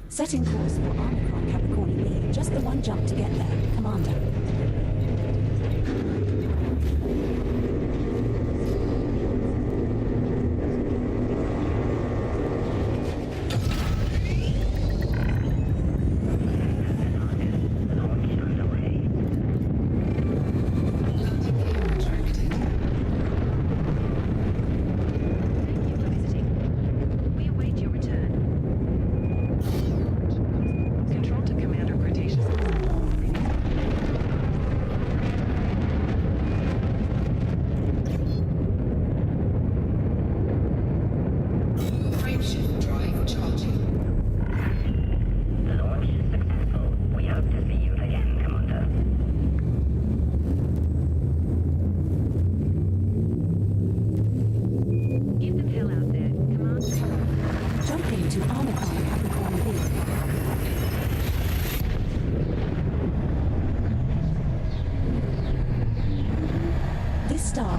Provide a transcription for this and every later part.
Setting course for Omicron Capricorn B. Just the one jump to get there, Commander.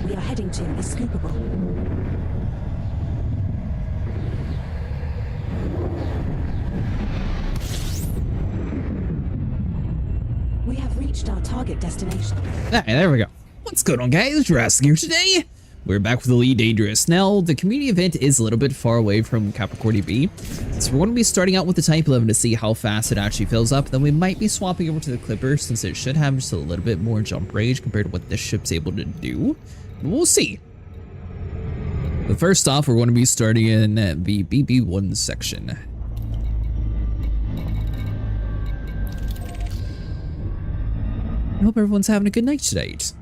We are heading to is scoopable. We have reached our target destination. Alright, there we go. What's going on, guys? Jurassic here today. We're back with Elite Dangerous. Now, the community event is a little bit far away from Capricorn B, so we're going to be starting out with the Type-11 to see how fast it actually fills up. Then we might be swapping over to the Clipper since it should have just a little bit more jump range compared to what this ship's able to do. We'll see. But first off, we're going to be starting in the BB1 section. I hope everyone's having a good night tonight.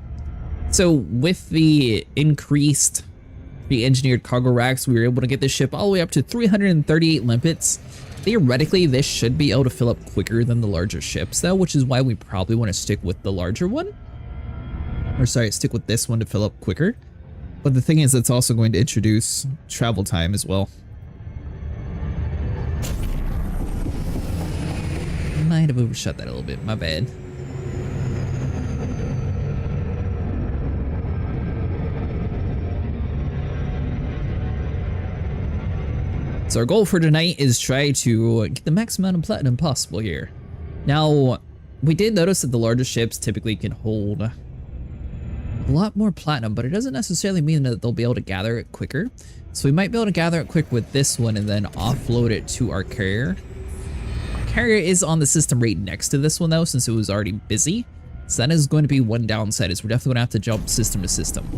So with the increased pre-engineered cargo racks, we were able to get this ship all the way up to 338 limpets. Theoretically, this should be able to fill up quicker than the larger ships though, which is why we probably want to stick with the larger one. Or sorry, stick with this one to fill up quicker. But the thing is, it's also going to introduce travel time as well. Might have overshot that a little bit, my bad. So our goal for tonight is try to get the max amount of platinum possible here. Now, we did notice that the larger ships typically can hold a lot more platinum, but it doesn't necessarily mean that they'll be able to gather it quicker. So we might be able to gather it quick with this one and then offload it to our carrier. Our carrier is on the system right next to this one though, since it was already busy. So that is going to be one downside, is we're definitely gonna have to jump system to system.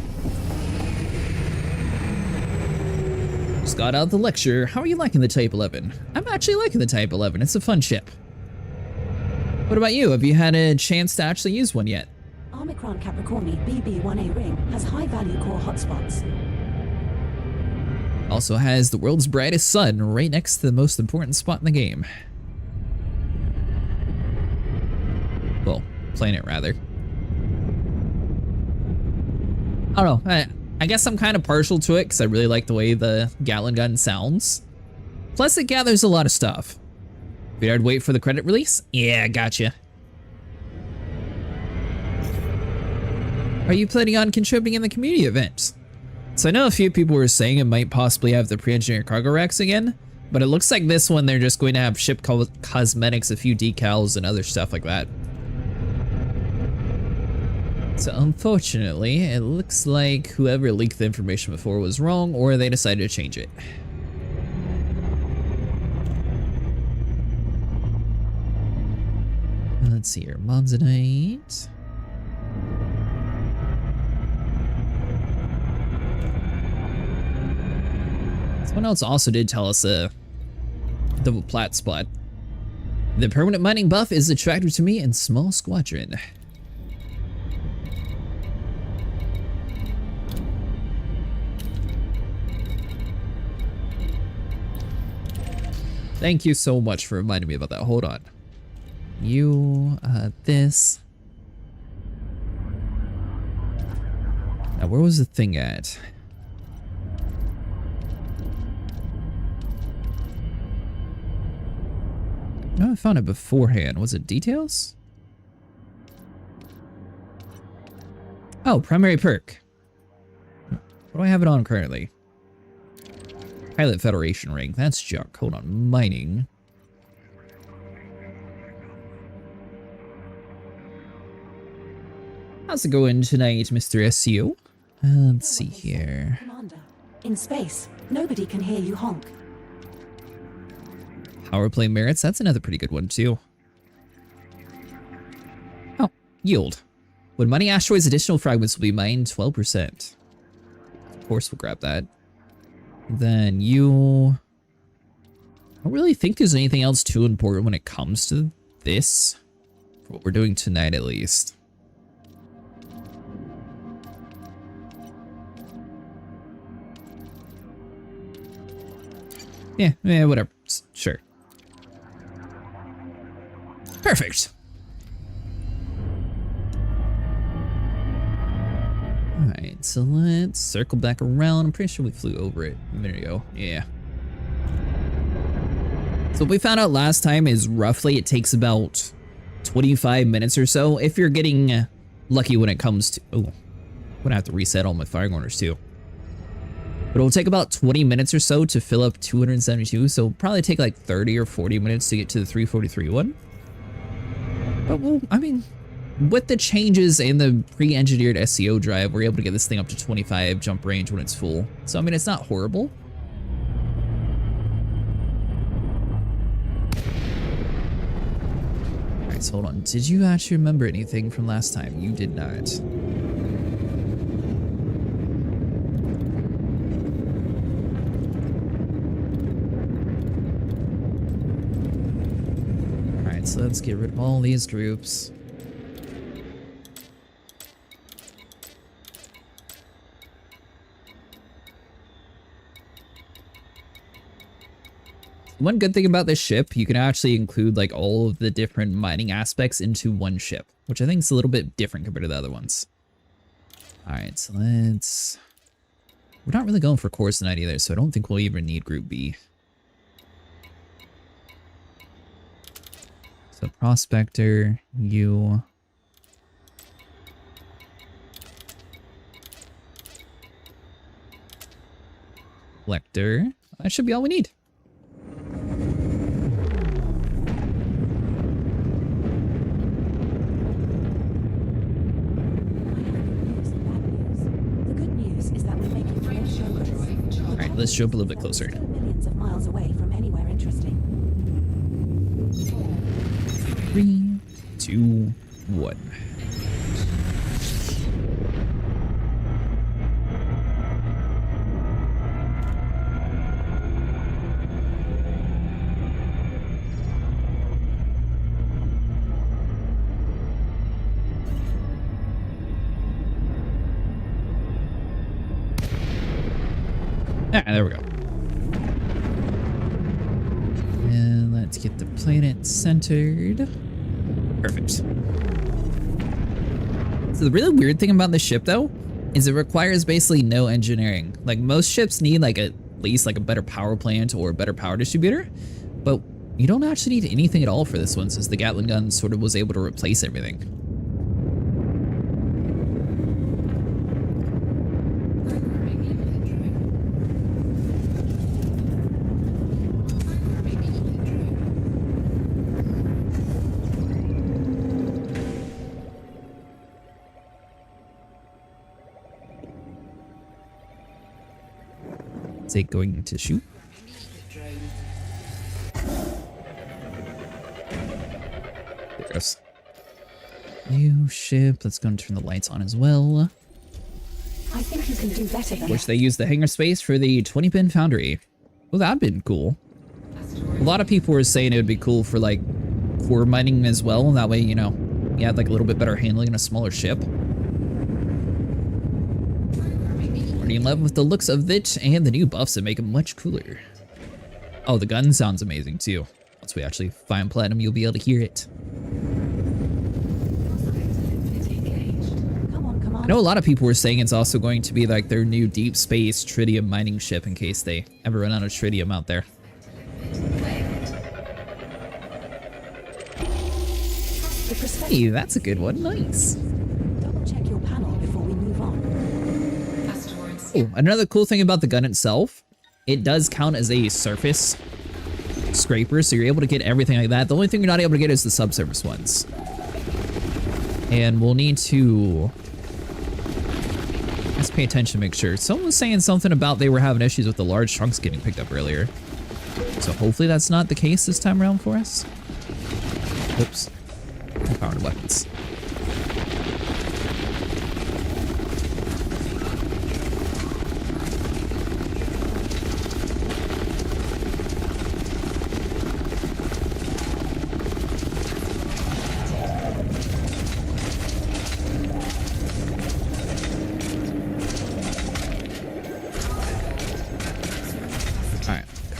Just got out the lecture. How are you liking the Type-11? I'm actually liking the Type-11. It's a fun ship. What about you? Have you had a chance to actually use one yet? Omicron Capricorni BB1A ring has high value core hotspots. Also has the world's brightest sun right next to the most important spot in the game. Well, planet rather. I don't know. I guess I'm kind of partial to it because I really like the way the Gatling gun sounds. Plus it gathers a lot of stuff. Figured I'd wait for the credit release? Yeah, gotcha. Are you planning on contributing in the community events? So I know a few people were saying it might possibly have the pre-engineered cargo racks again, but it looks like this one they're just going to have ship cosmetics, a few decals, and other stuff like that. So unfortunately, it looks like whoever leaked the information before was wrong, or they decided to change it. Let's see here, Monzonite. Someone else also did tell us double plat spot. The permanent mining buff is attractive to me in small squadron. Thank you so much for reminding me about that. Hold on. You, this. Now, where was the thing at? No, I found it beforehand. Was it details? Oh, primary perk. What do I have it on currently? Pilot Federation rank. That's junk. Hold on. Mining. How's it going tonight, Mr. SEO? Let's see here. Commander, in space, nobody can hear you honk. Power play merits. That's another pretty good one, too. Oh, yield. When mining asteroids, additional fragments will be mined 12%. Of course, we'll grab that. Then you... I don't really think there's anything else too important when it comes to this. For what we're doing tonight, at least. Yeah, whatever. Sure. Perfect. Alright, so let's circle back around. I'm pretty sure we flew over it a minute ago. Yeah. So what we found out last time is roughly it takes about 25 minutes or so if you're getting lucky when it comes to... Oh, I'm gonna have to reset all my firing orders too. But it'll take about 20 minutes or so to fill up 272, so it'll probably take like 30 or 40 minutes to get to the 343 one. But well, I mean, with the changes in the pre-engineered SEO drive, we're able to get this thing up to 25 jump range when it's full. So I mean, it's not horrible. Alright, so hold on. Did you actually remember anything from last time? You did not. So let's get rid of all these groups. One good thing about this ship, you can actually include like all of the different mining aspects into one ship, which I think is a little bit different compared to the other ones. All right, so let's... We're not really going for cores tonight either, so I don't think we'll even need Group B. So Prospector, you... Collector. That should be all we need. Alright, let's jump a little bit closer. Millions of miles away from anywhere interesting. 3, 2, 1. Ah, there we go. And let's get the planet centered. Perfect. So the really weird thing about this ship, though, is it requires basically no engineering. Like, most ships need, like, at least, like, a better power plant or a better power distributor. But you don't actually need anything at all for this one, since the Gatling gun sort of was able to replace everything. Is it going to shoot? There it goes. New ship. Let's go and turn the lights on as well. I think you can do better than Which they use the hangar space for the 20-pin foundry. Well, that'd been cool. A lot of people were saying it would be cool for like core mining as well. That way, you know, you had like a little bit better handling in a smaller ship. Already in love with the looks of it and the new buffs that make it much cooler. Oh, the gun sounds amazing too. Once we actually find platinum, you'll be able to hear it. I know a lot of people were saying it's also going to be like their new deep space tritium mining ship in case they ever run out of tritium out there. Hey, that's a good one. Nice. Double check your panel before we move on. Oh, another cool thing about the gun itself it does count as a surface scraper, so you're able to get everything like that. The only thing you're not able to get is the subsurface ones. And we'll need to... let's pay attention to make sure. Someone was saying something about they were having issues with the large chunks getting picked up earlier. So hopefully that's not the case this time around for us. Oops. Powered weapons.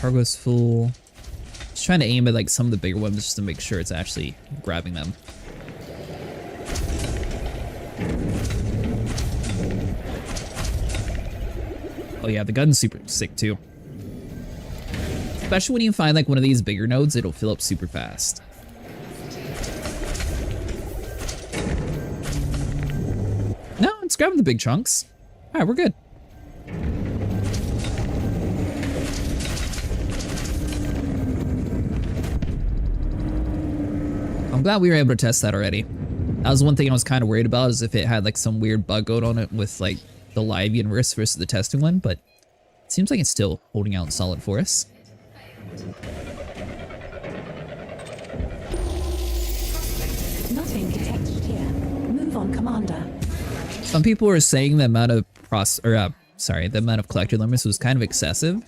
Cargo's full. Just trying to aim at like some of the bigger ones just to make sure it's actually grabbing them. Oh yeah, the gun's super sick too. Especially when you find like one of these bigger nodes, it'll fill up super fast. No, it's grabbing the big chunks. All right, we're good. I'm glad we were able to test that already. That was one thing I was kind of worried about, is if it had like some weird bug going on it with like the live universe versus the testing one, but it seems like it's still holding out solid for us. Nothing detected here. Move on, Commander. Some people were saying the amount of the amount of collector limits was kind of excessive,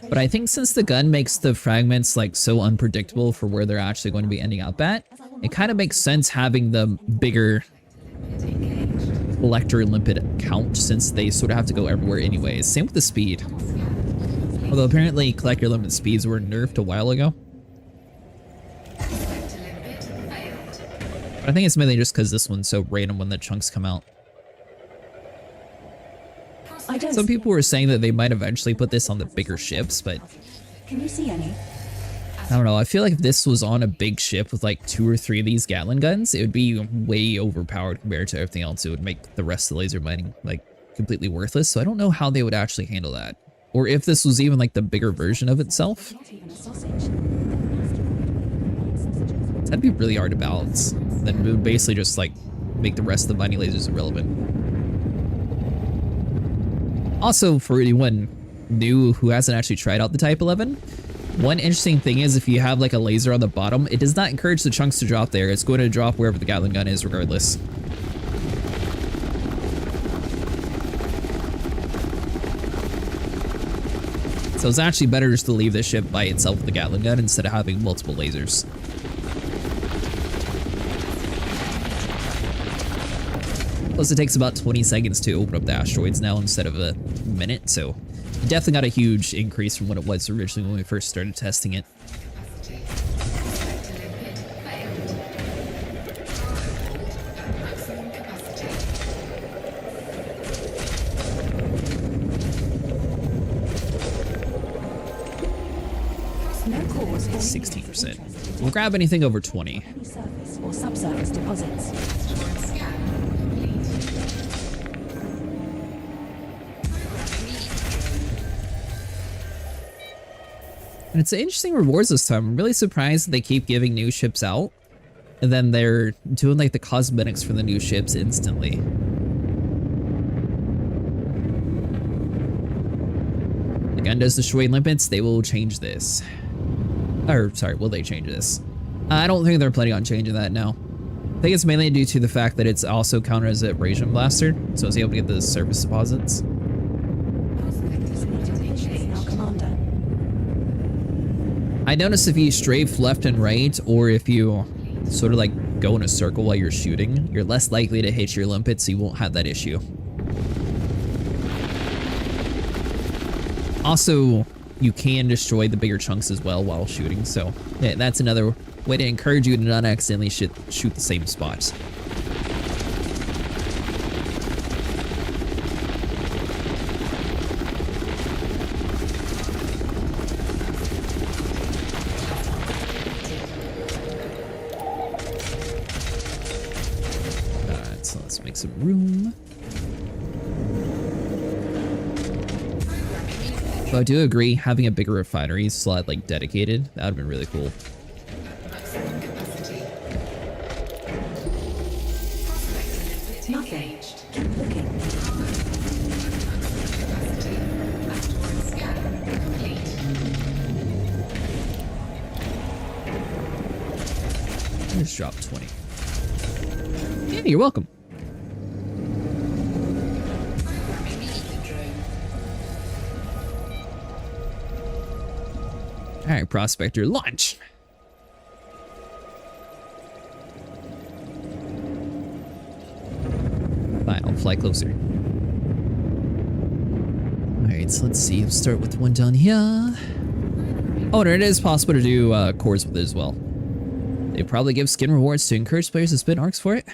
but I think since the gun makes the fragments like so unpredictable for where they're actually going to be ending up at, it kind of makes sense having the bigger collector limit count, since they sort of have to go everywhere anyways. Same with the speed. Although apparently collector limit speeds were nerfed a while ago. But I think it's mainly just because this one's so random when the chunks come out. Some people were saying that they might eventually put this on the bigger ships, but can you see any? I don't know. I feel like if this was on a big ship with like 2 or 3 of these Gatling guns, it would be way overpowered compared to everything else. It would make the rest of the laser mining like completely worthless. So I don't know how they would actually handle that, or if this was even like the bigger version of itself. That'd be really hard to balance. Then it would basically just like make the rest of the mining lasers irrelevant. Also, for anyone new who hasn't actually tried out the Type-11, one interesting thing is if you have like a laser on the bottom, it does not encourage the chunks to drop there. It's going to drop wherever the Gatling gun is regardless. So it's actually better just to leave this ship by itself with the Gatling gun instead of having multiple lasers. Plus it takes about 20 seconds to open up the asteroids now instead of a minute, so it definitely got a huge increase from what it was originally when we first started testing it. No cause for 16%. We'll grab anything over 20. any surface or subsurface deposits. And it's interesting rewards this time. I'm really surprised that they keep giving new ships out, and then they're doing like the cosmetics for the new ships instantly. The gun does destroy limits. They will change this. Or, sorry, will they change this? I don't think they're planning on changing that now. I think it's mainly due to the fact that it's also counted as a abrasion blaster, so it's able to get the surface deposits. Now, Commander. I noticed if you strafe left and right, or if you sort of like go in a circle while you're shooting, you're less likely to hit your limpet, so you won't have that issue. Also, you can destroy the bigger chunks as well while shooting, so yeah, that's another way to encourage you to not accidentally shoot the same spot. Alright, so let's make some room. But I do agree, having a bigger refinery slot like dedicated, that would have been really cool. Nothing. Keep looking. Just drop 20. Yeah, you're welcome. All right, Prospector, launch. Fine, I'll fly closer. All right, so let's see. We'll start with one down here. Oh, and it is possible to do cores with it as well. They probably give skin rewards to encourage players to spin arcs for it.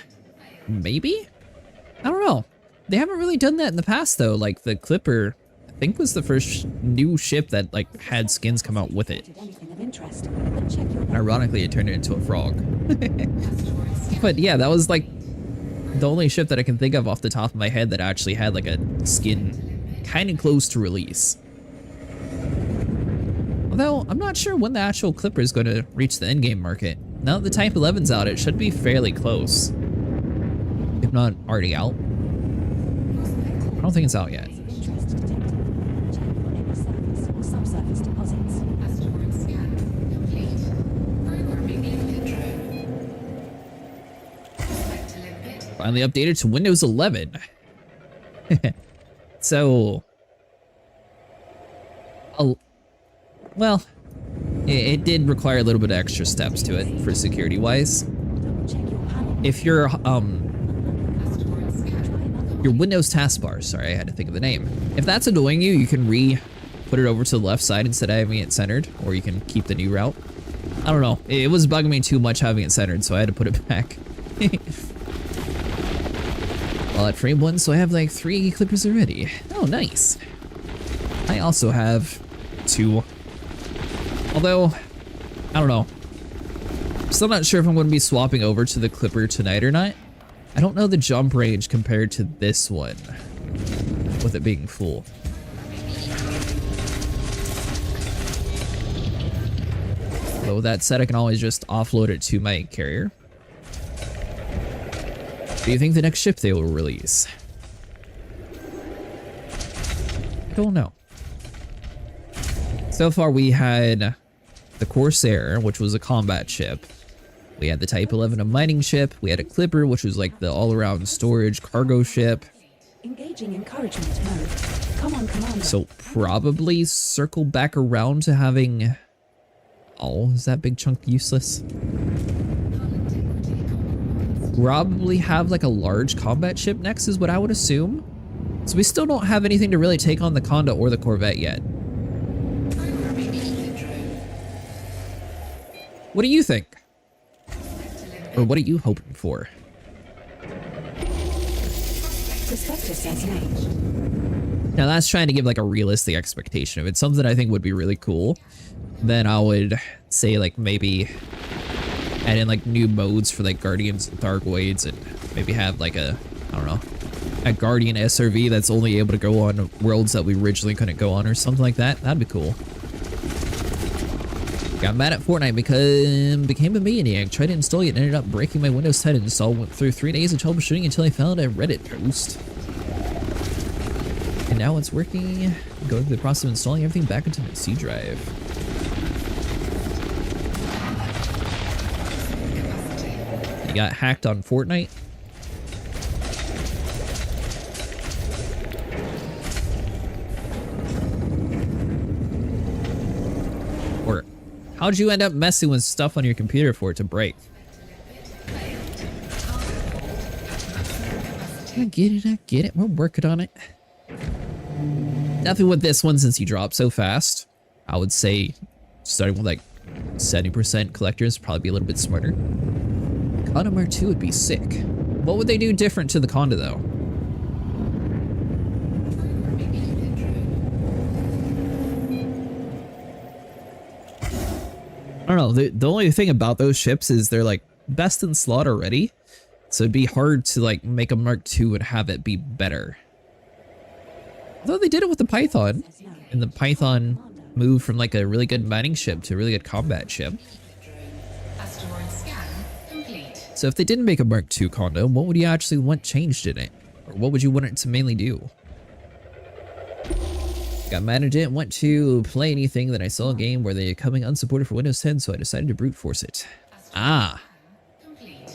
Maybe? I don't know. They haven't really done that in the past though. Like the Clipper, I think was the first new ship that like had skins come out with it. Ironically, it turned it into a frog. But yeah, that was like the only ship that I can think of off the top of my head that actually had like a skin kind of close to release. Although, I'm not sure when the actual Clipper is going to reach the endgame market. Now that the Type-11's out, it should be fairly close. If not already out. I don't think it's out yet. Finally updated to Windows 11. So... well, it did require a little bit of extra steps to it for security wise. If your Windows taskbar, sorry, I had to think of the name. If that's annoying you, you can put it over to the left side instead of having it centered, or you can keep the new route. I don't know. It was bugging me too much having it centered, so I had to put it back. Well, at frame 1, so I have like 3 clippers already. Oh, nice. I also have 2. Although, I don't know. Still not sure if I'm going to be swapping over to the Clipper tonight or not. I don't know the jump range compared to this one, with it being full. Though with that said, I can always just offload it to my carrier. Do you think the next ship they will release? I don't know. So far we had the Corsair, which was a combat ship. We had the Type-11, a mining ship. We had a Clipper, which was like the all-around storage cargo ship. Engaging encouragement mode. Come on, Commander. So probably circle back around to having... Oh, is that big chunk useless? Probably have like a large combat ship next is what I would assume. So we still don't have anything to really take on the Conda or the Corvette yet. What do you think? Or what are you hoping for? Prospector says no. Now that's trying to give like a realistic expectation. If it's something I think would be really cool, then I would say like maybe add in like new modes for like Guardians and Thargoids, and maybe have like a, I don't know, a Guardian SRV that's only able to go on worlds that we originally couldn't go on or something like that. That'd be cool. Got mad at Fortnite because became a maniac. Tried to install it and ended up breaking my Windows 10 install. Went through 3 days of troubleshooting until I found a Reddit post. And now it's working. Going through the process of installing everything back into my C drive. You got hacked on Fortnite? Or how'd you end up messing with stuff on your computer for it to break? I get it. We're working on it. Nothing with this one since he dropped so fast. I would say starting with like 70% collectors, probably be a little bit smarter. Conda Mark 2 would be sick. What would they do different to the Conda though? I don't know. The only thing about those ships is they're like best in slot already. So it'd be hard to like make a Mark II and have it be better. Though they did it with the Python, and the Python moved from like a really good mining ship to a really good combat ship. Asteroid scan complete. So if they didn't make a Mark II condo, what would you actually want changed in it? Or what would you want it to mainly do? Got mad and didn't want to play anything that I saw a game where they're coming unsupported for Windows 10, so I decided to brute force it. Ah. Complete.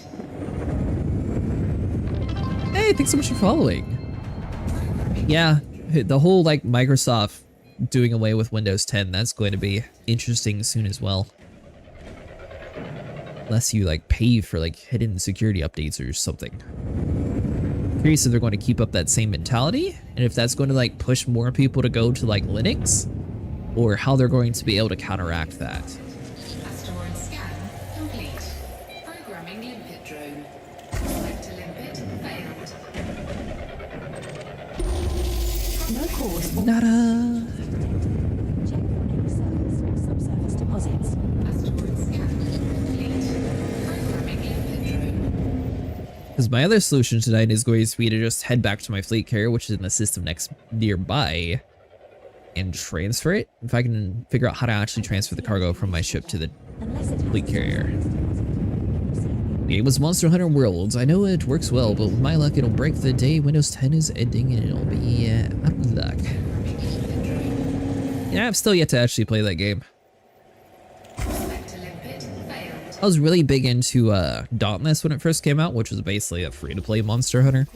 Hey, thanks so much for following. Yeah, the whole like Microsoft doing away with Windows 10, that's going to be interesting soon as well. Unless you like pay for like hidden security updates or something. Curious if they're going to keep up that same mentality, and if that's going to like push more people to go to like Linux, or how they're going to be able to counteract that. Asteroid scan complete. Programming limpet drone. Select limpet failed. No cause for Nada. check for any surface or subsurface deposits. Asteroid scan complete. Programming limpet drone. Because my other solution tonight is going to be to just head back to my fleet carrier, which is in the system next nearby, and transfer it. If I can figure out how to actually transfer the cargo from my ship to the Unless it has fleet carrier. deposits. The game was Monster Hunter Worlds. I know it works well, but with my luck, it'll break the day Windows 10 is ending, and it'll be out of luck. Yeah, I've still yet to actually play that game. Select limpet failed. I was really big into Dauntless when it first came out, which was basically a free-to-play Monster Hunter.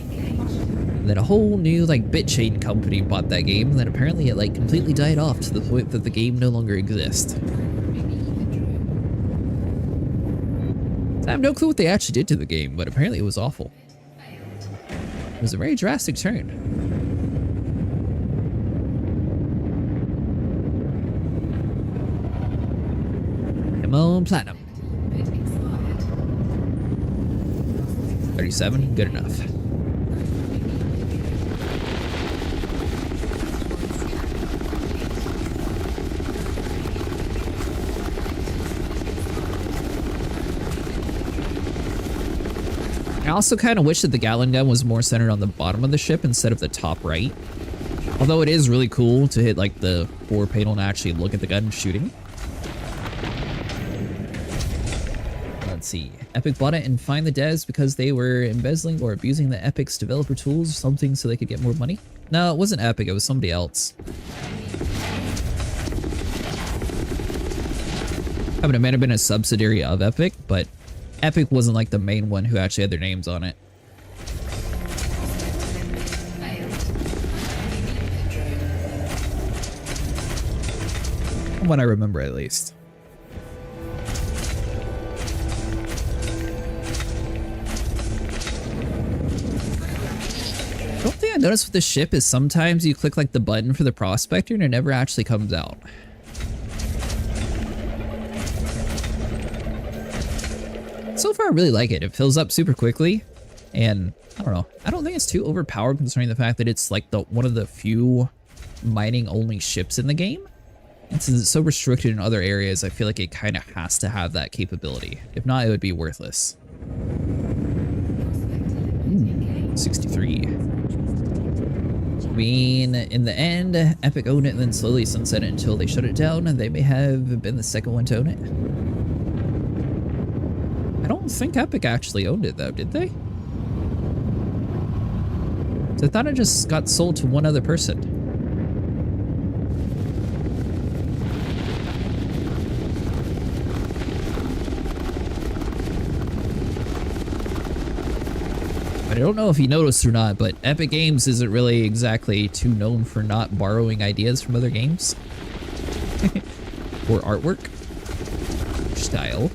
And then a whole new like BitChain company bought that game, and then apparently it like completely died off to the point that the game no longer exists. I have no clue what they actually did to the game, but apparently it was awful. It was a very drastic turn. Come on, Platinum. 37, good enough. I also kind of wish that the Gatling gun was more centered on the bottom of the ship instead of the top right. Although it is really cool to hit like the forward panel and actually look at the gun shooting. Let's see. Epic bought it and fined the devs because they were embezzling or abusing the Epic's developer tools or something so they could get more money. No, it wasn't Epic, it was somebody else. I mean, it might have been a subsidiary of Epic, but Epic wasn't like the main one who actually had their names on it. From what I remember, at least. The only thing I noticed with this ship is sometimes you click like the button for the prospector and it never actually comes out. So far, I really like it. It fills up super quickly, and I don't know. I don't think it's too overpowered considering the fact that it's like one of the few mining-only ships in the game. And since it's so restricted in other areas, I feel like it kind of has to have that capability. If not, it would be worthless. 63. I mean, in the end, Epic owned it and then slowly sunset it until they shut it down, and they may have been the second one to own it. I don't think Epic actually owned it though, did they? So I thought it just got sold to one other person. But I don't know if you noticed or not, but Epic Games isn't really exactly too known for not borrowing ideas from other games. Or artwork. Style.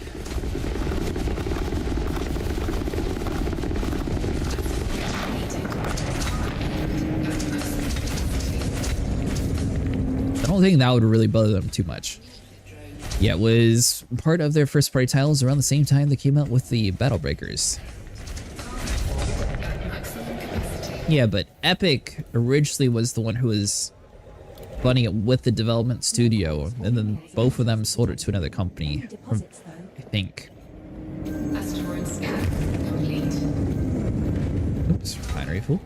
I don't think that would really bother them too much. Yeah, it was part of their first party titles around the same time they came out with the Battle Breakers. Yeah, but Epic originally was the one who was running it with the development studio, and then both of them sold it to another company, I think. Asteroid scan complete. Oops, refinery full.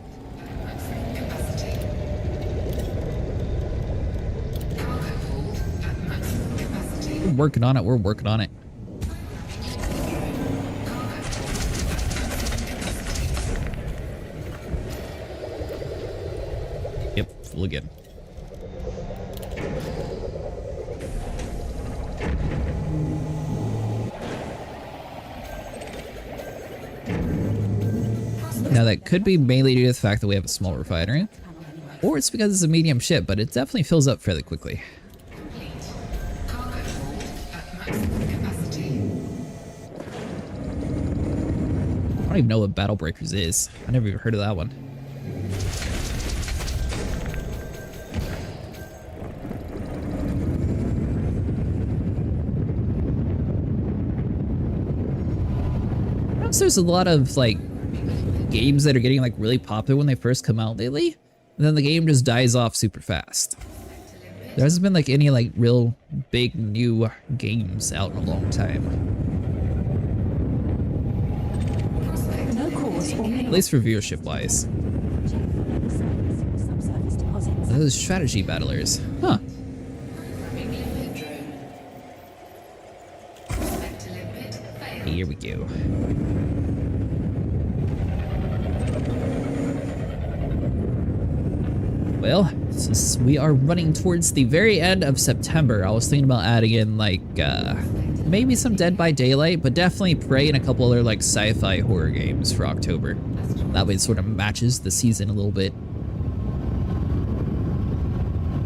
working on it. We're working on it. Yep, full again. Now that could be mainly due to the fact that we have a small refinery, or it's because it's a medium ship, but it definitely fills up fairly quickly. Complete. Cargo hold at maximum capacity. I don't even know what Battle Breakers is. I never even heard of that one. Notice there's a lot of like games that are getting like really popular when they first come out lately, and then the game just dies off super fast. There hasn't been like any like real big new games out in a long time. No cause or At least for viewership wise. subsurface deposits. Those strategy battlers. Huh. Programming limpet drone. Prospect to limpet failed. Here we go. Well, since we are running towards the very end of September, I was thinking about adding in like maybe some Dead by Daylight, but definitely Prey and a couple other like sci-fi horror games for October. That way it sort of matches the season a little bit.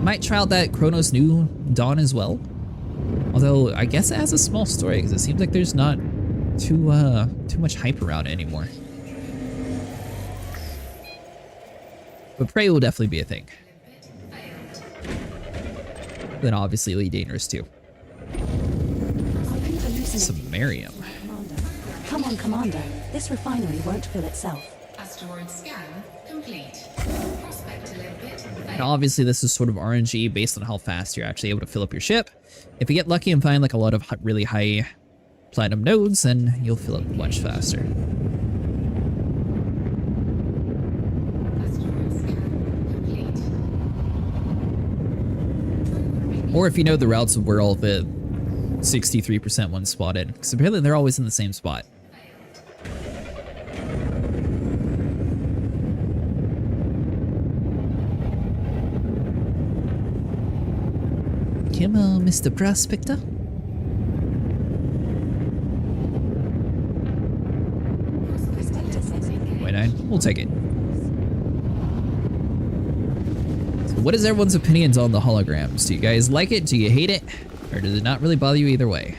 Might try out that Chronos New Dawn as well. Although I guess it has a small story because it seems like there's not too much hype around it anymore. But Prey will definitely be a thing. Then obviously Elite Dangerous too. Samarium. Commander. Come on, Commander. This refinery won't fill itself. Asteroid scan complete. Prospect to limpet And failed. obviously this is sort of RNG based on how fast you're actually able to fill up your ship. If you get lucky and find like a lot of really high platinum nodes, then you'll fill up much faster. Asteroid scan complete. Or if you know the routes of where all the 63% ones spotted, because apparently they're always in the same spot. Come on, Mr. Prospector. Wait, 9. We'll take it. So what is everyone's opinions on the holograms? Do you guys like it? Do you hate it? Or does it not really bother you either way?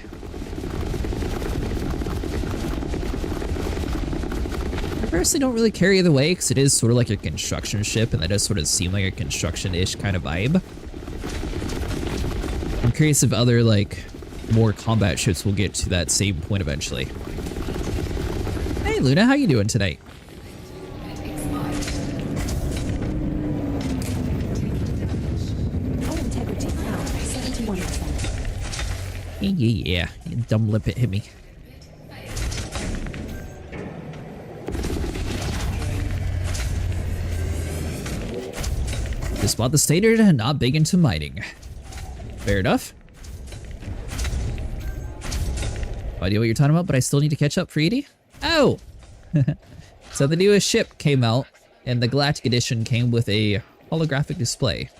I personally don't really care either way, because it is sort of like a construction ship, and that does sort of seem like a construction-ish kind of vibe. I'm curious if other, like, more combat ships will get to that same point eventually. Hey Luna, how you doing tonight? Hull integrity now 71%. Yeah, you dumb limpet hit me. Just spot the standard and not big into mining. Fair enough. No idea what you're talking about, but I still need to catch up for Edie. Oh! So the newest ship came out, and the Galactic Edition came with a holographic display.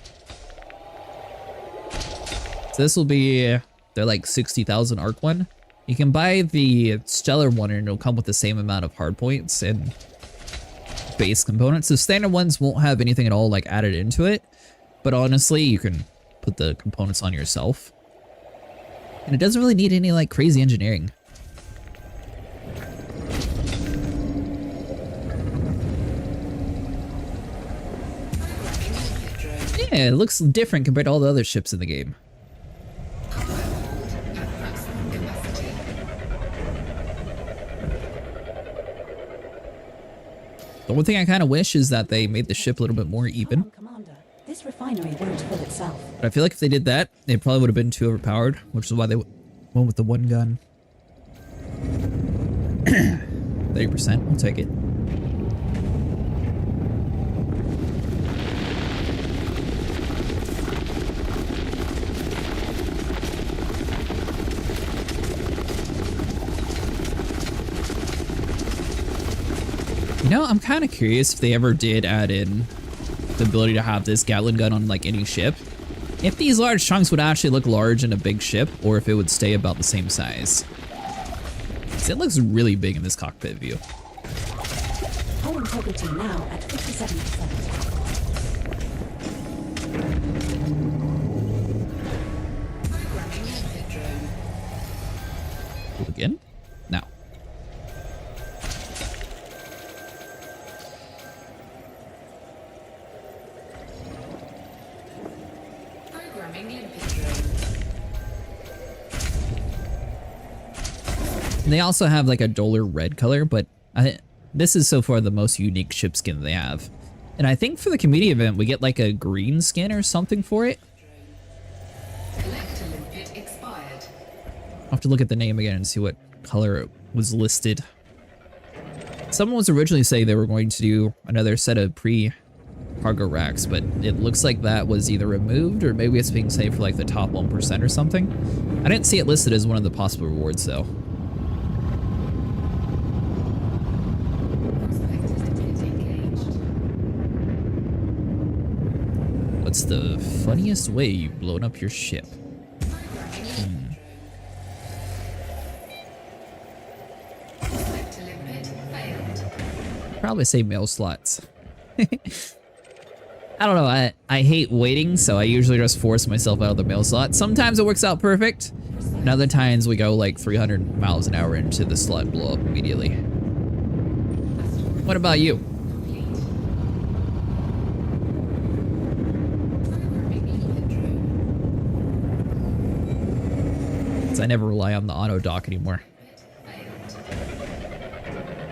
So this will be their like 60,000 arc one. You can buy the Stellar one and it'll come with the same amount of hard points and base components. The standard ones won't have anything at all like added into it, but honestly, you can put the components on yourself. And it doesn't really need any like crazy engineering. Yeah, it looks different compared to all the other ships in the game. The one thing I kind of wish is that they made the ship a little bit more even. Come on, Commander. This refinery won't fill itself. But I feel like if they did that, it probably would have been too overpowered, which is why they went with the one gun. 30%, we'll take it. You know, I'm kind of curious if they ever did add in the ability to have this Gatling gun on like any ship. If these large chunks would actually look large in a big ship, or if it would stay about the same size. 'Cause it looks really big in this cockpit view. Hull integrity now at 57%. Again? No. Programming limpet drone. They also have like a duller red color, but this is so far the most unique ship skin they have. And I think for the community event, we get like a green skin or something for it. Collector limpet expired. I'll have to look at the name again and see what color it was listed. Someone was originally saying they were going to do another set of pre-cargo racks, but it looks like that was either removed or maybe it's being saved for like the top 1% or something. I didn't see it listed as one of the possible rewards though. Prospectors limpet engaged. What's the funniest way you've blown up your ship? Collector limpet failed. Probably say mail slots. I don't know, I hate waiting, so I usually just force myself out of the mail slot. Sometimes it works out perfect, and other times we go like 300 miles an hour into the slot and blow up immediately. What about you? Complete. Programming limpet drone. 'Cause I never rely on the auto dock anymore. Failed.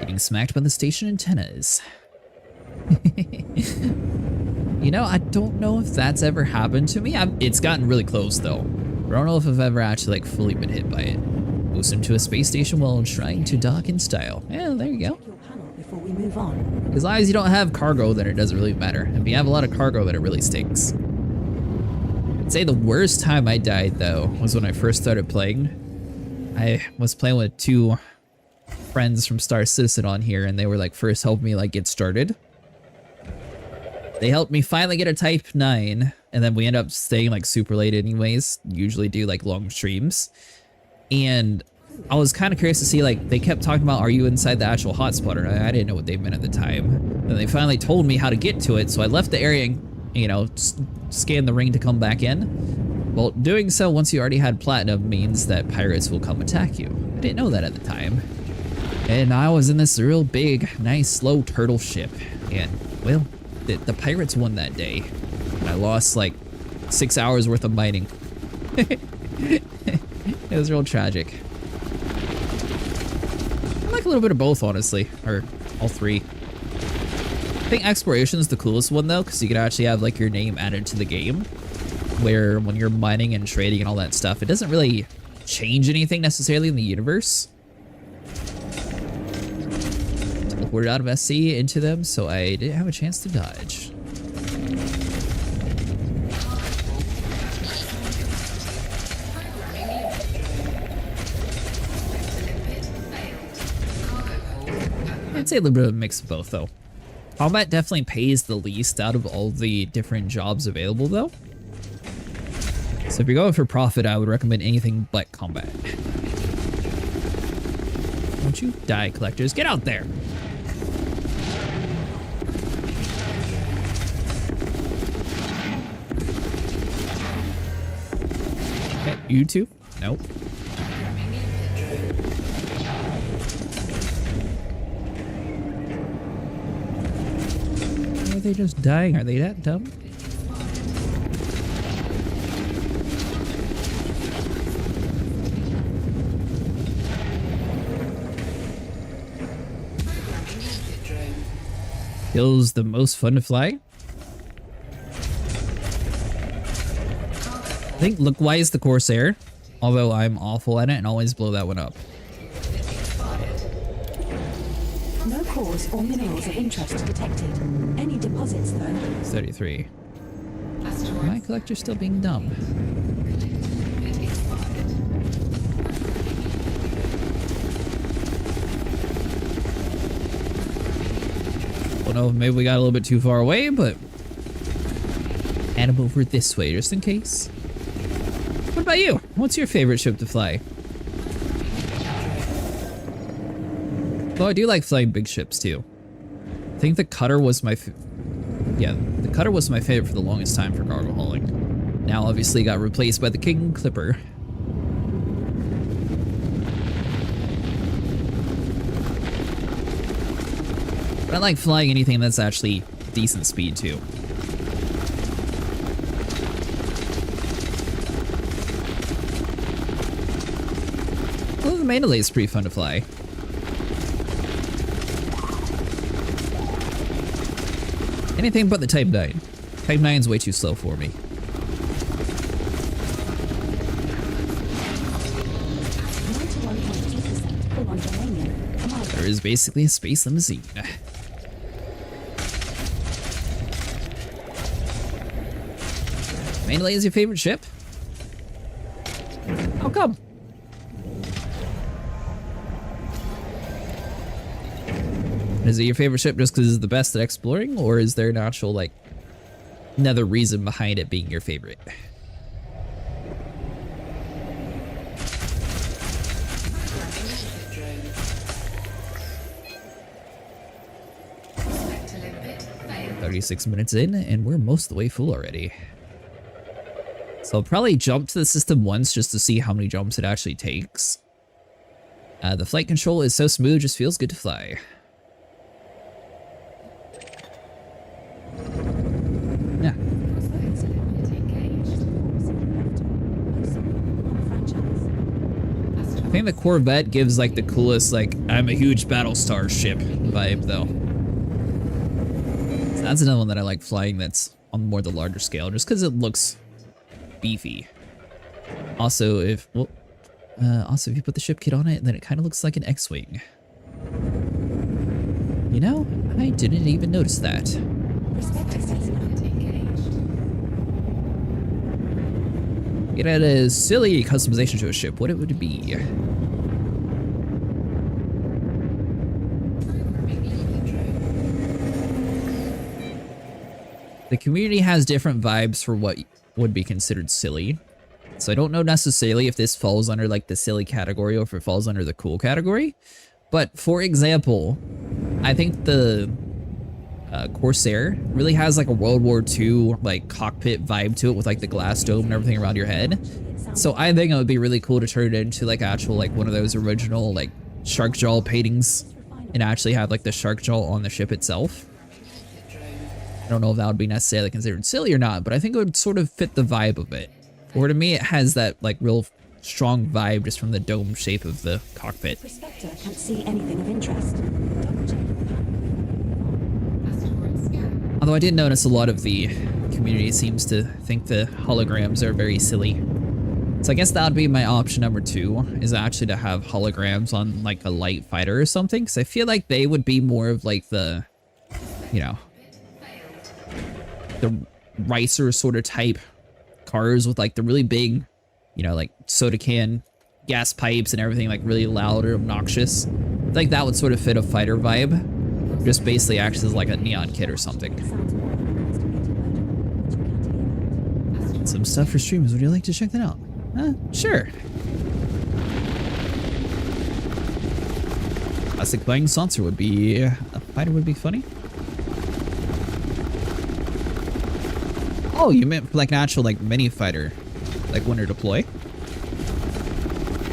Getting smacked by the station antennas. You know, I don't know if that's ever happened to me. It's gotten really close though. I don't know if I've ever actually like fully been hit by it. Moves into a space station while trying to dock in style. Yeah, there you go. Check your panel before we move on. As long as you don't have cargo, then it doesn't really matter. If you have a lot of cargo, then it really stinks. I'd say the worst time I died though was when I first started playing. I was playing with two friends from Star Citizen on here, and they were like first helping me like get started. They helped me finally get a Type-9, and then we end up staying like super late anyways, usually do like long streams. And I was kind of curious to see, like, they kept talking about, are you inside the actual hotspot? And I didn't know what they meant at the time. And they finally told me how to get to it, so I left the area and, you know, scanned the ring to come back in. Well, doing so once you already had platinum means that pirates will come attack you. I didn't know that at the time. And I was in this real big, nice, slow turtle ship. And, well, the pirates won that day. And I lost like 6 hours worth of mining. It was real tragic. I like a little bit of both, honestly, or all three. I think exploration is the coolest one though, because you can actually have like your name added to the game, where when you're mining and trading and all that stuff, it doesn't really change anything necessarily in the universe. Teleported out of SC into them, so I didn't have a chance to dodge. I'd say a little bit of a mix of both though. Combat definitely pays the least out of all the different jobs available though. So if you're going for profit, I would recommend anything but combat. Don't you die, collectors. Get out there! Okay, you two? Nope. Are they just dying? Are they that dumb? Feels the most fun to fly. I think look-wise the Corsair, although I'm awful at it and always blow that one up. No cores or minerals of interest detected. Any deposits though? 33. My collector's still being dumb. Don't know if maybe we got a little bit too far away, but add him over this way just in case. What about you? What's your favorite ship to fly? Though I do like flying big ships too. I think the cutter was my the cutter was my favorite for the longest time for cargo hauling. Now obviously got replaced by the King Clipper. But I like flying anything that's actually decent speed too. Well, the Mandalay is pretty fun to fly. Anything but the Type 9. Type 9 is way too slow for me. There is basically a space limousine. Mandalay is your favorite ship? How come? Is it your favorite ship just because it's the best at exploring, or is there an actual, like, another reason behind it being your favorite? Failed. 36 minutes in, and we're most of the way full already. So I'll probably jump to the system once just to see how many jumps it actually takes. The flight control is so smooth, just feels good to fly. Yeah. I think the Corvette gives like the coolest, like, I'm a huge Battlestar ship vibe though. So that's another one that I like flying that's on more the larger scale, just because it looks beefy. Also, if you put the ship kit on it, then it kind of looks like an X-Wing. You know, I didn't even notice that. Get at a silly customization to a ship. What it would be? The community has different vibes for what would be considered silly. So I don't know necessarily if this falls under like the silly category or if it falls under the cool category. But for example, I think the Corsair really has like a World War II like cockpit vibe to it with like the glass dome and everything around your head. So I think it would be really cool to turn it into like actual like one of those original like shark jaw paintings and actually have like the shark jaw on the ship itself. I don't know if that would be necessarily considered silly or not, but I think it would sort of fit the vibe of it. Or to me, it has that like real strong vibe just from the dome shape of the cockpit. Prospector can't see anything of interest. Double check. Although I did notice a lot of the community seems to think the holograms are very silly. So I guess that would be my option number 2, is actually to have holograms on like a light fighter or something. Because I feel like they would be more of like the, you know, the racer sort of type cars with like the really big, you know, like soda can gas pipes and everything like really loud or obnoxious. I think that would sort of fit a fighter vibe. Just basically acts as like a neon kit or something. Some stuff for streamers. Would you like to check that out? Sure. Classic flying saucer would be a fighter would be funny. Oh, you meant like an actual like mini fighter, like winter deploy.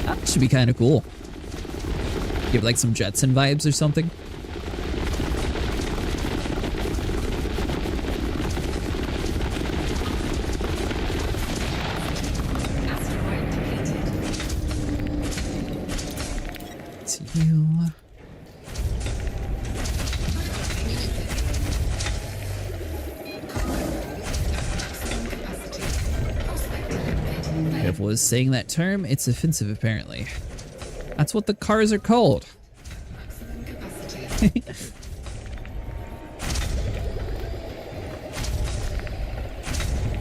That should be kind of cool. Give like some Jetson vibes or something. Was saying that term, it's offensive apparently. That's what the cars are called.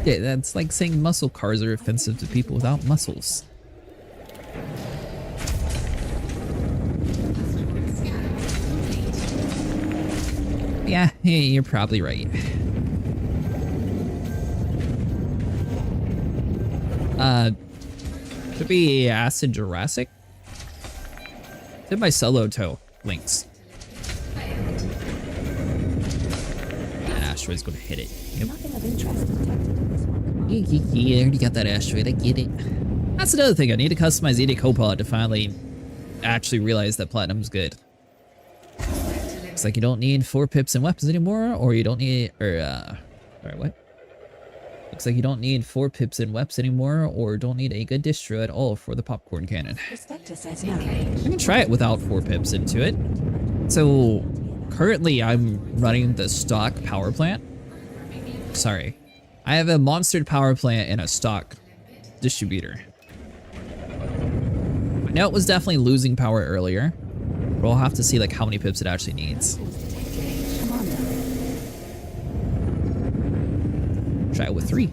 Yeah, that's like saying muscle cars are offensive to people without muscles. Yeah, you're probably right. Could be Acid Jurassic. It's in my solo tow links. That asteroid's gonna hit it. Yep. Nothing of interest detected in this one. Yeah, I already got that asteroid. I get it. That's another thing. I need to customize ED Copilot to finally actually realize that platinum's good. Looks like you don't need 4 pips and weapons anymore, or you don't need, alright, what? Looks like you don't need 4 pips and weapons anymore, or don't need a good distro at all for the popcorn cannon. Inspector says no. I can try it without 4 pips into it. So, currently I'm running the stock power plant. Sorry. I have a monstered power plant and a stock distributor. I know it was definitely losing power earlier, but we'll have to see like how many pips it actually needs. Commander, Try it with 3.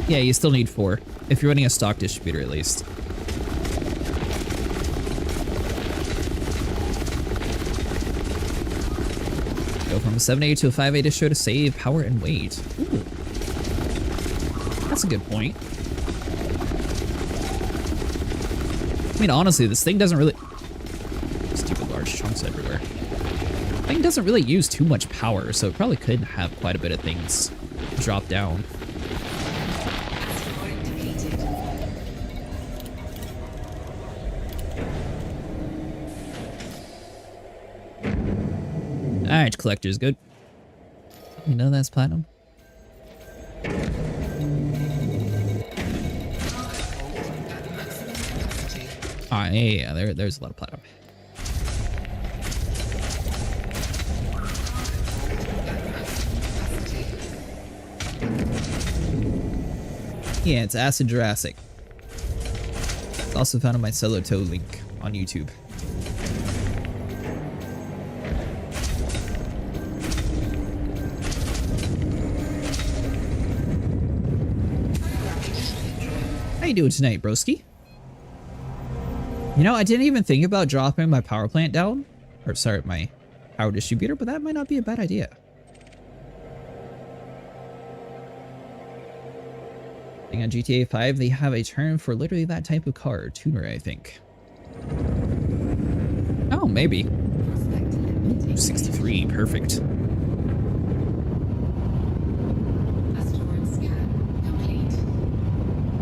Yeah, you still need 4. If you're running a stock distributor at least. Go from a 7A to a 5A distro to save power and weight. Ooh. That's a good point. I mean, honestly, this thing doesn't really... Stupid large chunks everywhere. The thing doesn't really use too much power, so it probably could have quite a bit of things drop down. Alright, collector's good. You know that's platinum? Alright, yeah, there's a lot of platinum. Yeah, it's Acid Jurassic. It's also found on my solo tow link on YouTube. How you doing tonight, broski? You know, I didn't even think about dropping my power plant down. Or sorry, my power distributor, but that might not be a bad idea. I think on GTA 5, they have a term for literally that type of car. Tuner, I think. Oh, maybe. Ooh, 63, perfect.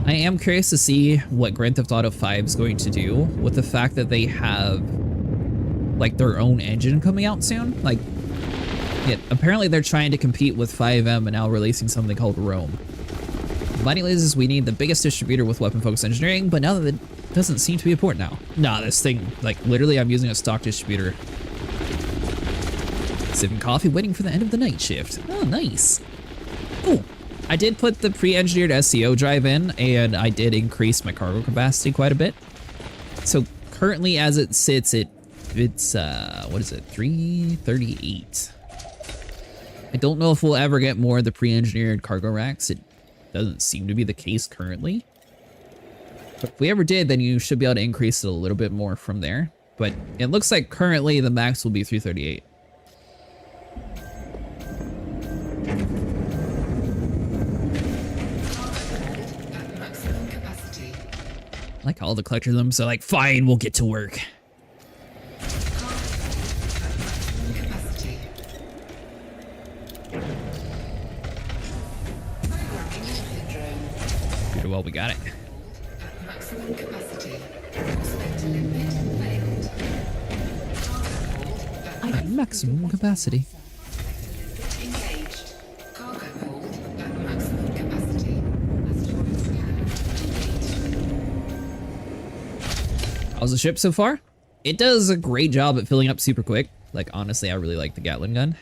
I am curious to see what Grand Theft Auto 5 is going to do with the fact that they have like their own engine coming out soon. Like, yeah, apparently they're trying to compete with 5M and now releasing something called Rome. The money is we need the biggest distributor with weapon focused engineering, but now that it doesn't seem to be important now. Nah, this thing, like literally I'm using a stock distributor. Sipping coffee, waiting for the end of the night shift. Oh, nice. Cool. I did put the pre-engineered SCO drive in, and I did increase my cargo capacity quite a bit. So currently, as it sits, it's what is it, 338. I don't know if we'll ever get more of the pre-engineered cargo racks. It doesn't seem to be the case currently. But if we ever did, then you should be able to increase it a little bit more from there. But it looks like currently the max will be 338. I like all the collector them, so like, fine, we'll get to work. Pretty well, we got it. At maximum capacity. How's the ship so far? It does a great job at filling up super quick. Like, honestly, I really like the Gatling gun.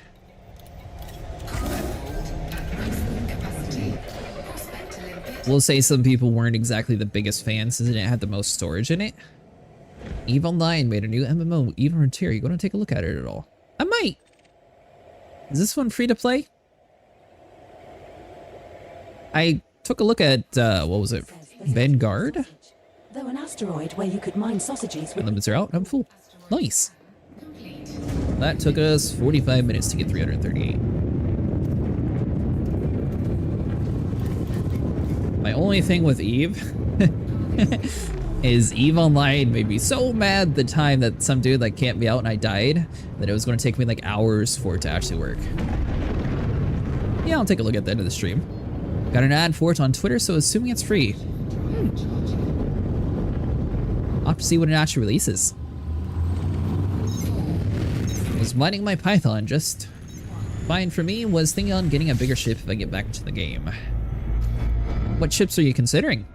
We'll say some people weren't exactly the biggest fans since it didn't have the most storage in it. EVE Online made a new MMO, EVE Frontier. You gonna take a look at it at all? I might. Is this one free to play? I took a look at, what was it? Vanguard? though an asteroid where you could mine sausages would... Limits are out, I'm full. Nice. Complete. That took us 45 minutes to get 338. My only thing with Eve is Eve Online made me so mad the time that some dude like camped me out and I died that it was going to take me like hours for it to actually work. Yeah, I'll take a look at the end of the stream. Got an ad for it on Twitter, so assuming it's free. I'll have to see when it actually releases. I was mining my Python, just fine for me. Was thinking on getting a bigger ship if I get back into the game. What ships are you considering?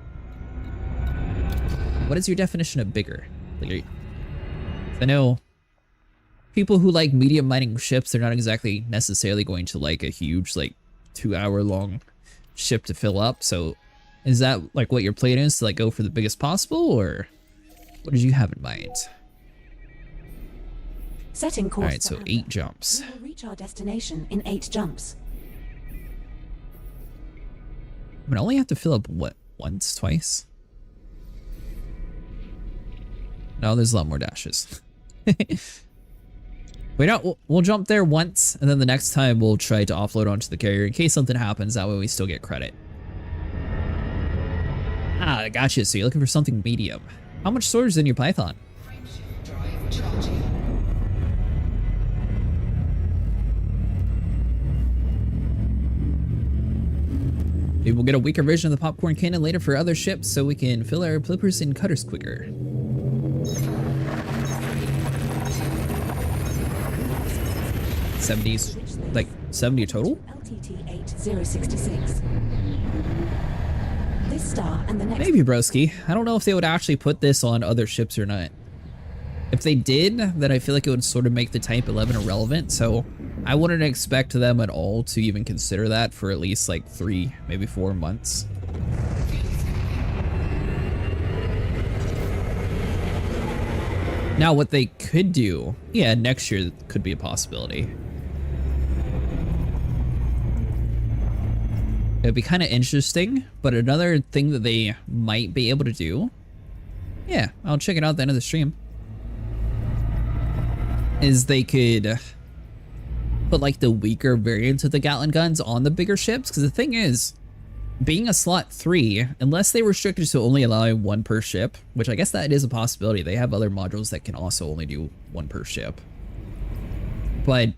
What is your definition of bigger? Like, I know people who like medium mining ships, they're not exactly necessarily going to like a huge, like 2-hour long ship to fill up. So is that like what your plan is, to like go for the biggest possible, or what did you have in mind? Setting course. Alright, so for 8 Amber. jumps. We will reach our destination in 8 jumps. I mean, I only have to fill up, what, once, twice? No, there's a lot more dashes. Wait, no, we'll jump there once, and then the next time we'll try to offload onto the carrier in case something happens. That way we still get credit. Ah, I gotcha. So you're looking for something medium. How much storage is in your Python? Frameshift drive charging. Maybe we'll get a weaker version of the popcorn cannon later for other ships so we can fill our flippers and cutters quicker. $70s, like 70 total? LTT 8066. This star and the next. Maybe, broski. I don't know if they would actually put this on other ships or not. If they did, then I feel like it would sort of make the Type-11 irrelevant, so I wouldn't expect them at all to even consider that for at least like 3, maybe 4 months. Now, what they could do, yeah, next year could be a possibility. It'd be kind of interesting, but another thing that they might be able to do, yeah, I'll check it out at the end of the stream, is they could put like the weaker variant of the Gatling guns on the bigger ships. Because the thing is, being a slot 3, unless they restricted to only allowing 1 per ship, which I guess that is a possibility. They have other modules that can also only do 1 per ship. But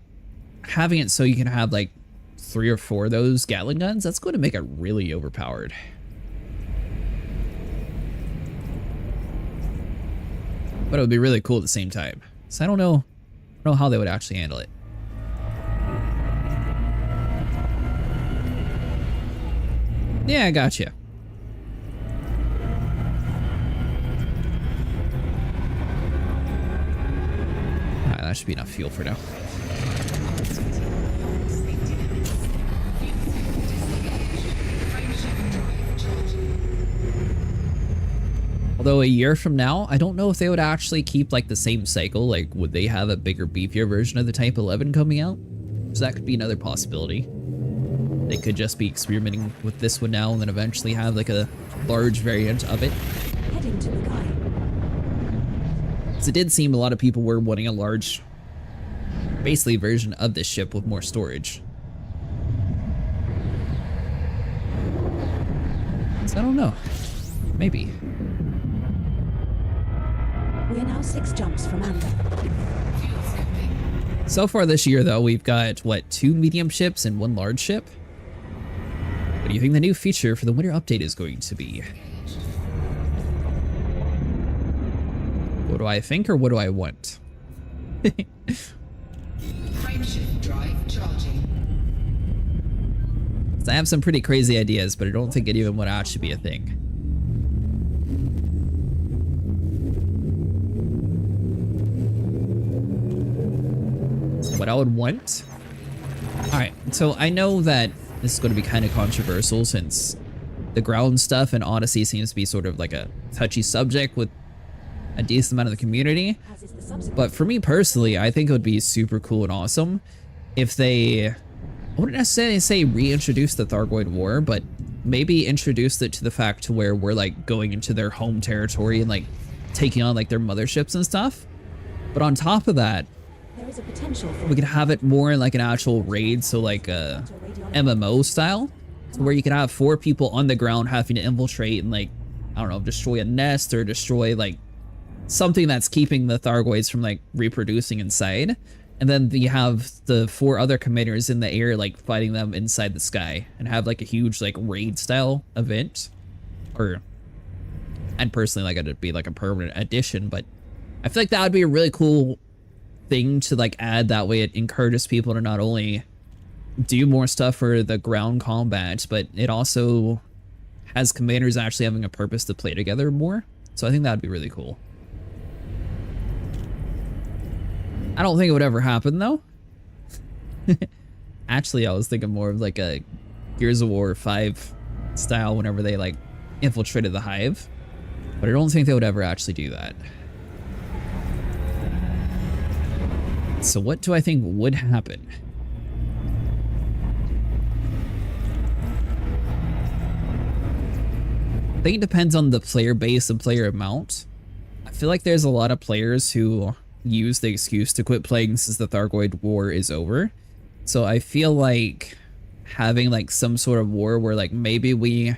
having it so you can have like 3 or 4 of those Gatling guns, that's going to make it really overpowered. But it would be really cool at the same time. So I don't know how they would actually handle it. Yeah, I gotcha. Alright, that should be enough fuel for now. Although a year from now, I don't know if they would actually keep like the same cycle. Like, would they have a bigger, beefier version of the Type-11 coming out? So that could be another possibility. They could just be experimenting with this one now and then eventually have like a large variant of it. Heading to the guy. So it did seem a lot of people were wanting a large, basically version of this ship with more storage. So I don't know. Maybe. We are now 6 jumps from Amber. So far this year, though, we've got, what, 2 medium ships and 1 large ship? What do you think the new feature for the winter update is going to be? What do I think, or what do I want? Frameshift drive charging. I have some pretty crazy ideas, but I don't think any of them would actually be a thing. What I would want? Alright, so I know that this is going to be kind of controversial since the ground stuff and Odyssey seems to be sort of like a touchy subject with a decent amount of the community. As is the subsequent. But for me personally, I think it would be super cool and awesome if they, I wouldn't necessarily say reintroduce the Thargoid War, but maybe introduced it to the fact to where we're like going into their home territory and like taking on like their motherships and stuff. But on top of that, There is a potential for we could have it more like an actual raid, so like a MMO style, so where you could have 4 people on the ground having to infiltrate and like, I don't know, destroy a nest or destroy like something that's keeping the Thargoids from like reproducing inside. And then you have the 4 other commanders in the air like fighting them inside the sky and have like a huge like raid style event. Or, and personally like it'd be like a permanent addition, but I feel like that would be a really cool thing to like add. That way it encourages people to not only do more stuff for the ground combat, but it also has commanders actually having a purpose to play together more. So I think that'd be really cool. I don't think it would ever happen though. Actually, I was thinking more of like a Gears of War 5 style whenever they like infiltrated the hive, but I don't think they would ever actually do that. So what do I think would happen? I think it depends on the player base and player amount. I feel like there's a lot of players who use the excuse to quit playing since the Thargoid War is over. So I feel like having like some sort of war where like maybe we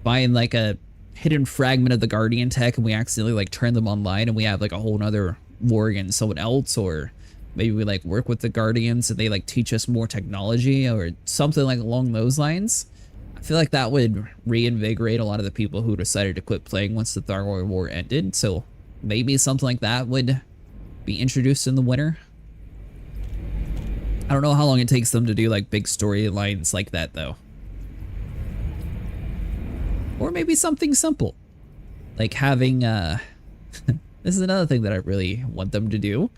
find like a hidden fragment of the Guardian tech and we accidentally like turn them online and we have like a whole nother war against someone else, or maybe we like work with the Guardians and they like teach us more technology or something like along those lines. I feel like that would reinvigorate a lot of the people who decided to quit playing once the Thargoid War ended. So maybe something like that would be introduced in the winter. I don't know how long it takes them to do like big storylines like that though. Or maybe something simple. Like having this is another thing that I really want them to do.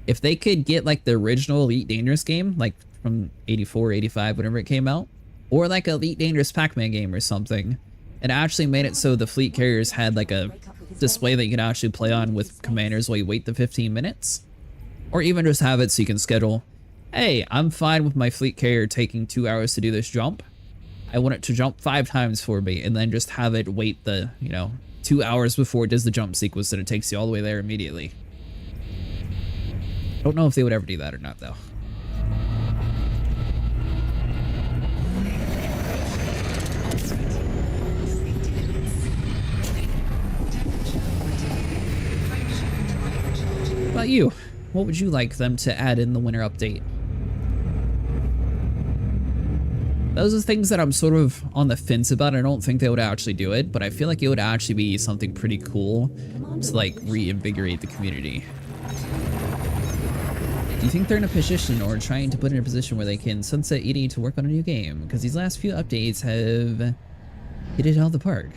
If they could get like the original Elite Dangerous game, like from 84, 85, whenever it came out, or like a Elite Dangerous Pac-Man game or something, and actually made it so the fleet carriers had like a display that you can actually play on with commanders while you wait the 15 minutes. Or even just have it so you can schedule, hey, I'm fine with my fleet carrier taking 2 hours to do this jump. I want it to jump 5 times for me, and then just have it wait the, 2 hours before it does the jump sequence and it takes you all the way there immediately. I don't know if they would ever do that or not though. What about you? What would you like them to add in the winter update? Those are things that I'm sort of on the fence about. I don't think they would actually do it, but I feel like it would actually be something pretty cool to like reinvigorate the community. Do you think they're in a position or trying to put in a position where they can sunset ED to work on a new game? Because these last few updates have hit it out of the park.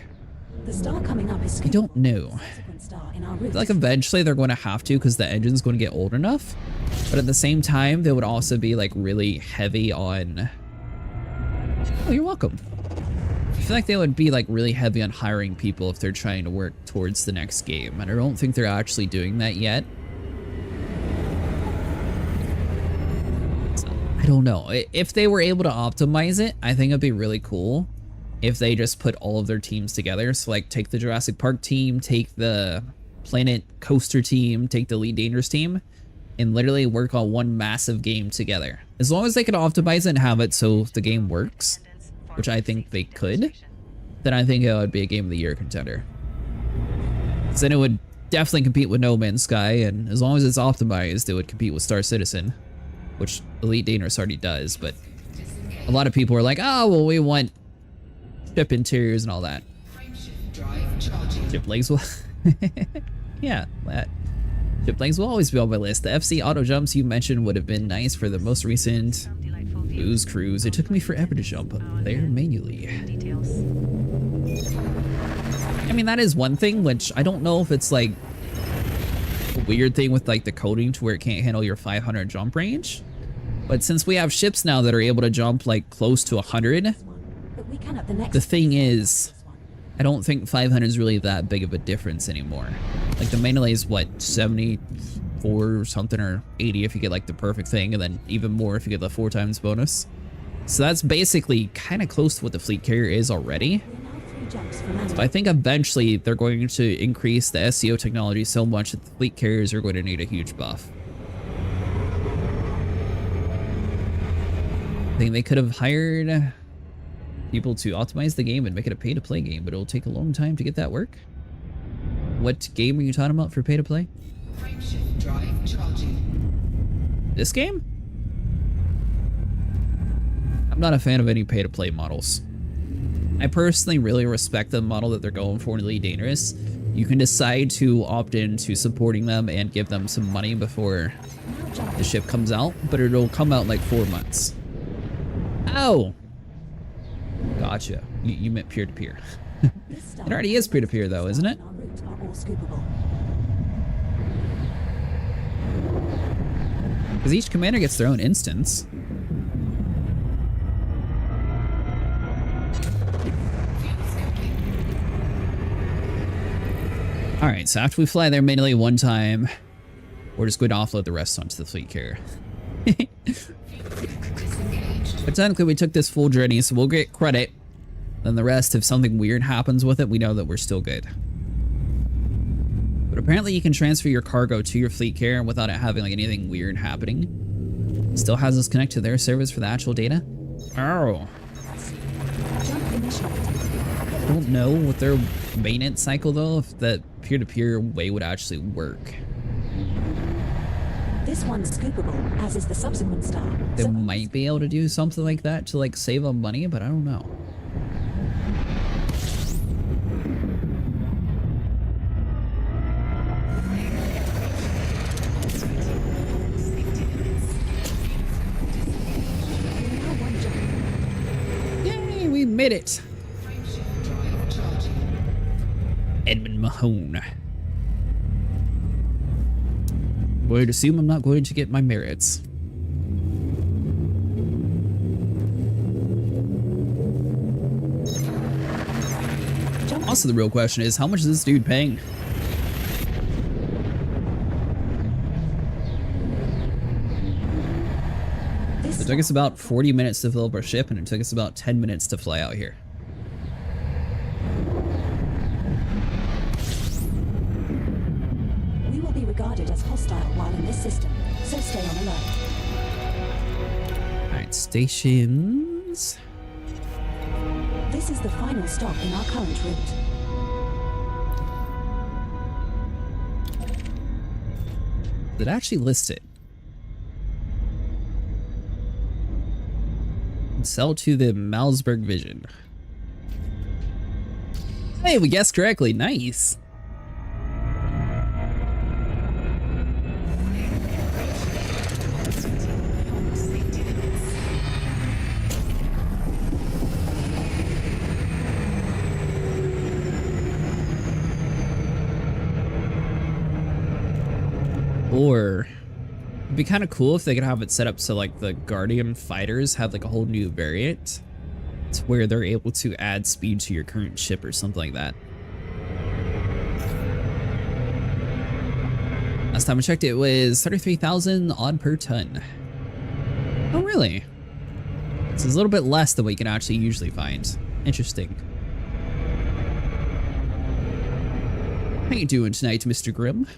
the star coming up is I don't know. Like eventually they're going to have to, because the engine's going to get old enough. But at the same time, they would also be like really heavy on... Oh, you're welcome. I feel like they would be like really heavy on hiring people if they're trying to work towards the next game. And I don't think they're actually doing that yet. So, I don't know. If they were able to optimize it, I think it'd be really cool if they just put all of their teams together. So like take the Jurassic Park team, take the Planet Coaster team, take the Elite Dangerous team, and literally work on one massive game together. As long as they can optimize it and have it so the game works, which I think they could, then I think it would be a Game of the Year contender. So then it would definitely compete with No Man's Sky, and as long as it's optimized, it would compete with Star Citizen, which Elite Dangerous already does, but a lot of people are like, oh, well, we want ship interiors and all that. Ship legs will... yeah, that. Ship legs will always be on my list. The FC auto jumps you mentioned would have been nice for the most recent booze cruise. It took me forever to jump up there manually. I mean, that is one thing, which I don't know if it's like a weird thing with like the coding to where it can't handle your 500 jump range. But since we have ships now that are able to jump like close to 100, the thing is, I don't think 500 is really that big of a difference anymore. Like the melee is what, 74 or something, or 80 if you get like the perfect thing, and then even more if you get the 4 times bonus. So that's basically kind of close to what the fleet carrier is already. Free jumps for landing. But I think eventually they're going to increase the SEO technology so much that the fleet carriers are going to need a huge buff. I think they could have hired people to optimize the game and make it a pay-to-play game, but it'll take a long time to get that work. What game are you talking about for pay-to-play? Frameshift drive charging. This game? I'm not a fan of any pay-to-play models. I personally really respect the model that they're going for in Elite Dangerous. You can decide to opt into supporting them and give them some money before the ship comes out, but it'll come out in like 4 months. Oh! Gotcha. You meant peer-to-peer. It already is peer-to-peer though, isn't it? Because each commander gets their own instance. Alright, so after we fly there manually one time, we're just going to offload the rest onto the fleet carrier. But technically we took this full journey, so we'll get credit. Then the rest, if something weird happens with it, we know that we're still good. But apparently you can transfer your cargo to your fleet carrier without it having like anything weird happening. Still has us connect to their servers for the actual data. Oh. I don't know with their maintenance cycle though, if that peer-to-peer way would actually work. This one's scoopable, as is the subsequent star. They might be able to do something like that to like save on money, but I don't know. Yay, we made it! Frameshift drive charging. Edmund Mahone. Would assume I'm not going to get my merits. Also, the real question is, how much is this dude paying? It took us about 40 minutes to fill up our ship, and it took us about 10 minutes to fly out here. We will be regarded as hostile while in this system, so stay on alert. Alright, stations. This is the final stop in our current route. Did it actually list it? Sell to the Malsberg Vision. Hey, we guessed correctly. Nice. Or it'd be kind of cool if they could have it set up so like the Guardian fighters have like a whole new variant to where they're able to add speed to your current ship or something like that. Last time I checked it was 33,000 odd per ton. Oh really? It's a little bit less than what you can actually usually find. Interesting. How you doing tonight, Mr. Grimm?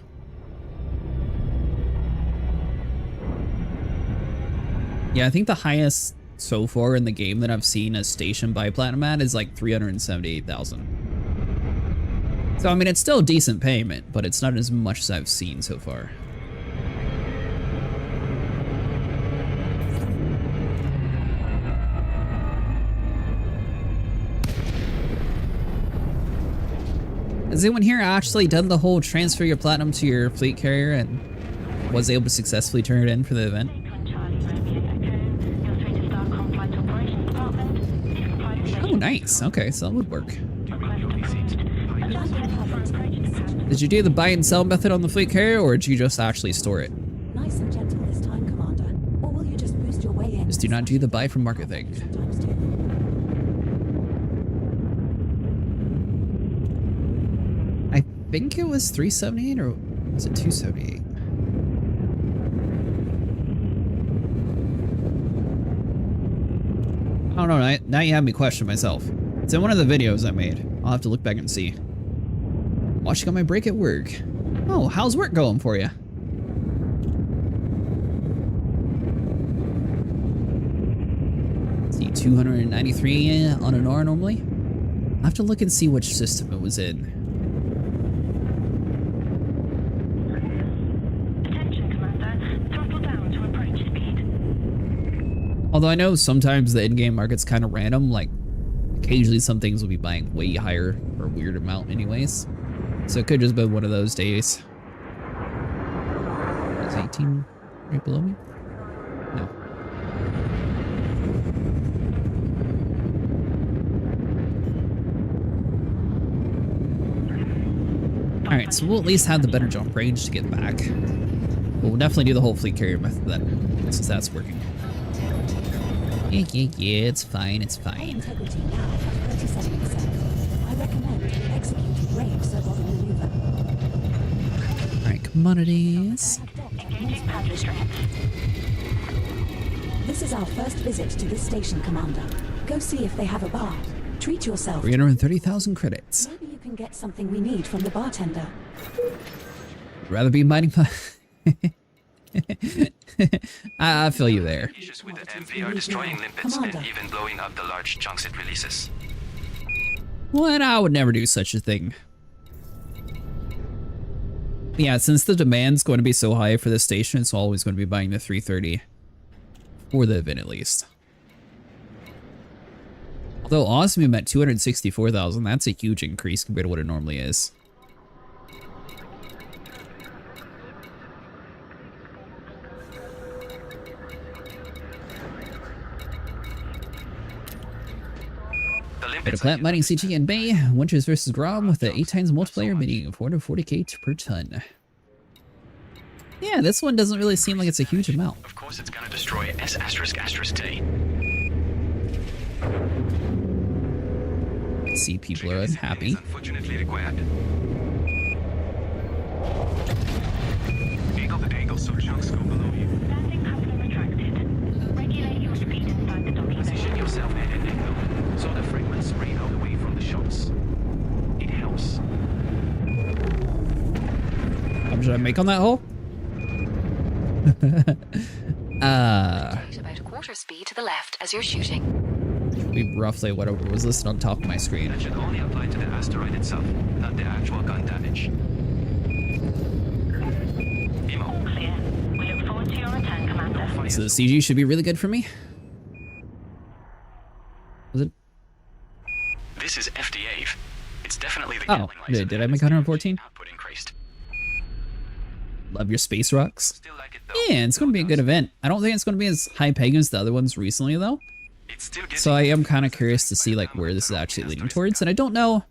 Yeah, I think the highest so far in the game that I've seen a station buy platinum at is like 378,000. So I mean, it's still a decent payment, but it's not as much as I've seen so far. Has anyone here actually done the whole transfer your platinum to your fleet carrier and was able to successfully turn it in for the event? Oh, nice. Okay, so that would work. Did you do the buy and sell method on the fleet carrier, or did you just actually store it? Nice and gentle this time, Commander. Or will you just boost your way in? Just do not do the buy from market thing. Sometimes too. I think it was 378 or was it 278? I don't know, now you have me question myself. It's in one of the videos I made. I'll have to look back and see. Watching on my break at work. Oh, how's work going for you? Let's see, 293 on an hour normally. I'll have to look and see which system it was in. Attention, Commander. Throttle down to approach speed. Although I know sometimes the in-game market's kind of random, like occasionally some things will be buying way higher or a weird amount anyways. So it could just be one of those days. Is 18 right below me? No. Alright, so we'll at least have the better jump range to get back. We'll definitely do the whole fleet carrier method then, since that's working. Yeah, it's fine, it's High fine. integrity now at 37%. I recommend you execute brave survival maneuver. Alright, commodities. Engaging pad restraints. This is our first visit to this station, Commander. Go see if they have a bar. Treat yourself. 330,000 credits. Maybe you can get something we need from the bartender. I'd rather be mining. I feel you there. Issues with the MV are destroying limpets and even blowing up the large chunks it releases. What? I would never do such a thing. Yeah, since the demand's going to be so high for this station, it's always going to be buying the 330. For the event, at least. Although Osmium at 264,000, that's a huge increase compared to what it normally is. Better plant mining CG and Bay, Winters versus Grom with the 8 times multiplayer, meaning 440k per ton. Yeah, this one doesn't really seem like it's a huge amount. Of course, it's gonna destroy S***T. See, people are unhappy. Unfortunately required. Eagle, so chunks go below you. Landing coupler retracted. Regulate your speed inside the docking bay. Position yourself at an angle, so the fragments spray out away from the shots. It helps. How much did I make on that hole? About a quarter speed to the left as you're shooting. Be roughly what was listed on top of my screen. That should only apply to the asteroid itself, not the actual gun damage. Emo. Clear. We look forward to your return, Commander. So the CG should be really good for me. Was it? This is FDA. It's definitely the Oh, did I make 114? Output increased. Love your space rocks. Still like it though. Yeah, it's going to be a good event. I don't think it's going to be as high paying as the other ones recently, though. It's still getting So I am kind of curious to see like where this is actually leading towards. And I don't know.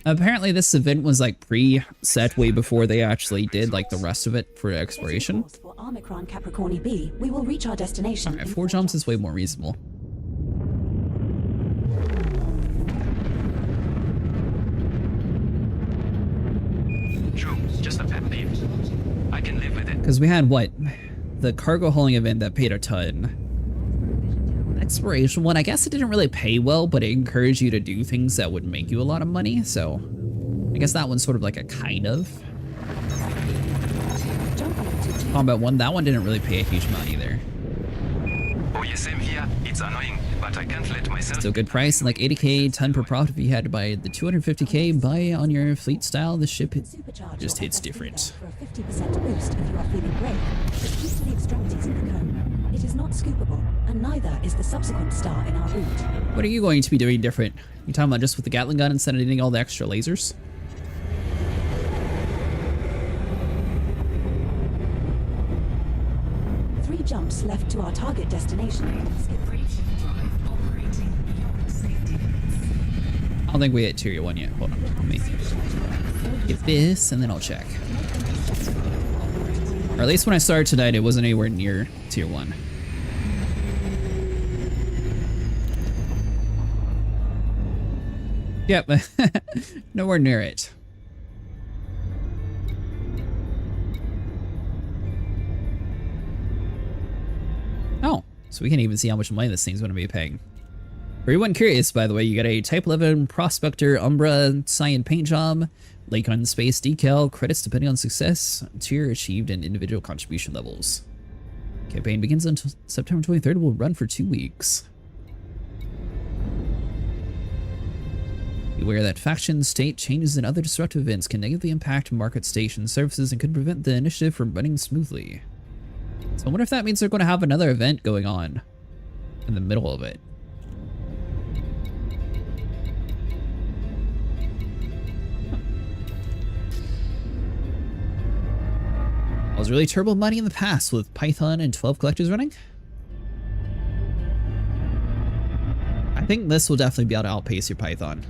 Apparently this event was like pre-set way before they actually did like the rest of it for exploration. Course for Omicron Capricorni B, we will reach our destination. Alright, in 4 jumps is way more reasonable. true. Just a pet peeve. I can live with it. Because we had what? The cargo hauling event that paid a ton. Exploration one, I guess it didn't really pay well, but it encouraged you to do things that would make you a lot of money, so I guess that one's sort of like a kind of. Combat one, that one didn't really pay a huge amount either. Oh yeah, same here. It's annoying, but I can't let myself. Still good price, like 80k ton per profit if you had to buy the 250k buy on your fleet style. The ship Supercharge just your hits FSV different. for a 50% boost if you are feeling brave. But keep to the extremities of the cone. It is not scoopable, and neither is the subsequent star in our route. What are you going to be doing different? You talking about just with the Gatling gun instead of needing all the extra lasers? Three jumps left to our target destination. I don't think we hit tier 1 yet. Hold on, let me get this and then I'll check. Or at least when I started tonight, it wasn't anywhere near tier 1. Yep, nowhere near it. Oh, so we can even see how much money this thing's going to be paying. For anyone curious, by the way, you got a Type-11 Prospector Umbra Cyan paint job, Lake on Space decal, credits depending on success, tier achieved, and individual contribution levels. Campaign begins until September 23rd, will run for 2 weeks. Beware that faction, state changes, and other disruptive events can negatively impact market station services and could prevent the initiative from running smoothly. So I wonder if that means they're going to have another event going on in the middle of it. I was really turbo money in the past with Python and 12 collectors running. I think this will definitely be able to outpace your Python.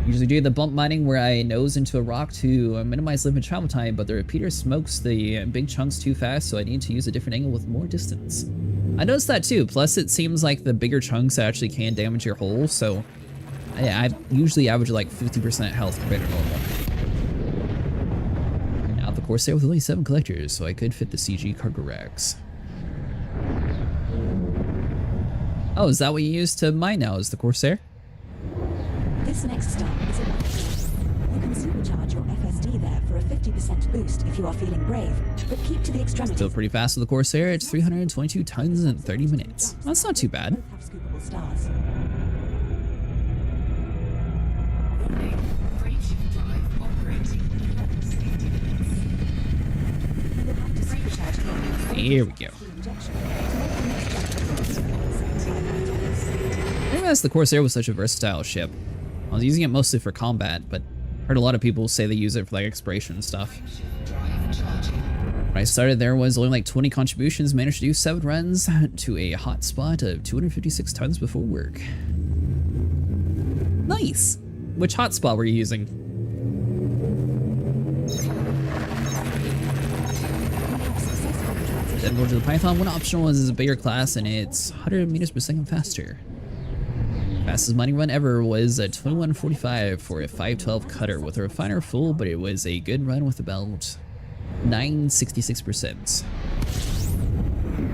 Usually do the bump mining where I nose into a rock to minimize limit travel time, but the repeater smokes the big chunks too fast, so I need to use a different angle with more distance. I noticed that too, plus it seems like the bigger chunks actually can damage your hull, so I usually average like 50% health compared to normal. Now the Corsair with only 7 collectors, so I could fit the CG cargo racks. Oh, is that what you use to mine now, is the Corsair? This next stop is a you can supercharge your FSD there for a 50% boost if you are feeling brave, but keep to the extremities. Still pretty fast with the Corsair, it's 322 tons in 30 minutes. That's not too bad. Both have scoopable stars. You will have to supercharge your Here we go. I didn't realize the Corsair was such a versatile ship. I was using it mostly for combat, but heard a lot of people say they use it for like exploration and stuff. When I started there was only like 20 contributions, managed to do 7 runs to a hotspot of 256 tons before work. Nice! Which hotspot were you using? Then over to the Python, one optional is a bigger class and it's 100 meters per second faster. Fastest mining run ever was a 21:45 for a 512 cutter with a refiner full, but it was a good run with about 966%.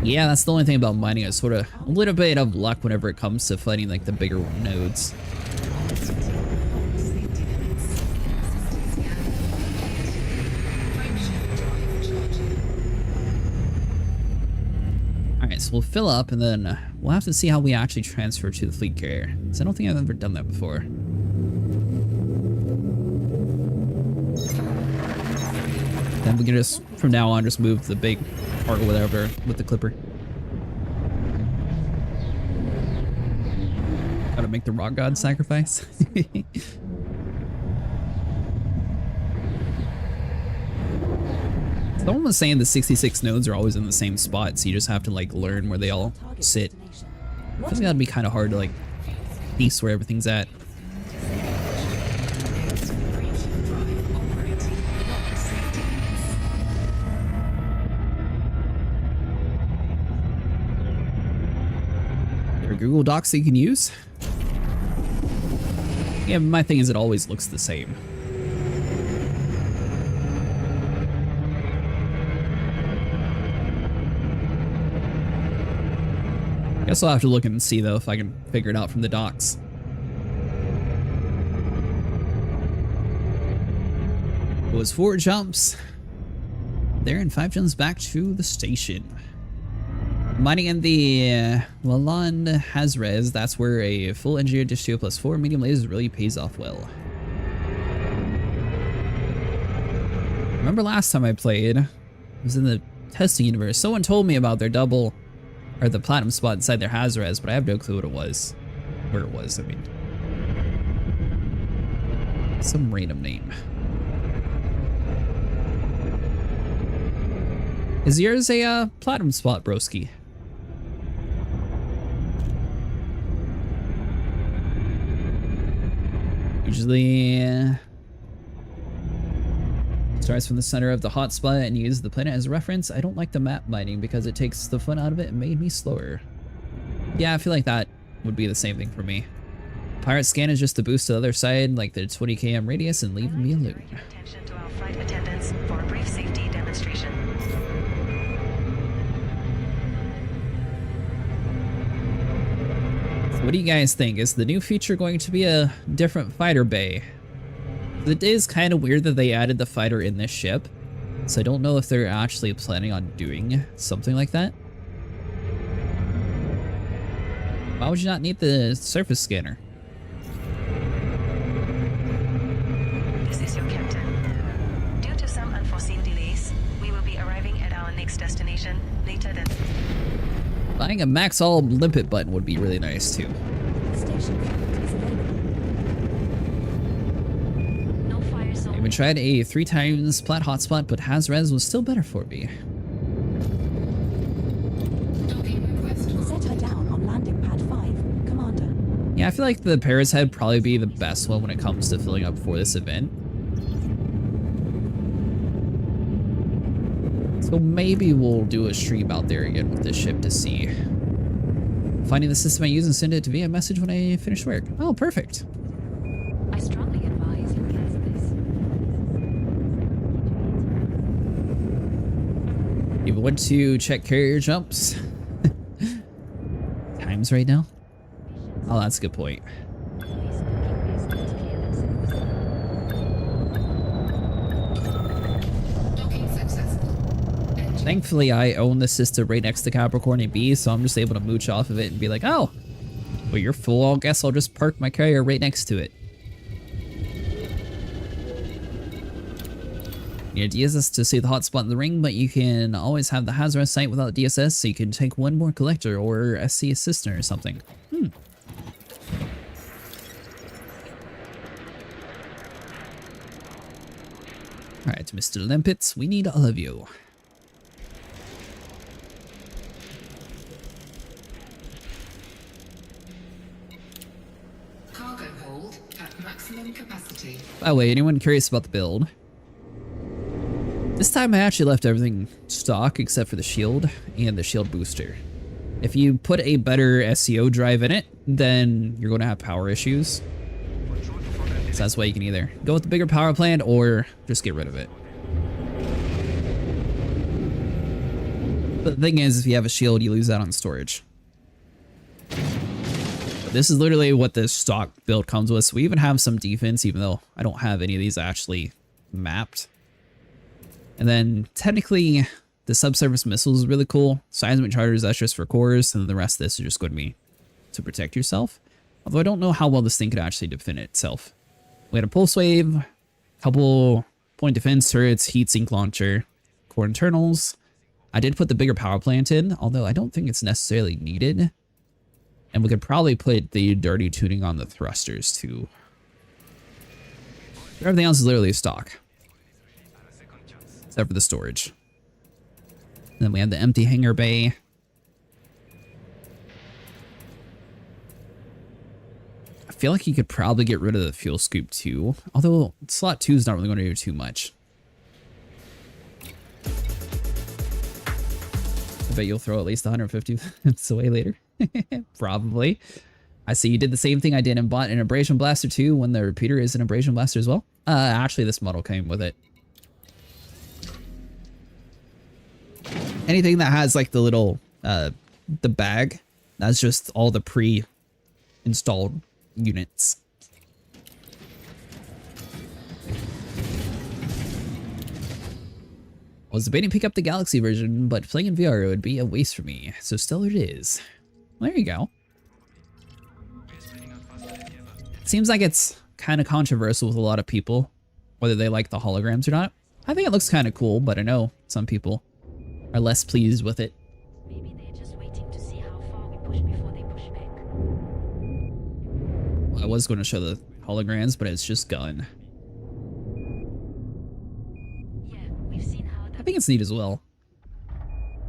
Yeah, that's the only thing about mining is sort of a little bit of luck whenever it comes to fighting like the bigger nodes. Alright, so we'll fill up and then we'll have to see how we actually transfer to the fleet carrier. So I don't think I've ever done that before. Then we can just, from now on, just move the big part or whatever with the clipper. Gotta make the rock god sacrifice. Someone was saying the 66 nodes are always in the same spot, so you just have to like learn where they all sit. I think that'd be kind of hard to like piece where everything's at. There are Google Docs that you can use. Yeah, my thing is it always looks the same. Guess I'll have to look and see though if I can figure it out from the docs. It was 4 jumps there and 5 jumps back to the station. Mining in the Lalande Hazres, that's where a full engineered dish 2 plus 4 medium lasers really pays off well. Remember last time I played, it was in the testing universe. Someone told me about their double or the platinum spot inside their Hazres, but I have no clue what it was. Where it was, I mean. Some random name. Is yours a platinum spot, broski? Usually starts from the center of the hotspot and use the planet as a reference. I don't like the map mining because it takes the fun out of it and made me slower. Yeah, I feel like that would be the same thing for me. Pirate scan is just to boost to the other side, like the 20 km radius, and leave me alone. Attention to our flight attendants for a brief safety demonstration. What do you guys think? Is the new feature going to be a different fighter bay? It is kind of weird that they added the fighter in this ship, so I don't know if they're actually planning on doing something like that. Why would you not need the surface scanner? This is your captain. Due to some unforeseen delays, we will be arriving at our next destination later than... Buying a max all limpet button would be really nice too. Station front is available. No fire zone. I even tried a 3 times plat hotspot, but Hazres was still better for me. Docking request. Set her down on landing pad 5, Commander. Yeah, I feel like the Paris head probably be the best one when it comes to filling up for this event. So maybe we'll do a stream out there again with this ship to see. Finding the system I use and send it to via message when I finish work. Oh, perfect. I strongly advise you against this. You went to check carrier jumps. Times right now? Oh, that's a good point. Docking successful. Engine. Thankfully, I own the system right next to Capricorn and B, so I'm just able to mooch off of it and be like, oh, well, you're full. I guess I'll just park my carrier right next to it. Your DSS to see the hotspot in the ring, but you can always have the Hazard site without DSS, so you can take one more collector or SC assistant or something. Alright, Mr. Limpets, we need all of you. Cargo hold at maximum capacity. By the way, anyone curious about the build? This time I actually left everything stock except for the shield and the shield booster. If you put a better SCO drive in it, then you're going to have power issues. So that's why you can either go with the bigger power plant or just get rid of it. But the thing is, if you have a shield, you lose out on storage. But this is literally what the stock build comes with. So we even have some defense, even though I don't have any of these actually mapped. And then technically the subsurface missiles is really cool. Seismic charters, that's just for cores, and then the rest of this is just going to be to protect yourself. Although I don't know how well this thing could actually defend itself. We had a pulse wave, couple point defense turrets, heatsink launcher, core internals. I did put the bigger power plant in, although I don't think it's necessarily needed. And we could probably put the dirty tuning on the thrusters too. Everything else is literally stock. Except for the storage. And then we have the empty hangar bay. I feel like you could probably get rid of the fuel scoop too. Although slot 2 is not really going to do too much. I bet you'll throw at least 150 minutes away later. Probably. I see you did the same thing I did and bought an abrasion blaster too when the repeater is an abrasion blaster as well. Actually this model came with it. Anything that has like the little, the bag, that's just all the pre-installed units. I was debating to pick up the Galaxy version, but playing in VR would be a waste for me, so still it is. Well, there you go. Seems like it's kind of controversial with a lot of people, whether they like the holograms or not. I think it looks kind of cool, but I know some people are less pleased with it. Maybe they're just waiting to see how far we push before they push back. I was going to show the holograms, but it's just gone. Yeah, we've seen how I think it's neat as well.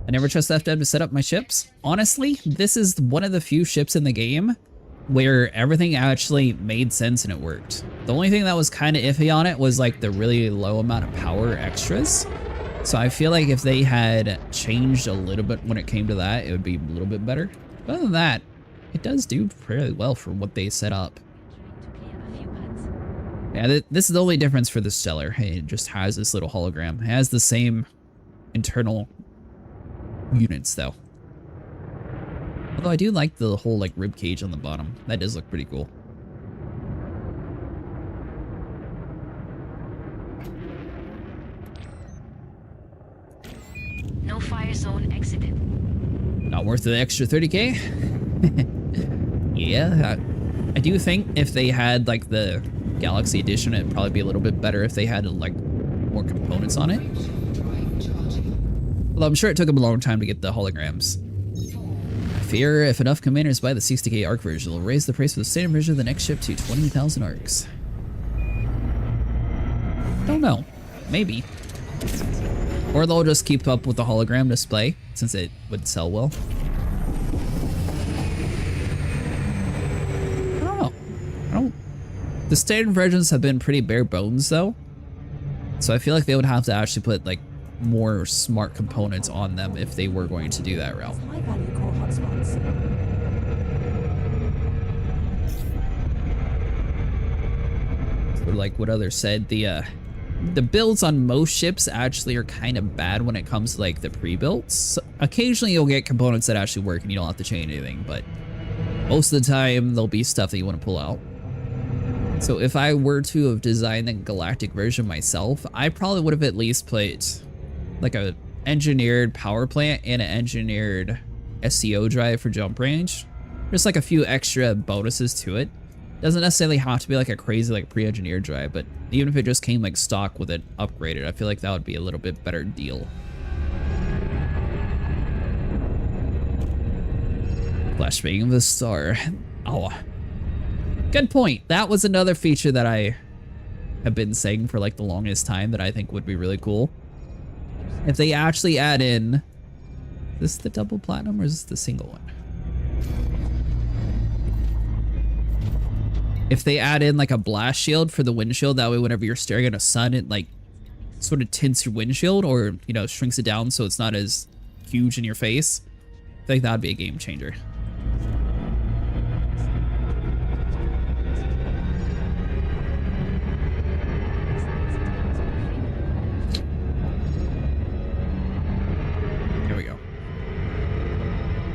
I never trust FDev to set up my ships. Honestly, this is one of the few ships in the game where everything actually made sense and it worked. The only thing that was kind of iffy on it was like the really low amount of power extras. So I feel like if they had changed a little bit when it came to that, it would be a little bit better. But other than that, it does do fairly well for what they set up. Yeah, this is the only difference for the Stellar. It just has this little hologram. It has the same internal units though. Although I do like the whole like rib cage on the bottom. That does look pretty cool. No fire zone exited. Not worth the extra 30k. Yeah, I do think if they had like the Galaxy Edition, it'd probably be a little bit better if they had like more components on it. Although I'm sure it took them a long time to get the holograms. I fear if enough commanders buy the 60k arc version, it'll raise the price for the standard version of the next ship to 20,000 arcs. Don't know. Maybe. Or they'll just keep up with the hologram display, since it would sell well. I don't know. The standard versions have been pretty bare bones though. So I feel like they would have to actually put like more smart components on them if they were going to do that route. High value core hotspots. So like what others said, the builds on most ships actually are kind of bad when it comes to like the pre-builds. So occasionally you'll get components that actually work and you don't have to change anything, but most of the time there'll be stuff that you want to pull out. So if I were to have designed the galactic version myself, I probably would have at least put like a engineered power plant and an engineered SCO drive for jump range. Just like a few extra bonuses to it. Doesn't necessarily have to be like a crazy like pre-engineered drive, but even if it just came like stock with it upgraded, I feel like that would be a little bit better deal. Flashbang of the star. Oh, good point. That was another feature that I have been saying for like the longest time that I think would be really cool. If they actually add in, is this the double platinum or is this the single one? If they add in like a blast shield for the windshield, that way whenever you're staring at a sun, it like sort of tints your windshield or, you know, shrinks it down so it's not as huge in your face. I think that would be a game changer. Here we go.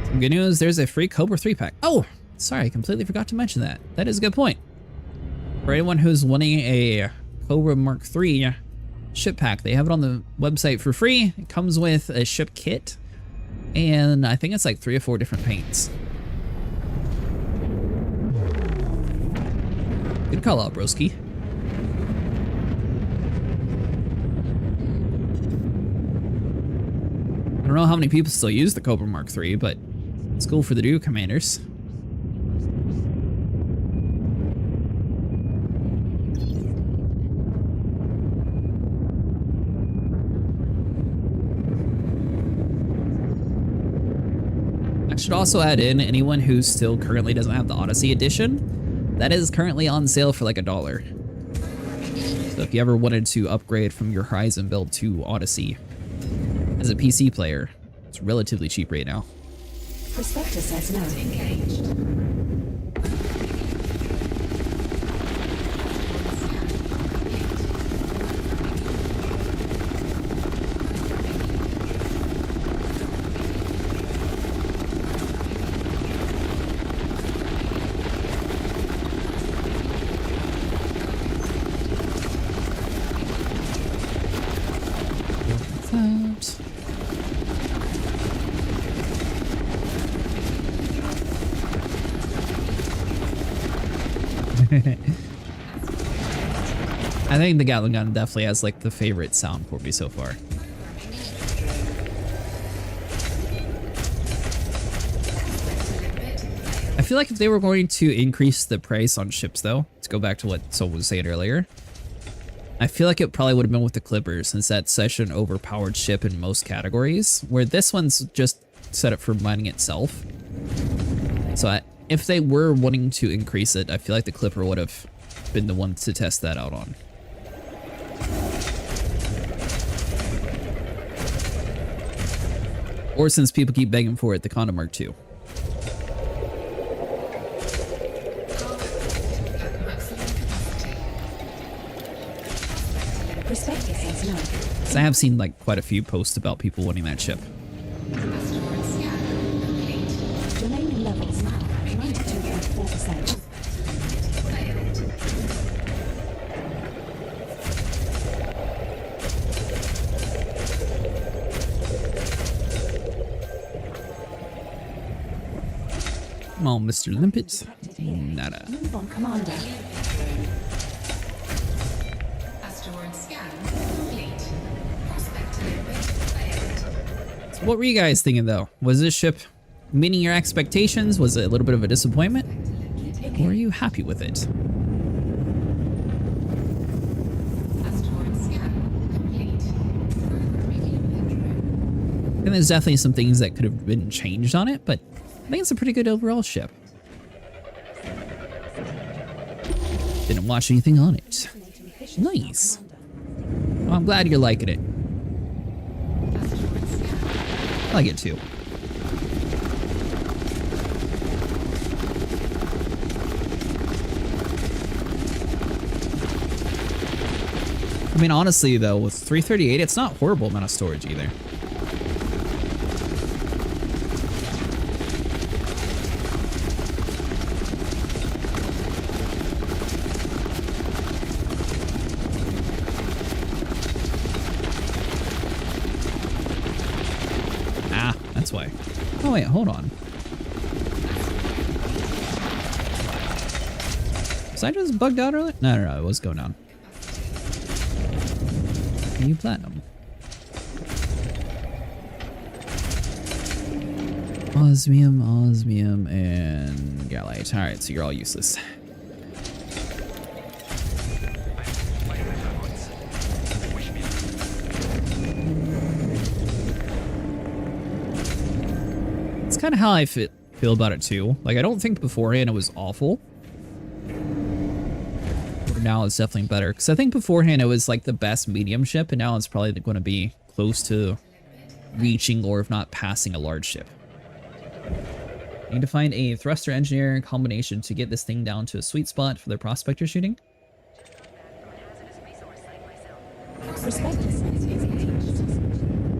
Some good news, there's a free Cobra 3 pack. Oh! Sorry, I completely forgot to mention that. That is a good point. For anyone who's wanting a Cobra Mark III ship pack, they have it on the website for free. It comes with a ship kit, and I think it's like 3 or 4 different paints. Good call out, broski. I don't know how many people still use the Cobra Mark III, but it's cool for the new commanders. I should also add in anyone who still currently doesn't have the Odyssey edition. That is currently on sale for like $1. So if you ever wanted to upgrade from your Horizon build to Odyssey as a PC player, it's relatively cheap right now. Prospector says no. Engaged. I think the Gatling gun definitely has like the favorite sound for me so far. I feel like if they were going to increase the price on ships though, to go back to what Sol was saying earlier, I feel like it probably would have been with the Clipper, since that's such an overpowered ship in most categories, where this one's just set up for mining itself. So if they were wanting to increase it, I feel like the Clipper would have been the one to test that out on. Or since people keep begging for it, the Condor Mark II. Prospector says no. So I have seen like quite a few posts about people wanting that ship. Domain Come on, Mr. Limpet. Nada. Move on, Commander. Asteroid scan complete. Prospect limpet failed. So what were you guys thinking though? Was this ship meeting your expectations? Was it a little bit of a disappointment? Or are you happy with it? Asteroid scan complete. Programming limpet And there's definitely some things that could have been changed on it, but I think it's a pretty good overall ship. Didn't watch anything on it. Nice. Well, I'm glad you're liking it. I like it too. I mean, honestly though, with 338, it's not a horrible amount of storage either. Ah, that's why. Oh wait, hold on. Was I just bugged out earlier? No, it was going down. New platinum. Osmium, and Galite. Alright, so you're all useless. It's kind of how I feel about it too. Like, I don't think beforehand it was awful. Now it's definitely better, because I think beforehand it was like the best medium ship, and now it's probably going to be close to reaching, or if not passing, a large ship. Need to find a thruster engineer combination to get this thing down to a sweet spot for their prospector shooting.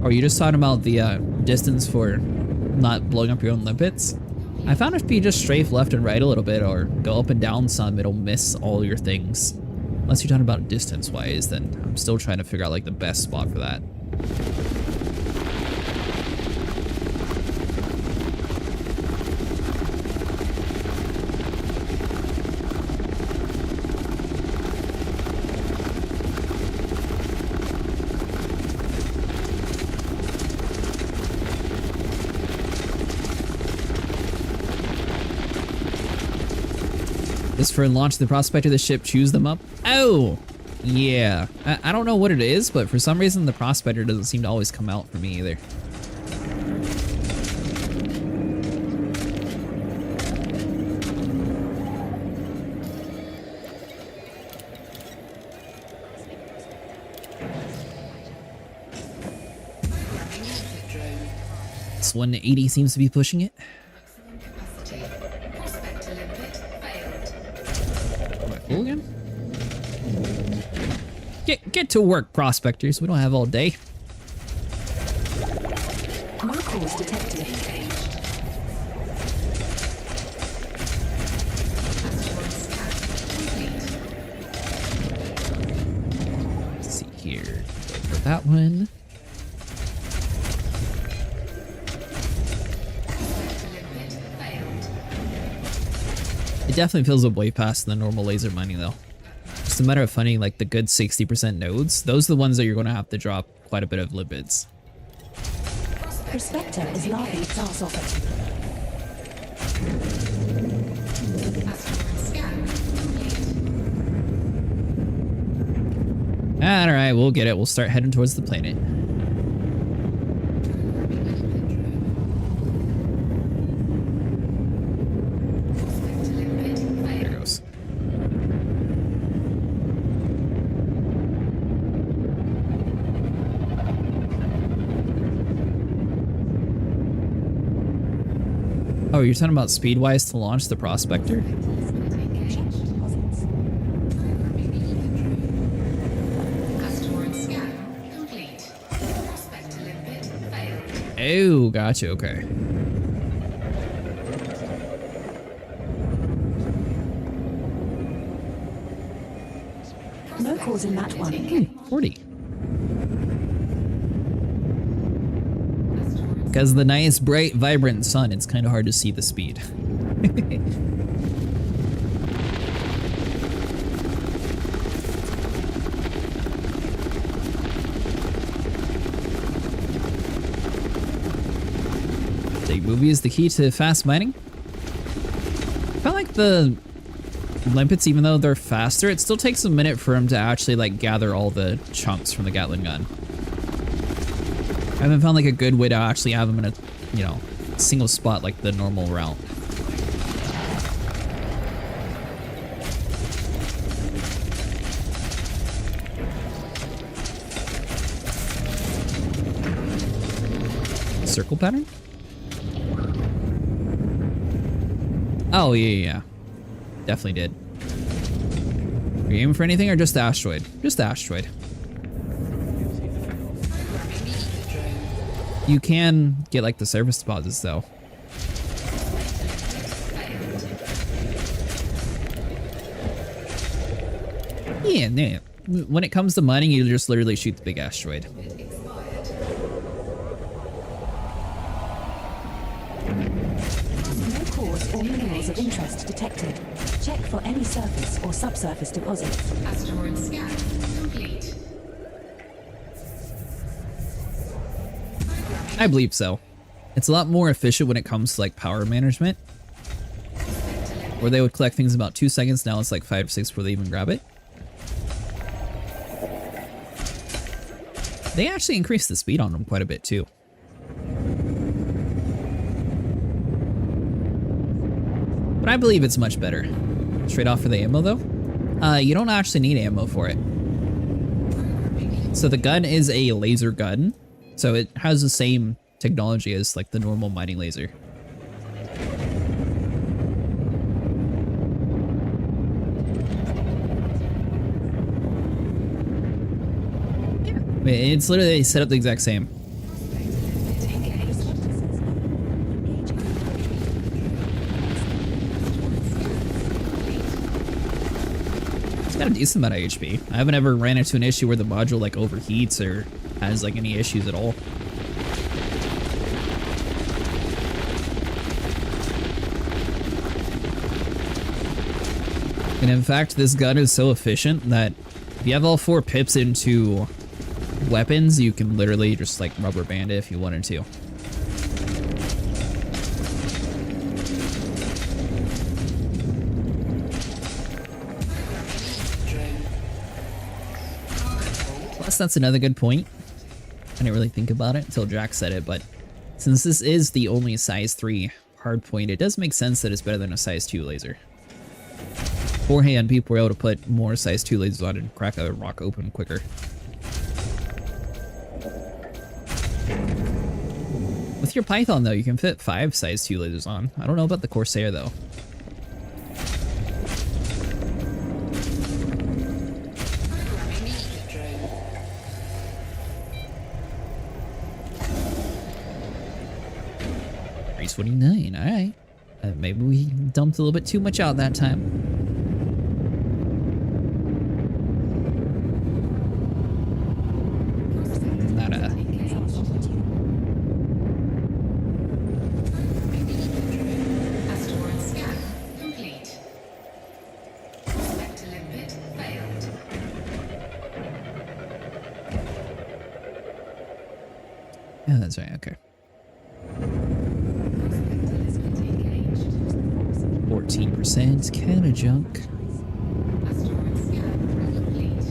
Or are you just talking about the distance for not blowing up your own limpets? I found if you just strafe left and right a little bit, or go up and down some, it'll miss all your things. Unless you're talking about distance-wise, then I'm still trying to figure out like the best spot for that. This for launch the prospector, the ship chews them up. Oh, yeah. I don't know what it is, but for some reason the prospector doesn't seem to always come out for me either. This 180 seems to be pushing it. Full again? Get to work, prospectors. We don't have all day. No cause detected. Let's see here. Go for that one. It definitely fills up way past the normal laser mining though. Just a matter of finding like the good 60% nodes. Those are the ones that you're going to have to drop quite a bit of lipids. Prospector is laughing its ass off at you. Alright, we'll get it. We'll start heading towards the planet. There it goes. Oh, you're talking about speed-wise to launch the prospector? Oh, gotcha, okay. No cause in that one. 40. Because the nice, bright, vibrant sun, it's kind of hard to see the speed. The movie is the key to fast mining. I felt like the limpets, even though they're faster, it still takes a minute for them to actually like gather all the chunks from the Gatling gun. I haven't found like a good way to actually have them in a, you know, single spot like the normal route. Circle pattern? Oh, yeah. Definitely did. Are you aiming for anything or just the asteroid? Just the asteroid. You can get like the surface deposits though. Yeah, nah. When it comes to mining, you just literally shoot the big asteroid. No cores or minerals of interest detected. Check for any surface or subsurface deposits. Asteroid scan complete. I believe so. It's a lot more efficient when it comes to like power management. Where they would collect things in about 2 seconds, now it's like 5 or 6 before they even grab it. They actually increased the speed on them quite a bit too. But I believe it's much better. Straight off for the ammo though, you don't actually need ammo for it. So the gun is a laser gun, so it has the same technology as like the normal mining laser. It's literally set up the exact same. It's got a decent amount of HP. I haven't ever ran into an issue where the module like overheats or has like any issues at all. And in fact, this gun is so efficient that if you have all 4 pips into weapons, you can literally just like rubber band it if you wanted to. Plus, that's another good point. I didn't really think about it until Jack said it, but since this is the only size 3 hardpoint, it does make sense that it's better than a size 2 laser. Beforehand, people were able to put more size 2 lasers on and crack a rock open quicker. With your Python though, you can fit 5 size 2 lasers on. I don't know about the Corsair though. $329, alright. Maybe we dumped a little bit too much out that time. Asteroid scan complete. Prospector limpet failed. Yeah, that's right, okay. 14%, kinda junk. Asteroid scan complete.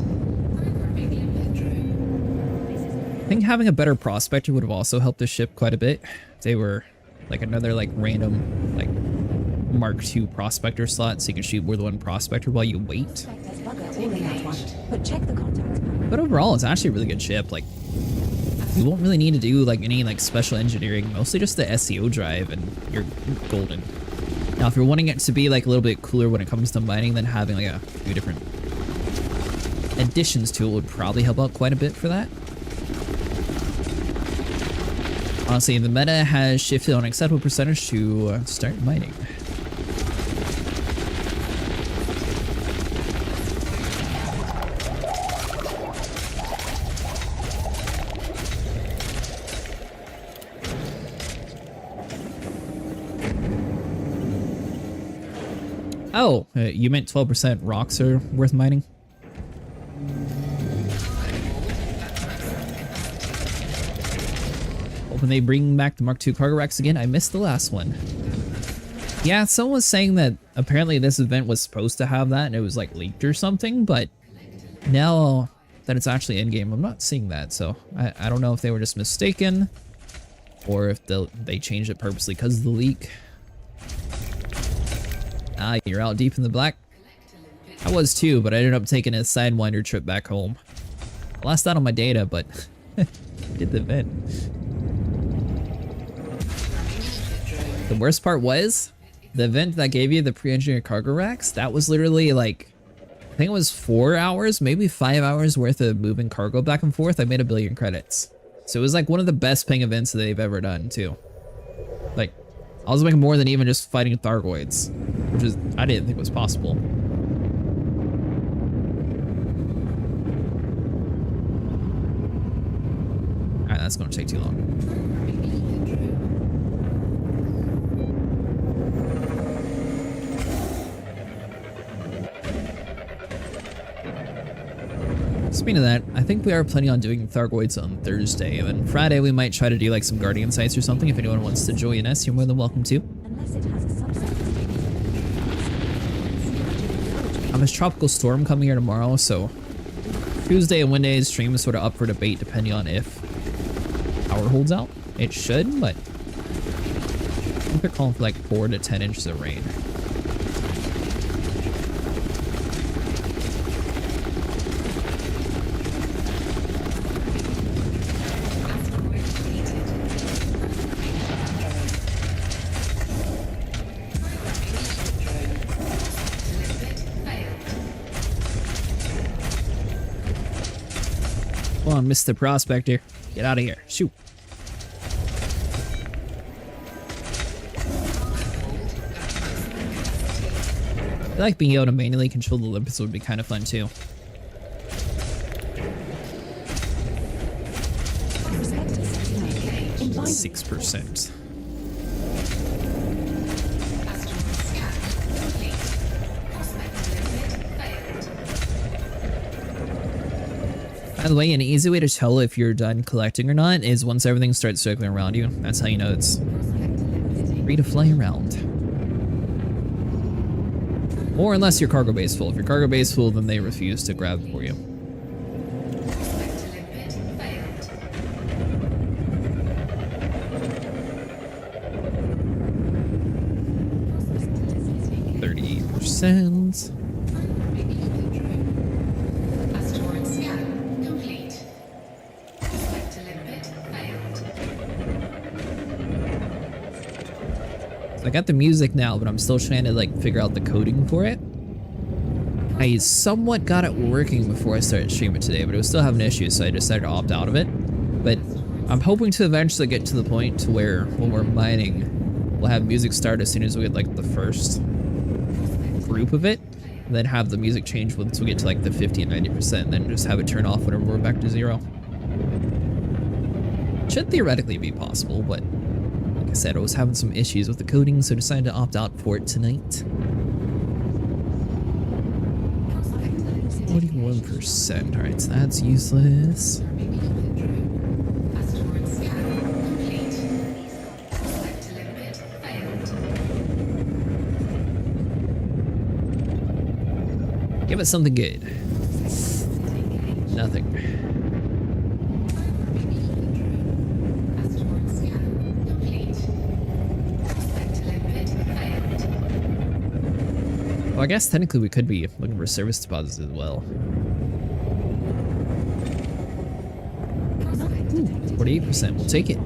Programming limpet drone. I think having a better prospector would have also helped the ship quite a bit. If they were like another like random like Mark II prospector slot, so you can shoot more than one prospector while you wait. There's bugger all in that one, but check the contacts panel. But overall, it's actually a really good ship. Like, you won't really need to do like any like special engineering, mostly just the SEO drive and you're golden. Now, if you're wanting it to be like a little bit cooler when it comes to mining, then having like a few different additions to it would probably help out quite a bit for that. Honestly, the meta has shifted on an acceptable percentage to start mining. Oh, you meant 12% rocks are worth mining? Hoping they bring back the Mark II cargo racks again. I missed the last one. Yeah, someone was saying that apparently this event was supposed to have that and it was like leaked or something, but now that it's actually in-game, I'm not seeing that. So I don't know if they were just mistaken or if they changed it purposely because of the leak. Ah, you're out deep in the black. I was too, but I ended up taking a Sidewinder trip back home. I lost out on my data, but did the event. The worst part was the event that gave you the pre-engineered cargo racks. That was literally like, I think it was 4 hours, maybe 5 hours worth of moving cargo back and forth. I made 1 billion credits. So it was like one of the best paying events that they've ever done too. Like, I was making more than even just fighting Thargoids, which is, I didn't think was possible. Alright, that's gonna take too long. Speaking of that, I think we are planning on doing Thargoids on Thursday, and then Friday we might try to do like some Guardian sites or something. If anyone wants to join us, you're more than welcome to. Unless it has a subset. I have a tropical storm coming here tomorrow, so Tuesday and Wednesday's stream is sort of up for debate depending on if power holds out. It should, but I think they're calling for like 4 to 10 inches of rain. Come on, Mr. Prospector. Get out of here. Shoot. I feel like being able to manually control the Olympus would be kind of fun too. Prospector setting up. Invite 6%. By the way, an easy way to tell if you're done collecting or not is once everything starts circling around you. That's how you know it's free to fly around. Or unless your cargo bay is full. If your cargo bay is full, then they refuse to grab for you. %. Asteroid scan complete. Prospector limit failed. So I got the music now, but I'm still trying to like figure out the coding for it. I somewhat got it working before I started streaming today, but it was still having issues, so I decided to opt out of it. But I'm hoping to eventually get to the point to where when we're mining, we'll have music start as soon as we get like the first group of it, and then have the music change once we get to like the 50 and 90%, and then just have it turn off whenever we're back to 0. Should theoretically be possible, but like I said, I was having some issues with the coding, so I decided to opt out for it tonight. 41%. Alright, so that's useless. Asteroid scan complete. Prospector limit failed. Give it something good. Nothing. Asteroid scan complete. Prospector limit failed. Well, I guess technically we could be looking for service deposits as well. 48%, we'll take it.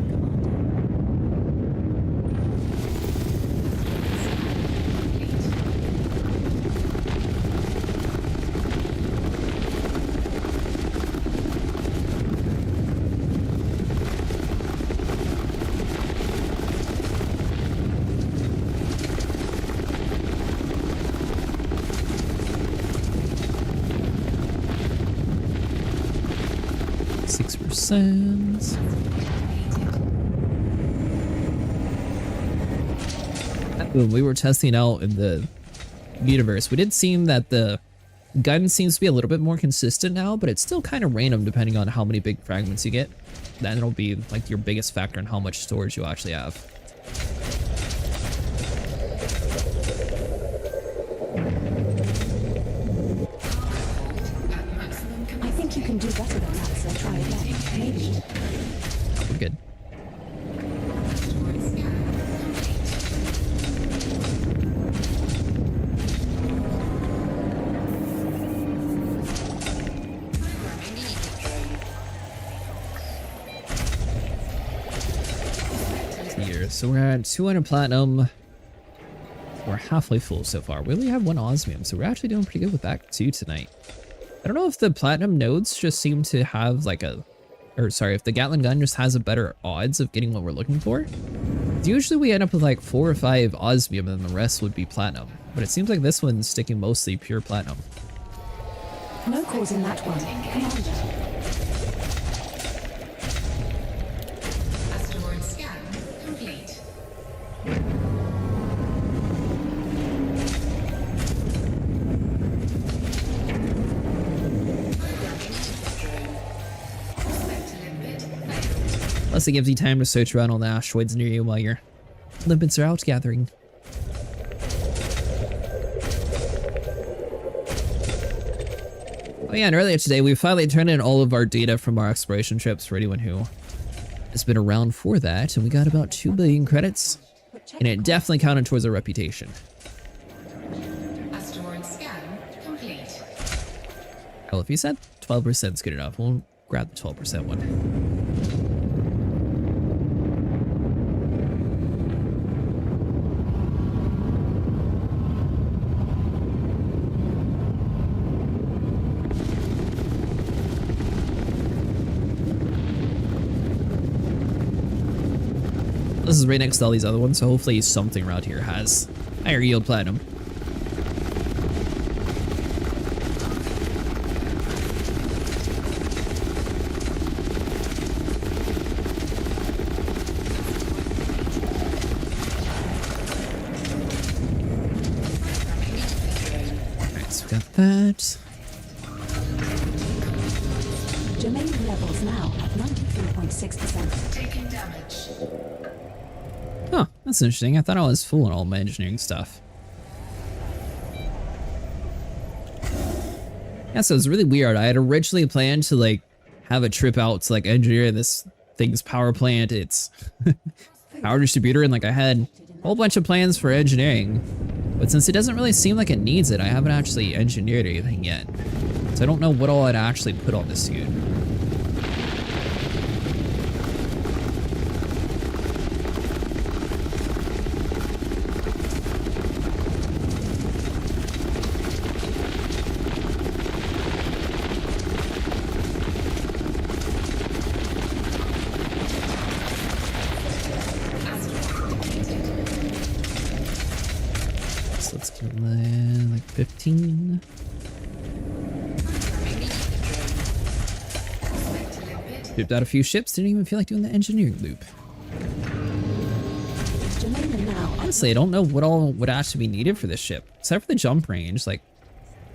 We were testing out in the universe. We did seem that the gun seems to be a little bit more consistent now, but it's still kind of random depending on how many big fragments you get. Then it'll be like your biggest factor in how much storage you actually have. I think you can do better than that, so try again. Maybe. We're good. Here, so we're at 200 platinum. We're halfway full so far. We only have 1 osmium, so we're actually doing pretty good with that too tonight. I don't know if the platinum nodes just seem to have like a, or sorry, if the Gatling gun just has a better odds of getting what we're looking for. Usually we end up with like 4 or 5 osmium and the rest would be platinum, but it seems like this one's sticking mostly pure platinum. No cause in that one. Commander. Asteroid scan complete. Plus it gives you time to search around all the asteroids near you while your limpets are out gathering. Oh yeah, and earlier today we finally turned in all of our data from our exploration trips for anyone who has been around for that, and we got about 2 billion credits, and it definitely counted towards our reputation. Asteroid scan complete. Well, if you said 12% is good enough, we'll grab the 12% one. This is right next to all these other ones, so hopefully something around here has higher yield platinum. Alright, so we got that. Germanium levels now at 93.6%. Taking damage. Huh, that's interesting. I thought I was full on all my engineering stuff. Yeah, so it's really weird. I had originally planned to like have a trip out to like engineer this thing's power plant, its power distributor, and like I had a whole bunch of plans for engineering. But since it doesn't really seem like it needs it, I haven't actually engineered anything yet. So I don't know what all I'd actually put on this suit. Let's get like 15. Shipped out a few ships, didn't even feel like doing the engineering loop. Germanium now. Honestly, I don't know what all would actually be needed for this ship, except for the jump range. Like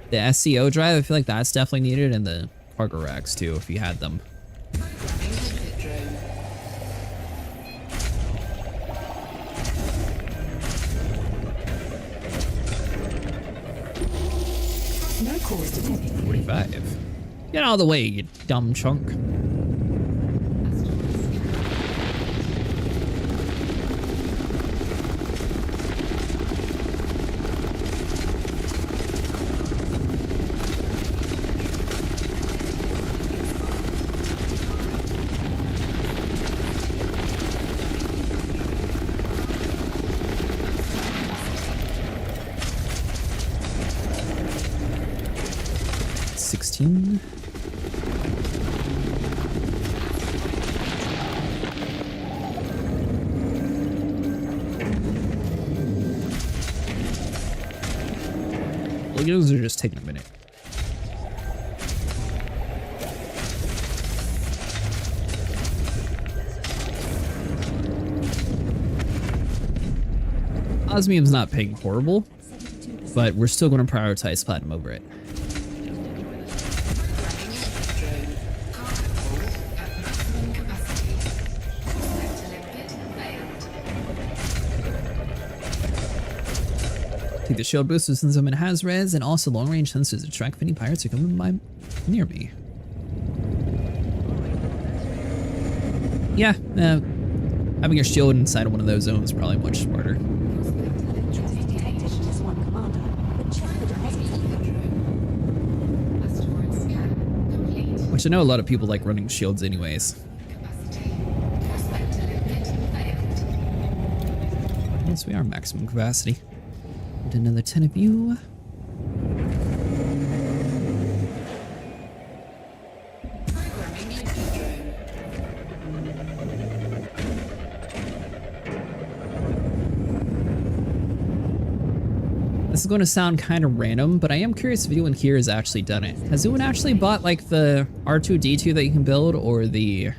the SCO drive, I feel like that's definitely needed, and the cargo racks too, if you had them. No cause detected. 45. Get out of the way, you dumb chunk. Those are just taking a minute. Osmium's not paying horrible. but we're still going to prioritize platinum over it. Take the shield booster since I'm in Haz-Res, and also long-range sensors to track if any pirates are coming by near me. Yeah, having a shield inside of one of those zones is probably much smarter. Interest detected in this one commander, but check the deposit. Asteroid scan complete. Which I know a lot of people like running shields anyways. Capacity. Prospect to limit failed. Yes, we are maximum capacity. And another 10 of you. Programming leader drone. This is going to sound kind of random, but I am curious if anyone here has actually done it. Has anyone actually bought like the R2-D2 that you can build, or the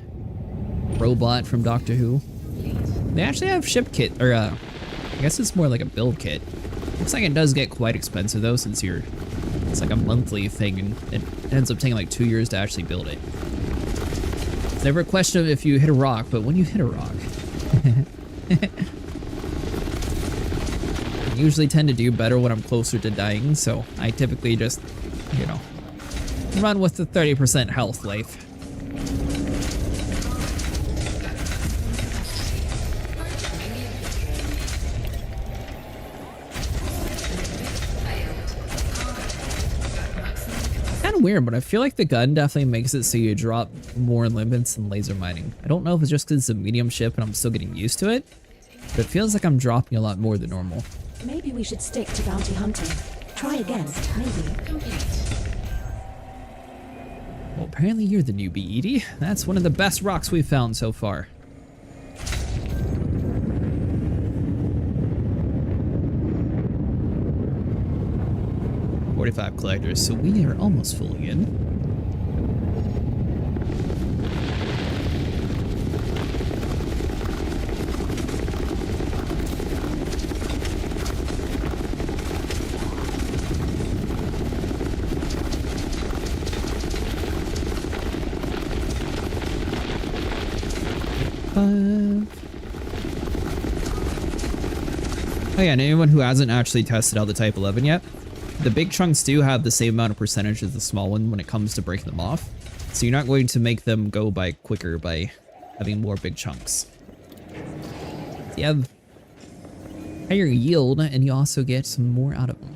robot from Doctor Who? They actually have ship kit, or I guess it's more like a build kit. Looks like it does get quite expensive though, since it's like a monthly thing, and it ends up taking like 2 years to actually build it. It's never a question of if you hit a rock, but when you hit a rock. I usually tend to do better when I'm closer to dying, so I typically just, you know, run with the 30% health life. Kind of weird, but I feel like the gun definitely makes it so you drop more limits than laser mining. I don't know if it's just because it's a medium ship and I'm still getting used to it, but it feels like I'm dropping a lot more than normal. Maybe we should stick to bounty hunting. Try again, maybe. Complete. Well, apparently you're the newbie, Edie. That's one of the best rocks we've found so far. $45 collectors, so we are almost full again. Oh yeah, and anyone who hasn't actually tested out the Type-11 yet, the big chunks do have the same amount of percentage as the small one when it comes to breaking them off. So you're not going to make them go by quicker by having more big chunks. So you have higher yield, and you also get some more out of them.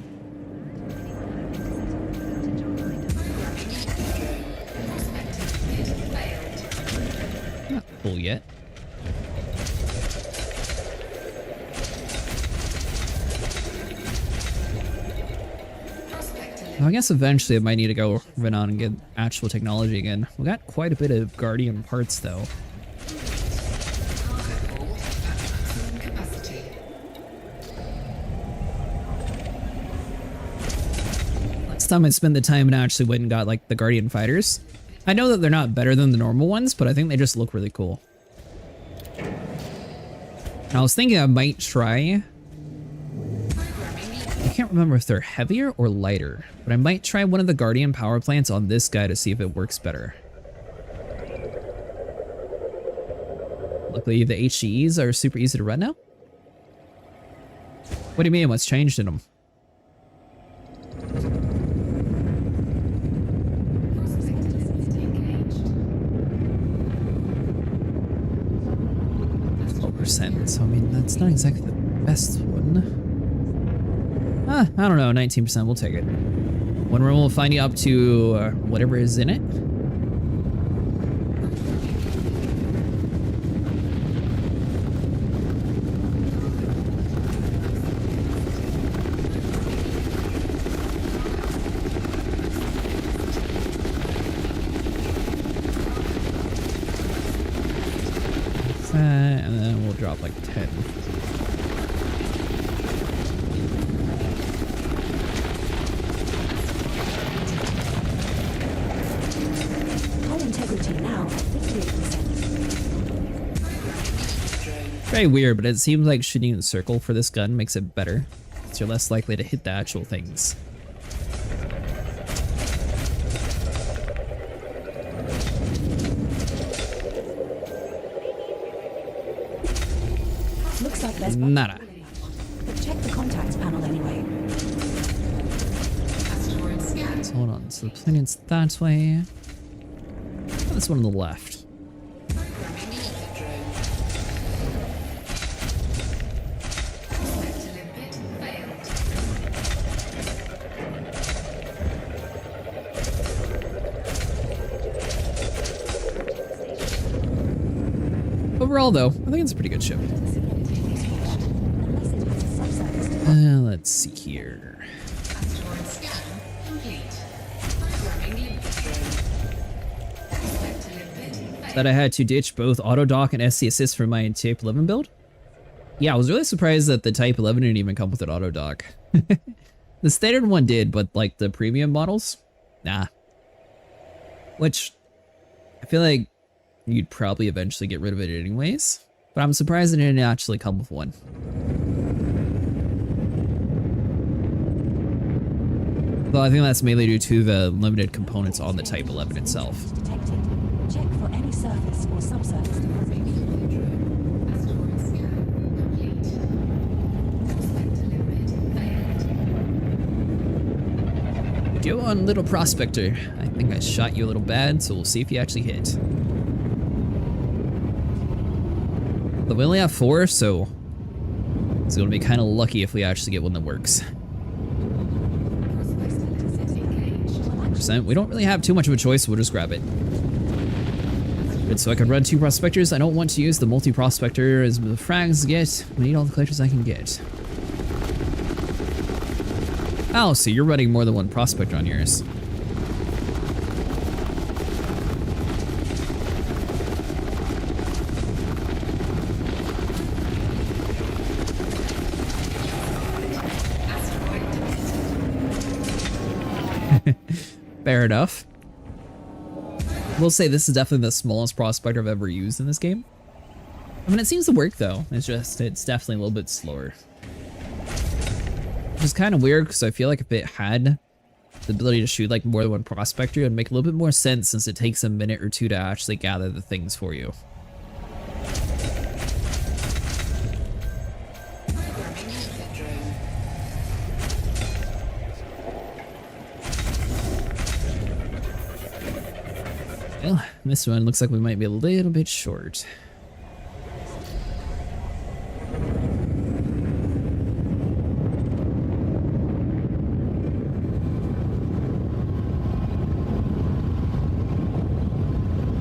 Not full yet. I guess eventually I might need to go run on and get actual technology again. We got quite a bit of Guardian parts though. Capacity. Last time I spent the time and actually went and got like the Guardian fighters. I know that they're not better than the normal ones, but I think they just look really cool. And I was thinking I might try. I can't remember if they're heavier or lighter, but I might try one of the Guardian power plants on this guy to see if it works better. Luckily, the HCEs are super easy to run now. What do you mean? What's changed in them? %, so I mean that's not exactly the best one. I don't know, 19%, we'll take it. One room will find you up to whatever is in it. And then we'll drop like 10. Hull integrity now at 58%. Very weird, but it seems like shooting in a circle for this gun makes it better. so you're less likely to hit the actual things. Looks like there's Nada. but check the contacts panel anyway. Asteroid scan. So hold on, so the planet's that way. Oh, this one on the left. Programming limpet drone. Prospect to limpet failed. Overall, though, I think it's a pretty good ship. Unless it has a subsurface Let's see here. Asteroid scan complete. Programming limpet drone. Prospect to limpet failed. That I had to ditch both auto dock and SC assist for my Type-11 build. Yeah, I was really surprised that the Type-11 didn't even come with an auto dock. The standard one did, but like the premium models, nah. Which I feel like you'd probably eventually get rid of it anyways. But I'm surprised it didn't actually come with one. Though I think that's mainly due to the limited components on the Type-11 itself. detected. Check for any surface or subsurface deposits. Asteroid scan complete. Prospect to limpet failed. But you on Little Prospector, I think I shot you a little bad, so we'll see if you actually hit. But we only have 4, so it's gonna be kind of lucky if we actually get one that works. Prospect lenses engaged. Percent. We don't really have too much of a choice, so we'll just grab it. Good, so I can run 2 prospectors. I don't want to use the multi-prospector as the frags get. I need all the collectors I can get. Oh, so you're running more than 1 prospector on yours. Asteroid detected. Fair enough. We'll say this is definitely the smallest prospector I've ever used in this game. I mean, it seems to work though. It's definitely a little bit slower. Which is kind of weird because I feel like if it had the ability to shoot like more than 1 prospector, it would make a little bit more sense since it takes a minute or 2 to actually gather the things for you. Programming limpet drone. Well, this one looks like we might be a little bit short.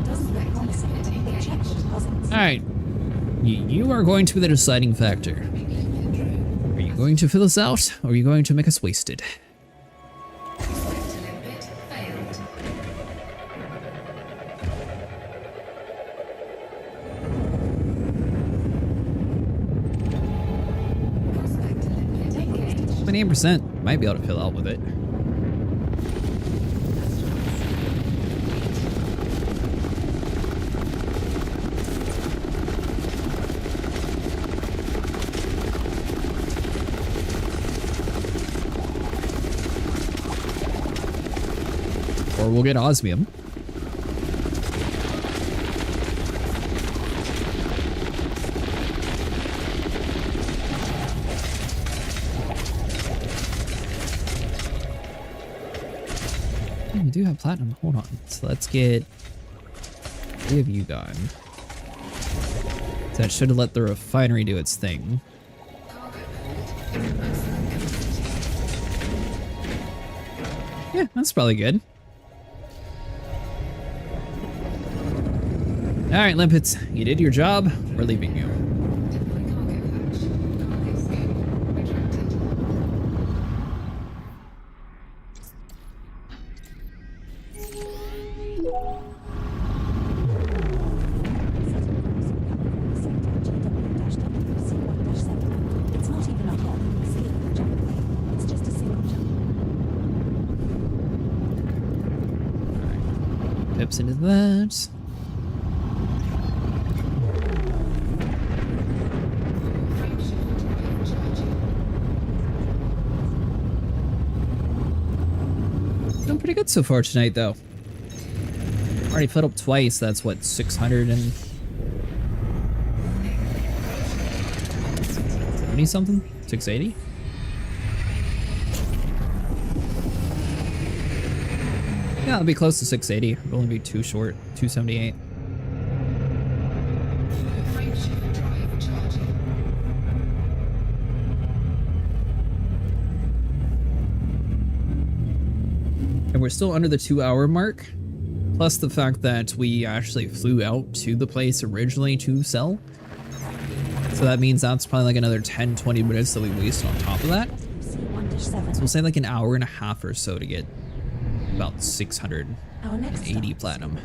Doesn't look promising. Check the deposits. Alright, you are going to be the deciding factor. Are you going to fill us out, or are you going to make us wasted? Prospect to limpet failed. Prospect to limpet engaged. 28%. Might be able to fill out with it. Or we'll get osmium. Oh, we do have platinum. Hold on. So let's get 3 of you gone. That should have let the refinery do its thing. Cargo hold. Maximum capacity. Yeah, that's probably good. Alright, Limpets, you did your job. We're leaving you. Deploy cargo hatch. Cargo scope retracted. It's not even a hop, skip, jump away. It's just a single jump. Pips into that. Frame shift drive charging. pretty good so far tonight, though. Already filled up twice. That's what, 600 and 70 something? 680? Yeah, it'll be close to 680. It'll only be too short. 278. Frameshift drive charging. And we're still under the 2-hour mark. Plus the fact that we actually flew out to the place originally to sell. So that means that's probably like another 10-20 minutes that we waste on top of that. C1-7. So we'll say like an hour and a half or so to get about 680 Our next stop. platinum.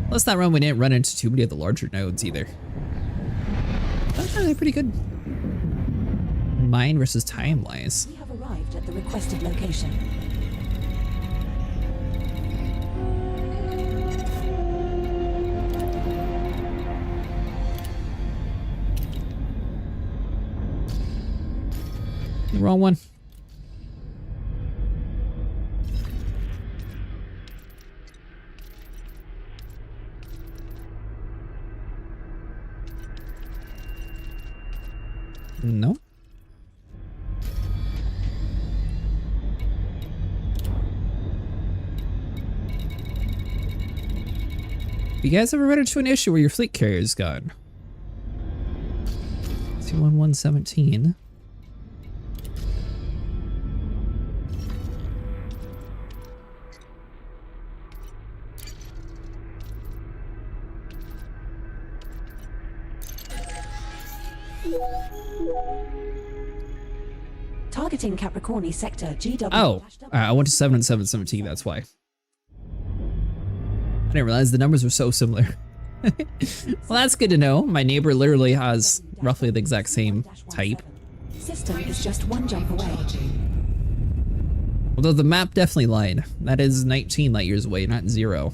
Plus that run we didn't run into too many of the larger nodes either. That's actually pretty good. Mine versus time wise. We have arrived at the requested location. The wrong one. No. You guys ever run into an issue where your fleet carrier's gone? C1117. Targeting Capricorni sector GW. Oh, I went to 7 and 717, that's why. I didn't realize the numbers were so similar. Well, that's good to know. My neighbor literally has roughly the exact same type. System is just one jump away. Although the map definitely lied. That is 19 light years away, not 0.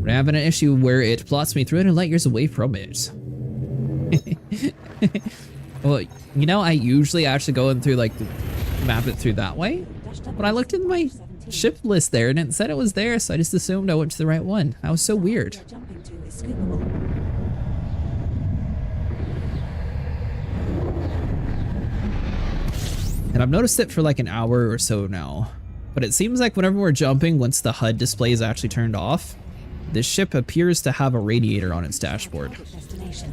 We're having an issue where it plots me 300 light years away from it. Well, you know, I usually actually go in through like map it through that way. But I looked in my ship list there and it said it was there, so I just assumed I went to the right one. That was so weird. Jumping to is scoopable. And I've noticed it for like an hour or so now. But it seems like whenever we're jumping, once the HUD display is actually turned off, this ship appears to have a radiator on its dashboard. Destination.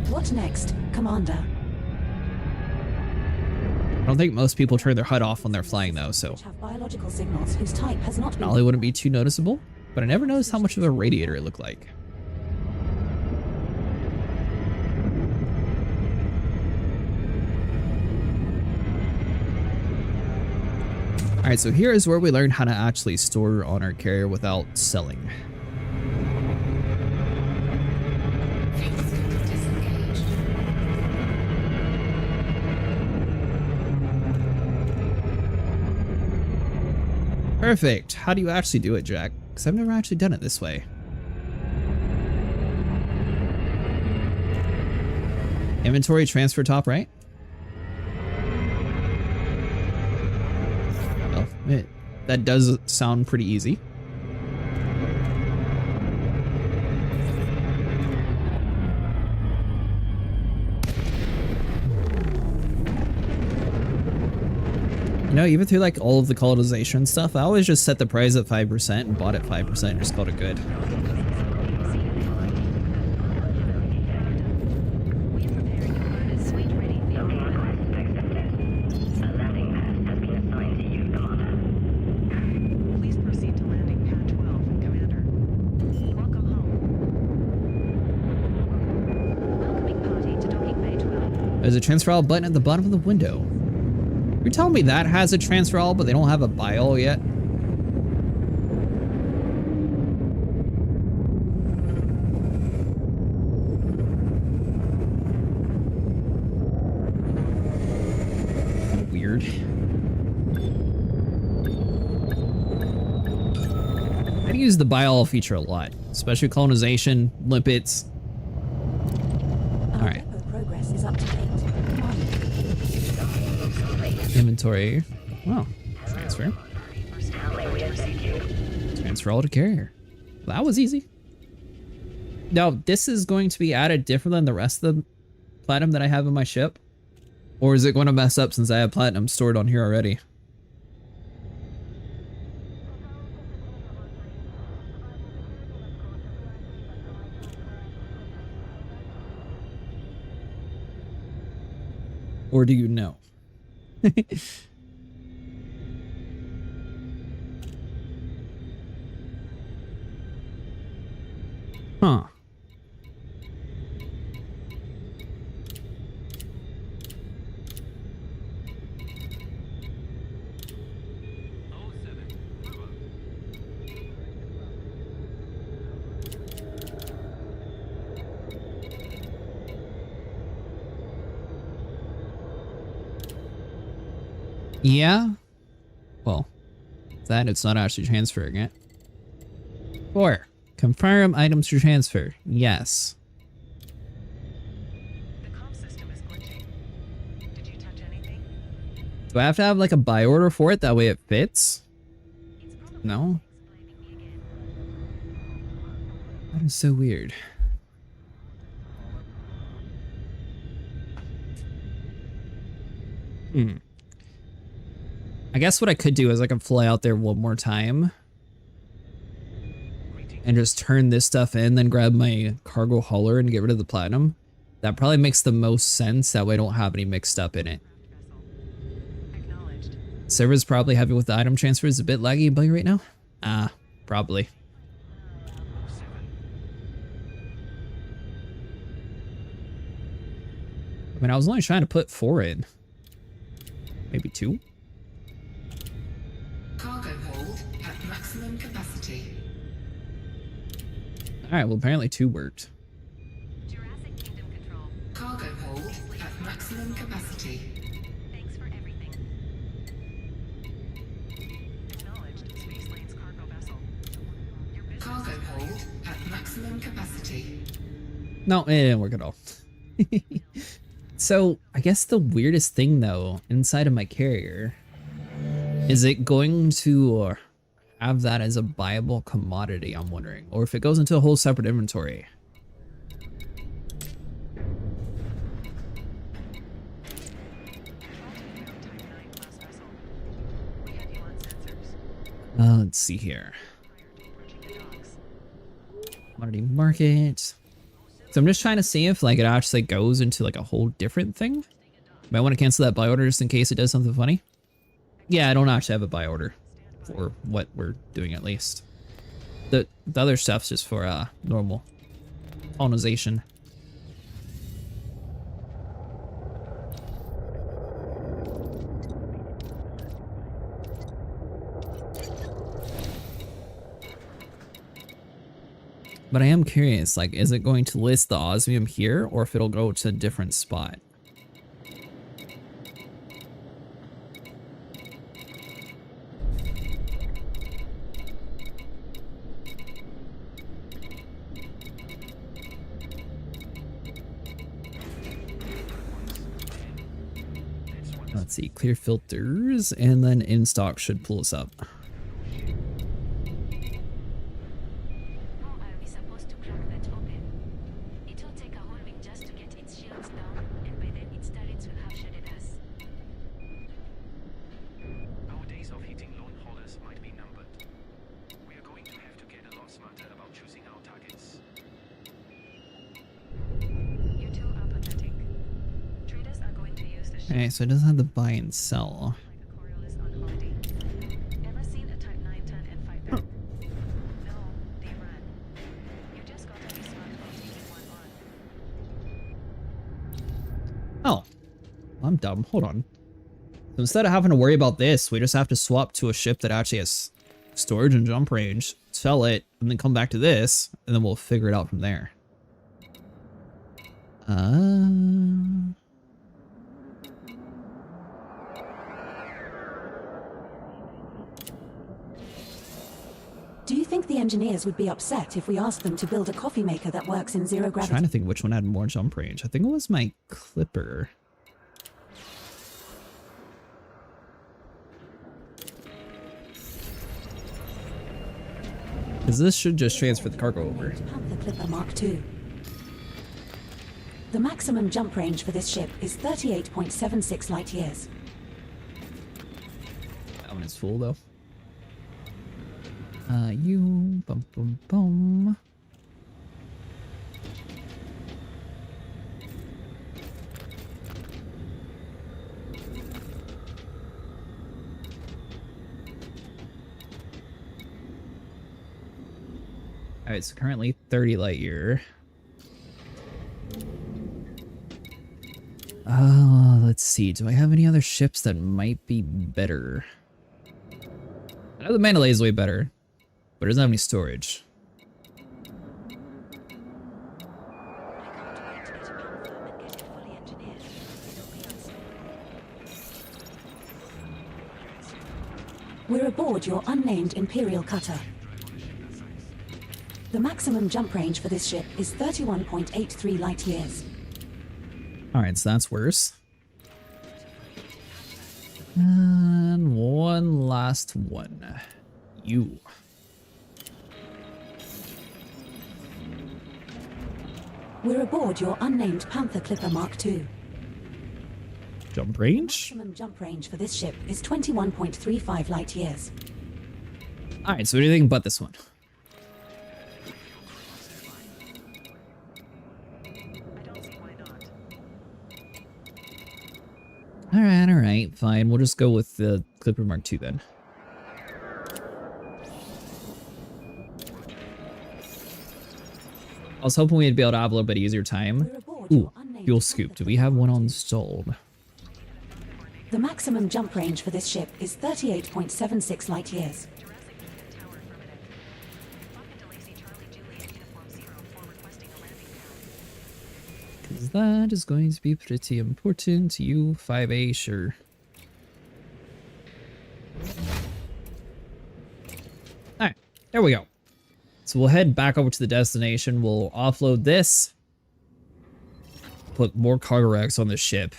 What next, Commander? I don't think most people turn their HUD off when they're flying though, so Have biological signals whose type has not been. probably wouldn't be too noticeable. But I never noticed how much of a radiator it looked like. Alright, so here is where we learn how to actually store on our carrier without selling. Disengaged. Perfect. How do you actually do it, Jack? Because I've never actually done it this way. Inventory transfer top right? Well, that does sound pretty easy. You know, even through like all of the colonization stuff, I always just set the price at 5% and bought at 5% and just called it good. We are preparing to load a suite-ready vehicle. Please proceed to landing pad 12, Commander. Welcome home. Welcoming party to docking bay 12. There's a transfer all button at the bottom of the window. You're telling me that has a transfer all, but they don't have a buy all yet? Weird. I use the buy all feature a lot, especially colonization, limpets. Our All right. depot progress is up to date. Commander. Inventory. Oh, transfer. Transfer all to carrier. That was easy. Now, this is going to be added different than the rest of the platinum that I have in my ship? Or is it going to mess up since I have platinum stored on here already? Or do you know? Huh. Yeah. Well, that it's not actually transferring it. 4. Confirm items to transfer. Yes. The comm system is glitching. Did you touch anything? Do I have to have like a buy order for it? That way it fits? It's probably No? explaining me again. That is so weird. I guess what I could do is I can fly out there one more time and just turn this stuff in, then grab my cargo hauler and get rid of the platinum. That probably makes the most sense. That way I don't have any mixed up in it. Acknowledged. Server's probably heavy with the item transfers. A bit laggy and buggy right now? Probably. I mean, I was only trying to put 4 in. Maybe 2? Cargo hold at maximum capacity. Alright, well apparently 2 worked. Jurassic Kingdom Control. Cargo hold at maximum capacity. Thanks for everything. Acknowledged. Space Lane's cargo vessel. Your business Cargo hold at maximum capacity. No, it didn't work at all. So, I guess the weirdest thing though, inside of my carrier, is it going to have that as a buyable commodity, I'm wondering, or if it goes into a whole separate inventory. Type-9 class vessel. We have you on sensors. Let's see here. Approaching the docks. Commodity market. So I'm just trying to see if like it actually goes into like a whole different thing. Might want to cancel that buy order just in case it does something funny. Yeah, I don't actually have a buy order for what we're doing at least. The other stuff's just for normal colonization. But I am curious, like, is it going to list the osmium here, or if it'll go to a different spot? Let's see, clear filters, and then in stock should pull us up. How are we supposed to crack that open? It'll take a whole week just to get its shields down, and by then its turrets will have shredded us. Our days of hitting lone haulers might be numbered. We are going to have to get a lot smarter about choosing our targets. You two are pathetic. Traders are going to use the ship Okay, so it doesn't have the buy and sell. like a Coriolis on holiday. Ever seen a Type-9 turn and fight back? No, they run. You just gotta be smart about taking one on. Oh, I'm dumb. Hold on. So instead of having to worry about this, we just have to swap to a ship that actually has storage and jump range, sell it, and then come back to this, and then we'll figure it out from there. Do you think the engineers would be upset if we asked them to build a coffee maker that works in zero I'm gravity? trying to think which one had more jump range. I think it was my Clipper. Because this should just transfer the cargo over. Panther Clipper Mark II. The maximum jump range for this ship is 38.76 light years. That one is full though. You bum bum bum. Alright, so currently 30 light year. Let's see. Do I have any other ships that might be better? I know the Mandalay is way better, but it doesn't have any storage. We're aboard your unnamed Imperial cutter. The maximum jump range for this ship is 31.83 light years. Alright, so that's worse. And one last one. You. We're aboard your unnamed Panther Clipper Mark II. Jump range? Maximum jump range for this ship is 21.35 light years. Alright, so anything but this one. Alright, fine. We'll just go with the Clipper Mark II then. I was hoping we'd be able to have a little bit easier time. Ooh, fuel scoop. Do we have one installed? The maximum jump range for this ship is 38.76 light years. Because that is going to be pretty important to you, 5A, sure. Alright, there we go. So we'll head back over to the destination, we'll offload this, put more cargo racks on this ship,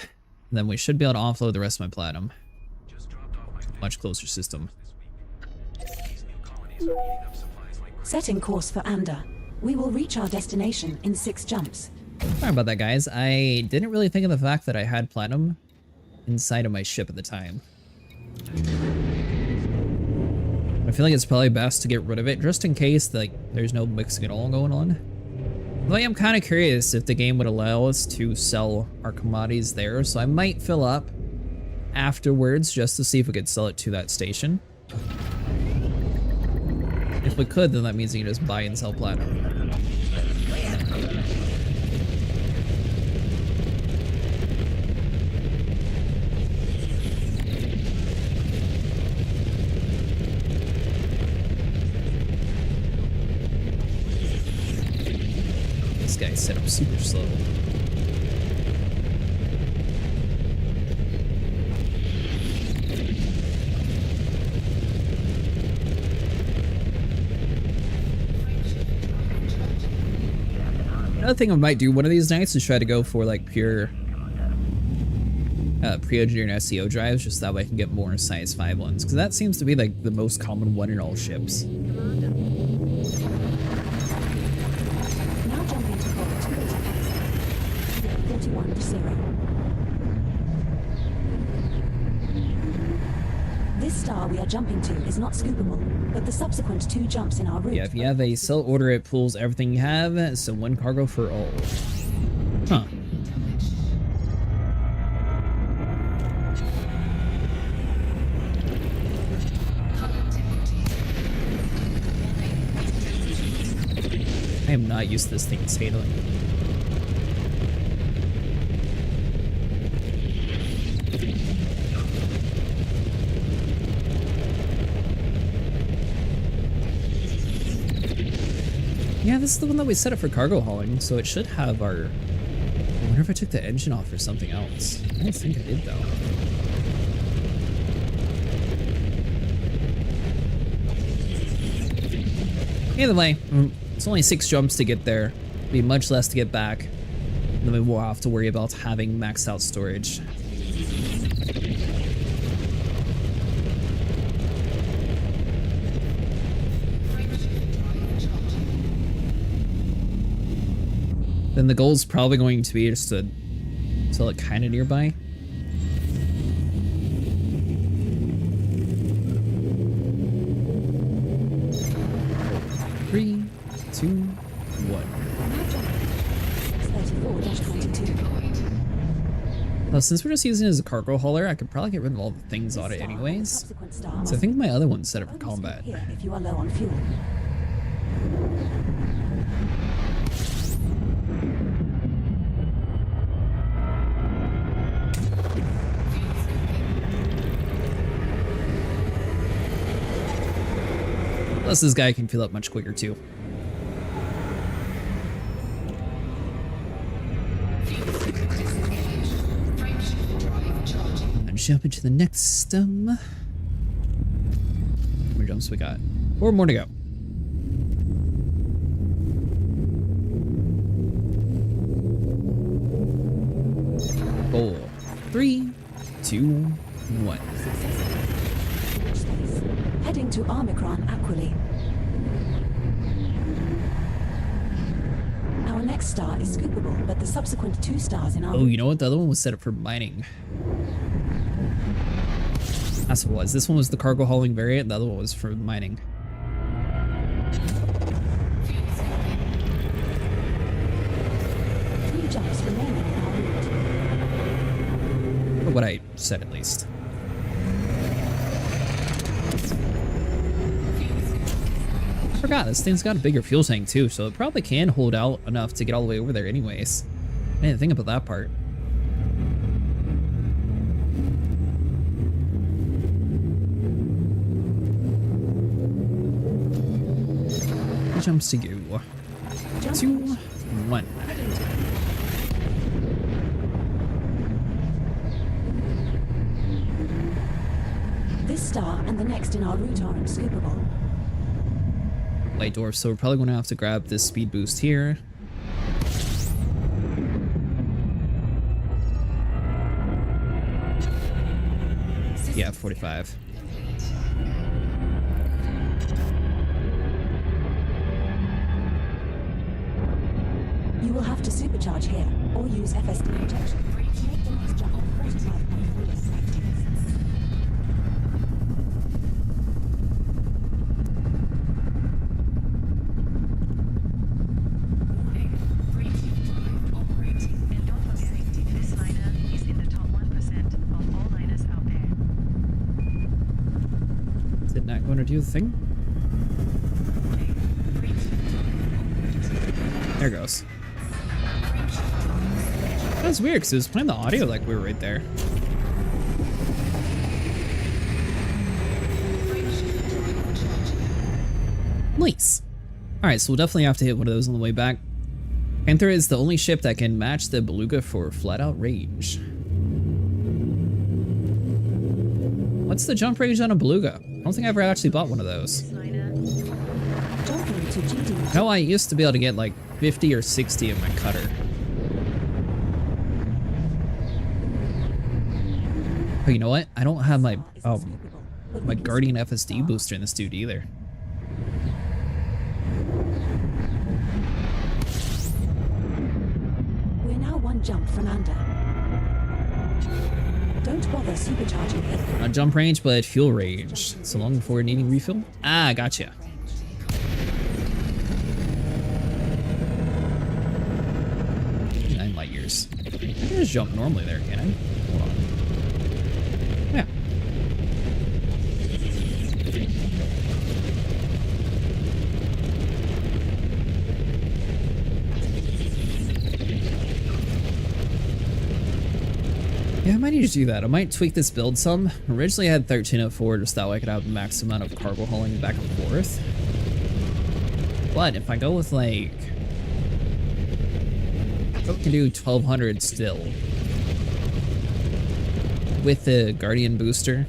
and then we should be able to offload the rest of my platinum. Much closer system. Setting course for Anda. We will reach our destination in 6 jumps. Sorry about that, guys. I didn't really think of the fact that I had platinum inside of my ship at the time. I feel like it's probably best to get rid of it, just in case like there's no mixing at all going on. Though I am kind of curious if the game would allow us to sell our commodities there, so I might fill up afterwards just to see if we could sell it to that station. If we could, then that means you can just buy and sell platinum. This guy set up super slow. Another thing I might do one of these nights is try to go for like pure pre-engineered SEO drives, just that way I can get more size 5 ones, because that seems to be like the most common one in all ships. Now jumping to port 41 to 0. This star we are jumping to is not scoopable, but the subsequent 2 jumps in our route. Yeah, if you have a sell order, it pulls everything you have, so 1 cargo for all. Huh. I am not used to this thing's handling. Yeah, this is the one that we set up for cargo hauling, so it should have our... I wonder if I took the engine off for something else. I don't think I did, though. Either way, it's only 6 jumps to get there. It'll be much less to get back. And then we won't have to worry about having maxed out storage. Then the goal is probably going to be just to it kind of nearby. Three, two, one. 34-22. Well, since we're just using it as a cargo hauler, I could probably get rid of all the things on it anyways. So I think my other one's set up for combat. Here if you are low on fuel. Plus this guy can fill up much quicker too. And jump into the next How many jumps we got? 4 more to go. Four, 3, 2, 1. Heading to Omicron Aquili. Our next star is scoopable, but the subsequent 2 stars in our Oh, you know what? The other one was set up for mining. That's what it was. This one was the cargo hauling variant. The other one was for mining. 3 jumps remaining in our route. Or what I said at least. I forgot, this thing's got a bigger fuel tank too, so it probably can hold out enough to get all the way over there anyways. I didn't think about that part. Jumps to you. 2, 1. This star and the next in our route are unscoopable. Light dwarf, so we're probably going to have to grab this speed boost here. Yeah, 45. You will have to supercharge here, or use FSD protection. Make the next jump on 45.4 seconds. And don't forget, this liner is in the top 1% of all liners out there. Is it not going to do the thing? There it goes. That's weird because it was playing the audio like we were right there. Nice. Alright, so we'll definitely have to hit one of those on the way back. Panther is the only ship that can match the Beluga for flat out range. What's the jump range on a Beluga? I don't think I ever actually bought one of those. Jumping to GD. No, I used to be able to get like 50 or 60 in my cutter. Oh, you know what? I don't have my my Guardian FSD booster in this dude either. We're now 1 jump from under. Don't bother supercharging here. Not jump range, but fuel range. So long before needing refill. Ah, gotcha. 9 light years. I can just jump normally there, can I? Hold on. Yeah. Yeah, I might need to do that. I might tweak this build some. Originally I had 1304 just that way I could have the max amount of cargo hauling back and forth. But if I go with like... I can do 1200 still. With the Guardian booster.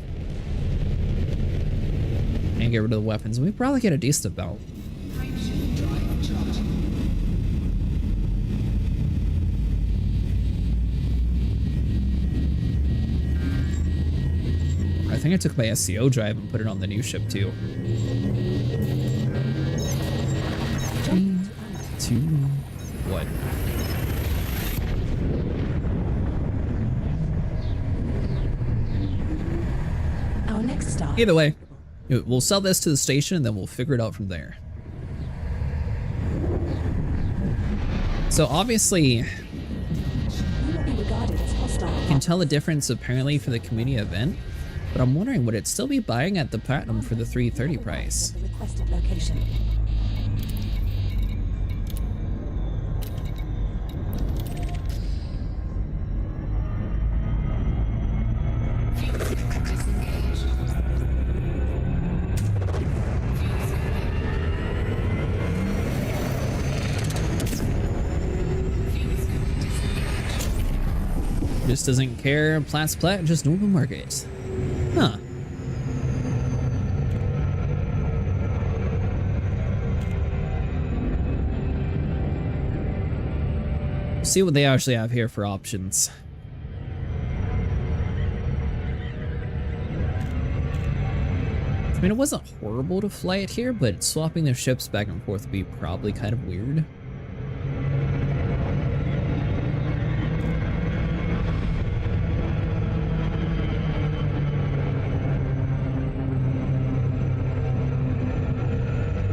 And get rid of the weapons. We probably get a decent amount. I think I took my SCO drive and put it on the new ship too. 3, 2, 1. Either way, we'll sell this to the station and then we'll figure it out from there. So obviously, You will be regarded as hostile. you can tell the difference apparently for the community event, but I'm wondering, would it still be buying at the platinum for the 330 price? The requested location. Just doesn't care. Plat's plat, just normal market. Huh. See what they actually have here for options. I mean, it wasn't horrible to fly it here, but swapping their ships back and forth would be probably kind of weird.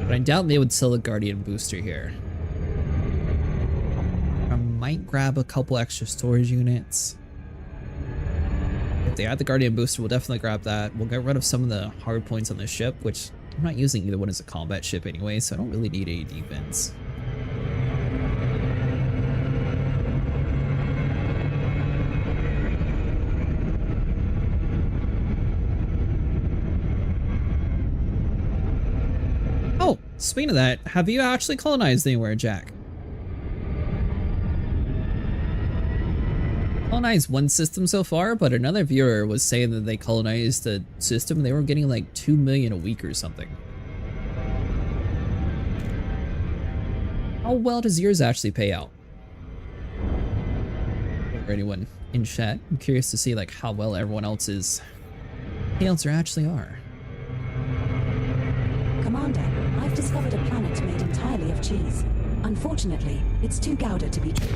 But I doubt they would sell a Guardian booster here. I might grab a couple extra storage units. If they add the Guardian booster, we'll definitely grab that. We'll get rid of some of the hard points on this ship, which I'm not using either one as a combat ship anyway, so I don't really need any defense. Oh, speaking of that, have you actually colonized anywhere, Jack? Colonized one system so far, but another viewer was saying that they colonized a system and they were getting like 2 million a week or something. How well does yours actually pay out? Or anyone in chat? I'm curious to see like how well everyone else's payouts actually are. Commander, I've discovered a planet made entirely of cheese. Unfortunately, it's too Gouda to be true.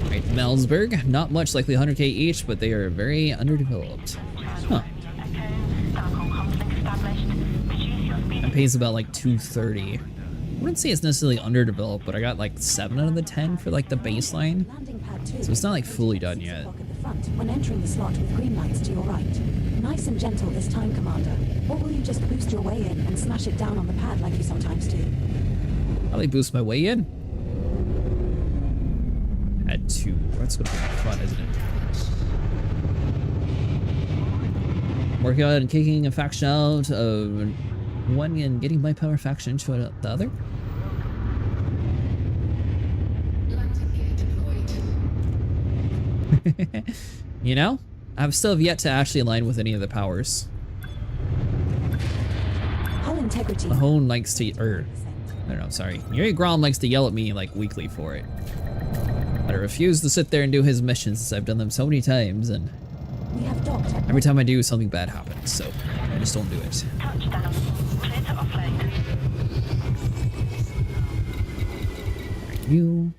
Right, Melsberg, not much, likely 100k each, but they are very underdeveloped. Huh. That pays about like 230. I wouldn't say it's necessarily underdeveloped, but I got like 7 out of the 10 for like the baseline. So it's not like fully done yet. When entering the slot with green lights to your right. Nice and gentle this time, Commander. Or will you just boost your way in and smash it down on the pad like you sometimes do? Probably boost my way in. At 2. That's gonna be fun, isn't it? Working on kicking a faction out of one and getting my power faction to the other. You know, I've still yet to actually align with any of the powers. Hull integrity. Mahone likes to, no, sorry. Yuri Grom likes to yell at me like weekly for it. But I refuse to sit there and do his missions since I've done them so many times, and We have docked at every time I do, something bad happens, so I just don't do it. Touchdown. Clear to offload. You.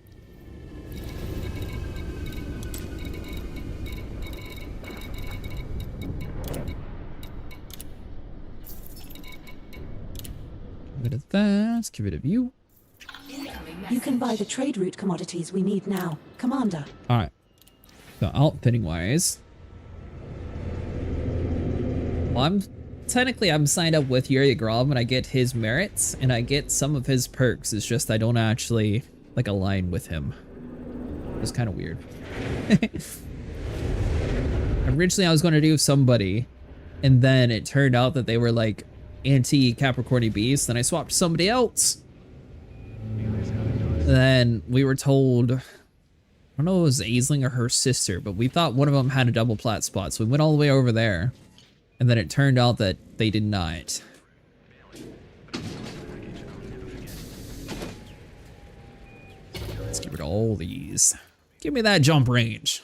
Get rid of that, get rid of you. You can buy the trade route commodities we need now, Commander. Alright. So outfitting wise. Well, I'm signed up with Yuri Grom and I get his merits and I get some of his perks. It's just I don't actually like align with him. It's kind of weird. Originally I was going to do somebody and then it turned out that they were like anti-Capricorny beasts, and I swapped to somebody else. Then we were told, I don't know if it was Aisling or her sister, but we thought one of them had a double plat spot, so we went all the way over there, and then it turned out that they did not. Let's get rid of all these. Give me that jump range.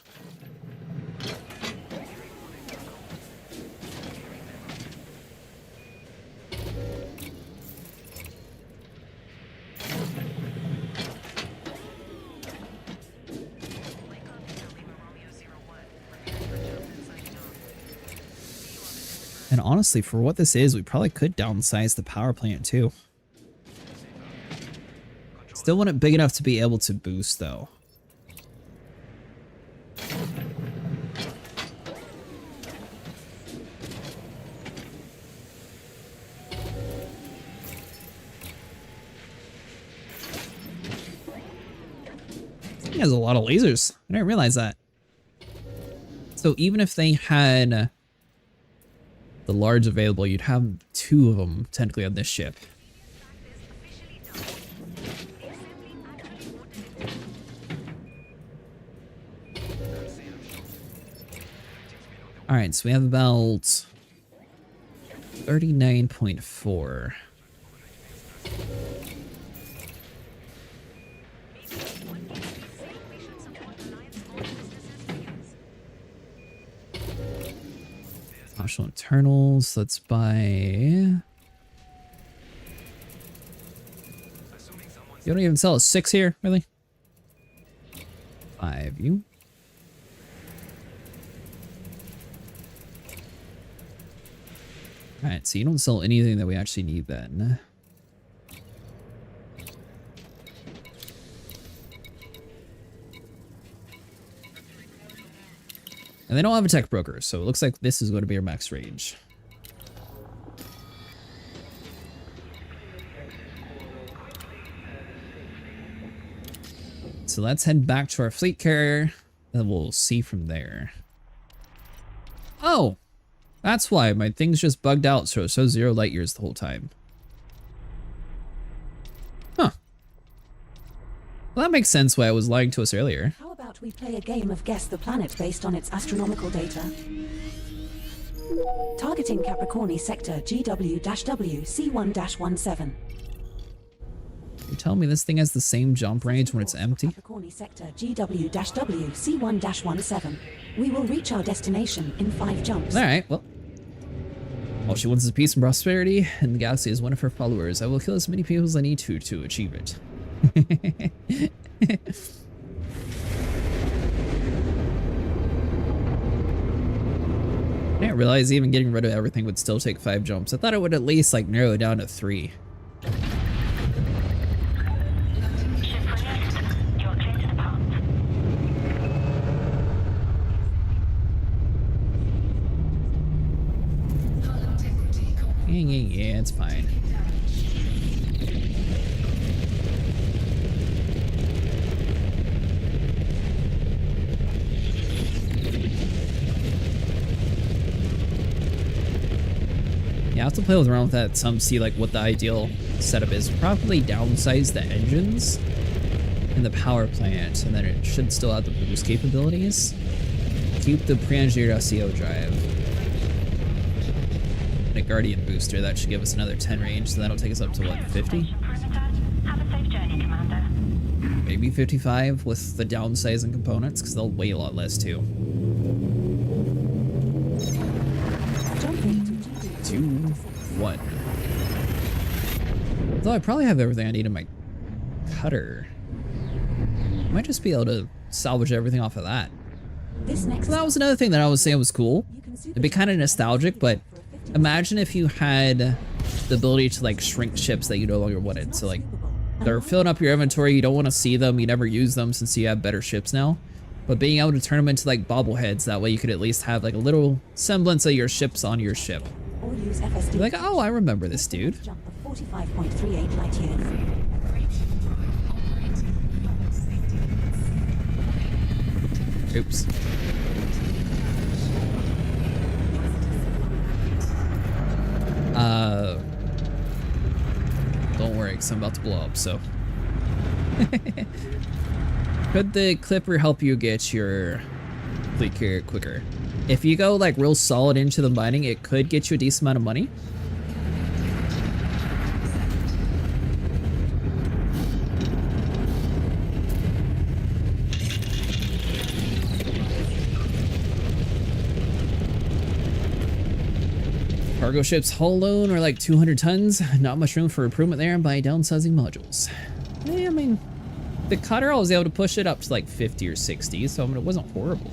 And honestly, for what this is, we probably could downsize the power plant too. Still want it big enough to be able to boost though. He has a lot of lasers. I didn't realize that. So even if they had the large available, you'd have 2 of them technically on this ship. All right, so we have about 39.4. Optional internals, let's buy... You don't even sell a 6 here, really? 5, you. Alright, so you don't sell anything that we actually need then. And they don't have a tech broker, so it looks like this is going to be our max range. So let's head back to our fleet carrier, and we'll see from there. Oh! That's why my thing's just bugged out, so it shows 0 light years the whole time. Huh. Well, that makes sense why it was lying to us earlier. How about we play a game of Guess the Planet based on its astronomical data? Targeting Capricorni sector GW-W C1-17. You tell me this thing has the same jump range when it's empty? Capricorni sector GW-W C1-17. We will reach our destination in 5 jumps. Alright, well. All she wants is peace and prosperity, and the galaxy is one of her followers. I will kill as many people as I need to achieve it. I didn't realize even getting rid of everything would still take 5 jumps. I thought it would at least like narrow it down to 3. Yeah, it's fine. Yeah, I have to play around with that some, see like what the ideal setup is. Probably downsize the engines and the power plant, and then it should still have the boost capabilities. Keep the pre-engineered SEO drive. A Guardian booster that should give us another 10 range, so that'll take us up to what, 50? Have a safe journey, Commander. Maybe 55 with the downsizing components, because they'll weigh a lot less too. 2, 1. Though I probably have everything I need in my cutter. I might just be able to salvage everything off of that. So that was another thing that I was saying was cool. It'd be kind of nostalgic, but imagine if you had the ability to like shrink ships that you no longer wanted. So like they're filling up your inventory, you don't want to see them, you never use them since you have better ships now. But being able to turn them into like bobbleheads, that way you could at least have like a little semblance of your ships on your ship. You're like, oh, I remember this dude. 45.38 light years. Oops. Don't worry, because I'm about to blow up, so. Could the Clipper help you get your fleet carrier quicker? If you go like real solid into the mining, it could get you a decent amount of money. Cargo ships hull alone are like 200 tons. Not much room for improvement there by downsizing modules. Yeah, I mean, the cutter, I was able to push it up to like 50 or 60, so I mean, it wasn't horrible.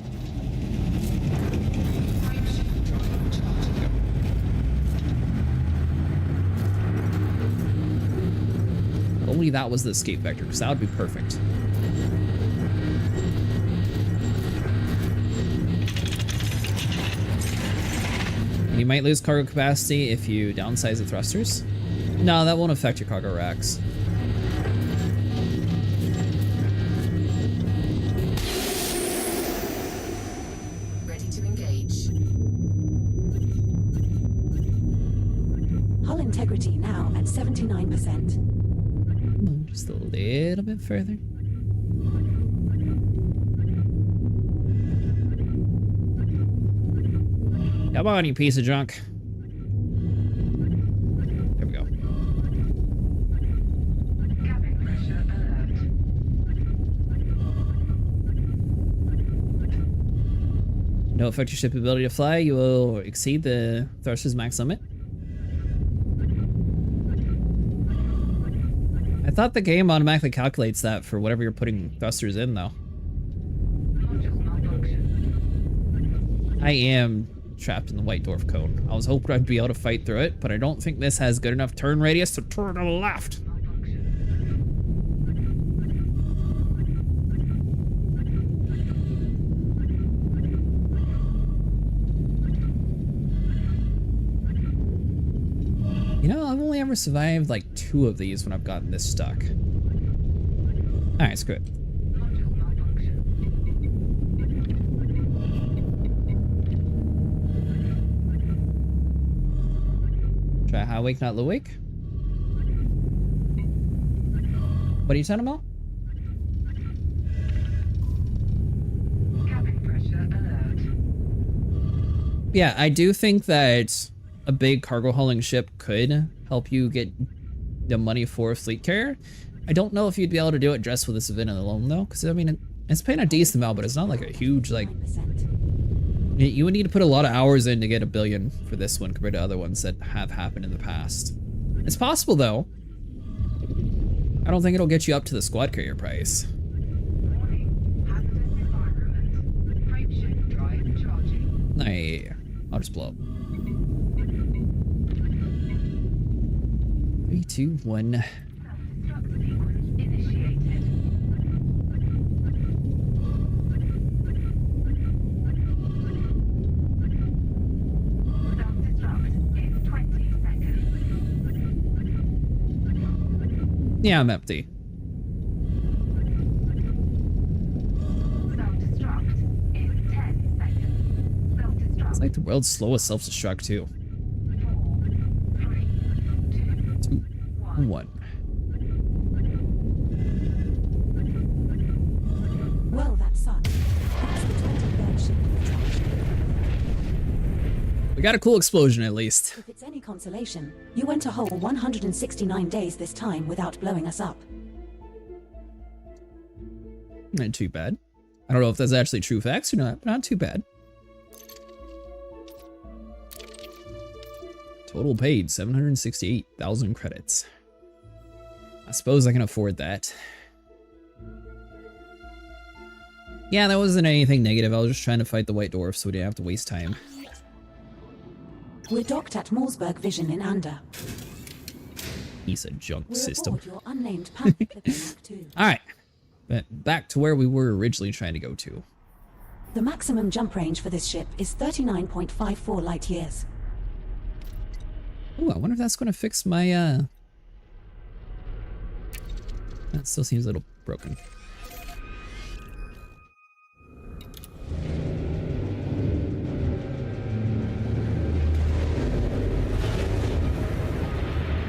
only that was the escape vector, because that would be perfect. You might lose cargo capacity if you downsize the thrusters. No, that won't affect your cargo racks. Ready to engage. Hull integrity now at 79%. Come on, just a little bit further. Come on, you piece of junk. There we go. Cabin pressure alert. No affect your ship's ability to fly. You will exceed the thruster's max limit. I thought the game automatically calculates that for whatever you're putting thrusters in, though. Module malfunction. I am trapped in the white dwarf cone. I was hoping I'd be able to fight through it, but I don't think this has good enough turn radius to turn to the left. You know, I've only ever survived like 2 of these when I've gotten this stuck. Alright, screw it. Module malfunction. Try high wake, not low wake. What are you talking about? Cabin pressure alert. Yeah, I do think that a big cargo hauling ship could help you get the money for a fleet carrier. I don't know if you'd be able to do it just with this event alone though, because I mean, it's paying a decent amount, but it's not like a huge, like, 9%. you would need to put a lot of hours in to get $1 billion for this one compared to other ones that have happened in the past. It's possible though. I don't think it'll get you up to the squad carrier price. Warning. Hazardous environment. Frameshift drive charging. Nah, I'll just blow up. 3, 2, 1. Self-destruct sequence initiated. Self-destruct in 20 seconds. Yeah, I'm empty. Self-destruct in 10 seconds. Self-destruct. It's like the world's slowest self-destruct too. 4, 3, 2, 2, 1. Well, that sucked. That's the 23rd ship you've trashed. We got a cool explosion at least. If it's any consolation, you went a whole 169 days this time without blowing us up. Not too bad. I don't know if that's actually true facts or not, but not too bad. Total paid 768,000 credits. I suppose I can afford that. Yeah, that wasn't anything negative. I was just trying to fight the white dwarf so we didn't have to waste time. We're docked at Morsberg Vision in Ander. Piece of junk We're system. aboard your unnamed Panther Clipper Mark II. Alright. But back to where we were originally trying to go to. The maximum jump range for this ship is 39.54 light years. Ooh, I wonder if that's going to fix my, That still seems a little broken.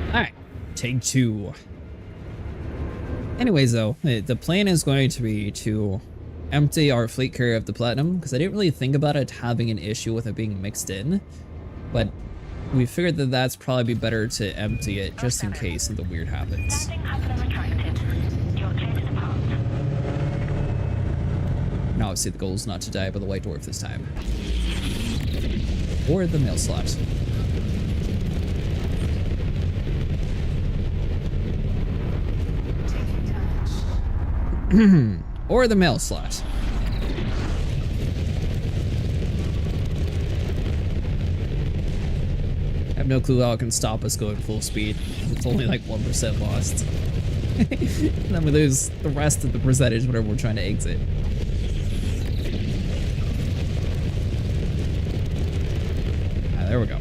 Alright, take 2. Anyways though, the plan is going to be to empty our fleet carrier of the Platinum, because I didn't really think about it having an issue with it being mixed in, but we figured that that's probably be better to empty it just in case something weird happens. Landing has been retracted. You're clear to depart. And obviously the goal is not to die by the white dwarf this time. Or the mail slot. Or the mail slot. I have no clue how it can stop us going full speed. It's only like 1% lost. And then we lose the rest of the percentage whenever we're trying to exit. Ah, there we go.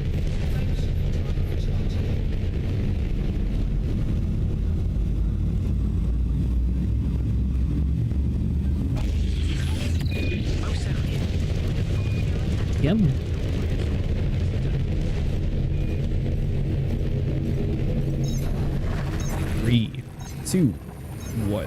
Yep. 3, 2, 1.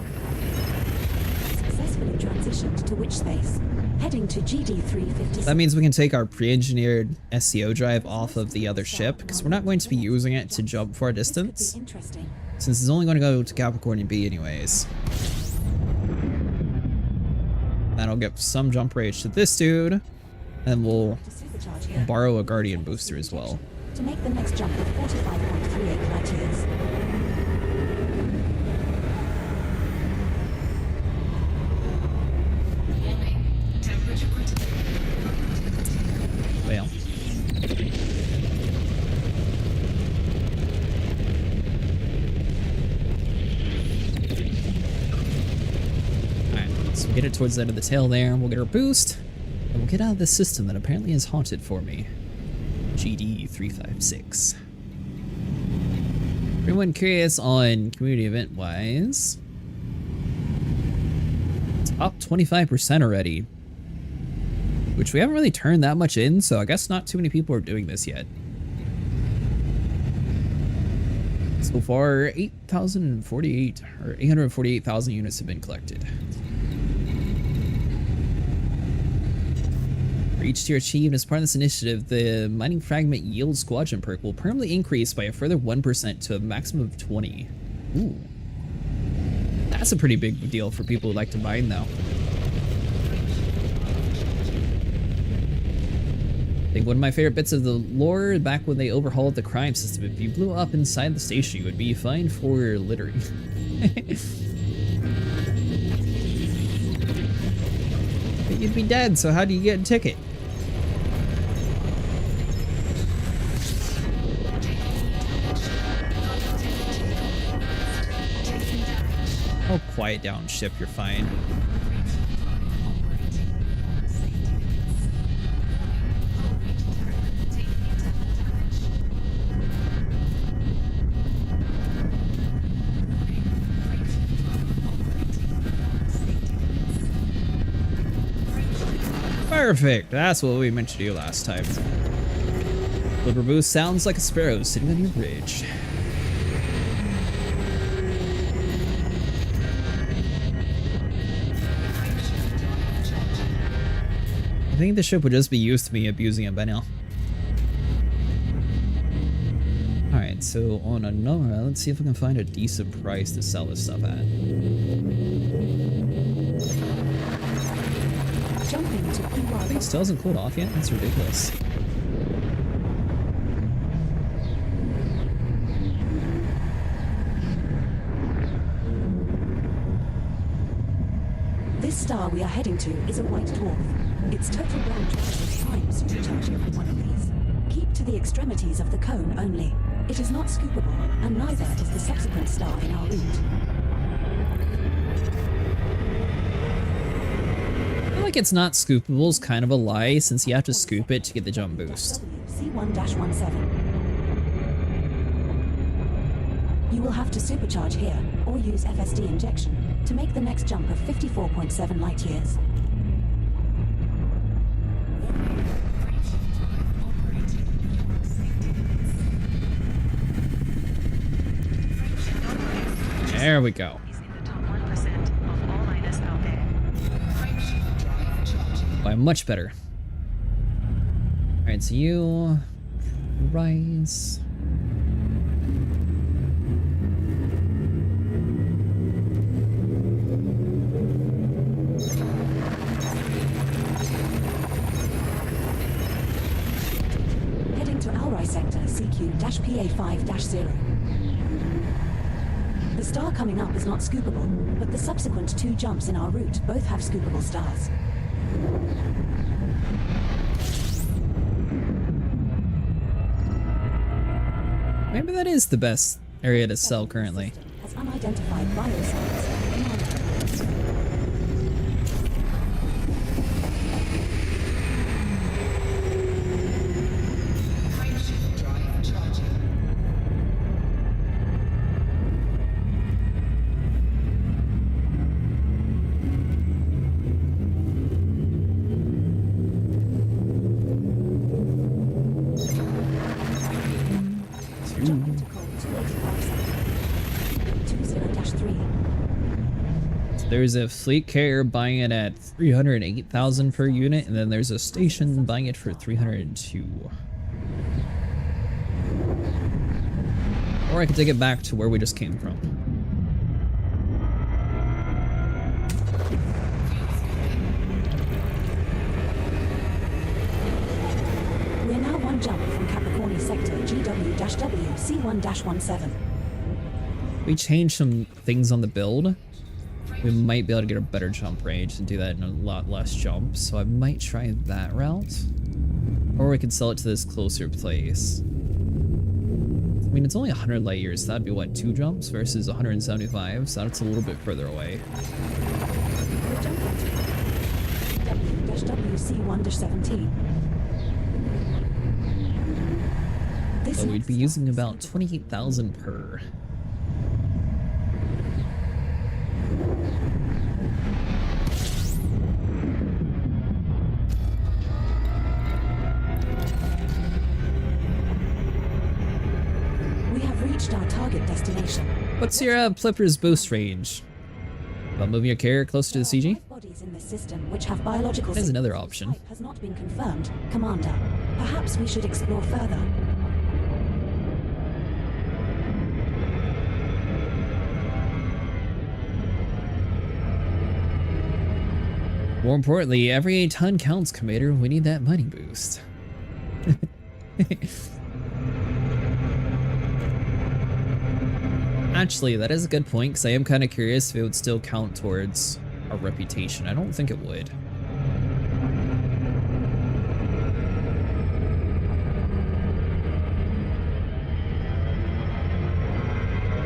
Successfully transitioned to witch space. Heading to GD356. That means we can take our pre-engineered SCO drive off of the other ship, because we're not going to be using it to jump for a distance, Interesting. since it's only going to go to Capricorn and B anyways. That'll give some jump rage to this dude, and we'll To supercharge here. borrow a Guardian booster as well. To make the next jump of 45.38 light years. Warning. Temperature critical. Well. Alright, so we get it towards the end of the tail there, we'll get our boost, and we'll get out of this system that apparently is haunted for me. GD356. For anyone curious on community event wise, it's up 25% already, which we haven't really turned that much in, so I guess not too many people are doing this yet. So far, 8,048 or 848,000 units have been collected. For each tier achieved as part of this initiative, the mining fragment yield squadron perk will permanently increase by a further 1% to a maximum of 20. Ooh. That's a pretty big deal for people who like to mine, though. I think one of my favorite bits of the lore, back when they overhauled the crime system, if you blew up inside the station, you would be fined for littering. But you'd be dead, so how do you get a ticket? Oh, quiet down, ship, you're fine. Perfect! That's what we meant to do last time. Flipper boost sounds like a sparrow sitting on your bridge. I think the ship would just be used to me abusing it by now. Alright, so on Anora, let's see if we can find a decent price to sell this stuff at. Jumping to I think it still hasn't cooled off yet? That's ridiculous. This star we are heading to is a white dwarf. Its total ground drive is time supercharging from one of these. Keep to the extremities of the cone only. It is not scoopable, and neither is the subsequent star in our route. I feel like it's not scoopable is kind of a lie, since you have to scoop it to get the jump boost. C1-17. You will have to supercharge here, or use FSD injection, to make the next jump of 54.7 light years. There we go. Is in the top 1% of all miners out there. Why, much better. Alright, so you rise. Heading to Alrai sector, CQ-PA5-0. The star coming up is not scoopable, but the subsequent two jumps in our route both have scoopable stars. Maybe that is the best area to sell currently. has unidentified biosides. Commander. Timeshift drive charging. Jump protocol to ultra-power sector. 20-3. There's a fleet carrier buying it at 308,000 per unit, and then there's a station buying it for 302. Or I could take it back to where we just came from. We're now one jump from Capricorni sector GW-W C1-17. We changed some things on the build. We might be able to get a better jump range and do that in a lot less jumps, so I might try that route. Or we could sell it to this closer place. I mean, it's only 100 light years, so that'd be what, 2 jumps versus 175, so that's a little bit further away. We're jumping to W-W C1-17. This So we'd next be stop using is about Center. 28,000 per. We have reached our target destination. What's your Flipper's boost range? About moving your carrier closer to the There are CG? 5 bodies in this system which have biological There's another signals whose option. type has not been confirmed, Commander. Perhaps we should explore further. More importantly, every ton counts, Commander. We need that money boost. Actually, that is a good point, because I am kind of curious if it would still count towards our reputation. I don't think it would.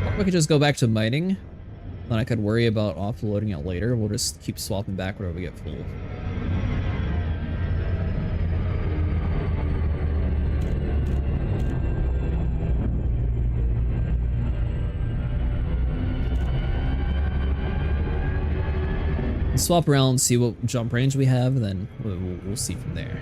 Or we could just go back to mining. Then I could worry about offloading it later. We'll just keep swapping back whenever we get full. We'll swap around, see what jump range we have, and then we'll see from there.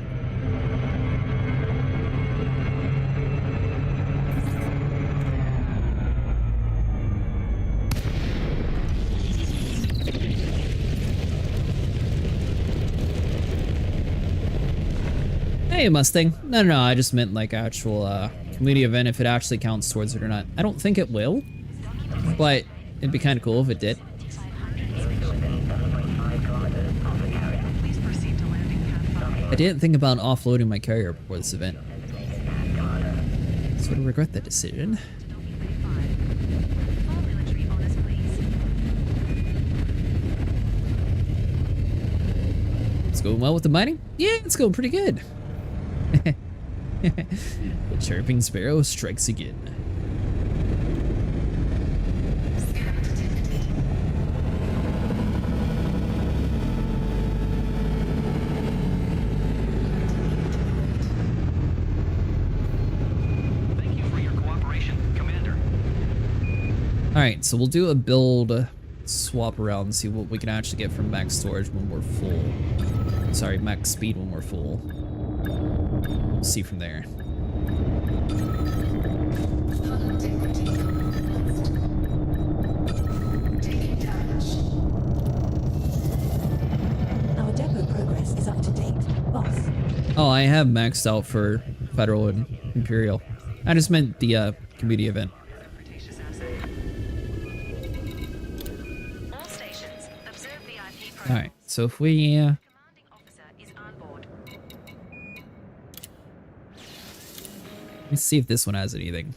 Hey, Mustang. No, I just meant like actual community event, if it actually counts towards it or not. I don't think it will, but it'd be kind of cool if it did. Please proceed to landing pad 5. I didn't think about offloading my carrier before this event. Sort of regret that decision. It's going well with the mining? Yeah, it's going pretty good. The chirping sparrow strikes again. Thank you for your cooperation, Commander. Alright, so we'll do a build swap around and see what we can actually get from max storage when we're full. Sorry, max speed when we're full. We'll see from there. Taking damage. Our depot progress is up to date. Boss, Oh, I have maxed out for Federal and Imperial. I just meant the community event. CretaceousAcid. All stations, observe VIP protocols. Alright, so if we... Commanding officer is on board. let's see if this one has anything.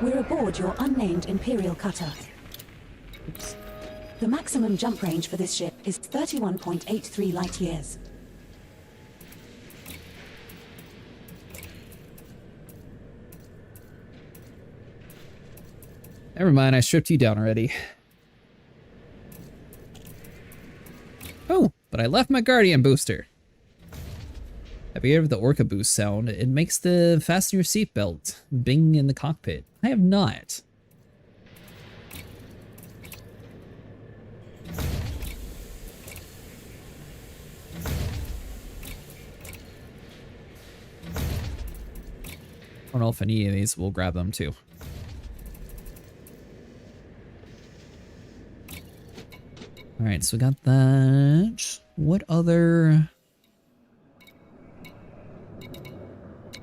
we're aboard your unnamed Imperial cutter. Oops. The maximum jump range for this ship is 31.83 light years. Never mind, I stripped you down already. Oh, but I left my Guardian booster. Have you heard of the Orca boost sound? It makes the fasten your seatbelt bing in the cockpit. I have not. I don't know if any of these will grab them too. Alright, so we got that. What other...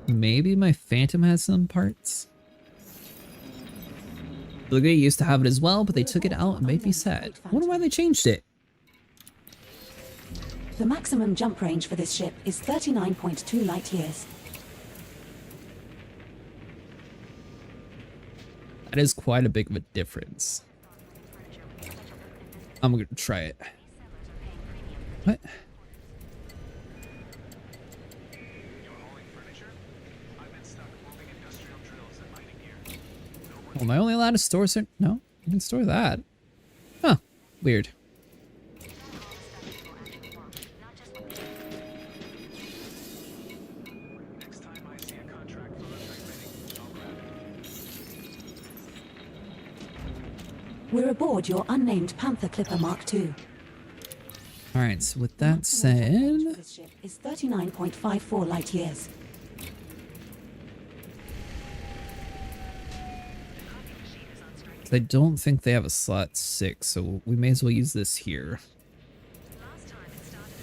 Maybe my Phantom has some parts? Blue used to have it as well, but they took it out and made me sad. I wonder why they changed it. The maximum jump range for this ship is 39.2 light years. That is quite a big of a difference. I'm gonna try it. What? You're hauling furniture? I've been stuck moving industrial drills and mining gear. Well, am I only allowed to store certain... No, I can store that. Huh. Weird. Next time I see a contract for a Type-11, I'll grab it. We're aboard your unnamed Panther Clipper Mark II. Alright, so with that Maximum jump range for said... this ship is 39.54 light years. I don't think they have a slot 6, so we may as well use this here. Last time it started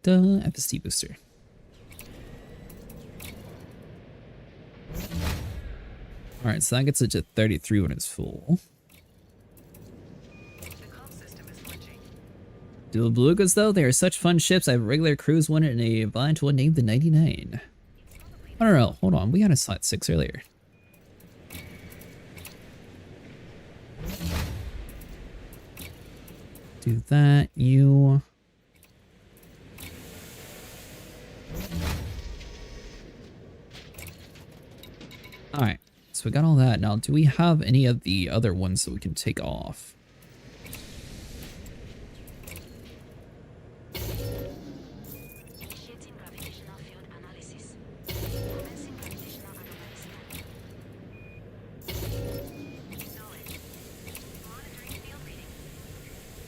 FST booster. Alright, so that gets it to 33 when it's full. the comm system is glitching. Dual Belugas, though, they are such fun ships. I have a regular cruise one and a Valiant one named the 99. I don't know. Hold on. We had a slot 6 earlier. Do that. You. Alright. So we got all that. Now, do we have any of the other ones that we can take off? Initiating gravitational field analysis. Commencing gravitational anomaly scan. Monitoring field readings.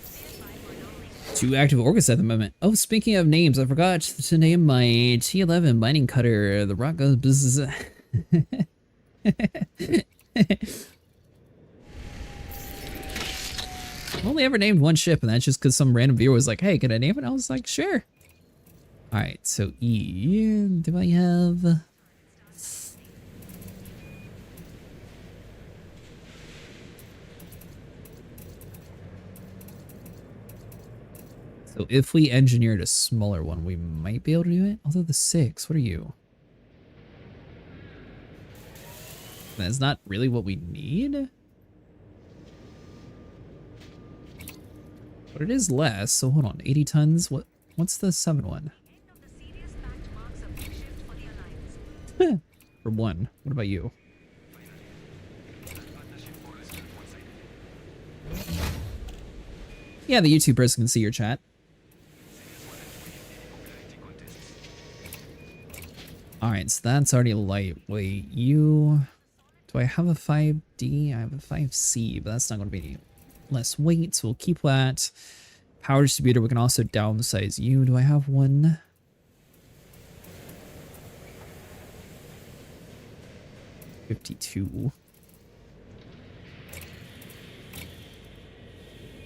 Stand by for no link. 2 active Orcas at the moment. Oh, speaking of names, I forgot to name my T-11 mining cutter. The rock goes buzz. I've only ever named one ship, and that's just because some random viewer was like, hey, can I name it? I was like, sure. Alright, so E. Do I have... So if we engineered a smaller one, we might be able to do it. Although the 6, what are you? That's not really what we need. But it is less, so hold on. 80 tons. What's the 7 one? End of the serious fact marks a big shift for the Alliance. For 1. What about you? Yeah, the YouTube person can see your chat. Alright, so that's already lightweight. You... Do I have a 5D? I have a 5C, but that's not going to be any less weight, so we'll keep that. Power distributor, we can also downsize you. Do I have one? $52.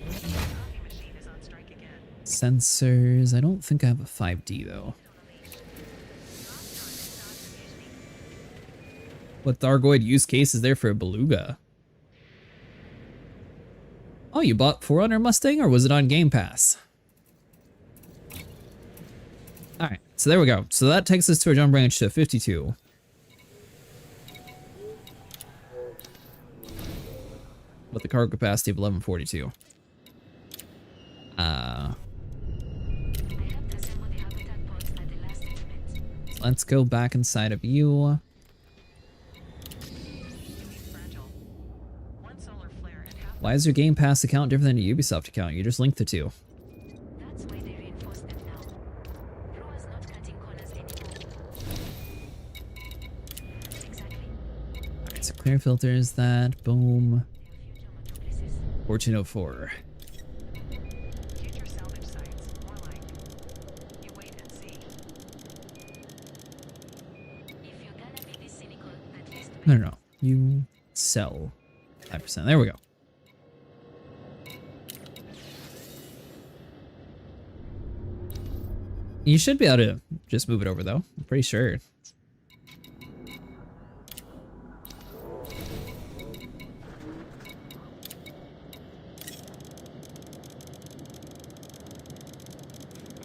Coffee machine is on strike again. Sensors. I don't think I have a 5D, though. What Thargoid use case is there for a Beluga? Oh, you bought 400 Mustang, or was it on Game Pass? Alright, so there we go. So that takes us to our jump range to 52. With the cargo capacity of 1142. Let's go back inside of you. Fragile. One solar flare and half Why is your Game Pass account different than your Ubisoft account? You just linked the two. That's why they reinforce them now. Floor's not cutting corners anymore. Exactly. Alright, so clear filters that. Boom. There are few dermatoplaces. 1404. future salvage sites. More like you wait and see. If you're gonna be this cynical, at least No. You sell 5%. There we go. You should be able to just move it over though. I'm pretty sure.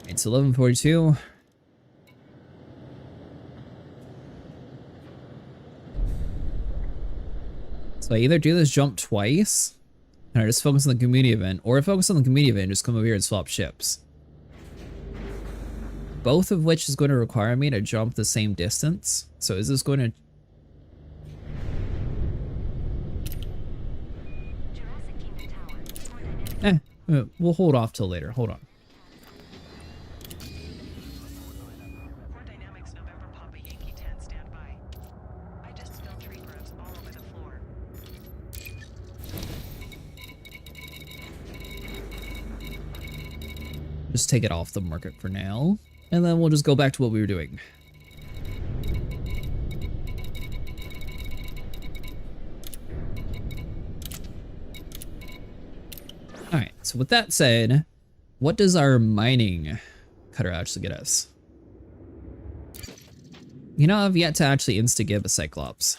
It's 11:42. So I either do this jump twice, and I just focus on the community event, or I focus on the community event and just come over here and swap ships. Both of which is going to require me to jump the same distance. So is this going to... Jurassic Kingdom Tower. More dynamic. we'll hold off till later. Hold on. Core Dynamics November Papa Yankee 10 standby. I just spilled tree grubs all over the floor. Just take it off the market for now. And then we'll just go back to what we were doing. Alright, so with that said, what does our mining cutter actually get us? You know, I've yet to actually insta-give a Cyclops.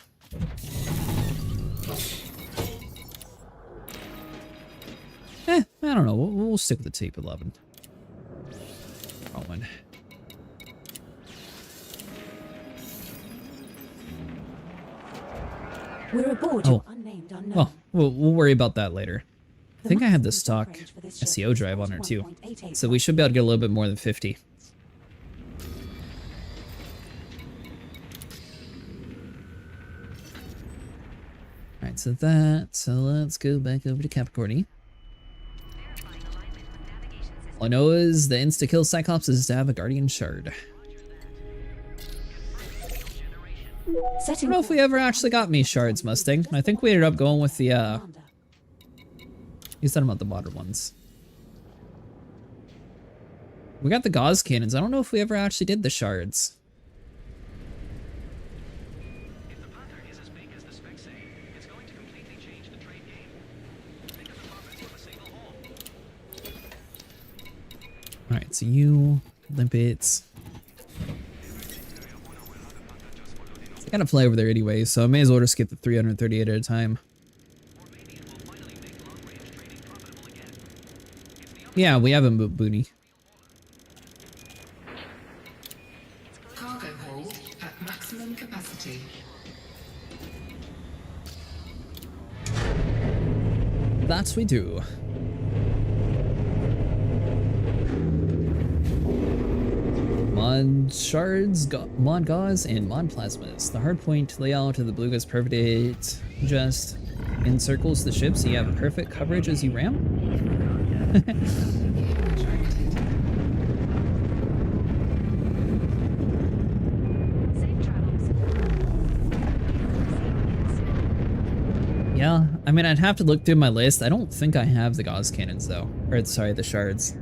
I don't know. We'll stick with the Type-11. Wrong one. We're aboard your unnamed unknown. Well, we'll worry about that later. I think I had the maximum stock range for this ship SEO is drive on her too. 41.88 So we should be able to get a little bit more than 50. Alright, so let's go back over to Capricorn. Verifying alignment with navigation system. All I know is the insta-kill Cyclops is to have a Guardian Shard. I Setting don't know if we ever actually got me shards, Mustang. I think we ended up going with the, Commander. you said about the modern ones. We got the Gauss cannons. I don't know if we ever actually did the shards. If the Panther is as big as the specs say, it's going to completely change the trade game. Think of the profits from a single haul. Alright, so you, limpets. I gotta fly over there anyway, so I may as well just get the 338 at a time. Or maybe it will finally make long-range trading profitable again. If the Yeah, we have a boonie. Cargo hold at maximum capacity. That's we do. Mod shards, mod gauze, and mod plasmas. The hardpoint layout of the blue guy's perfect. It just encircles the ship so you have perfect coverage as you ram. Safe travels. Yeah, I mean, I'd have to look through my list. I don't think I have the gauze cannons though. Or sorry, the shards.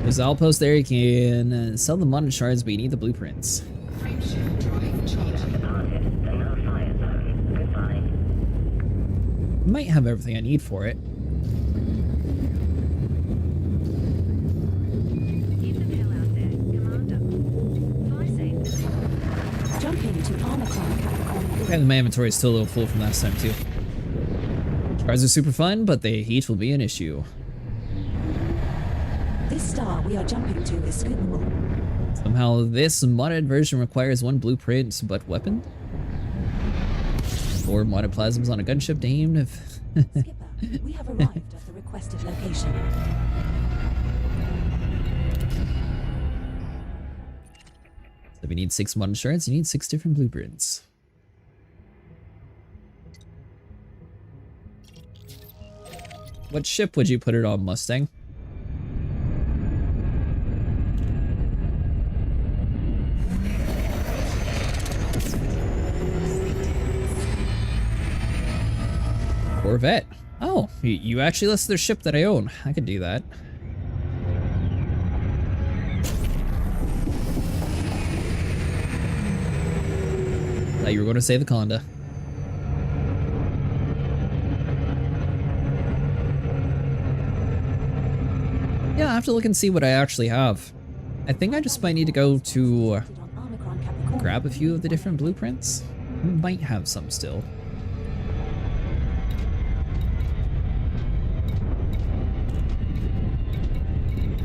There's an outpost there. You can sell the modded shards, but you need the blueprints. Frameshift drive charging. I might have everything I need for it. Keep the pill out there, Commander. Fly safe. Jumping to armor class Capricorn. Okay, my inventory is still a little full from last time too. Shards are super fun, but the heat will be an issue. This star we are jumping to is scoopable. Somehow this modded version requires one blueprint, but weapon? 4 modded plasmas on a gunship aimed. Skipper, We have arrived at the requested location. So if you need 6 modern shards, you need 6 different blueprints. What ship would you put it on, Mustang? Corvette. Oh, you actually listed the ship that I own. I could do that. Thought you were going to say the Conda. Yeah, I have to look and see what I actually have. I think I just might need to go to grab a few of the different blueprints. We might have some still.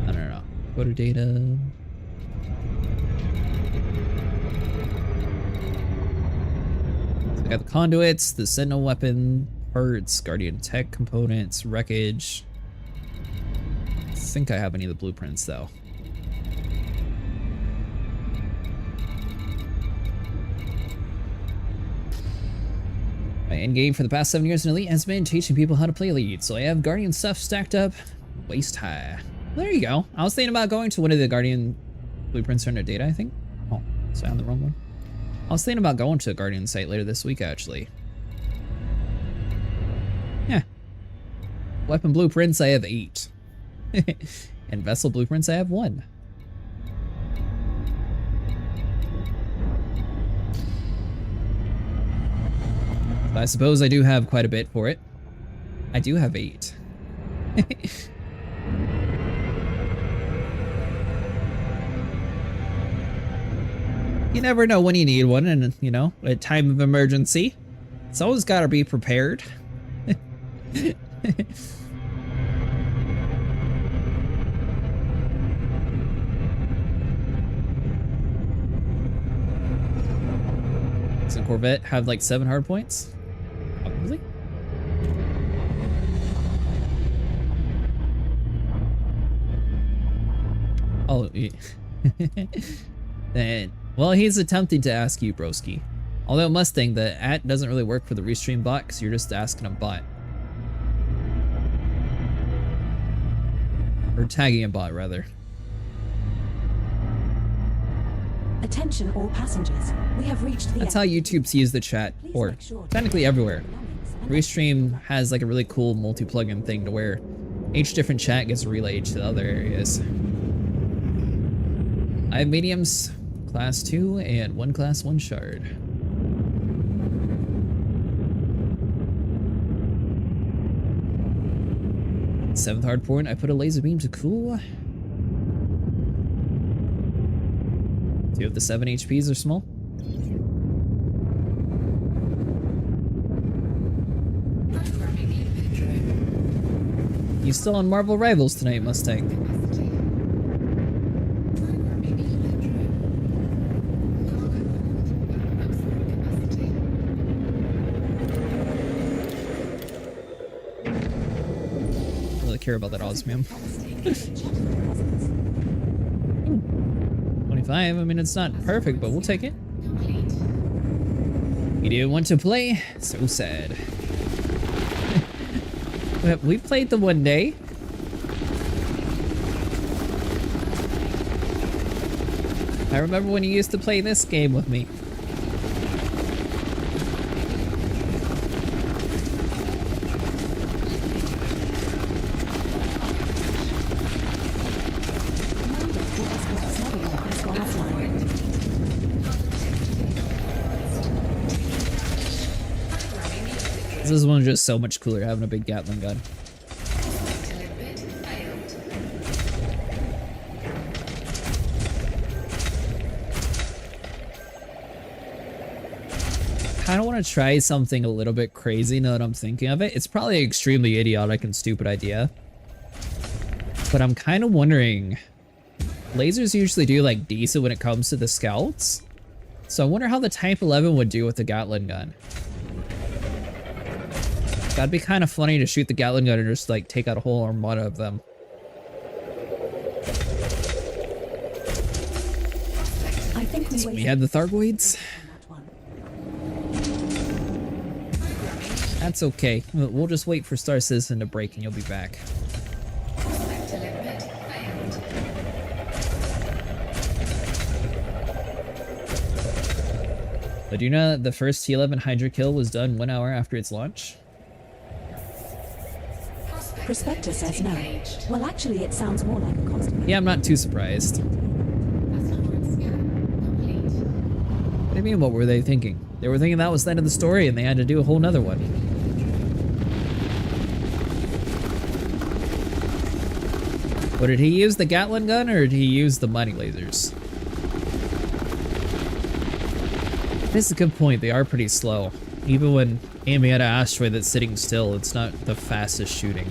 I don't know. Go to data. So I got the conduits, the Sentinel weapon, parts, Guardian tech components, wreckage. I think I have any of the blueprints though. My end game for the past 7 years in Elite has been teaching people how to play Elite, so I have Guardian stuff stacked up waist high. There you go. I was thinking about going to one of the Guardian blueprints under data, I think. Oh, so I found the wrong one. I was thinking about going to a Guardian site later this week, actually. Yeah. Weapon blueprints, I have 8. And vessel blueprints, I have 1. I suppose I do have quite a bit for it. I do have 8. You never know when you need one, and you know, at a time of emergency, it's always got to be prepared. Does a Corvette have like 7 hard points? Probably. Oh, yeah. Then, well, he's attempting to ask you, broski. Although Mustang, the @ doesn't really work for the restream bot, because you're just asking a bot. Or tagging a bot, rather. Attention all passengers. We have reached the That's how YouTube sees the chat, or technically everywhere. Restream has like a really cool multi-plugin thing to where each different chat gets relayed to the other areas. I have mediums, class 2, and 1 class 1 shard. Seventh hard point, I put a laser beam to cool. 2 of the 7 HPs are small. You still on Marvel Rivals tonight, Mustang? Care about that osmium. 25, I mean, it's not perfect, but we'll take it. You didn't want to play? So sad. We played the one day. I remember when you used to play this game with me. This one's just so much cooler having a big Gatling gun. Kind of want to try something a little bit crazy now that I'm thinking of it. It's probably an extremely idiotic and stupid idea. But I'm kind of wondering, lasers usually do like decent when it comes to the scouts. So I wonder how the Type-11 would do with the Gatling gun. That'd be kind of funny to shoot the Gatling gun and just like take out a whole armada of them. I think We had the Thargoids. That's okay. We'll just wait for Star Citizen to break and you'll be back. But do you know that the first T-11 Hydra kill was done 1 hour after its launch? Prospector says no. Well, actually, it sounds more like a constant. Yeah, I'm not too surprised. What do you mean, what were they thinking? They were thinking that was the end of the story and they had to do a whole nother one. But did he use the Gatling gun or did he use the mining lasers? That's a good point. They are pretty slow. Even when aiming at an asteroid that's sitting still, it's not the fastest shooting.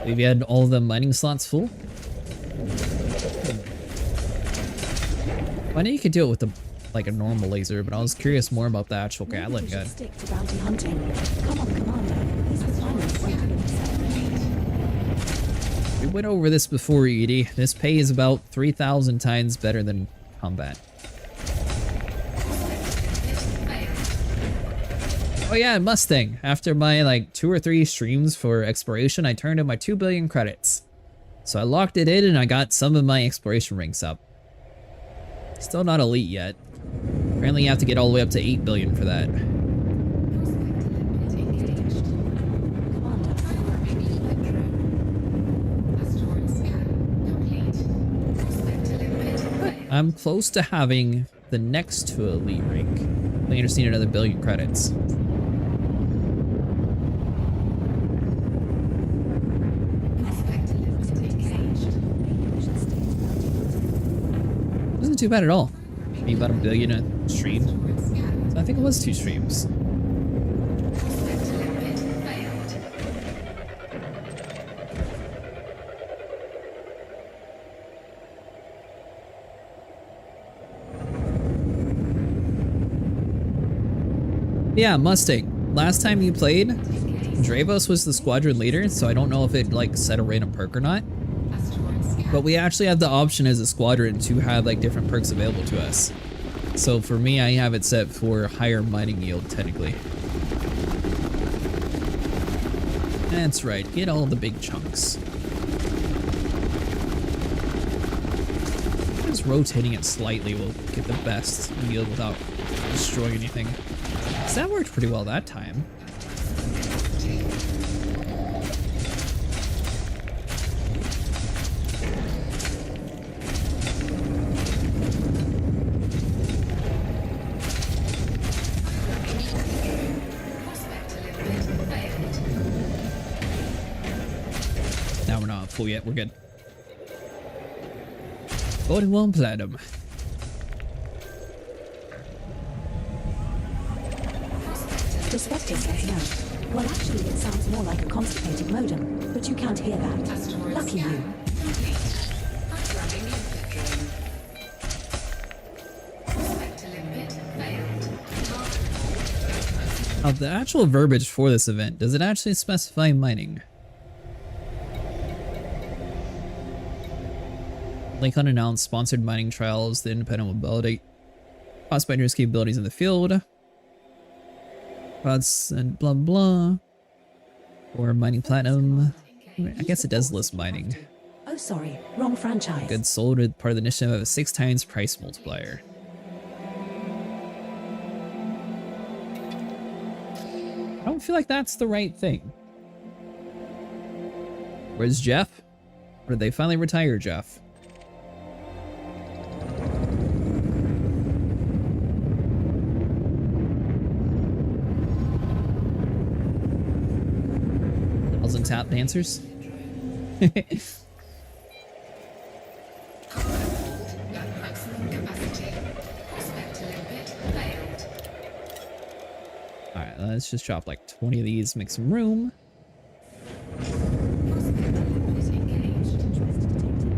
We've had all the mining slots full. I know you could do it with like a normal laser, but I was curious more about the actual Gatling gun. Stick to bounty hunting. Come on, Commander. These refinements won't be accepted. We went over this before, Edie. This pay is about 3,000 times better than combat. Oh yeah, and Mustang. After my like 2 or 3 streams for exploration, I turned in my 2 billion credits. So I locked it in and I got some of my exploration ranks up. Still not elite yet. Apparently you have to get all the way up to 8 billion for that. I'm close to having the next to elite rank. I just need another 1 billion credits. Wasn't too bad at all. Maybe about 1 billion a stream. So I think it was 2 streams. Yeah, Mustang. Last time you played, Dravos was the squadron leader, so I don't know if it like set a random perk or not. But we actually have the option as a squadron to have like different perks available to us. So for me, I have it set for higher mining yield, technically. That's right, get all the big chunks. Just rotating it slightly will get the best yield without destroying anything. So that worked pretty well that time. Now we're not full yet, we're good. 41 platinum. Prospector says no. Well, actually, it sounds more like a constipated modem, but you can't hear that. Lucky you. The actual verbiage for this event, does it actually specify mining? Link unannounced sponsored mining trials, the independent will validate prospectors' capabilities in the field. Pods and blah blah. Or mining platinum. I guess it does list mining. Oh, sorry. Wrong franchise. Goods sold with part of the initiative of a 6 times price multiplier. I don't feel like that's the right thing. Where's Jeff? Or did they finally retire Jeff? Thousand tap dancers? Alright, let's just drop like 20 of these, make some room. Interest detected.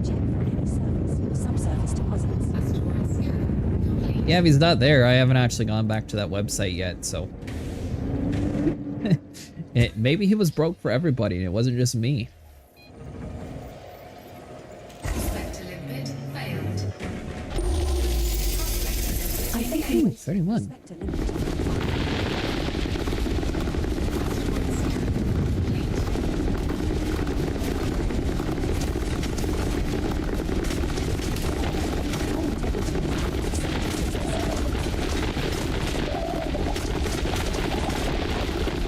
Check for any surface or subsurface deposits. Asteroid scan complete. Yeah, if he's not there, I haven't actually gone back to that website yet, so. Maybe he was broke for everybody and it wasn't just me. Prospector limpet failed. I think Ooh, 31.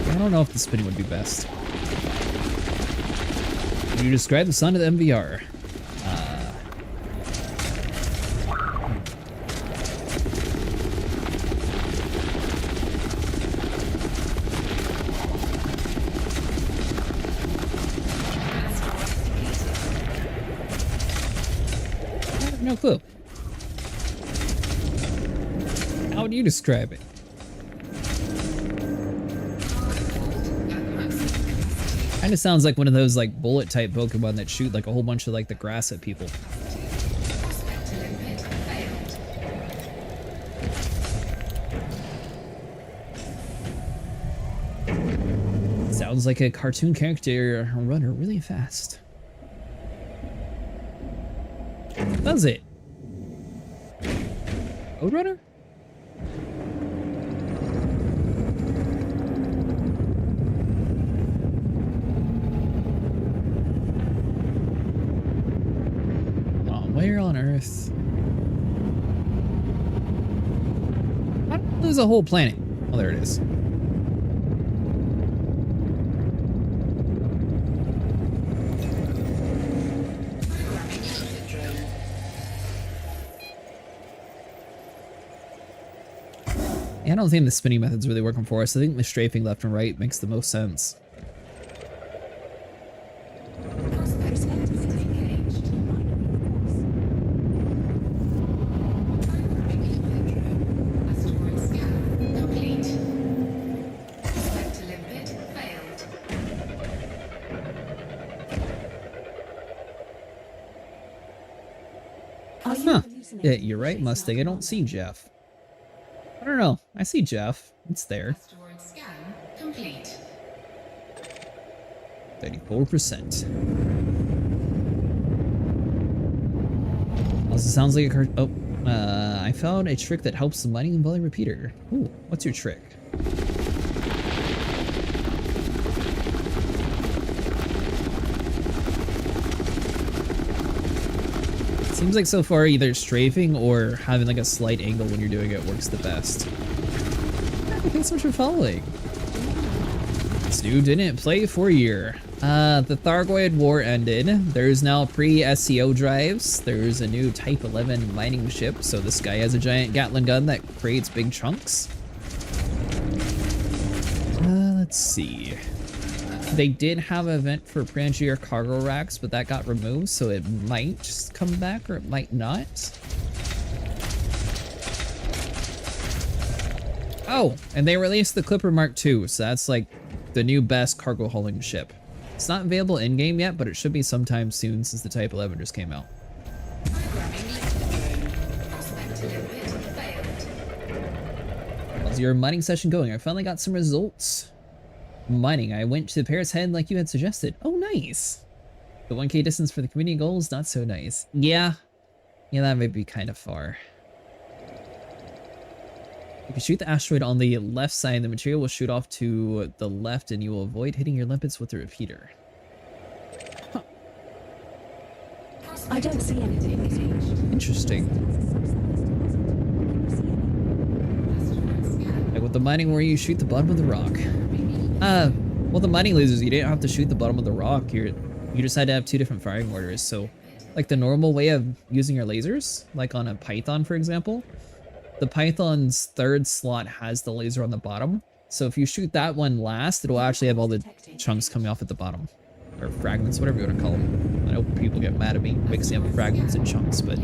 I don't know if the spinning would be best. Would you describe the sound of the MVR? I have no clue. How would you describe it? Kind of sounds like one of those like bullet type Pokemon that shoot like a whole bunch of like the grass at people. Prospector limpet failed. Sounds like a cartoon character runner really fast. Does it? Code Runner? Where on Earth? How did I lose a whole planet? Oh, there it is. Yeah, I don't think the spinning method's really working for us. I think the strafing left and right makes the most sense. Asteroid scan complete. Prospector limpet failed. Are you Huh. hallucinating? Yeah, you're right, Mustang. I don't see Jeff. I don't know. I see Jeff. It's there. Asteroid scan complete. 34%. Also sounds like a card. Oh, I found a trick that helps the mining and volume repeater. Ooh, what's your trick? Seems like so far either strafing or having like a slight angle when you're doing it works the best. Thanks so much for following. Stu didn't play for a year. The Thargoid War ended. There's now pre-SCO drives. There's a new Type-11 mining ship, so this guy has a giant Gatling gun that creates big chunks. Let's see. They did have an event for Prangier cargo racks, but that got removed, so it might just come back or it might not. Oh, and they released the Clipper Mark II, so that's like the new best cargo hauling ship. It's not available in-game yet, but it should be sometime soon since the Type-11 just came out. Prospector limpet failed. How's your mining session going? I finally got some results. Mining, I went to the Paris Head like you had suggested. Oh, nice. The 1K distance for the community goals, not so nice. Yeah, that might be kind of far. If you shoot the asteroid on the left side, the material will shoot off to the left and you will avoid hitting your limpets with the repeater. Huh. I don't see anything. Interesting. Asteroid scan. Like with the mining where you shoot the bottom of the rock. Well, the mining lasers, you didn't have to shoot the bottom of the rock. You just had to have two different firing orders. So, like the normal way of using your lasers, like on a Python, for example, the Python's third slot has the laser on the bottom. So if you shoot that one last, it'll actually have all the chunks coming off at the bottom. Or fragments, whatever you want to call them. I know people get mad at me mixing up fragments and chunks, but...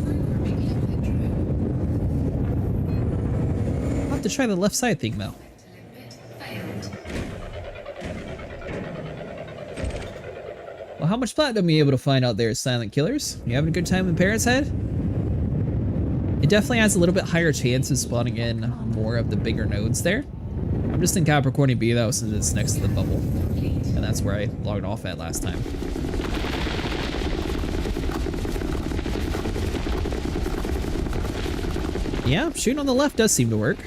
Programming try the left side thing though. Well, how much platinum are you able to find out there, Silent Killers? You having a good time in Parrot's Head? It definitely has a little bit higher chance of spawning in more of the bigger nodes there. I'm just in Capricorn B though, since it's next to the bubble. And that's where I logged off at last time. Yeah, shooting on the left does seem to work.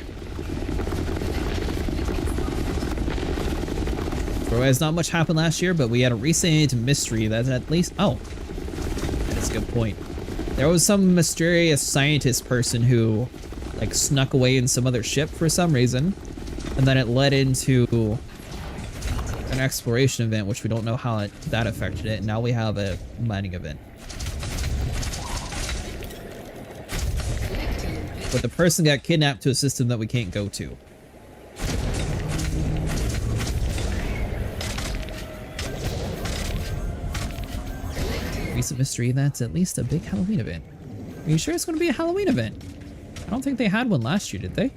Otherwise, not much happened last year, but we had a recent mystery that at least... Oh, that's a good point. There was some mysterious scientist person who, like, snuck away in some other ship for some reason. And then it led into an exploration event, which we don't know how that affected it. And now we have a mining event. But the person got kidnapped to a system that we can't go to. Recent mystery, that's at least a big Halloween event. Are you sure it's going to be a Halloween event? I don't think they had one last year, did they?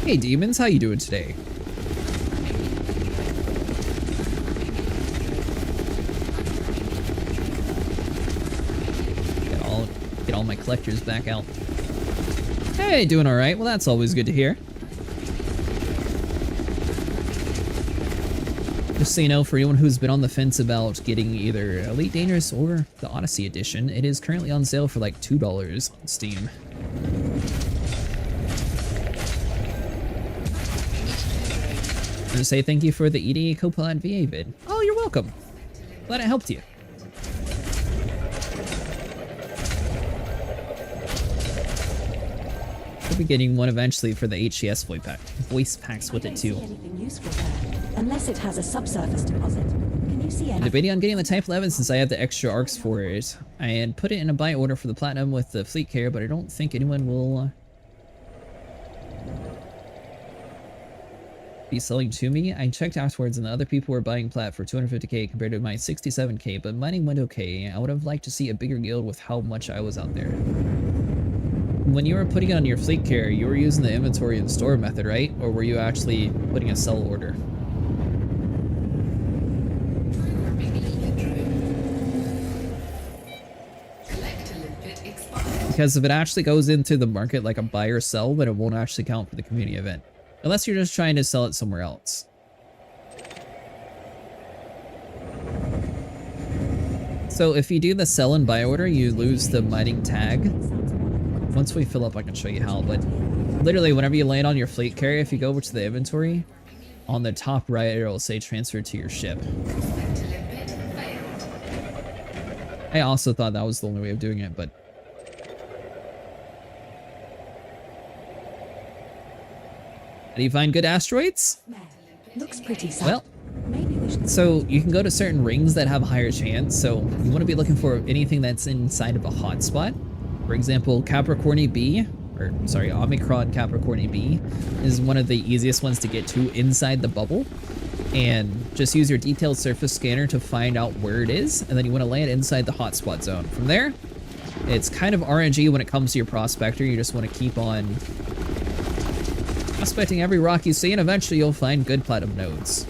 Hey demons, how you doing today? Get all my collectors back out. Hey, doing all right. Well, that's always good to hear. Just so you know, for anyone who's been on the fence about getting either Elite Dangerous or the Odyssey Edition, it is currently on sale for like $2 on Steam. I'm gonna say thank you for the EDA Copilot VA vid. Oh, you're welcome. Glad it helped you. We'll be getting one eventually for the HCS voice packs with it too. Anything useful there, unless it has a subsurface deposit. Can you see I'm any? debating on getting the Type-11 since I have the extra arcs for it. I had put it in a buy order for the Platinum with the fleet carrier, but I don't think anyone will be selling to me. I checked afterwards and the other people were buying Plat for 250k compared to my 67k, but mining went okay. I would have liked to see a bigger guild with how much I was out there. When you were putting it on your fleet carrier, you were using the inventory and store method, right? Or were you actually putting a sell order? Because if it actually goes into the market like a buy or sell, then it won't actually count for the community event. Unless you're just trying to sell it somewhere else. So if you do the sell and buy order, you lose the mining tag. Once we fill up, I can show you how, but literally whenever you land on your fleet carrier, if you go over to the inventory, on the top right, it'll say transfer to your ship. I also thought that was the only way of doing it, but... How do you find good asteroids? Looks pretty sad. Well, Maybe we should... so you can go to certain rings that have a higher chance, so you want to be looking for anything that's inside of a hotspot. For example, Capricorn B, or sorry, Omicron Capricorn B is one of the easiest ones to get to inside the bubble. And just use your detailed surface scanner to find out where it is, and then you want to land inside the hotspot zone. From there, it's kind of RNG when it comes to your prospector. You just want to keep on prospecting every rock you see, and eventually you'll find good platinum nodes.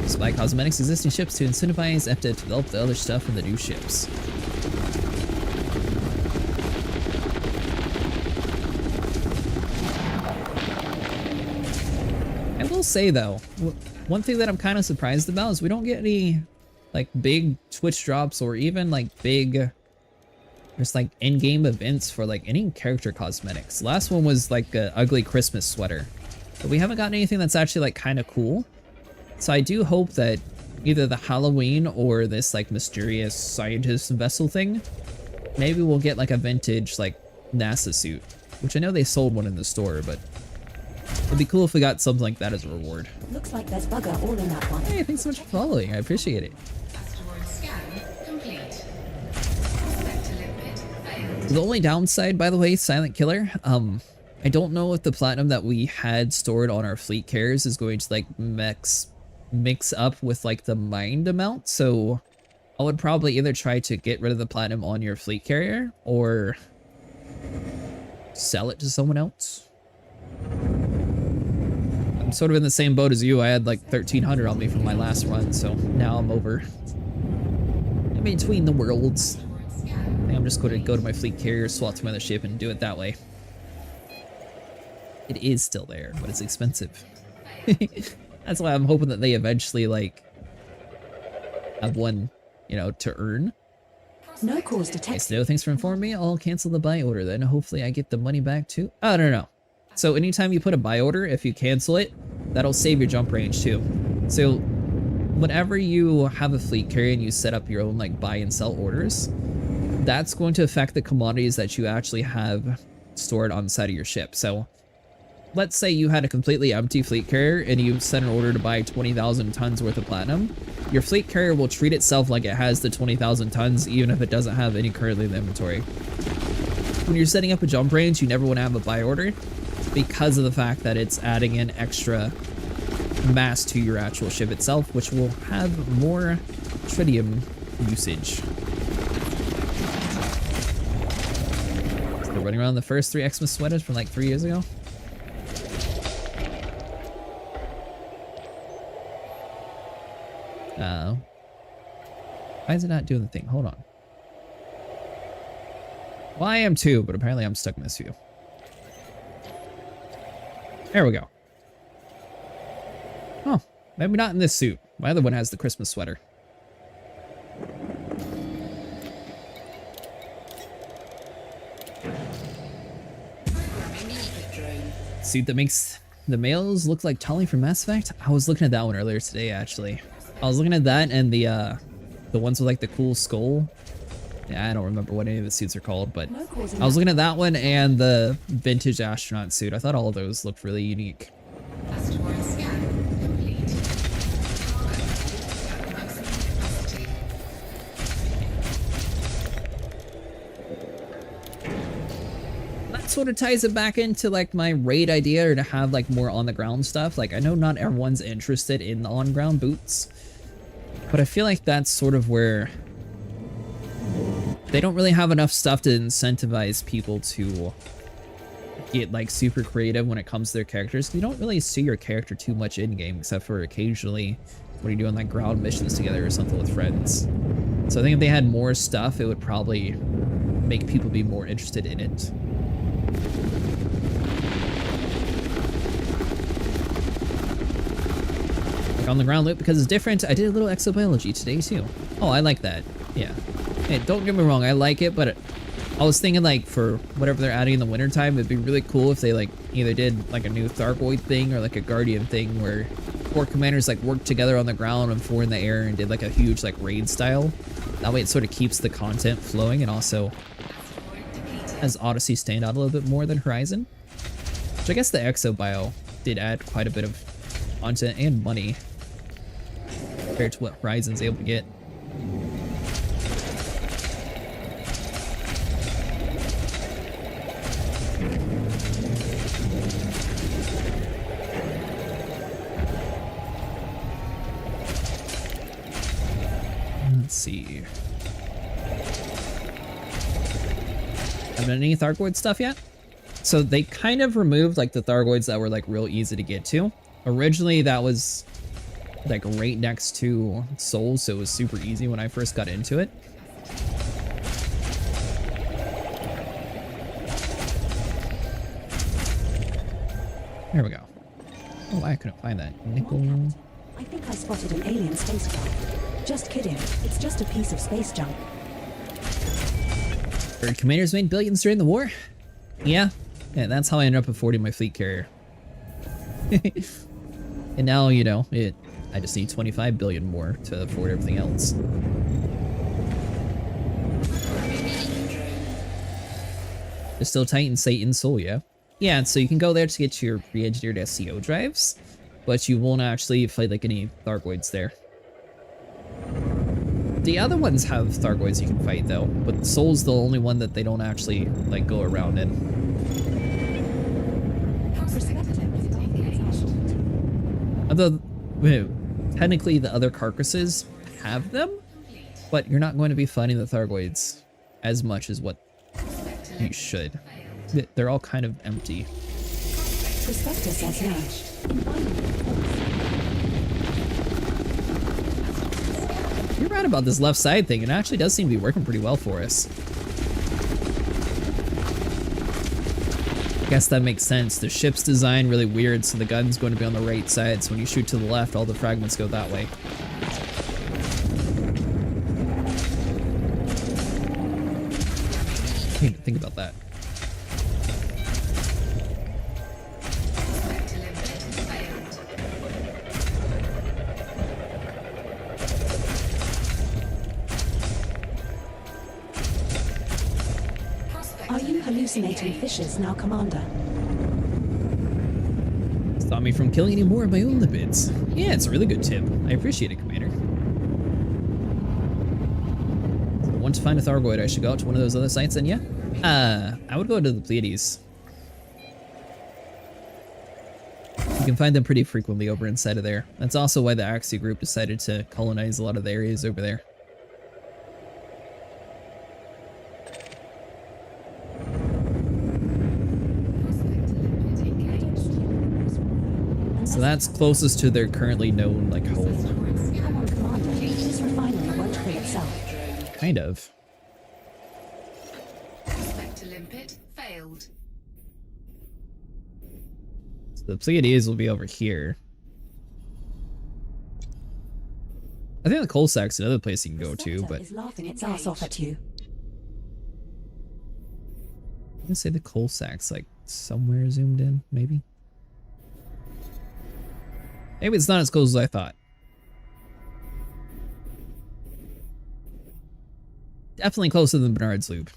Spy cosmetics existing ships to incentivize EFTA to develop the other stuff in the new ships. I will say though, one thing that I'm kind of surprised about is we don't get any like big Twitch drops or even like big just like in-game events for like any character cosmetics. The last one was like an ugly Christmas sweater, but we haven't gotten anything that's actually like kind of cool. So I do hope that either the Halloween or this like mysterious scientist vessel thing, maybe we'll get like a vintage like NASA suit, which I know they sold one in the store, but it'd be cool if we got something like that as a reward. Looks like there's bugger all in that one. Hey, thanks so much for following. I appreciate it. Asteroid scan complete. Prospector limpet failed. The only downside, by the way, Silent Killer, I don't know if the platinum that we had stored on our fleet carriers is going to like mix up with like the mined amount. So I would probably either try to get rid of the platinum on your fleet carrier or sell it to someone else. I'm sort of in the same boat as you. I had like 1,300 on me from my last run, so now I'm over in between the worlds. I think I'm just going to go to my fleet carrier, swap to my other ship, and do it that way. It is still there, but it's expensive. That's why I'm hoping that they eventually like have one, you know, to earn. No cause Okay, detected. so thanks for informing me. I'll cancel the buy order then. Hopefully I get the money back too. Oh, no. So anytime you put a buy order, if you cancel it, that'll save your jump range too. So whenever you have a fleet carrier and you set up your own like buy and sell orders, that's going to affect the commodities that you actually have stored on the side of your ship. So let's say you had a completely empty fleet carrier and you set an order to buy 20,000 tons worth of platinum. Your fleet carrier will treat itself like it has the 20,000 tons, even if it doesn't have any currently in the inventory. When you're setting up a jump range, you never want to have a buy order because of the fact that it's adding in extra mass to your actual ship itself, which will have more tritium usage. Still running around the first 3 Xmas sweaters from like 3 years ago. Why is it not doing the thing? Hold on. Well, I am too, but apparently I'm stuck in this view. There we go. Oh, maybe not in this suit. My other one has the Christmas sweater. Suit that makes the males look like Tully from Mass Effect? I was looking at that one earlier today, actually. I was looking at that and the ones with like the cool skull. Yeah, I don't remember what any of the suits are called, but I was looking at that one and the vintage astronaut suit. I thought all of those looked really unique. Asteroid scan complete. That sort of ties it back into like my raid idea, or to have like more on the ground stuff. Like I know not everyone's interested in the on ground boots, but I feel like that's sort of where they don't really have enough stuff to incentivize people to get like super creative when it comes to their characters. You don't really see your character too much in game, except for occasionally when you're doing like ground missions together or something with friends. So I think if they had more stuff, it would probably make people be more interested in it. Like on the ground loop, because it's different. I did a little exobiology today too. Oh, I like that. Yeah. Hey, don't get me wrong, I like it, but I was thinking like for whatever they're adding in the wintertime, it'd be really cool if they like either did like a new Thargoid thing or like a Guardian thing where 4 commanders like worked together on the ground and 4 in the air and did like a huge like raid style. That way it sort of keeps the content flowing and also has Odyssey stand out a little bit more than Horizon. Which I guess the Exobio did add quite a bit of content and money compared to what Horizon's able to get. Let's see. Haven't done any Thargoid stuff yet? So they kind of removed like the Thargoids that were like real easy to get to. Originally that was like right next to Souls, so it was super easy when I first got into it. There we go. Oh, I couldn't find that. Nickel. I think I spotted an alien spacecraft. Just kidding. It's just a piece of space junk. Bird commanders made billions during the war? Yeah. Yeah, that's how I ended up affording my fleet carrier. And now, you know, I just need 25 billion more to afford everything else. There's still Titan, Satan, Soul, yeah? Yeah, so you can go there to get your pre-engineered SCO drives, but you won't actually fight like any Thargoids there. The other ones have Thargoids you can fight though, but Soul's the only one that they don't actually like go around in. Although, technically the other carcasses have them, but you're not going to be fighting the Thargoids as much as what you should. They're all kind of empty. Prospector says no. You're right about this left side thing. It actually does seem to be working pretty well for us. I guess that makes sense. The ship's designed really weird, so the gun's going to be on the right side, so when you shoot to the left, all the fragments go that way. I didn't think about that. Are you hallucinating fishes now, Commander? Stop me from killing any more of my own lipids. Yeah, it's a really good tip. I appreciate it, Commander. So once I find a Thargoid, I should go out to one of those other sites then, yeah? I would go to the Pleiades. You can find them pretty frequently over inside of there. That's also why the Axie group decided to colonize a lot of the areas over there. So that's closest to their currently known, like, home. Come on, Commander. This refinery won't kill itself. Kind of. Prospector limpet failed. So the Pleiades will be over here. I think the coal sack's another place you can go to, but Is laughing its ass off at you. I'm gonna say the coal sack's like somewhere zoomed in, maybe. Maybe it's not as close as I thought. Definitely closer than Bernard's Loop.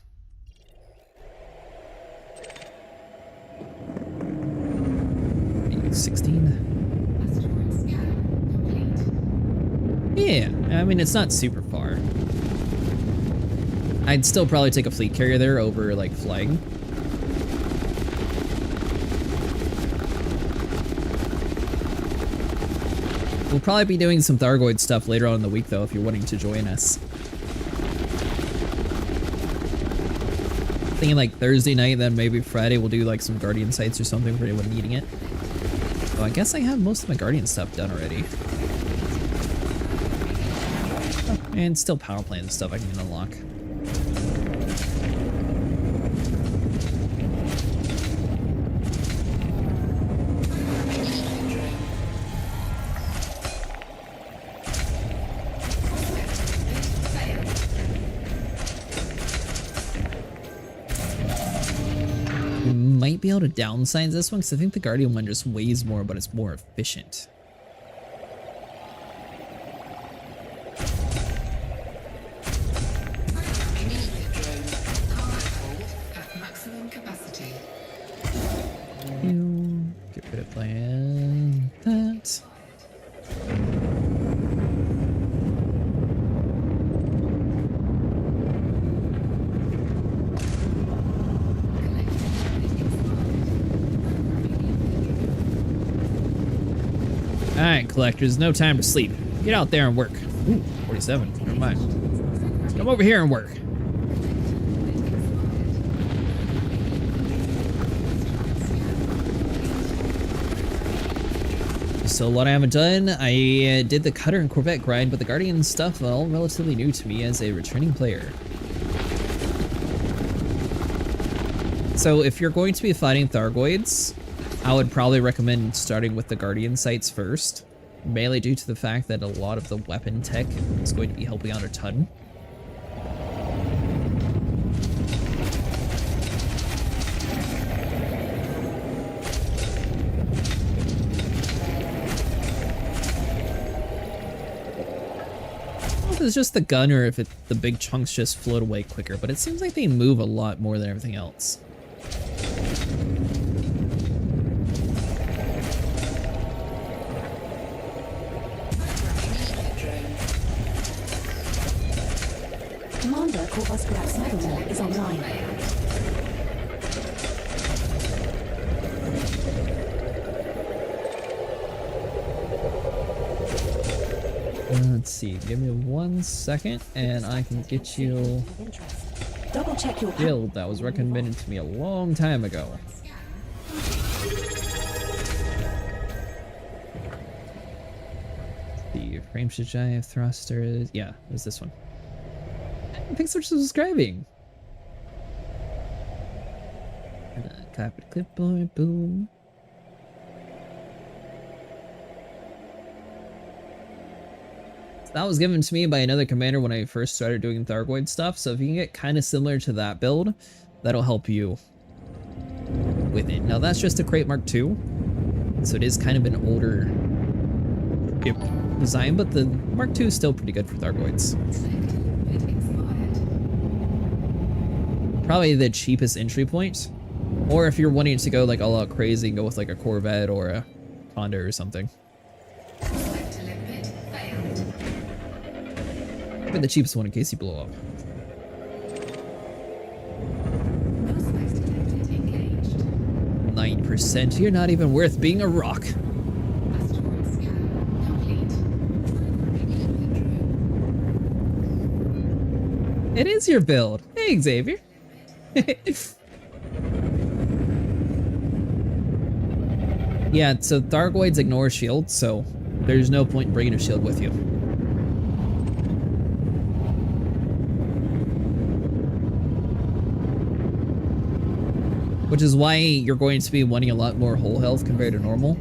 Maybe 16. Asteroid scan complete. Yeah, I mean, it's not super far. I'd still probably take a fleet carrier there over, like, flying. We'll probably be doing some Thargoid stuff later on in the week, though, if you're wanting to join us. Thinking like Thursday night, then maybe Friday we'll do like some Guardian sites or something for anyone needing it. So I guess I have most of my Guardian stuff done already. Oh, and still power plant and stuff I can unlock. Might be able to downsize this one because I think the Guardian one just weighs more, but it's more efficient. At maximum capacity. Get rid of that. Alright, collectors, no time to sleep. Get out there and work. Ooh, 47. Never mind. Come over here and work. So a lot I haven't done. I did the Cutter and Corvette grind, but the Guardian stuff all relatively new to me as a returning player. So if you're going to be fighting Thargoids, I would probably recommend starting with the Guardian sites first, mainly due to the fact that a lot of the weapon tech is going to be helping out a ton. If it's just the gun or if the big chunks just float away quicker, but it seems like they move a lot more than everything else. Commander Corvus Cyberwar is online. Let's see, give me 1 second and I can get you Of interest. Double check your build that was recommended to me a long time ago. The frameshift giant thrusters. Yeah, it was this one. Thanks for subscribing. Copy clipboard, boom. So that was given to me by another commander when I first started doing Thargoid stuff, so if you can get kind of similar to that build, that'll help you with it. Now that's just a Crate Mark II, so it is kind of an older design, but the Mark II is still pretty good for Thargoids. Probably the cheapest entry point, or if you're wanting to go like all out crazy and go with like a Corvette or a Condor or something. Probably the cheapest one in case you blow up. 9%, you're not even worth being a rock. It is your build. Hey, Xavier. Yeah, so Thargoids ignore shields, so there's no point in bringing a shield with you. Which is why you're going to be wanting a lot more whole health compared to normal.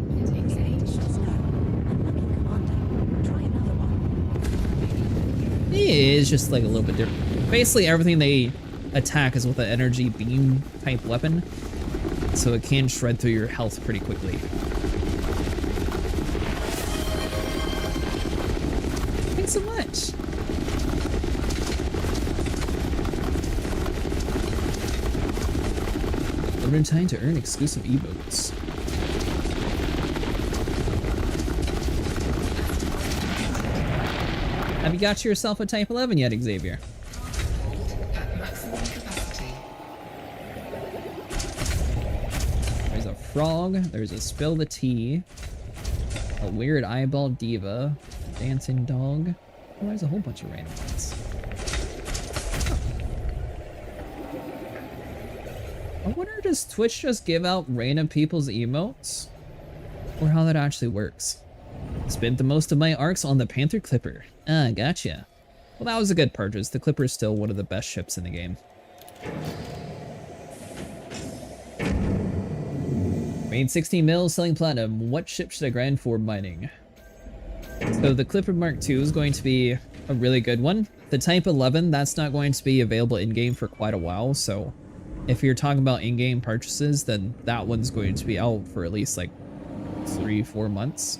It is just like a little bit different. Basically everything they attack is with an energy beam type weapon, so it can shred through your health pretty quickly. Thanks so much. Limited time to earn exclusive emotes. Have you got yourself a Type-11 yet, Xavier? There's a frog, there's a spill the tea, a weird eyeball diva, a dancing dog. Oh, there's a whole bunch of random ones. I wonder, does Twitch just give out random people's emotes? Or how that actually works? Spent the most of my arcs on the Panther Clipper. Ah, gotcha. Well, that was a good purchase. The Clipper is still one of the best ships in the game. Made 16 mils selling platinum. What ship should I grind for mining? So the Clipper Mark II is going to be a really good one. The Type-11, that's not going to be available in-game for quite a while, so if you're talking about in-game purchases, then that one's going to be out for at least like 3-4 months.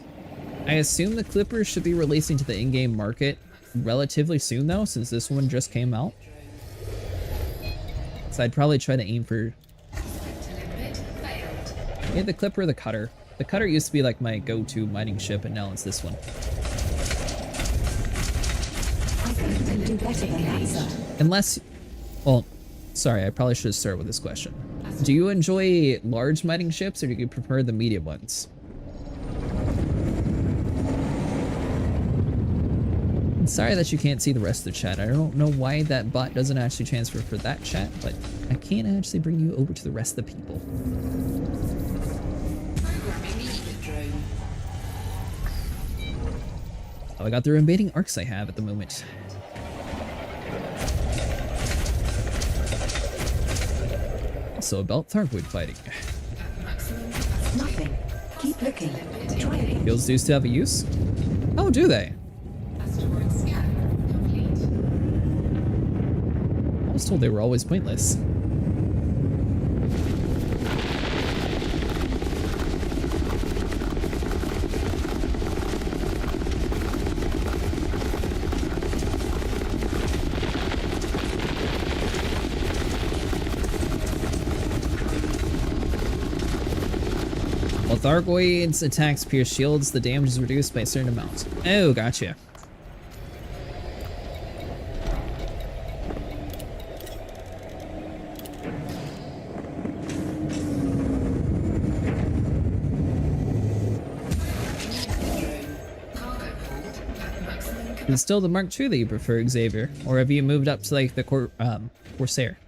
I assume the Clipper should be releasing to the in-game market relatively soon though, since this one just came out. So I'd probably try to aim for either the Clipper or the Cutter. The Cutter used to be like my go-to mining ship, and now it's this one. I think you can do better than that, sir. Unless, well, sorry, I probably should have started with this question. Do you enjoy large mining ships, or do you prefer the medium ones? I'm sorry that you can't see the rest of the chat. I don't know why that bot doesn't actually transfer for that chat, but I can't actually bring you over to the rest of the people. Oh, I got the remaining arcs I have at the moment. Also about Thargoid fighting. Nothing. Keep looking. Try again. Shields do still have a use? Oh, do they? I was told they were always pointless. While Thargoids attacks pierce shields, the damage is reduced by a certain amount. Oh, gotcha. Is it still the Mark II that you prefer, Xavier? Or have you moved up to like the Corsair?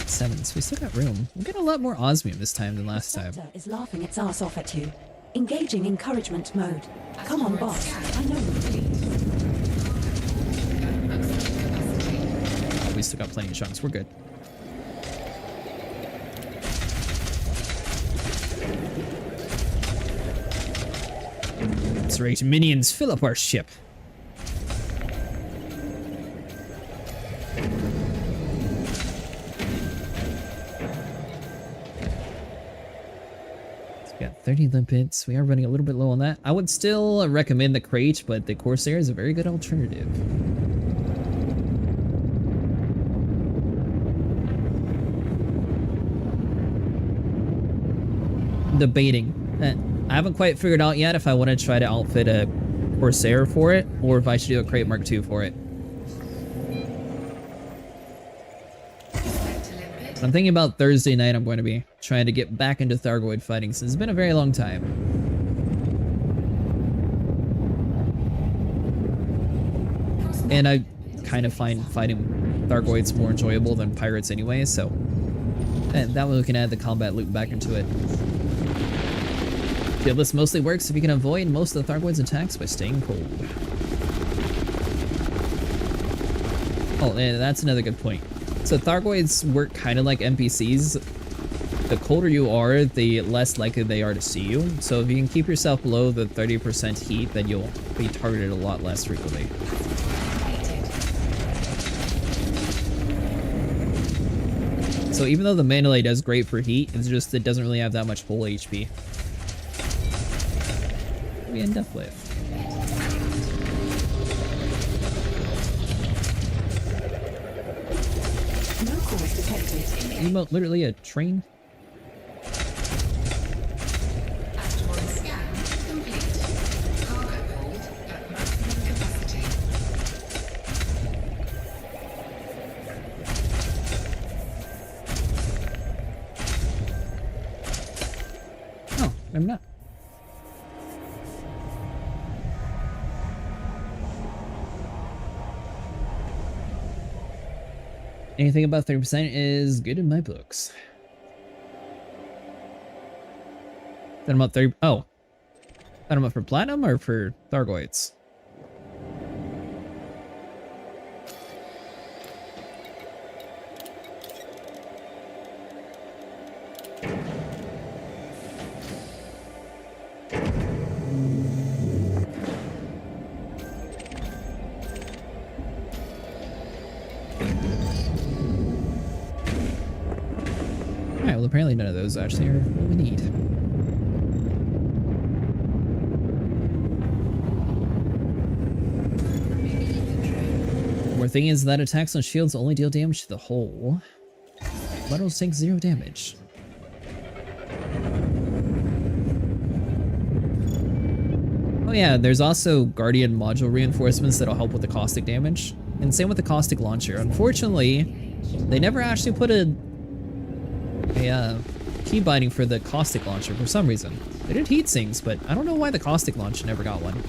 7, so we still got room. We're getting a lot more osmium this time than last time. Scepter is laughing its ass off at you. Engaging encouragement mode. Come on, boss. I know you. We still got plenty of chunks. We're good. That's right, minions, fill up our ship. So we got 30 limpets. We are running a little bit low on that. I would still recommend the crate, but the Corsair is a very good alternative. Debating. I haven't quite figured out yet if I want to try to outfit a Corsair for it, or if I should do a Crate Mark II for it. I'm thinking about Thursday night. I'm going to be trying to get back into Thargoid fighting since it's been a very long time. And I kind of find fighting Thargoids more enjoyable than pirates anyway, so that way we can add the combat loop back into it. Feel this mostly works if you can avoid most of the Thargoids' attacks by staying cold. Oh, and that's another good point. So Thargoids work kind of like NPCs. The colder you are, the less likely they are to see you. So if you can keep yourself below the 30% heat, then you'll be targeted a lot less frequently. So even though the Mandalay does great for heat, it's just it doesn't really have that much full HP. We end up with. No cause detected. Emote literally a train? Asteroid scan complete. Cargo hold at maximum capacity. Oh, I'm not. Anything above 30% is good in my books. Then I'm up 30. Oh. Then I'm up for platinum or for Thargoids? Alright, well apparently none of those actually are what we need. More thing is that attacks on shields only deal damage to the hull. Metals take 0 damage. Oh yeah, there's also Guardian module reinforcements that'll help with the caustic damage. And same with the caustic launcher. Unfortunately, they never actually put a key binding for the caustic launcher for some reason. They did heat sinks, but I don't know why the caustic launcher never got one.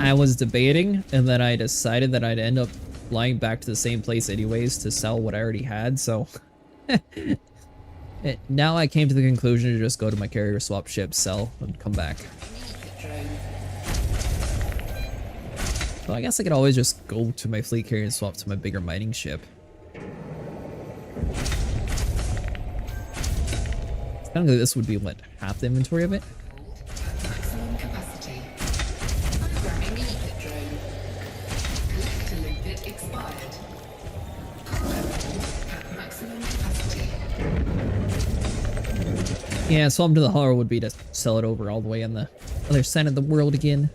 I was debating, and then I decided that I'd end up flying back to the same place anyways to sell what I already had, so... Now I came to the conclusion to just go to my carrier swap ship, sell, and come back. So I guess I could always just go to my fleet carrier and swap to my bigger mining ship. Technically this would be, what, half the inventory of it? Maximum capacity. Programming limpet drone. Collector limpet expired. Cargo hold at maximum capacity. Yeah, swap to the hull would be to sell it over all the way on the other side of the world again.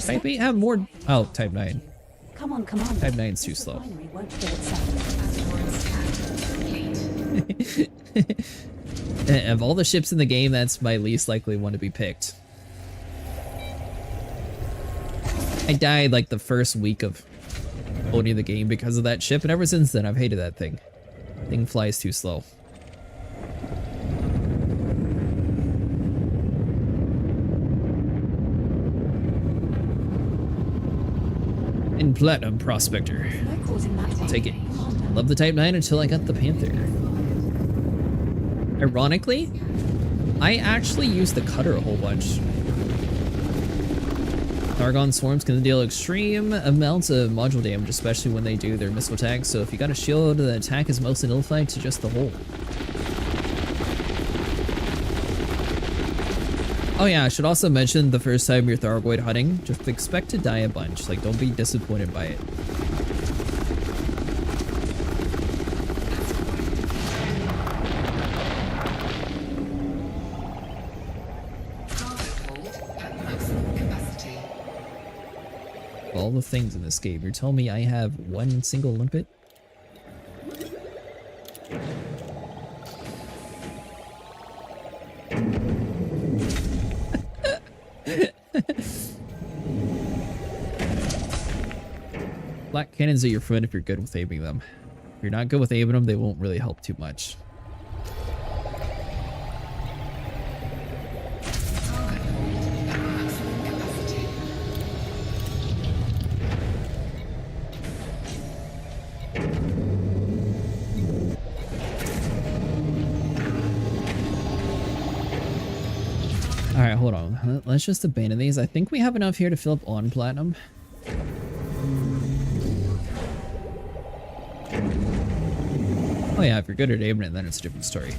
Type 8 have more. Oh, Type 9. Come on, Commander. Type 9's too This slow. refinery won't kill itself. Complete. Of all the ships in the game, that's my least likely one to be picked. I died like the first week of owning the game because of that ship, and ever since then I've hated that thing. Thing flies too slow. In Platinum Prospector. No causing that one. Take it. Commander. Love the Type 9 until I got the Panther. Ironically, I actually used the Cutter a whole bunch. Argon swarms can deal extreme amounts of module damage, especially when they do their missile attacks, so if you got a shield, the attack is mostly nullified to just the hull. Oh yeah, I should also mention the first time you're Thargoid hunting, just expect to die a bunch, like don't be disappointed by it. All the things in this game, you're telling me I have one single limpet? Black cannons are your friend if you're good with aiming them. If you're not good with aiming them, they won't really help too much. Alright, hold on. Let's just abandon these. I think we have enough here to fill up on Platinum. Oh yeah, if you're good at aiming it, then it's a different story.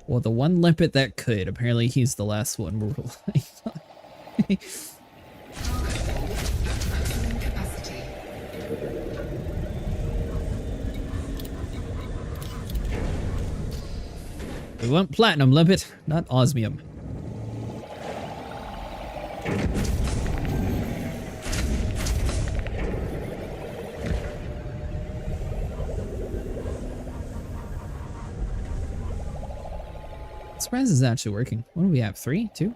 Well, the one limpet that could. Apparently he's the last one we're relying on. We want platinum limpet, not osmium. Surprise is actually working. What do we have? 3? 2?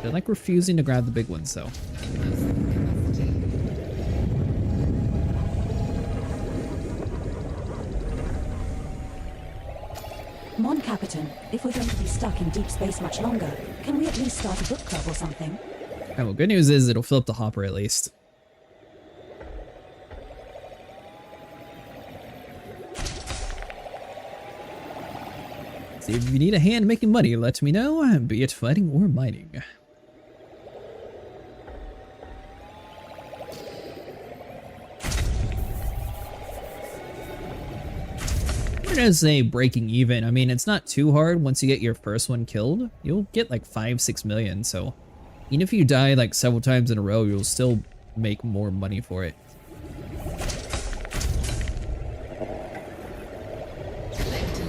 They're like refusing to grab the big ones though. Mon Capitan, if we're going to be stuck in deep space much longer, can we at least start a book club or something? Alright, well, good news is it'll fill up the hopper at least. See, if you need a hand making money, let me know, be it fighting or mining. We're gonna say breaking even. I mean, it's not too hard once you get your first one killed. You'll get like 5-6 million, so even if you die like several times in a row, you'll still make more money for it.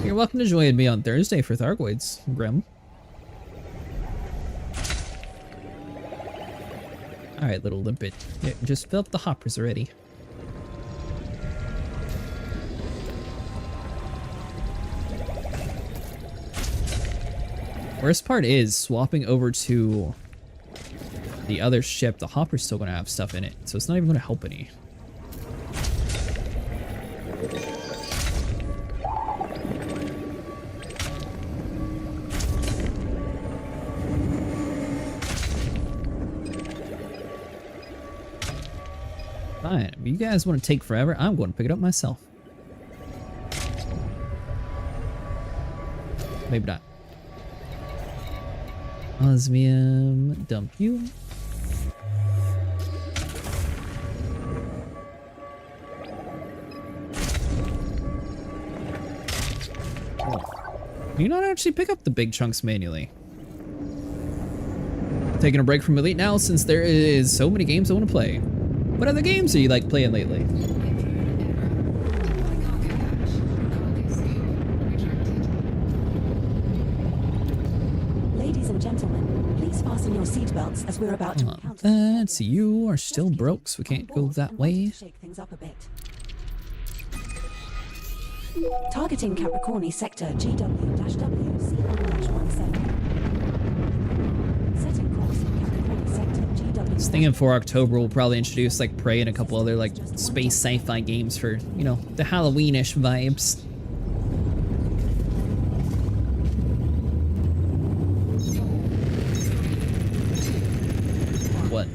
You're welcome to join me on Thursday for Thargoids, Grim. Alright, little limpet. Yeah, just fill up the hoppers already. Worst part is swapping over to the other ship, the hopper's still gonna have stuff in it, so it's not even gonna help any. Fine, if you guys want to take forever, I'm going to pick it up myself. Maybe not. Osmium, dump you. Can you not actually pick up the big chunks manually? Taking a break from Elite now since there is so many games I want to play. What other games are you like playing lately? hotspots as we're about to encounter. That's you are still broke, so we can't go that way. Shake things up a bit. Targeting Capricorni sector GW-W C1-17. Setting course for Capricorni sector GW. I was thinking for October we'll probably introduce like Prey and a couple other like space sci-fi games for, you know, the Halloweenish vibes. What?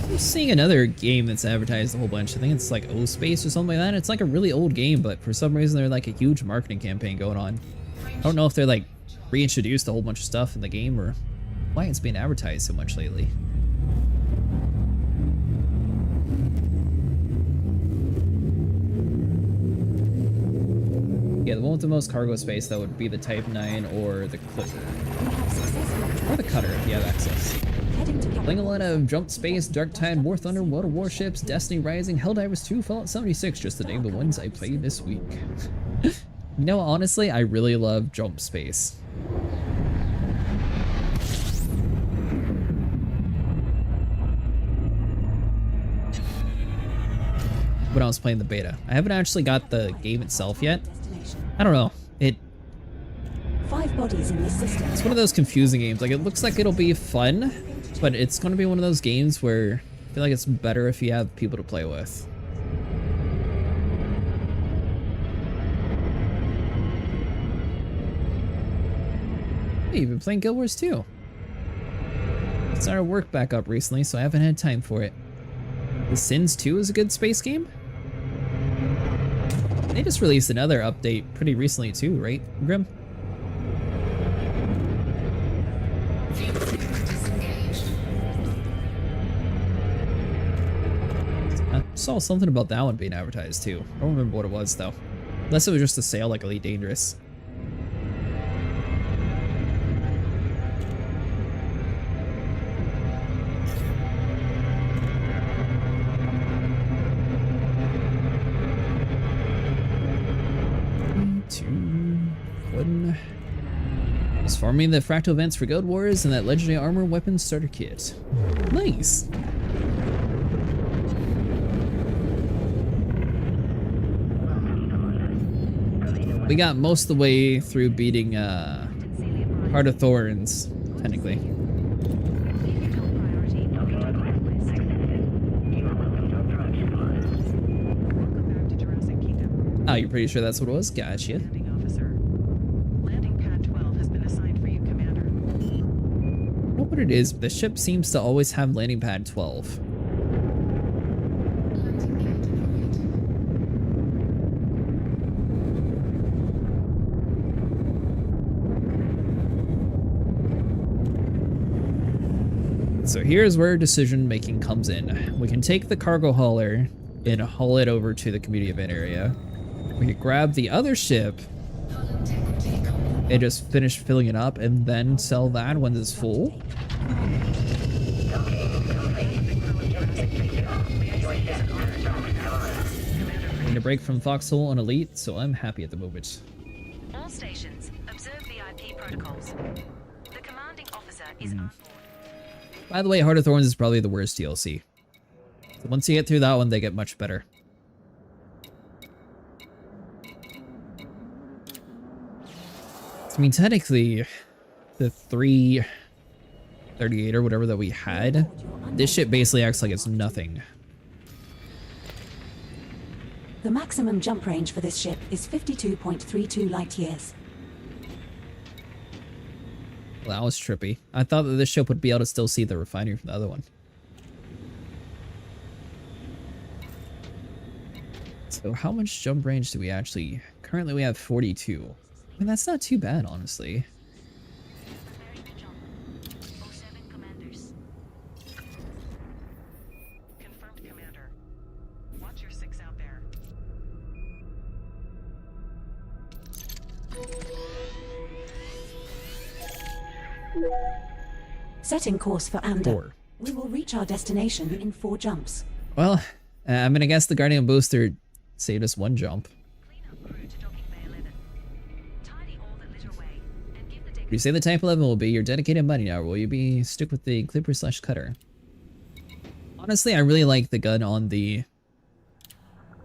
I'm seeing another game that's advertised a whole bunch. I think it's like O Space or something like that. It's like a really old game, but for some reason there's like a huge marketing campaign going on. I don't know if they're like reintroduced a whole bunch of stuff in the game or why it's being advertised so much lately. Yeah, the one with the most cargo space though would be the Type-9 or the Clipper. Or the Cutter if you have access. Playing a lot of Jump Space, Dark Tide, War Thunder, World of Warships, Destiny Rising, Helldivers 2, Fallout 76, just to name the ones I played this week. You know, honestly, I really love Jump Space. When I was playing the beta. I haven't actually got the game itself yet. I don't know. Five bodies in this system. It's one of those confusing games. Like, it looks like it'll be fun, but it's going to be one of those games where I feel like it's better if you have people to play with. Hey, you've been playing Guild Wars 2. I started work back up recently, so I haven't had time for it. The Sins 2 is a good space game? They just released another update pretty recently too, right, Grim? I saw something about that one being advertised too. I don't remember what it was though. Unless it was just a sale like Elite Dangerous. Just farming the fractal events for Guild Wars and that legendary armor weapon starter kit. Nice. We got most of the way through beating Heart of Thorns, technically. Oh, you're pretty sure that's what it was? Gotcha. What it is, the ship seems to always have landing pad 12. So here's where decision making comes in. We can take the cargo hauler and haul it over to the community event area. We can grab the other ship and just finish filling it up and then sell that when it's full. Need a break from Foxhole on Elite, so I'm happy at the moment. All stations, observe VIP protocols. The commanding officer is on board. By the way, Heart of Thorns is probably the worst DLC. So once you get through that one, they get much better. I mean, technically, the 338 or whatever that we had, this ship basically acts like it's nothing. The maximum jump range for this ship is 52.32 light years. Well, that was trippy. I thought that this ship would be able to still see the refinery from the other one. So how much jump range do we actually... Currently we have 42. I mean, that's not too bad, honestly. Preparing to jump. 07 commanders. Confirmed, Commander. Watch your 6 out there. Setting course for Amber. 4. We will reach our destination in 4 jumps. Well, I'm gonna guess the Guardian booster saved us 1 jump. You say the Type-11 will be your dedicated buddy now, or will you be stuck with the Clipper/Cutter? Honestly, I really like the gun on the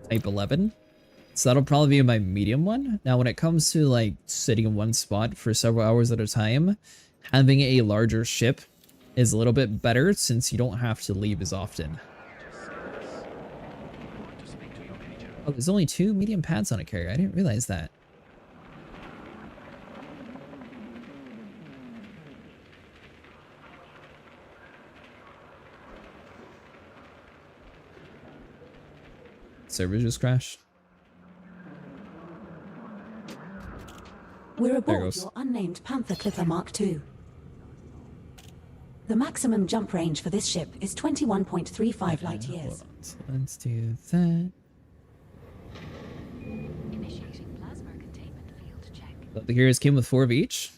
Type-11, so that'll probably be my medium one. Now, when it comes to like sitting in one spot for several hours at a time, having a larger ship is a little bit better since you don't have to leave as often. Oh, there's only 2 medium pads on a carrier. I didn't realize that. Server just crashed. We're There aboard goes. your unnamed Panther Clipper Mark II. The maximum jump range for this ship is 21.35 light Hold years. on. So let's do that. Initiating plasma containment field check. Thought the carriers came with 4 of each.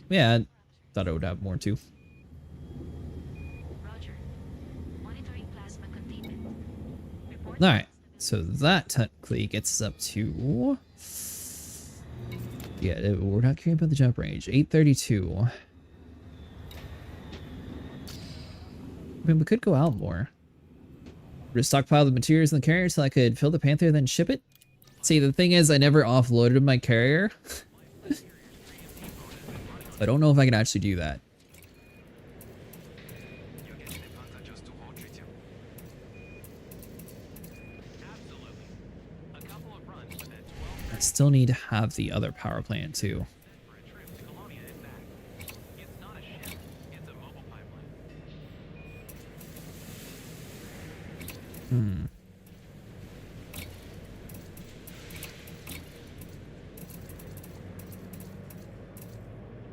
Yeah, I thought it would have more too. Roger. Monitoring plasma containment. Report. Alright, so that technically gets us up to... Yeah, we're not caring about the jump range. 832. I mean, we could go out more. Just stockpile the materials in the carrier so I could fill the Panther, then ship it. See, the thing is, I never offloaded my carrier. I don't know if I can actually do that. I still need to have the other power plant too.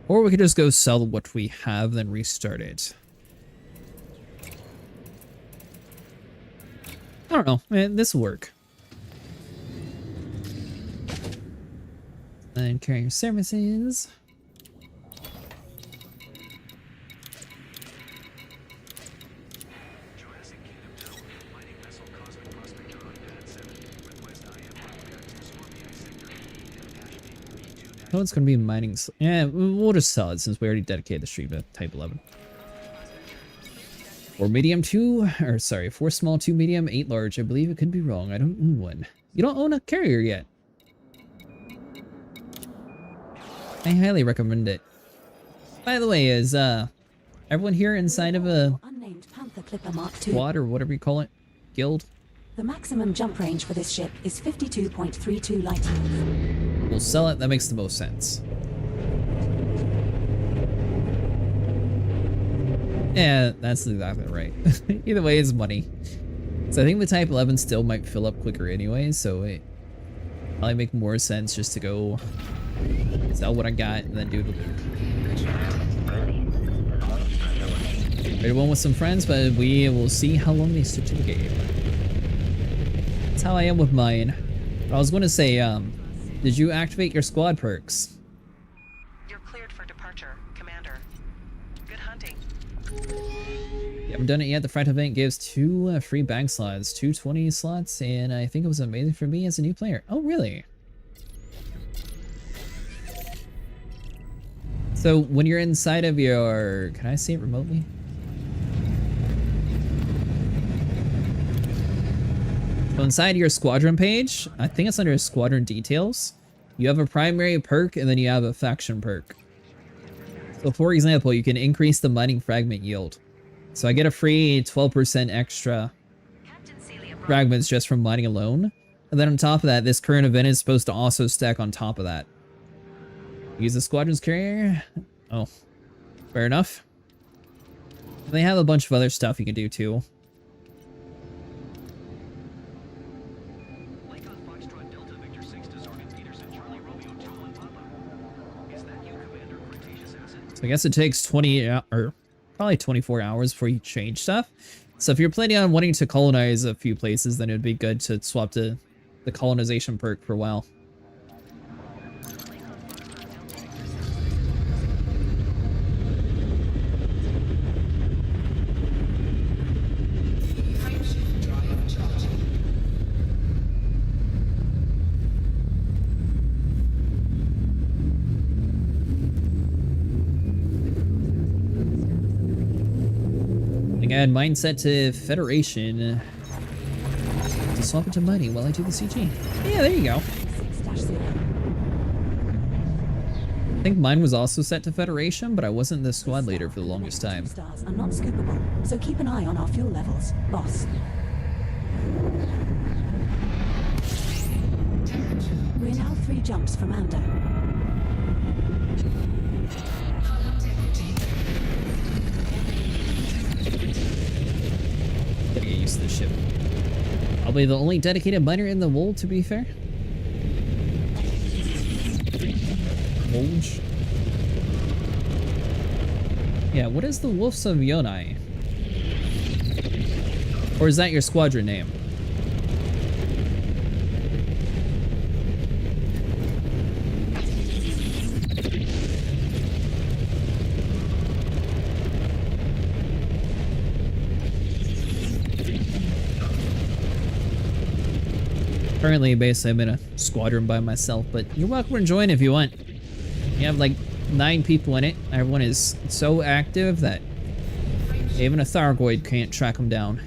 Or we could just go sell what we have, then restart it. I don't know, man, this will work. And carrier services. Oh, it's gonna be mining. Yeah, we'll just sell it since we already dedicated the stream to Type-11. 4 medium, 2, or sorry, 4 small, 2 medium, 8 large. I believe it could be wrong. I don't own one. You don't own a carrier yet. I highly recommend it. By the way, is everyone here inside of a Unnamed Panther Clipper Mark II. squad or whatever you call it? Guild? The maximum jump range for this ship is 52.32 light years. We'll sell it. That makes the most sense. Yeah, that's exactly right. Either way, it's money. So I think the Type-11 still might fill up quicker anyway, so it probably make more sense just to go sell what I got and then do the loot. Ready one with some friends, but we will see how long they stick to the game. That's how I am with mine. I was going to say, did you activate your squad perks? You're cleared for departure, Commander. Good hunting. You haven't done it yet. The Fright event gives 2 free bank slots, 2 20 slots, and I think it was amazing for me as a new player. Oh, really? So when you're inside of your... Can I see it remotely? So inside your squadron page, I think it's under squadron details, you have a primary perk and then you have a faction perk. So for example, you can increase the mining fragment yield. So I get a free 12% extra fragments just from mining alone. And then on top of that, this current event is supposed to also stack on top of that. Use the squadron's carrier. Oh, fair enough. They have a bunch of other stuff you can do too. So I guess it takes 20 or probably 24 hours before you change stuff. So if you're planning on wanting to colonize a few places, then it'd be good to swap to the colonization perk for a while. Add mindset to Federation to swap it to mining while I do the CG. Yeah, there you go. 6-0. I think mine was also set to Federation, but I wasn't the squad leader for the longest time. Stars are not scoopable, so keep an eye on our fuel levels, boss. We're now 3 jumps from Amda. Gotta get used to this ship. I'll be the only dedicated miner in the wool, to be fair. Wolge. Yeah, what is the Wolves of Yonai? Or is that your squadron name? Currently, basically, I'm in a squadron by myself, but you're welcome to join if you want. You have like 9 people in it. Everyone is so active that even a Thargoid can't track them down.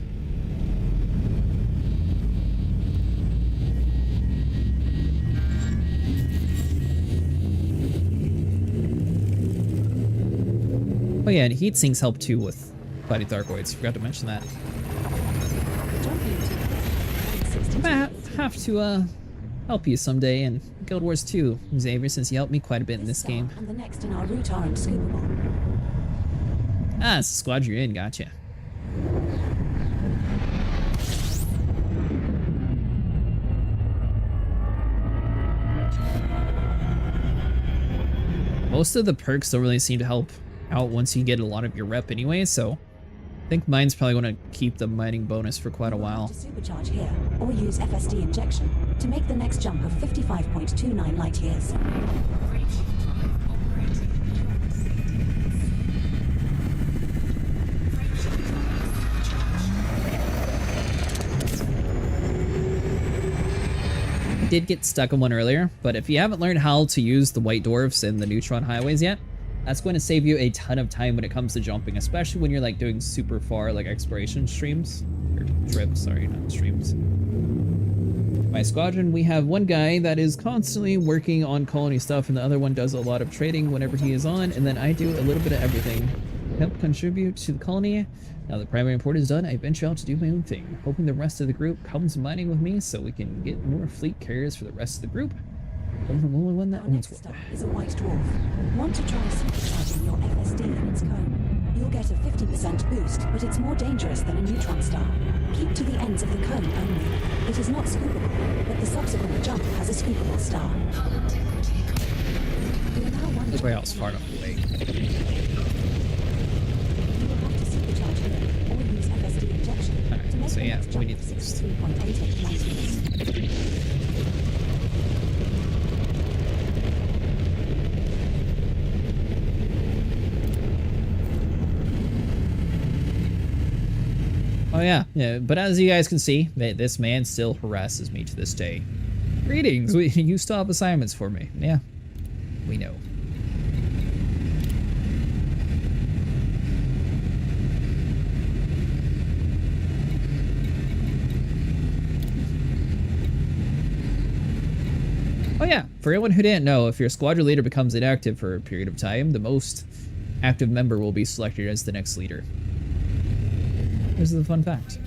Oh yeah, and heat sinks help too with fighting Thargoids. Forgot to mention that. I have to help you someday in Guild Wars 2, Xavier, since you helped me quite a bit in this game. And the next in our route aren't scoopable. Ah, it's the squad you're in, gotcha. Most of the perks don't really seem to help out once you get a lot of your rep anyway, so I think mine's probably going to keep the mining bonus for quite a while. To supercharge here, or use FSD injection to make the next jump of 55.29 light years. I did get stuck on one earlier, but if you haven't learned how to use the white dwarfs and the neutron highways yet, that's going to save you a ton of time when it comes to jumping, especially when you're like doing super far like exploration streams or trips, sorry, not streams. My squadron, we have one guy that is constantly working on colony stuff, and the other one does a lot of trading whenever he is on, and then I do a little bit of everything. Help contribute to the colony. Now the primary report is done, I venture out to do my own thing, hoping the rest of the group comes mining with me so we can get more fleet carriers for the rest of the group. I'm the only one that Our owns next one. stop is a white dwarf. Want to try supercharging your FSD in its cone? You'll get a 50% boost, but it's more dangerous than a neutron star. Keep to the ends of the cone only. It is not scoopable, but the subsequent jump has a scoopable star. We are now one Everybody else far enough away. You will have to supercharge here, or use FSD injection Alright, to make so the yeah, next we jump need of the boost. 63.88 light years. Oh yeah, but as you guys can see, this man still harasses me to this day. Greetings, you still have assignments for me. Yeah, we know. Oh yeah, for anyone who didn't know, if your squadron leader becomes inactive for a period of time, the most active member will be selected as the next leader. This is a fun fact.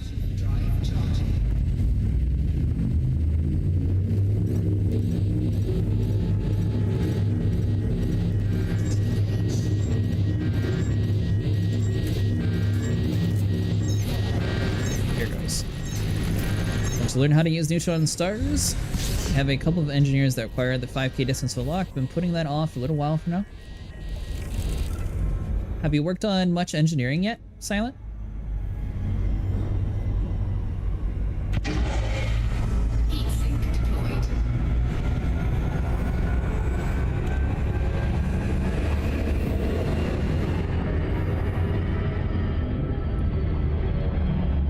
Here goes. Want to learn how to use neutron stars? I have a couple of engineers that require the 5K distance to lock. Been putting that off a little while for now. Have you worked on much engineering yet, Silent?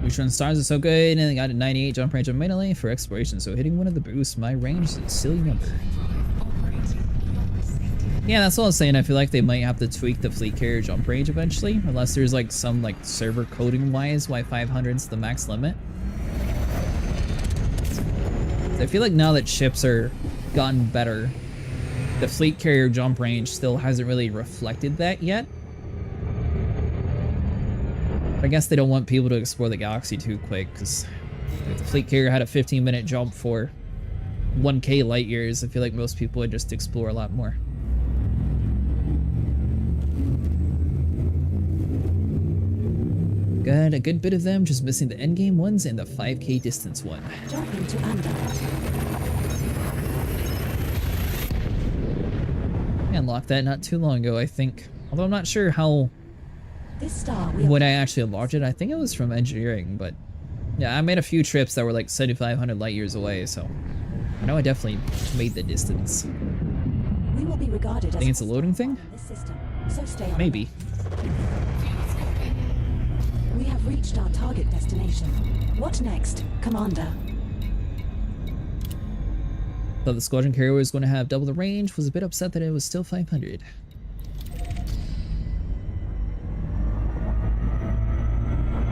Neutron stars are so good, and I got a 98 jump range on melee for exploration, so hitting one of the boosts, my range is a silly number. Yeah, that's what I was saying. I feel like they might have to tweak the fleet carrier jump range eventually, unless there's like some like server coding wise why 500 is the max limit. So I feel like now that ships are gotten better, the fleet carrier jump range still hasn't really reflected that yet. But I guess they don't want people to explore the galaxy too quick, because if the fleet carrier had a 15-minute jump for 1K light years, I feel like most people would just explore a lot more. Got a good bit of them, just missing the endgame ones and the 5K distance one. Jumping to Andor. I unlocked that not too long ago, I think. Although I'm not sure how This star we when I actually unlocked it. I think it was from engineering, but yeah, I made a few trips that were like 7,500 light years away, so I know I definitely made the distance. we will be regarded as Think it's a loading thing? in this system, so stay on. Maybe. We have reached our target destination. What next, Commander? Thought the squadron carrier was going to have double the range, was a bit upset that it was still 500.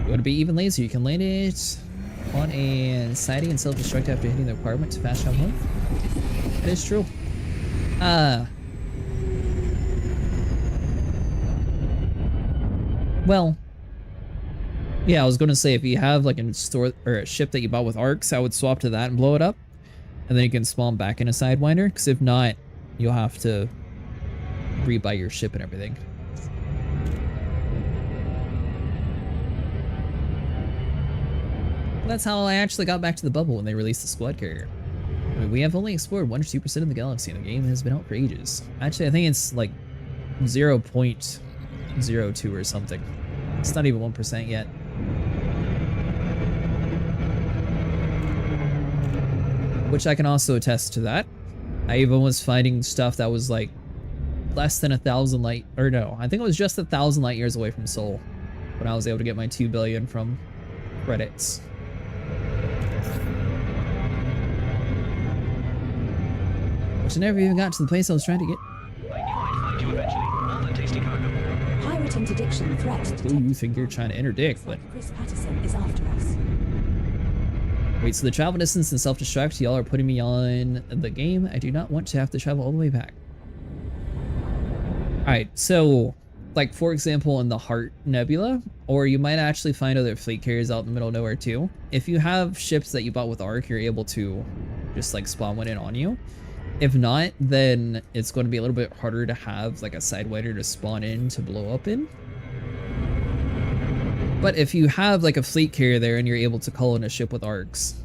You want to be even lazier, you can land it on a siding and self-destruct after hitting the requirement to fast travel home. That is true. Well, yeah, I was going to say if you have like a store or a ship that you bought with arcs, I would swap to that and blow it up. And then you can spawn back in a Sidewinder, because if not, you'll have to rebuy your ship and everything. That's how I actually got back to the bubble when they released the squad carrier. I mean, we have only explored 1 or 2% of the galaxy, and the game has been out for ages. Actually, I think it's like 0.02 or something. It's not even 1% yet. Which I can also attest to that. I even was finding stuff that was like less than 1,000 light, or no, I think it was just 1,000 light years away from Sol when I was able to get my 2 billion from credits. Which I never even got to the place I was trying to get. I knew I'd find you eventually. All that tasty cargo. Pirate interdiction threat detected. Ooh, you think you're trying to interdict, but Chris Patterson is after us. wait, so the travel distance and self-destruct, y'all are putting me on the game. I do not want to have to travel all the way back. Alright, so, like, for example, in the Heart Nebula, or you might actually find other fleet carriers out in the middle of nowhere too. If you have ships that you bought with Arc, you're able to just, like, spawn one in on you. If not, then it's going to be a little bit harder to have, like, a Sidewinder to spawn in to blow up in. But if you have like a fleet carrier there and you're able to call in a ship with arcs,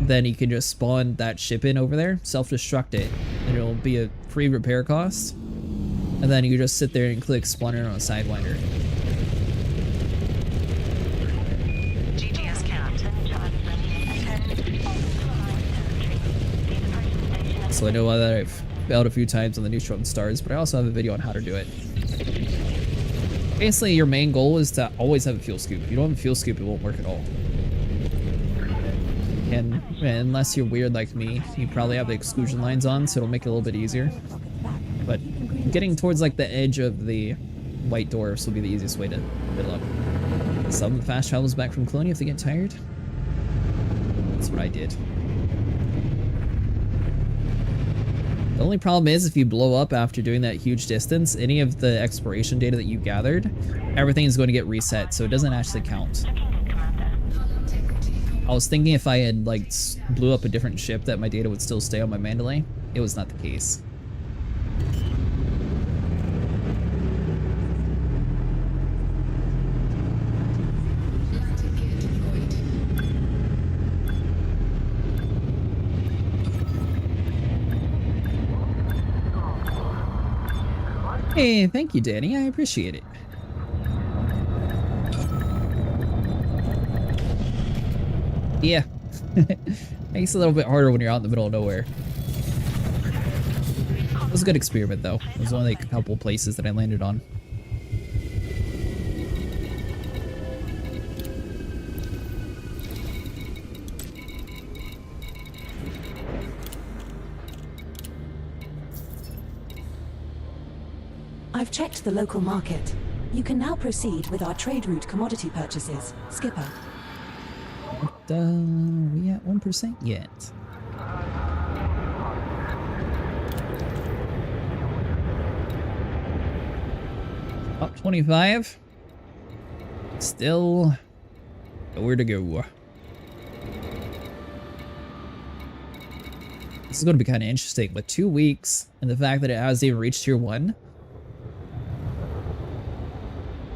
then you can just spawn that ship in over there, self-destruct it, and it'll be a free repair cost. And then you just sit there and click spawn in on a Sidewinder. GGS count. So I know that I've failed a few times on the Neutron Stars, but I also have a video on how to do it. Basically, your main goal is to always have a fuel scoop. If you don't have a fuel scoop, it won't work at all. And unless you're weird like me, you probably have the exclusion lines on, so it'll make it a little bit easier. But getting towards like the edge of the white dwarfs will be the easiest way to fill up. Some fast travels back from Colonia if they get tired. That's what I did. The only problem is if you blow up after doing that huge distance, any of the exploration data that you gathered, everything is going to get reset, so it doesn't actually count. I was thinking if I had like blew up a different ship that my data would still stay on my Mandalay. It was not the case. Hey, thank you, Danny. I appreciate it. Yeah. Makes it a little bit harder when you're out in the middle of nowhere. It was a good experiment, though. It was only like a couple places that I landed on. I've checked the local market. You can now proceed with our trade route commodity purchases, Skipper. But, we at 1% yet. Up 25. Still nowhere to go. This is going to be kind of interesting, but 2 weeks and the fact that it hasn't even reached tier 1.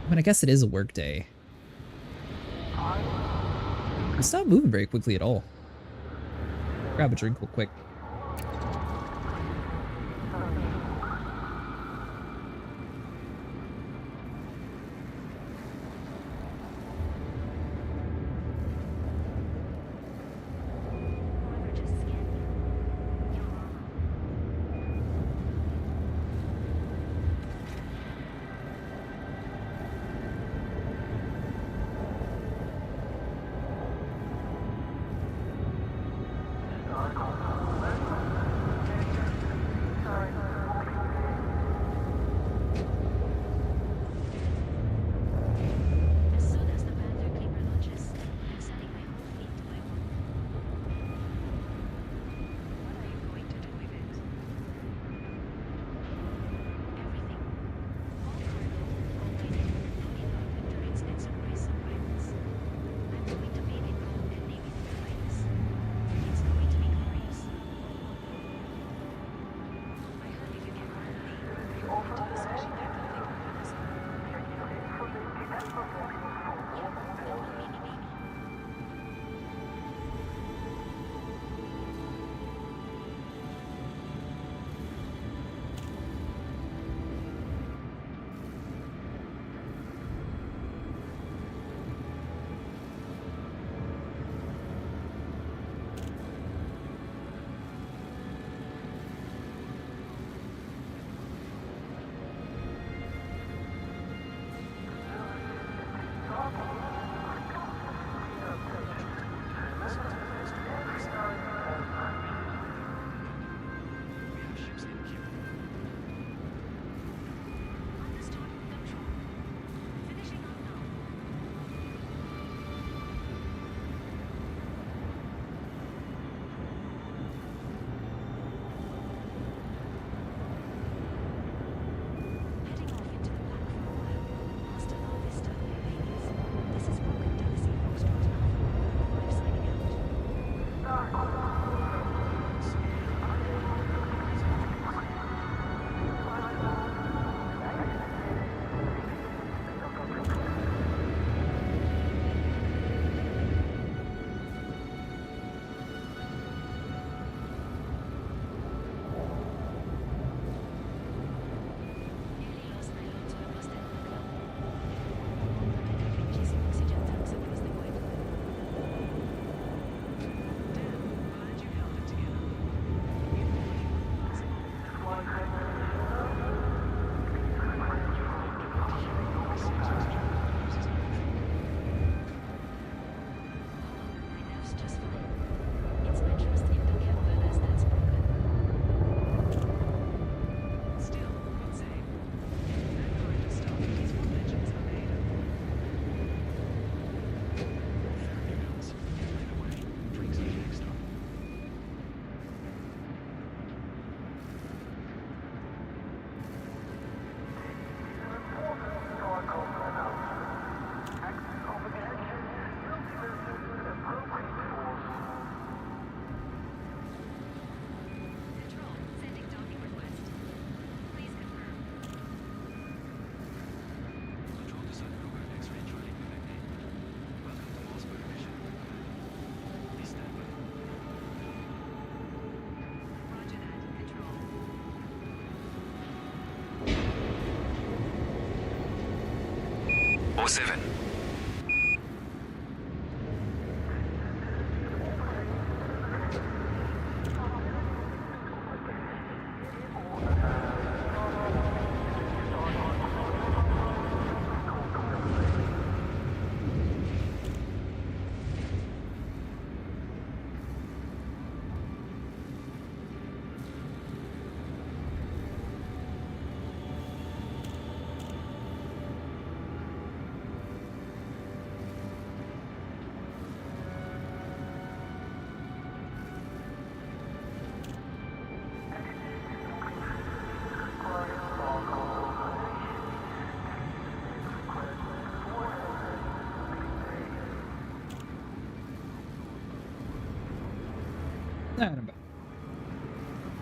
I mean, I guess it is a work day. It's not moving very quickly at all. Grab a drink real quick. Whoever just scanned me, your armor. As soon as the Panther Cleaver launches, I'm sending my whole fleet to my work. What are you going to do with it? Everything. All cargo, all mining, loading up with turrets and surprise survivals. I'm going to bathe it gold and name it Atlantis. It's going to be glorious. I heard if you get more money, you will do a special kind of thing with us. Yeah, that will make me baby. We have ships in queue. Understood. Control. Finishing up now. Heading off into the black for a while. Hasta la vista, babies. This is Broken Galaxy Foxtrot Alpha. I'm signing out. Nearly lost my load to a busted buckler. I've been chasing oxygen tanks across the void. Damn, glad you held it together. You My nerves just fine. It's my trust in the canvanas that's broken. Still, insane. That kind of stuff is what legends are made of. Fair dues. By the way, drinks are next up. Control, sending docking request. Please confirm. Control to Sun Program X-ray Charlie Quebec 8. Welcome to Mossberg mission. Please stand by. Roger that. Control. 07.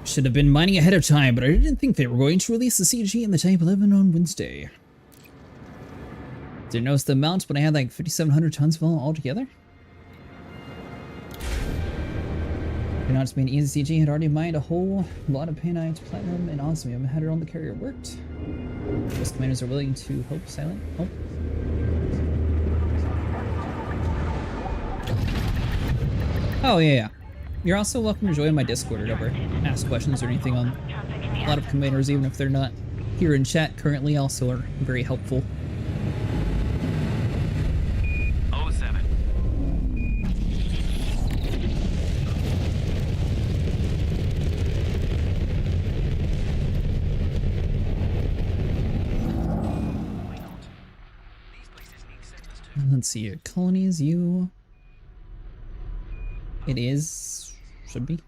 Should have been mining ahead of time, but I didn't think they were going to release the CG and the Type-11 on Wednesday. Didn't notice the amount when I had like 5,700 tons of all altogether. It not just being easy CG had already mined a whole lot of painite, platinum, and osmium had it on the carrier worked. Most commanders are willing to hope silent. Hope. Oh yeah. You're also welcome to join my Discord or whatever. Ask questions or anything on a lot of commanders, even if they're not here in chat currently, also are very helpful. 07. Why not? These places need settlers too. Let's see, colonies, you. It is. Should be.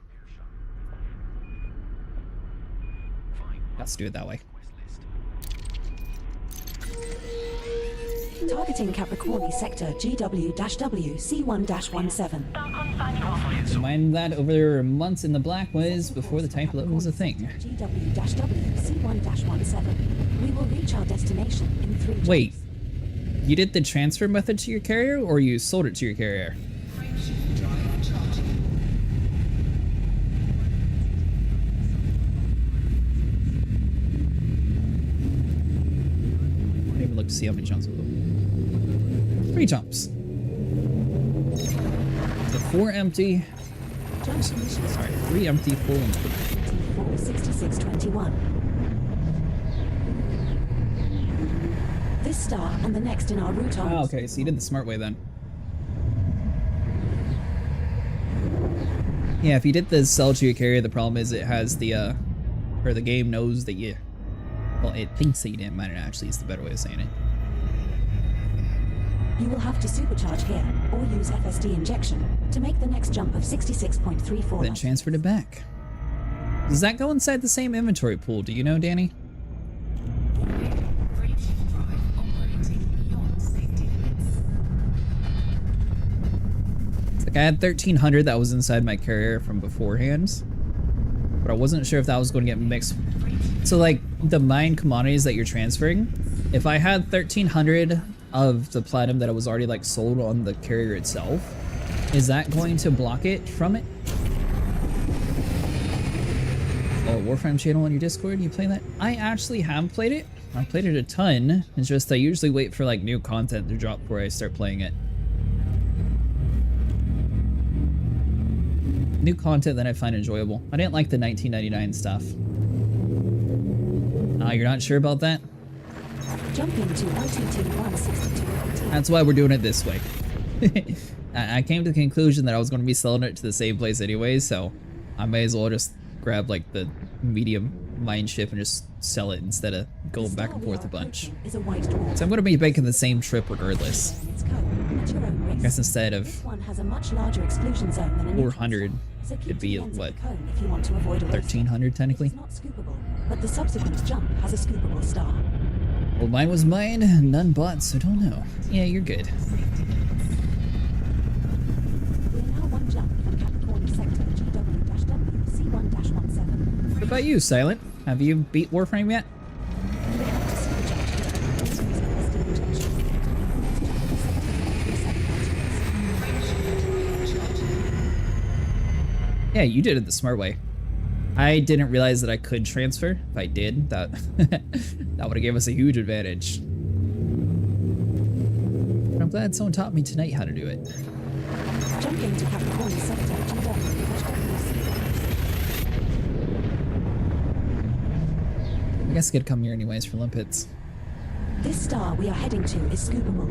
Let's do it that way. Targeting Capricorni sector GW-W C1-17. Mind that over months in the black was before the Type-11 was a thing. GW-W C1-17. We will reach our destination in 3 days. Wait, you did the transfer method to your carrier, or you sold it to your carrier? Look to see how many jumps we'll go. 3 jumps. So 4 empty. Sorry, 3 empty, full empty. 6621. This star and the next in our route are. Oh, okay, so you did the smart way then. Yeah, if you did the sell to your carrier, the problem is it has the or the game knows that you. Well, it thinks that you didn't mine it actually is the better way of saying it. You will have to supercharge here, or use FSD injection, to make the next jump of 66.34. Then transferred it back. Does that go inside the same inventory pool? Do you know, Danny? It's like I had 1,300 that was inside my carrier from beforehand, but I wasn't sure if that was going to get mixed. So like the mine commodities that you're transferring, if I had 1,300 of the platinum that was already like sold on the carrier itself, is that going to block it from it? Oh, Warframe channel on your Discord, you play that? I actually have played it. I played it a ton. It's just I usually wait for like new content to drop before I start playing it. New content that I find enjoyable. I didn't like the 1999 stuff. You're not sure about that? Jumping to LTT 162. That's why we're doing it this way. I came to the conclusion that I was going to be selling it to the same place anyway, so I may as well just grab like the medium mine ship and just sell it instead of going back and forth a bunch. Is a white dwarf. So I'm going to be making the same trip regardless. Its cone at your own risk. I guess instead of This one has a much larger exclusion zone than a 400, so keep it'd to be the ends of what, the cone if you want to avoid a risk. 1,300 technically? It's not scoopable, but the subsequent jump has a scoopable star. Well, mine was mine, none bought, so don't know. Yeah, you're good. We're now 1 jump from Capricorn sector GW-W C1-17. What about you, Silent? Have you beat Warframe yet? We have to supercharge here. Use FSD injection. Yeah, you did it the smart way. I didn't realize that I could transfer. If I did, that that would have given us a huge advantage. But I'm glad someone taught me tonight how to do it. Jumping to Capricorn sector GW-W. I guess I could come here anyways for limpets. This star we are heading to is scoopable.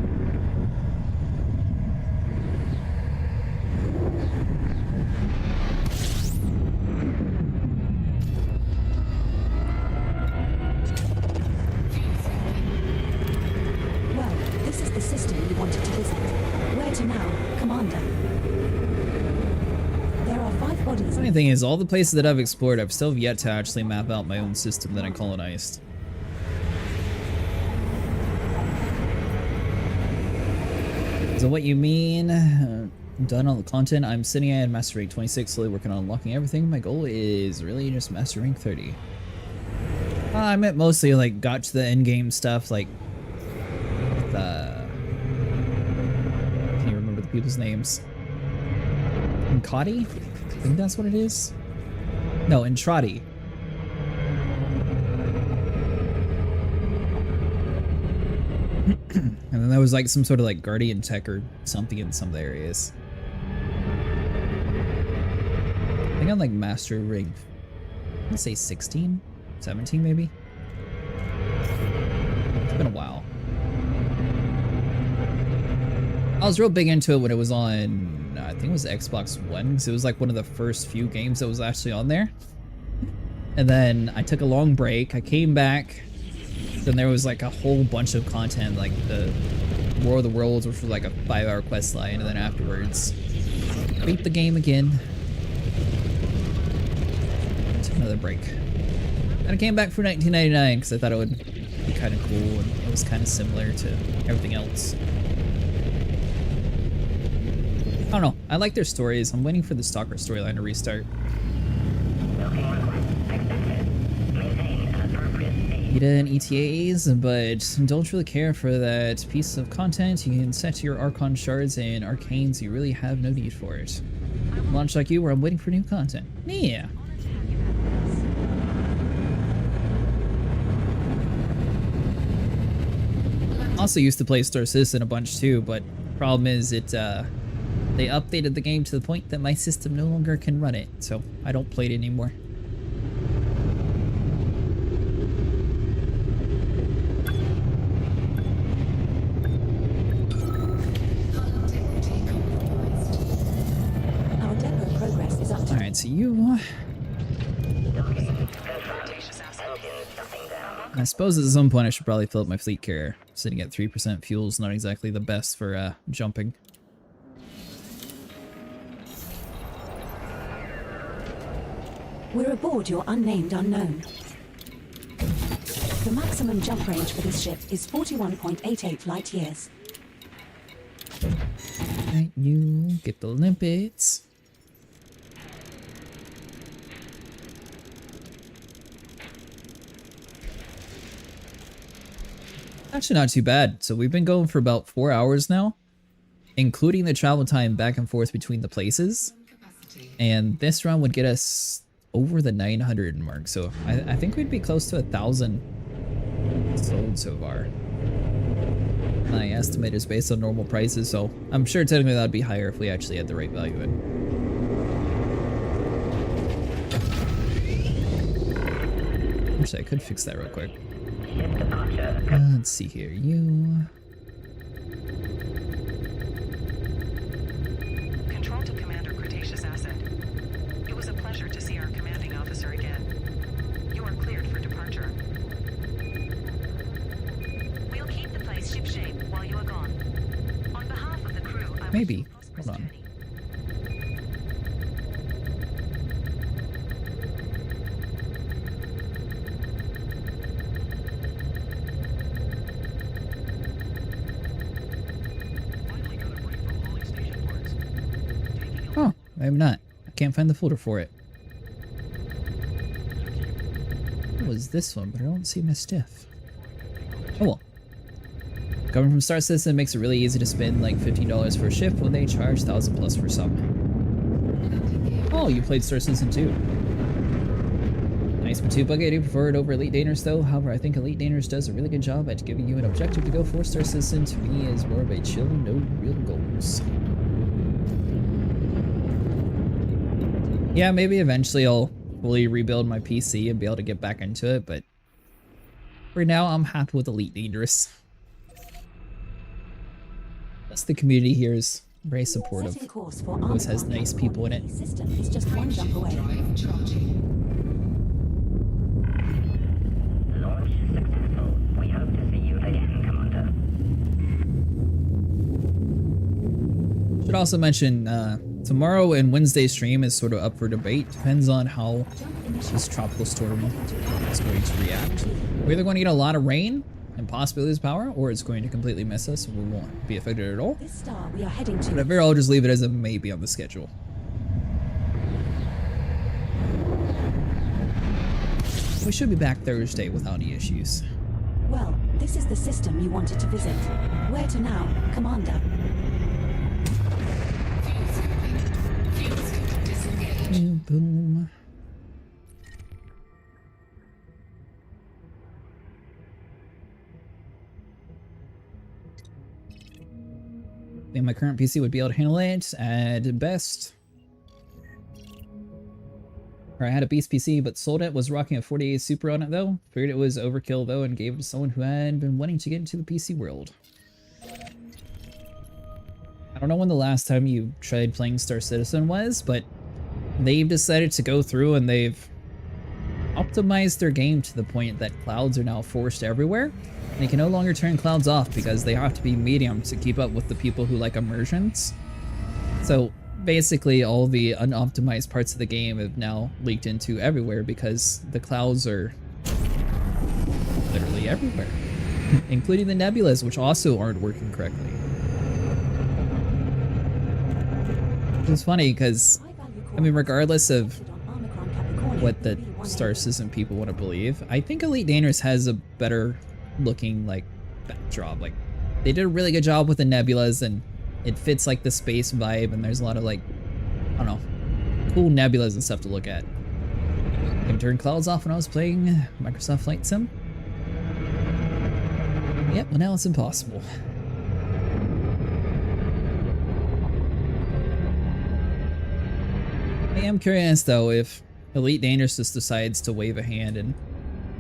Well, this is the system you wanted to visit. Where to now, Commander? There are 5 bodies. Funny thing is, all the places that I've explored, I've still yet to actually map out my own system that I colonized. So what you mean? I'm done on the content. I'm sitting at Master Rank 26, slowly working on unlocking everything. My goal is really just Master Rank 30. I meant mostly like got to the end game stuff, like the can't remember the people's names. Nkati? I think that's what it is. No, Entrati. And then there was like some sort of like guardian tech or something in some of the areas. I think I'm like Master Rank, let's say 16? 17 maybe? It's been a while. I was real big into it when it was on, I think it was Xbox One, because it was like one of the first few games that was actually on there. And then I took a long break, I came back, then there was like a whole bunch of content, like the War of the Worlds, which was like a 5-hour quest line, and then afterwards, beat the game again. Took another break. And I came back for 1999 because I thought it would be kind of cool and it was kind of similar to everything else. I don't know. I like their stories. I'm waiting for the Stalker storyline to restart. ETA and ETAs, but don't really care for that piece of content. You can set your Archon shards and arcanes. You really have no need for it. Launch like you, where I'm waiting for new content. Yeah. Also used to play Star Citizen a bunch too, but problem is it they updated the game to the point that my system no longer can run it, so I don't play it anymore. Our depot progress is up to Alright, so you... I suppose at some point I should probably fill up my fleet carrier. Sitting at 3% fuel is not exactly the best for jumping. We're aboard your unnamed unknown. The maximum jump range for this ship is 41.88 light years. Alright, you get the limpets. Actually not too bad. So we've been going for about 4 hours now, including the travel time back and forth between the places. And this run would get us over the 900 mark. So I think we'd be close to 1,000 sold so far. My estimate is based on normal prices, so I'm sure technically that'd be higher if we actually had the right value in. Actually, I could fix that real quick. Let's see here, you... Control to Commander CretaceousAcid. It was a pleasure to see our commanding officer again. You are cleared for departure. We'll keep the place shipshape while you are gone. On behalf of the crew, I wish Maybe. you a prosperous Hold on. journey. Finally got a break from hauling station parts. Taking a Oh, maybe not. I can't find the folder for it. It was this one, but I don't see my stuff. Oh well. Coming from Star Citizen makes it really easy to spend like $15 for a ship when they charge 1,000 plus for some. Oh, you played Star Citizen 2. Nice but too buggy. I do prefer it over Elite Dangerous though. However, I think Elite Dangerous does a really good job at giving you an objective to go for. Star Citizen to me is more of a chill, no real goals. Yeah, maybe eventually I'll fully rebuild my PC and be able to get back into it, but for now I'm happy with Elite Dangerous. Plus the community here is very supportive. Setting course for Always has Armstrong nice people in it. The system is just one jump away. Drive charging. Launch successful. We hope to see you again, Commander. Should also mention, tomorrow and Wednesday's stream is sort of up for debate. Depends on how this tropical storm is going to react. We're either going to get a lot of rain and possibly lose power, or it's going to completely miss us and we won't be affected at all. This star we are heading to. But I figure I'll just leave it as a maybe on the schedule. We should be back Thursday without any issues. Well, this is the system you wanted to visit. Where to now, Commander? Boom. I think my current PC would be able to handle it at best. Or I had a beast PC but sold it, was rocking a 48 Super on it though. Figured it was overkill though and gave it to someone who had been wanting to get into the PC world. I don't know when the last time you tried playing Star Citizen was, but they've decided to go through and they've optimized their game to the point that clouds are now forced everywhere. They can no longer turn clouds off because they have to be medium to keep up with the people who like immersions. So basically all the unoptimized parts of the game have now leaked into everywhere because the clouds are literally everywhere, including the nebulas, which also aren't working correctly. Which is funny because, I mean, regardless of what the Star Citizen people want to believe, I think Elite Dangerous has a better looking like backdrop. Like, they did a really good job with the nebulas and it fits like the space vibe, and there's a lot of like, I don't know, cool nebulas and stuff to look at. I turned clouds off when I was playing Microsoft Flight Sim. Yep, well now it's impossible. I am curious though if Elite Dangerous just decides to wave a hand and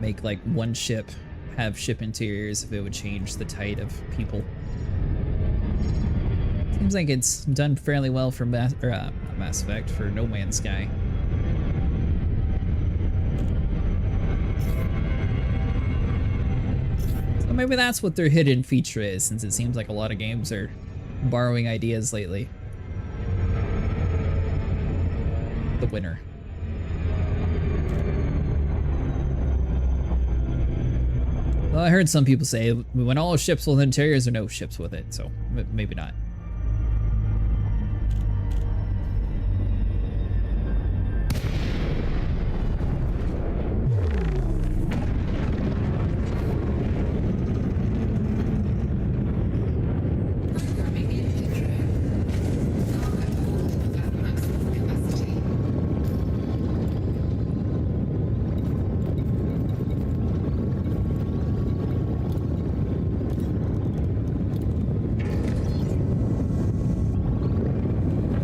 make like one ship have ship interiors, if it would change the tide of people. Seems like it's done fairly well for Mass Effect, for No Man's Sky. So maybe that's what their hidden feature is, since it seems like a lot of games are borrowing ideas lately. The winner. Well, I heard some people say we want all ships with interiors or no ships with it, so maybe not.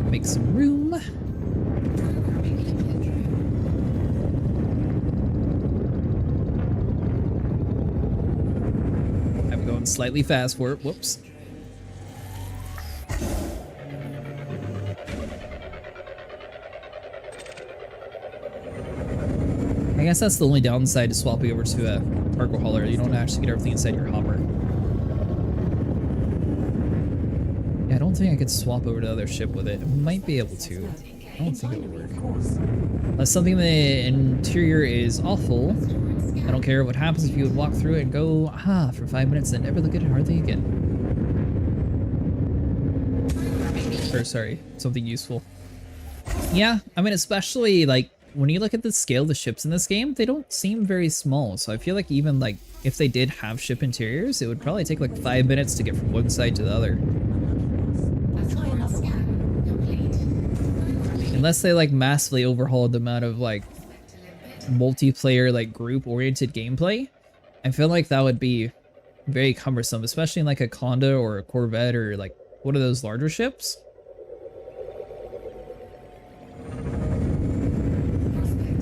Make some room. I'm going slightly fast for it. Whoops. I guess that's the only downside to swapping over to a cargo hauler. You don't actually get everything inside your hopper. I don't think I could swap over to the other ship with it. I might be able to. I don't think it would work. Unless something in the interior is awful, I don't care what happens if you would walk through it and go, aha, for 5 minutes and never look at it hardly again. Or sorry, something useful. Yeah, I mean, especially like when you look at the scale of the ships in this game, they don't seem very small. So I feel like even like if they did have ship interiors, it would probably take like 5 minutes to get from one side to the other. Unless they like massively overhauled the amount of like multiplayer like group oriented gameplay, I feel like that would be very cumbersome, especially in like a Conda or a Corvette or like one of those larger ships.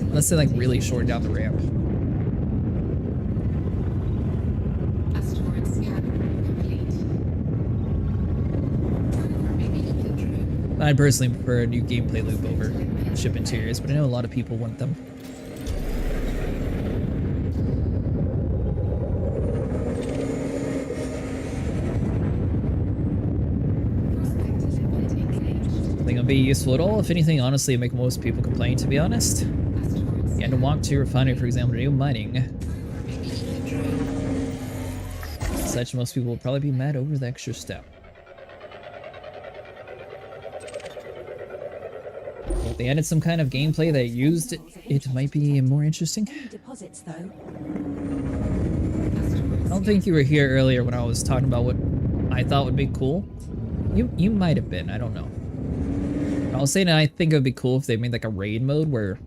Unless they like really shorten down the ramp. I'd personally prefer a new gameplay loop over ship interiors, but I know a lot of people want them. I think it'll be useful at all. If anything, honestly, it'll make most people complain, to be honest. You had to walk to your refinery, for example, to do mining. such, most people will probably be mad over the extra step. If they added some kind of gameplay that used it, it might be more interesting. Deposits, though. I don't think you were here earlier when I was talking about what I thought would be cool. You might have been, I don't know. I was saying I think it would be cool if they made like a raid mode where,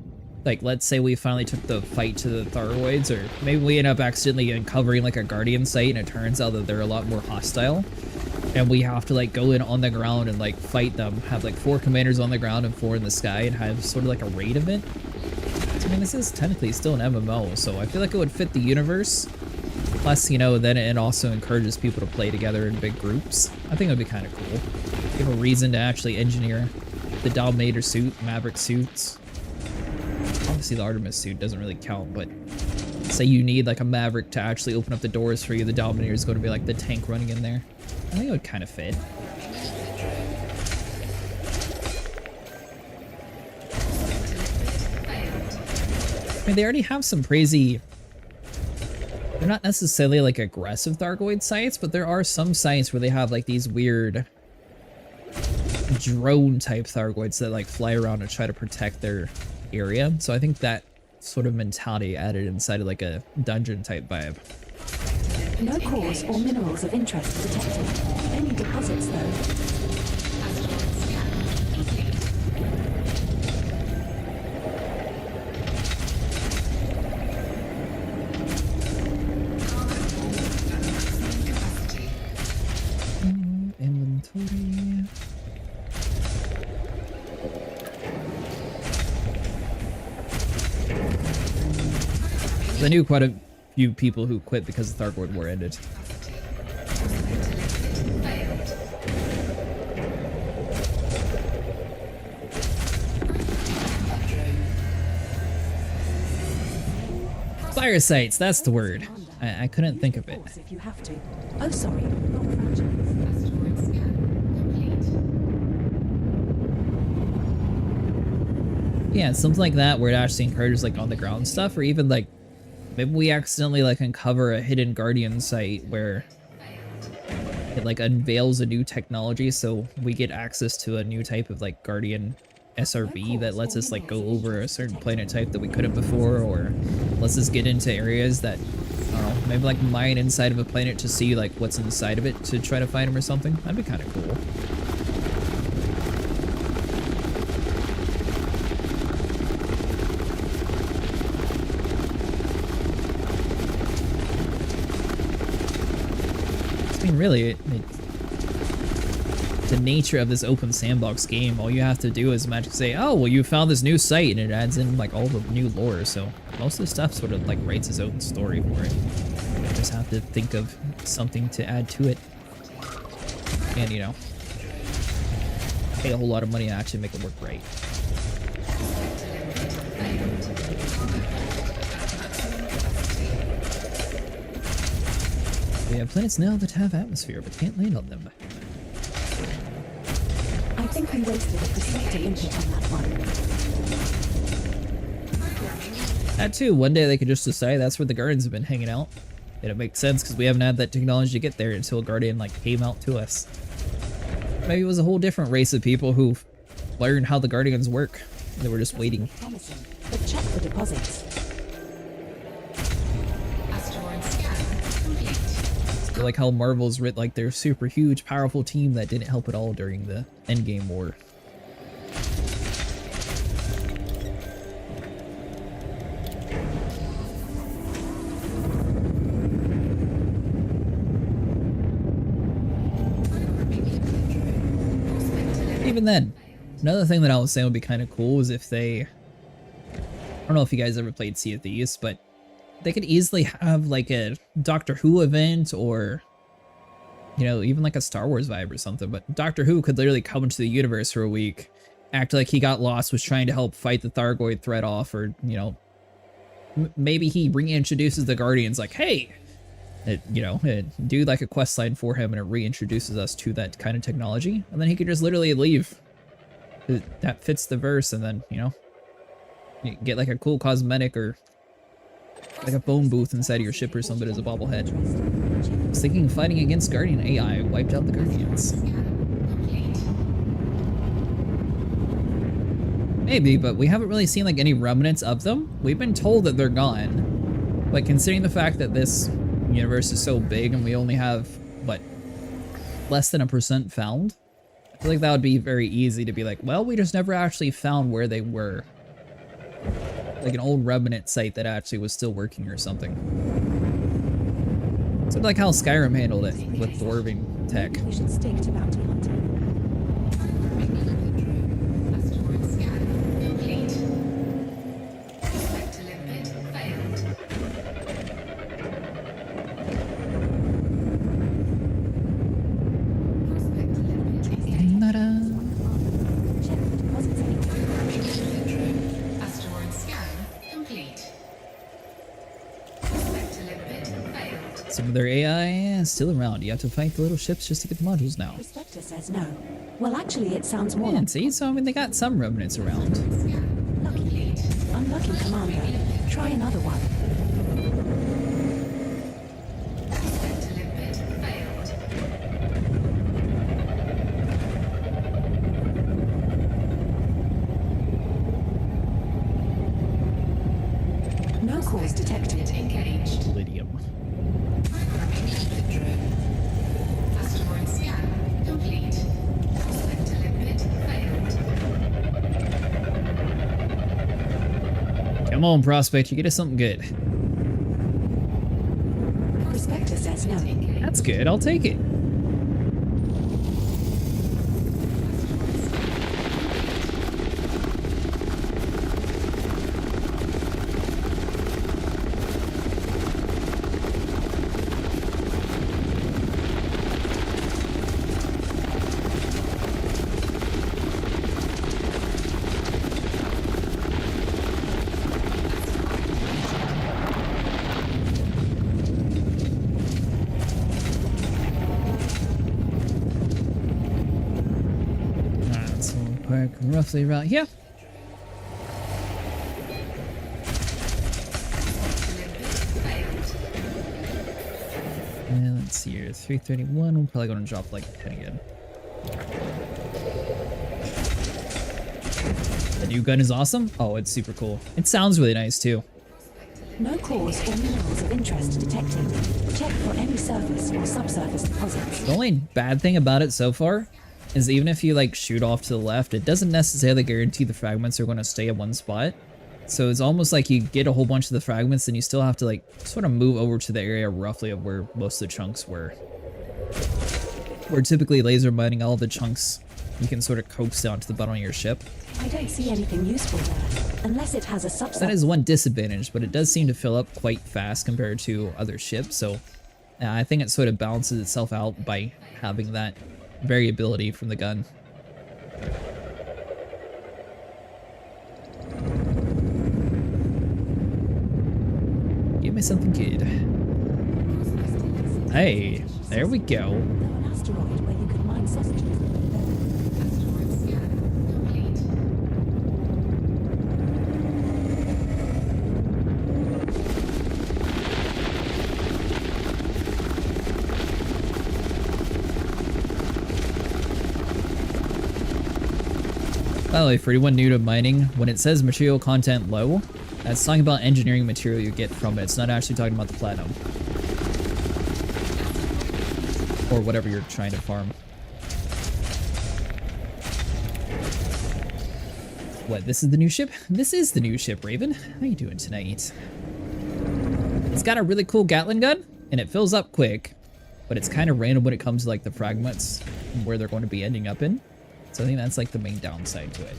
like, let's say we finally took the fight to the Thargoids, or maybe we end up accidentally uncovering like a Guardian site and it turns out that they're a lot more hostile. And we have to like go in on the ground and like fight them, have like 4 commanders on the ground and 4 in the sky, and have sort of like a raid event. I mean, this is technically still an MMO, so I feel like it would fit the universe. Plus, you know, then it also encourages people to play together in big groups. I think it would be kind of cool. Give a reason to actually engineer the Dominator suit, Maverick suits. Obviously the Artemis suit doesn't really count, but say you need like a Maverick to actually open up the doors for you, the Dominator is going to be like the tank running in there. I think it would kind of fit. I mean, they already have some crazy... They're not necessarily like aggressive Thargoid sites, but there are some sites where they have like these weird drone type Thargoids that like fly around and try to protect their area. So I think that sort of mentality added inside of like a dungeon type vibe. No cores or minerals of interest detected. Any deposits, though. Inventory. I knew quite a few people who quit because the Thargoid War ended. Fire sites, that's the word. I couldn't think of it. If you have to. Oh, sorry, not franchise. Asteroid scan complete. Yeah, something like that where it actually encourages like on the ground stuff, or even like maybe we accidentally like uncover a hidden Guardian site where it like unveils a new technology, so we get access to a new type of like Guardian SRB that lets us like go over a certain planet type that we couldn't before, or lets us get into areas that, I don't know, maybe like mine inside of a planet to see like what's inside of it to try to find them or something. That'd be kind of cool. I mean, really, the nature of this open sandbox game, all you have to do is magically say, oh, well, you found this new site, and it adds in like all the new lore, so most of the stuff sort of like writes its own story for it. You just have to think of something to add to it, and, you know, pay a whole lot of money to actually make it work right. We have planets now that have atmosphere, but can't land on them. I think we wasted a perceptive input on that one. That too, one day they could just decide that's where the Guardians have been hanging out. And it makes sense because we haven't had that technology to get there until a Guardian like came out to us. Maybe it was a whole different race of people who learned how the Guardians work. They were just waiting. Promising, but check for deposits. Asteroid scan complete. They're like how Marvel's writ like their super huge, powerful team that didn't help at all during the Endgame war. Even then, another thing that I was saying would be kind of cool is if they, I don't know if you guys ever played Sea of Thieves, but they could easily have like a Doctor Who event, or, you know, even like a Star Wars vibe or something, but Doctor Who could literally come into the universe for a week, act like he got lost, was trying to help fight the Thargoid threat off, or, you know, maybe he reintroduces the Guardians like, hey, do like a quest line for him and it reintroduces us to that kind of technology, and then he could just literally leave. That fits the verse, and then, you know, you get like a cool cosmetic or like a phone booth inside of your ship or something as a bobblehead. was thinking fighting against Guardian AI wiped out the Guardians. Complete. Maybe, but we haven't really seen like any remnants of them. We've been told that they're gone. But considering the fact that this universe is so big and we only have, what, less than 1% found? I feel like that would be very easy to be like, well, we just never actually found where they were. Like an old remnant site that actually was still working or something. Sort of like how Skyrim handled it with dwarving tech. We should stick to bounty hunting. Asteroid scan complete. Prospector limpet failed. Prospector limpet engaged. Ta-da. Check for deposits anywhere. Asteroid scan complete. Prospector limpet failed. Some of their AI is still around. You have to fight the little ships just to get the modules now. Prospector says no. Well, actually, it sounds more Yeah, like see? So, I mean, they got some remnants around. Scan lucky. complete. Unlucky, Commander. Try another one. Prospector limpet failed. No cause detected. Engaged. Lydium. Programming limpet drone. Asteroid scan complete. Prospector limpet failed. Come on, Prospect, you get us something good. Prospector says no. That's good, I'll take it. Alright, so we'll park roughly around here. And let's see here, 331. We're probably going to drop like a penny again. The new gun is awesome. Oh, it's super cool. It sounds really nice too. No cause or minerals of interest detected. Check for any surface or subsurface deposits. The only bad thing about it so far is even if you like shoot off to the left, it doesn't necessarily guarantee the fragments are going to stay at one spot. So it's almost like you get a whole bunch of the fragments and you still have to like sort of move over to the area roughly of where most of the chunks were. Where typically laser mining all the chunks, you can sort of coax down to the bottom of your ship. I don't see anything useful there, unless it has a That subsurface. is one disadvantage, but it does seem to fill up quite fast compared to other ships, so I think it sort of balances itself out by having that variability from the gun. Give me something good. Hey, there we go. Though an asteroid where you could mine sausages. Asteroid scan complete. By the way, for anyone new to mining, when it says material content low, that's talking about engineering material you get from it. It's not actually talking about the platinum. Or whatever you're trying to farm. What, this is the new ship? This is the new ship, Raven. How you doing tonight? It's got a really cool Gatling gun, and it fills up quick, but it's kind of random when it comes to like the fragments and where they're going to be ending up in. So I think that's like the main downside to it.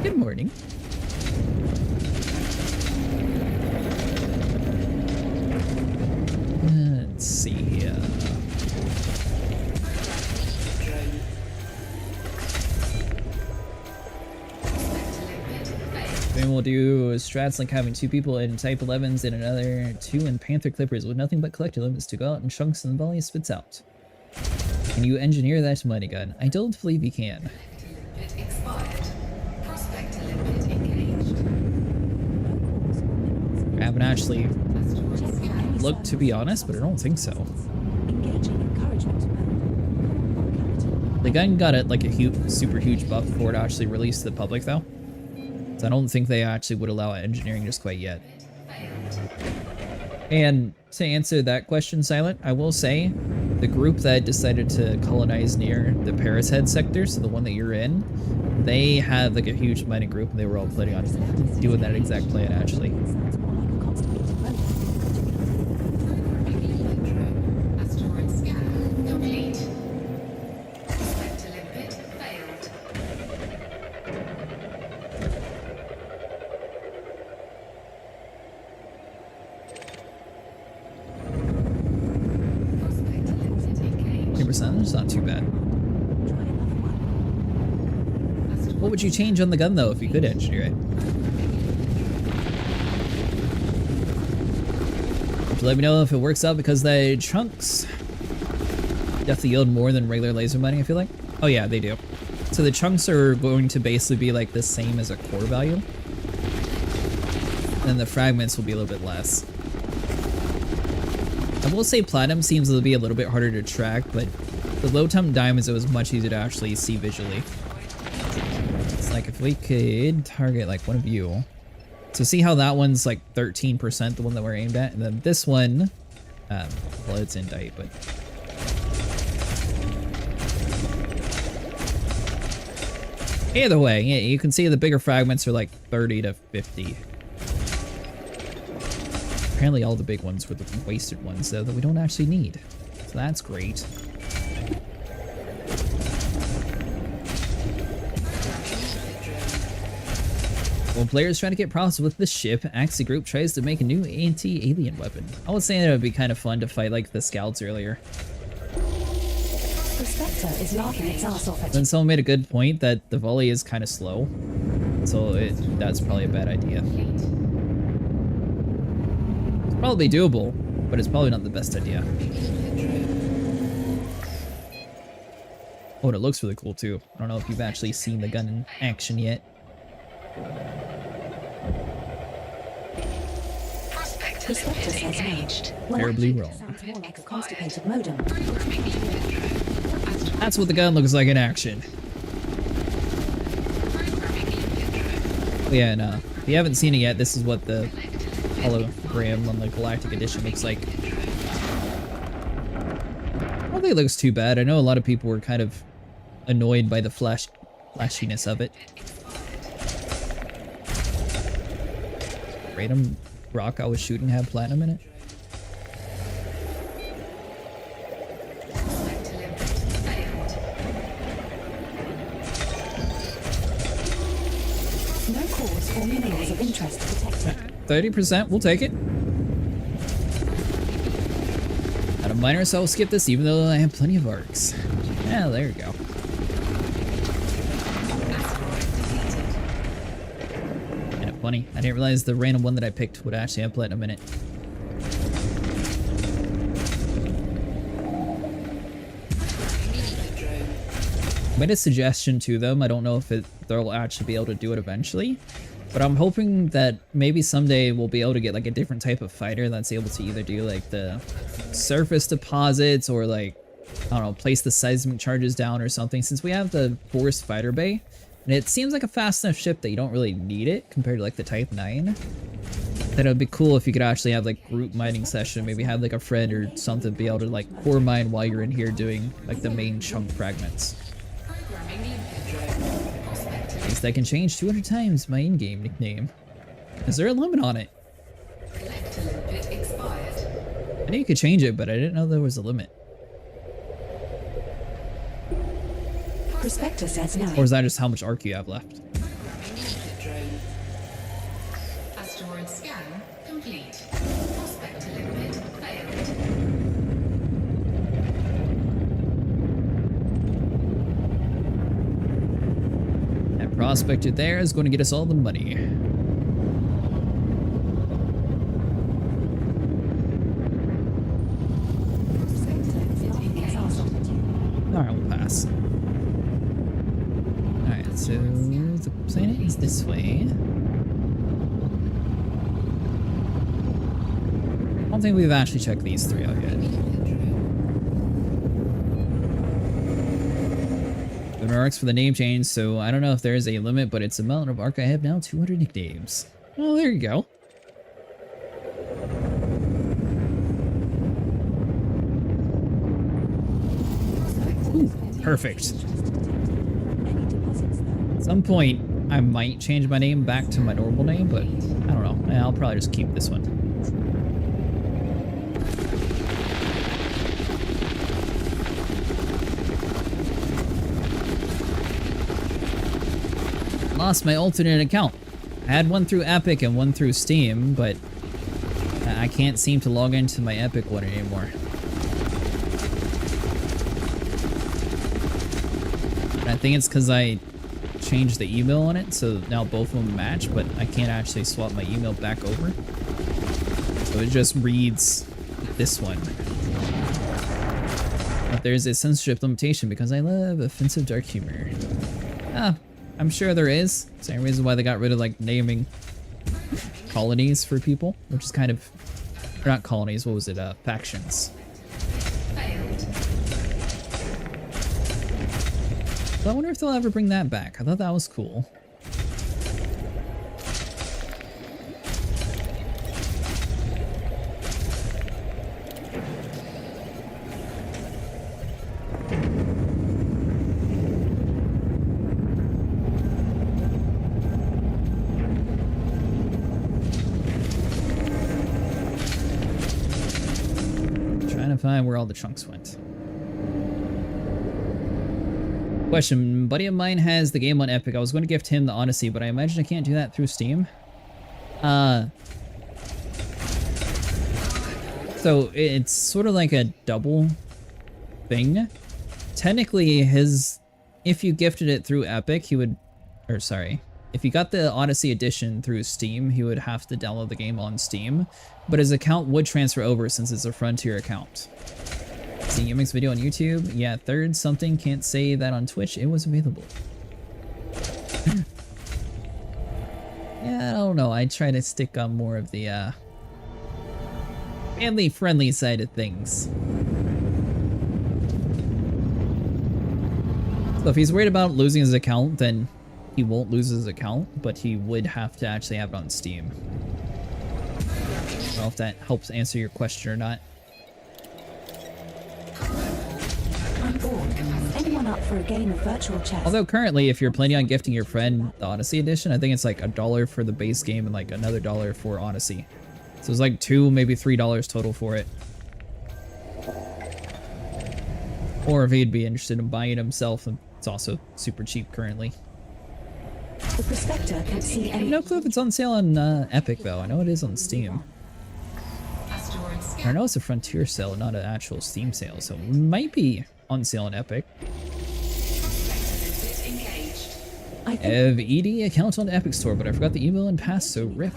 Good morning. Let's see here. Then we'll do strats like having 2 people in Type-11s and another 2 in Panther Clippers with nothing but collector limits to go out in chunks and the volley spits out. Can you engineer that mighty gun? I don't believe you can. Limpet expired. Prospector limpet engaged. I haven't actually Asteroid scan would look, to be honest, but I don't think so. Engaging encouragement mode. The gun got it like a super huge buff before it actually released to the public, though. So I don't think they actually would allow engineering just quite yet. And to answer that question, Silent, I will say the group that decided to colonize near the Paris Head sector, so the one that you're in, they had like a huge mining group and they were all planning on doing that exact plan, actually. Sounds more like a constipated modem. Asteroid scan complete. Prospector limpet failed. Prospector limpet engaged. 20%, it's not too bad. Try another one. What would you change on the gun, though, if you could engineer it? Would you let me know if it works out, because the chunks definitely yield more than regular laser mining, I feel like. Oh yeah, they do. So the chunks are going to basically be like the same as a core value. And the fragments will be a little bit less. I will say platinum seems to be a little bit harder to track, but the low temp diamonds, it was much easier to actually see visually. It's like if we could target like one of you. So see how that one's like 13%, the one that we're aimed at, and then this one, well, it's indite, but either way, yeah, you can see the bigger fragments are like 30 to 50. Apparently all the big ones were the wasted ones, though, that we don't actually need. So that's great. While players trying to get problems with the ship, Axie Group tries to make a new anti-alien weapon. I would say that it would be kind of fun to fight like the scouts earlier. The Spectre is laughing its ass off at Then someone made a good point that the volley is kind of slow, so that's probably a bad idea. It's probably doable, but it's probably not the best idea. Oh, and it looks really cool too. I don't know if you've actually seen the gun in action yet. The Spectre says no. Well, Terribly actually, wrong. it sounds more like a constipated modem. That's what the gun looks like in action. Yeah, no. If you haven't seen it yet, this is what the hologram on the Galactic Edition looks like. I don't think it looks too bad. I know a lot of people were kind of annoyed by the flashiness of it. Random rock I was shooting had platinum in it. No cause or minerals of interest detected. 30%, we'll take it. Not a miner, so I'll skip this even though I have plenty of arcs. Yeah, there you go. Kind of funny. I didn't realize the random one that I picked would actually have platinum in it. I made a suggestion to them. I don't know if they'll actually be able to do it eventually, but I'm hoping that maybe someday we'll be able to get like a different type of fighter that's able to either do like the surface deposits or like, I don't know, place the seismic charges down or something, since we have the forced fighter bay and it seems like a fast enough ship that you don't really need it compared to like the Type-9. That it would be cool if you could actually have like group mining session, maybe have like a friend or something be able to like core mine while you're in here doing like the main chunk fragments. At least I can change 200 times my in-game nickname. Is there a limit on it? I knew you could change it, but I didn't know there was a limit. The Spectre says no. Or is that just how much arc you have left? Asteroid scan complete. Prospector limpet failed. That prospector there is going to get us all the money. Alright, we'll pass. Alright, so the planet is this way. don't think we've actually checked these 3 out yet. The remarks for the name change, so I don't know if there is a limit, but it's a amount of arc I have now, 200 nicknames. Oh, there you go. Ooh, perfect. At some point, I might change my name back to my normal name, but I don't know. I'll probably just keep this one. Lost my alternate account. I had one through Epic and one through Steam, but I can't seem to log into my Epic one anymore. And I think it's because I changed the email on it, so now both of them match, but I can't actually swap my email back over. So it just reads this one. But there's a censorship limitation because I love offensive dark humor. Ah, I'm sure there is. Same reason why they got rid of like naming colonies for people, which is kind of, or not colonies, what was it, factions. So I wonder if they'll ever bring that back. I thought that was cool. Trying to find where all the chunks went. Question, buddy of mine has the game on Epic. I was going to gift him the Odyssey, but I imagine I can't do that through Steam. So it's sort of like a double thing. Technically, if you gifted it through Epic, he would, or sorry, if you got the Odyssey edition through Steam, he would have to download the game on Steam, but his account would transfer over since it's a Frontier account. Seeing Yumik's video on YouTube, yeah, third something, can't say that on Twitch, it was available. Yeah, I don't know, I try to stick on more of the family-friendly side of things. So if he's worried about losing his account, then he won't lose his account, but he would have to actually have it on Steam. I don't know if that helps answer your question or not. Anyone up for a game of virtual chess? Although currently, if you're planning on gifting your friend the Odyssey edition, I think it's like $1 for the base game and like another $1 for Odyssey. So it's like $2, maybe $3 total for it. Or if he'd be interested in buying it himself, it's also super cheap currently. The prospector can see any. No clue if it's on sale on Epic though. I know it is on Steam. I know it's a Frontier sale, not an actual Steam sale, so it might be on sale on Epic. I have ED account on the Epic Store, but I forgot the email and pass, so rip.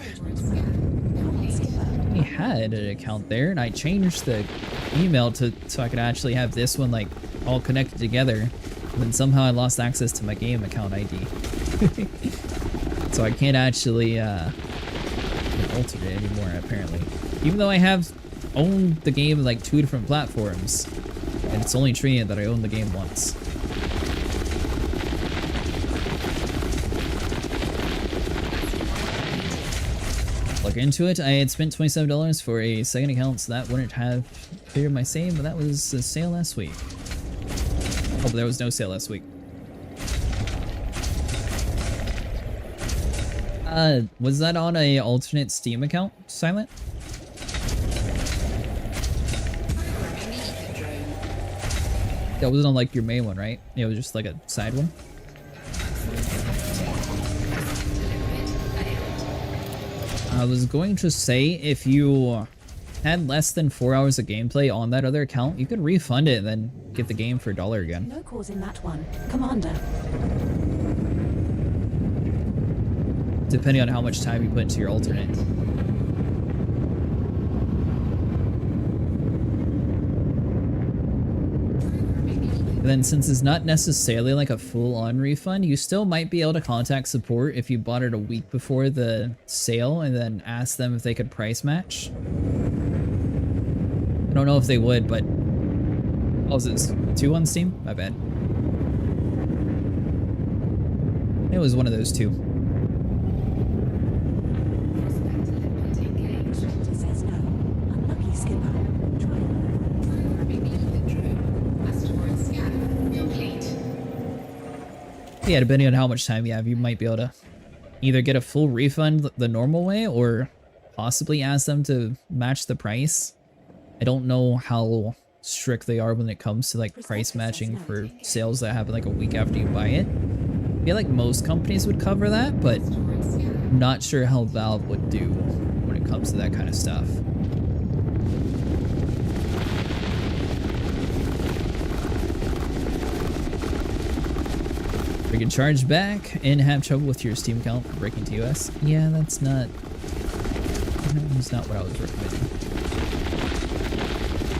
I had an account there, and I changed the email so I could actually have this one like all connected together. And then somehow I lost access to my game account ID. So I can't actually alter it anymore, apparently. Even though I have owned the game like 2 different platforms, and it's only treating it that I own the game once. Look into it. I had spent $27 for a second account, so that wouldn't have cleared my save, but that was a sale last week. Oh, but there was no sale last week. Was that on a alternate Steam account, Silent? That wasn't on like your main one, right? It was just like a side one. I was going to say, if you had less than 4 hours of gameplay on that other account, you could refund it and then get the game for $1 again. No cause in that one, Commander. Depending on how much time you put into your alternate. And then since it's not necessarily like a full-on refund, you still might be able to contact support if you bought it a week before the sale and then ask them if they could price match. don't know if they would, but oh, is this 2 on Steam? My bad. It was one of those 2. Instructor says no. Unlucky, skipper. Try. Programming liquid drone. Asteroid scan complete. Yeah, depending on how much time you have, you might be able to either get a full refund the normal way or possibly ask them to match the price. I don't know how strict they are when it comes to like price matching for sales that happen like a week after you buy it. I feel like most companies would cover that, but I'm not sure how Valve would do when it comes to that kind of stuff. We can charge back and have trouble with your Steam account for breaking TOS. Yeah, that's not what I was recommending.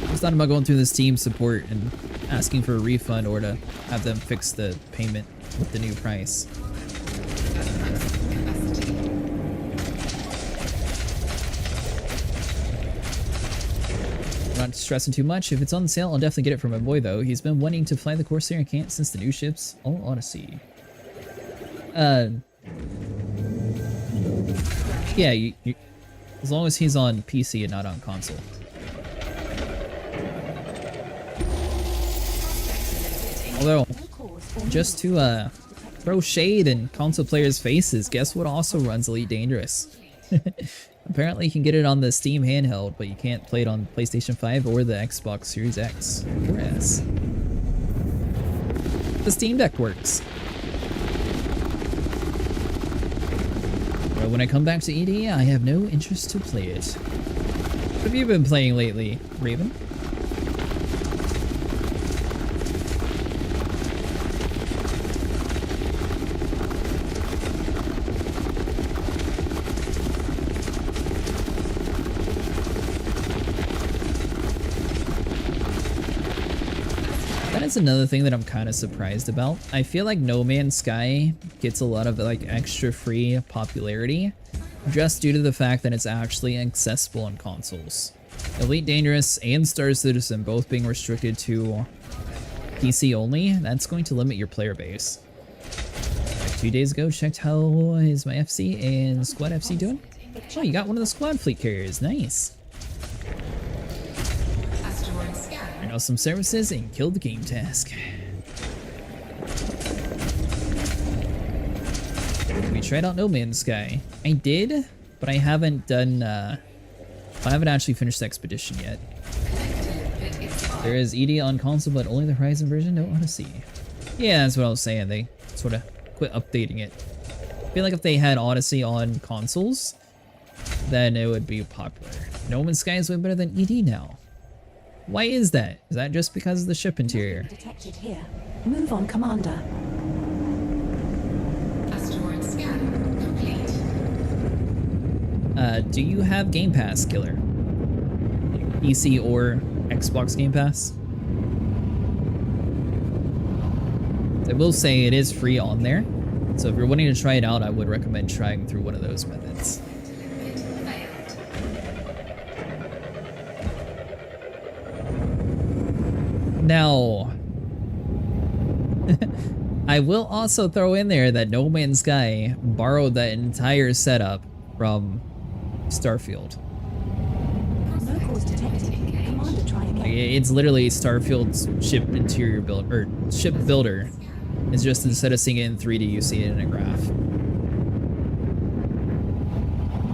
I was thought about going through the Steam support and asking for a refund or to have them fix the payment with the new price. I'm not stressing too much. If it's on sale, I'll definitely get it for my boy though. He's been wanting to fly the Corsair and can't since the new ships. All Odyssey. Yeah, you, as long as he's on PC and not on console. Although, just to throw shade in console players' faces, guess what also runs Elite Dangerous? Apparently you can get it on the Steam handheld, but you can't play it on PlayStation 5 or the Xbox Series X or S. The Steam Deck works. But when I come back to ED, I have no interest to play it. What have you been playing lately, Raven? That's another thing that I'm kind of surprised about. I feel like No Man's Sky gets a lot of like extra free popularity just due to the fact that it's actually accessible on consoles. Elite Dangerous and Star Citizen both being restricted to PC only, that's going to limit your player base. Like 2 days ago, checked how is my FC and Squad FC doing? Oh, you got one of the squad fleet carriers, nice. Ran out some services and killed the game task. We tried out No Man's Sky. I did, but I haven't done, I haven't actually finished the expedition yet. There is ED on console, but only the Horizon version, no Odyssey. Yeah, that's what I was saying. They sort of quit updating it. I feel like if they had Odyssey on consoles, then it would be popular. No Man's Sky is way better than ED now. Why is that? Is that just because of the ship interior? Detected here. Move on, Commander. Asteroid scan complete. Do you have Game Pass, Killer? PC or Xbox Game Pass? I will say it is free on there, so if you're wanting to try it out, I would recommend trying through one of those methods. Now, I will also throw in there that No Man's Sky borrowed that entire setup from Starfield. No cause detected. Commander, try again. Like, it's literally Starfield's ship interior build or ship builder. It's just instead of seeing it in 3D, you see it in a graph.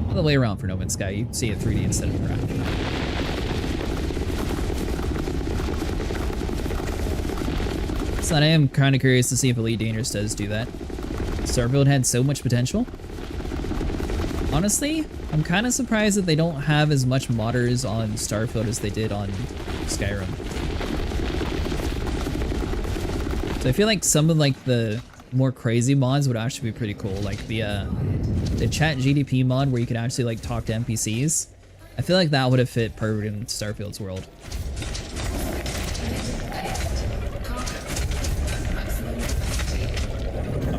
All the way around for No Man's Sky, you see it 3D instead of a graph. So I am kind of curious to see if Elite Dangerous does do that. Starfield had so much potential. Honestly, I'm kind of surprised that they don't have as much modders on Starfield as they did on Skyrim. So I feel like some of like the more crazy mods would actually be pretty cool, like the chat GDP mod where you could actually like talk to NPCs. I feel like that would have fit perfect in Starfield's world.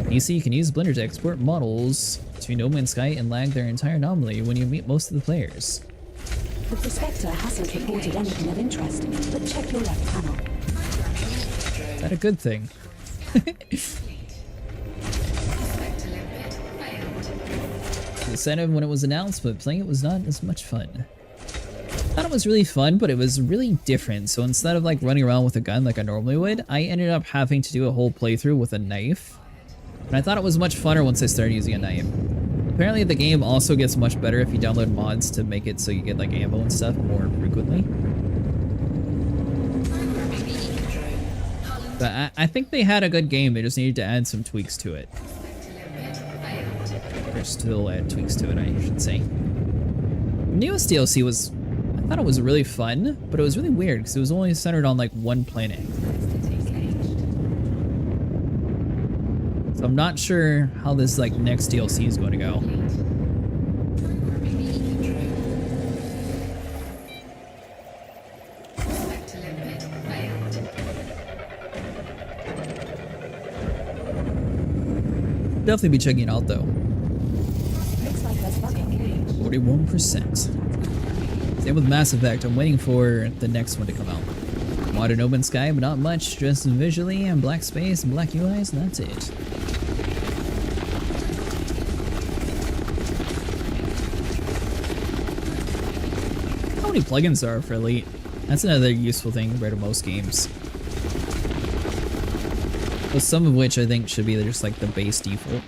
PC, you can use Blender to export models to No Man's Sky and lag their entire anomaly when you meet most of the players. The prospector hasn't reported anything of interest, but check your left panel. Is that a good thing? The incentive when it was announced, but playing it was not as much fun. I thought it was really fun, but it was really different. So instead of like running around with a gun like I normally would, I ended up having to do a whole playthrough with a knife. And I thought it was much funner once I started using a knife. Apparently the game also gets much better if you download mods to make it so you get like ammo and stuff more frequently. But I think they had a good game, they just needed to add some tweaks to it. Or still add tweaks to it, I should say. Newest DLC was, I thought it was really fun, but it was really weird because it was only centered on like one planet. So I'm not sure how this like next DLC is going to go. Definitely be checking it out though. Looks like there's bugging. 41%. Same with Mass Effect, I'm waiting for the next one to come out. Modern open sky, but not much, just visually, and black space, and black UIs, and that's it. How many plugins there are for Elite? That's another useful thing compared to most games. But some of which I think should be just like the base default.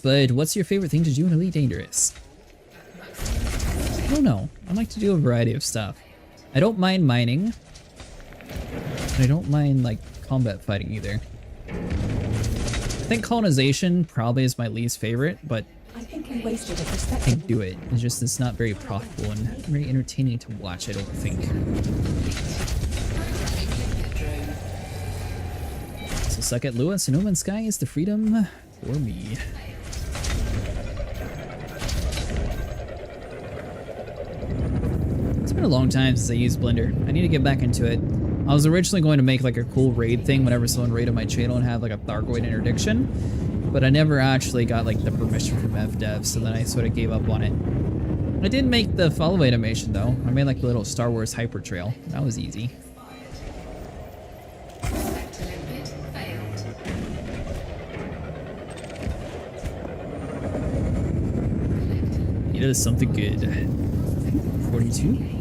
But what's your favorite thing to do in Elite Dangerous? I don't know. I like to do a variety of stuff. I don't mind mining. And I don't mind like combat fighting either. I think colonization probably is my least favorite, but I think we wasted a I perspective. can do it. It's just it's not very profitable and not very entertaining to watch, I don't think. So suck at Lewis and No Man's Sky is the freedom for me. It's been a long time since I used Blender. I need to get back into it. I was originally going to make like a cool raid thing whenever someone raided my channel and have like a Thargoid interdiction, but I never actually got like the permission from FDev, so then I sort of gave up on it. I did make the follow animation though. I made like the little Star Wars hyper trail. That was easy. It is something good. 42?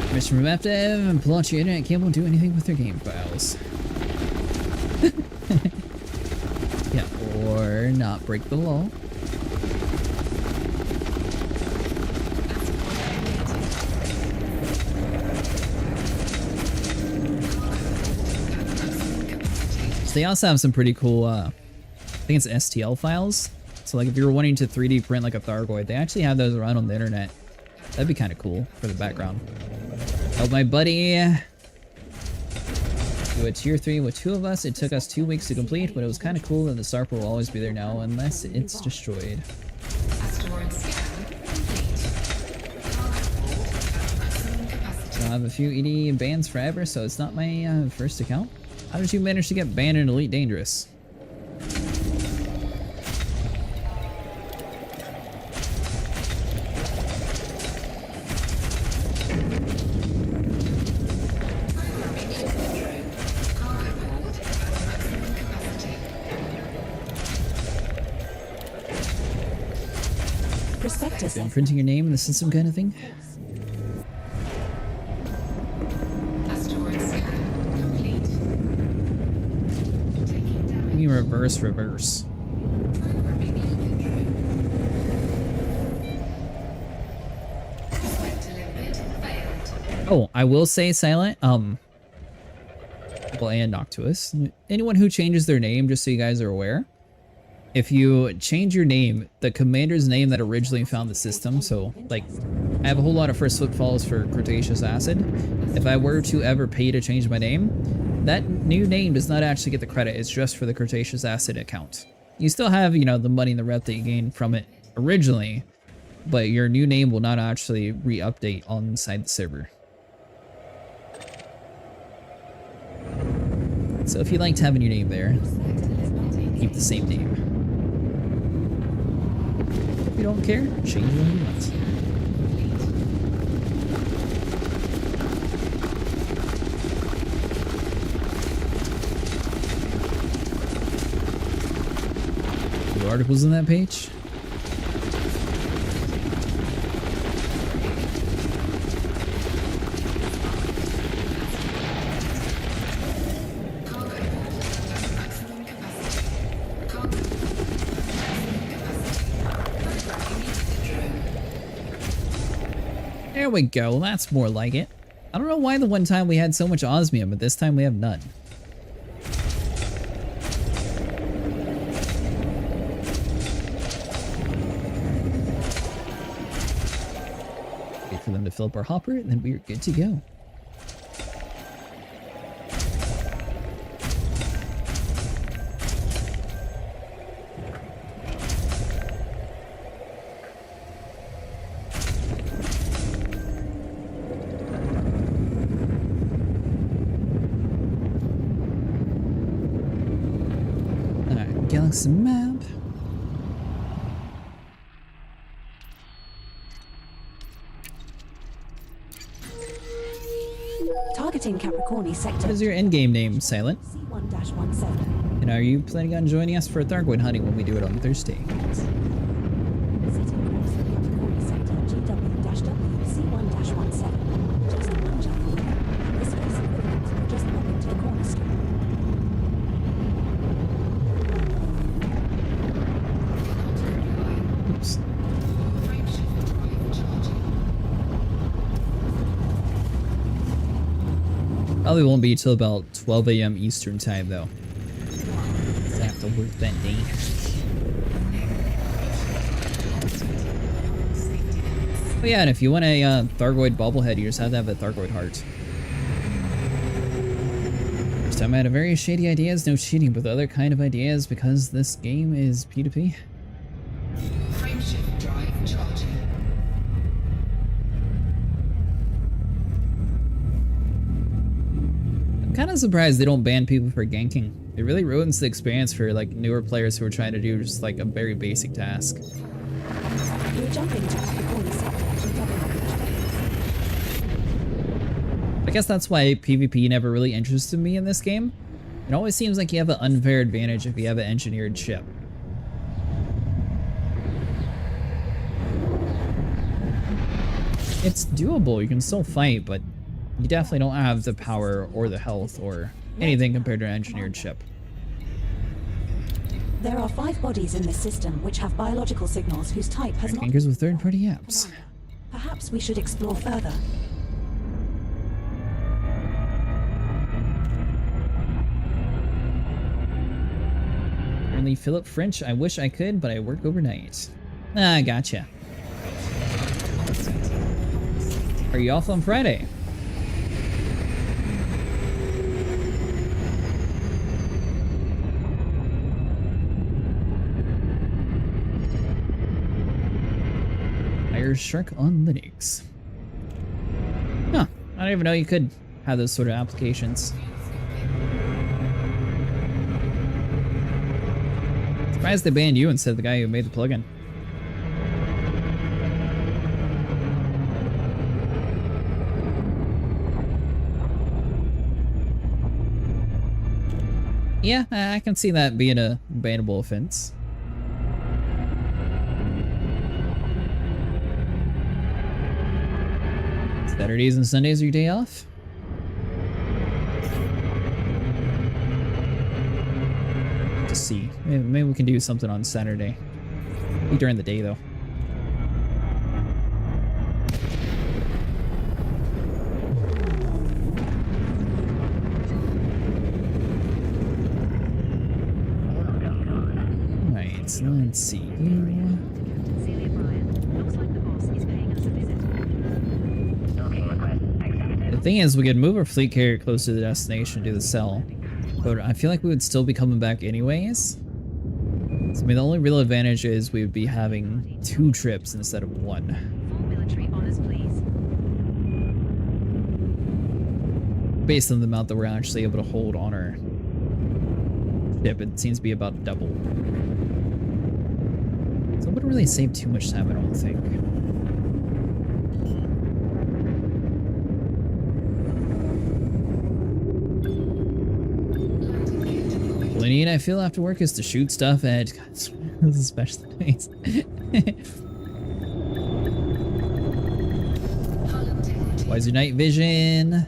Permission from FDev and pull out your internet cable and do anything with their game files. Yeah, or not break the law. So they also have some pretty cool, I think it's STL files. So like if you were wanting to 3D print like a Thargoid, they actually have those around on the internet. That'd be kind of cool for the background. Help my buddy do a tier 3 with 2 of us. It took us 2 weeks to complete, but it was kind of cool that the Sarper will always be there now unless it's destroyed. Asteroid scan complete. So I have a few ED bans forever, so it's not my first account. How did you manage to get banned in Elite Dangerous? Prospectus. Imprinting your name in the system kind of thing? Asteroid scan complete. Taking Give damage. me reverse. Prospector limit failed. Oh, I will say, Silent, well, and Noctuous, anyone who changes their name, just so you guys are aware, if you change your name, the commander's name that originally found the system, so, like, I have a whole lot of first foot follows for CretaceousAcid. If I were to ever pay to change my name, that new name does not actually get the credit, it's just for the CretaceousAcid account. You still have, you know, the money and the rep that you gained from it originally, but your new name will not actually re-update on inside the server. So if you liked having your name there, keep the same name. If you don't care, change it when you want. The articles on that page. There we go, that's more like it. I don't know why the one time we had so much osmium, but this time we have none. Wait for them to fill up our hopper, and then we're good to go. Galaxy map. Targeting Capricorni sector. What is your endgame name, Silent? C1-17. And are you planning on joining us for Thargoid hunting when we do it on Thursday? Setting course for Capricorni sector GW-W C1-17. Just one jump. The space equivalent of just popping to the cornerstone. Oops. Probably won't be till about 12 a.m. Eastern time though. So I have to work that day. Oh yeah, and if you want a Thargoid bobblehead, you just have to have a Thargoid heart. First time I had a very shady ideas, no cheating, but the other kind of ideas because this game is P2P. Frameshift drive charging. I'm kind of surprised they don't ban people for ganking. It really ruins the experience for like newer players who are trying to do just like a very basic task. We're jumping to Capricorni sector GW. I guess that's why PvP never really interested me in this game. It always seems like you have an unfair advantage if you have an engineered ship. It's doable, you can still fight, but you definitely don't have the power or the health or anything compared to an engineered ship. There are 5 bodies in this system which have biological signals whose type has not... Gankers with third-party apps. Perhaps we should explore further. Apparently Philip French, I wish I could, but I work overnight. Ah, gotcha. Are you off on Friday? Hire Shark on Linux. Huh, I don't even know you could have those sort of applications. Surprised they banned you instead of the guy who made the plugin. Yeah, I can see that being a bannable offense. Saturdays and Sundays are your day off? To see. Maybe we can do something on Saturday. Be during the day though. Alright, so let's see. Celia Bryan. Looks like the boss is paying us a visit. Docking request accepted. The thing is, we could move our fleet carrier close to the destination to the cell, but I feel like we would still be coming back anyways. So I mean, the only real advantage is we would be having 2 trips instead of 1. Full military honors, please. Based on the amount that we're actually able to hold on our ship, it seems to be about double. So it wouldn't really save too much time, I don't think. All I need, I feel, after work is to shoot stuff at... God, this is especially nice. Wiser night vision.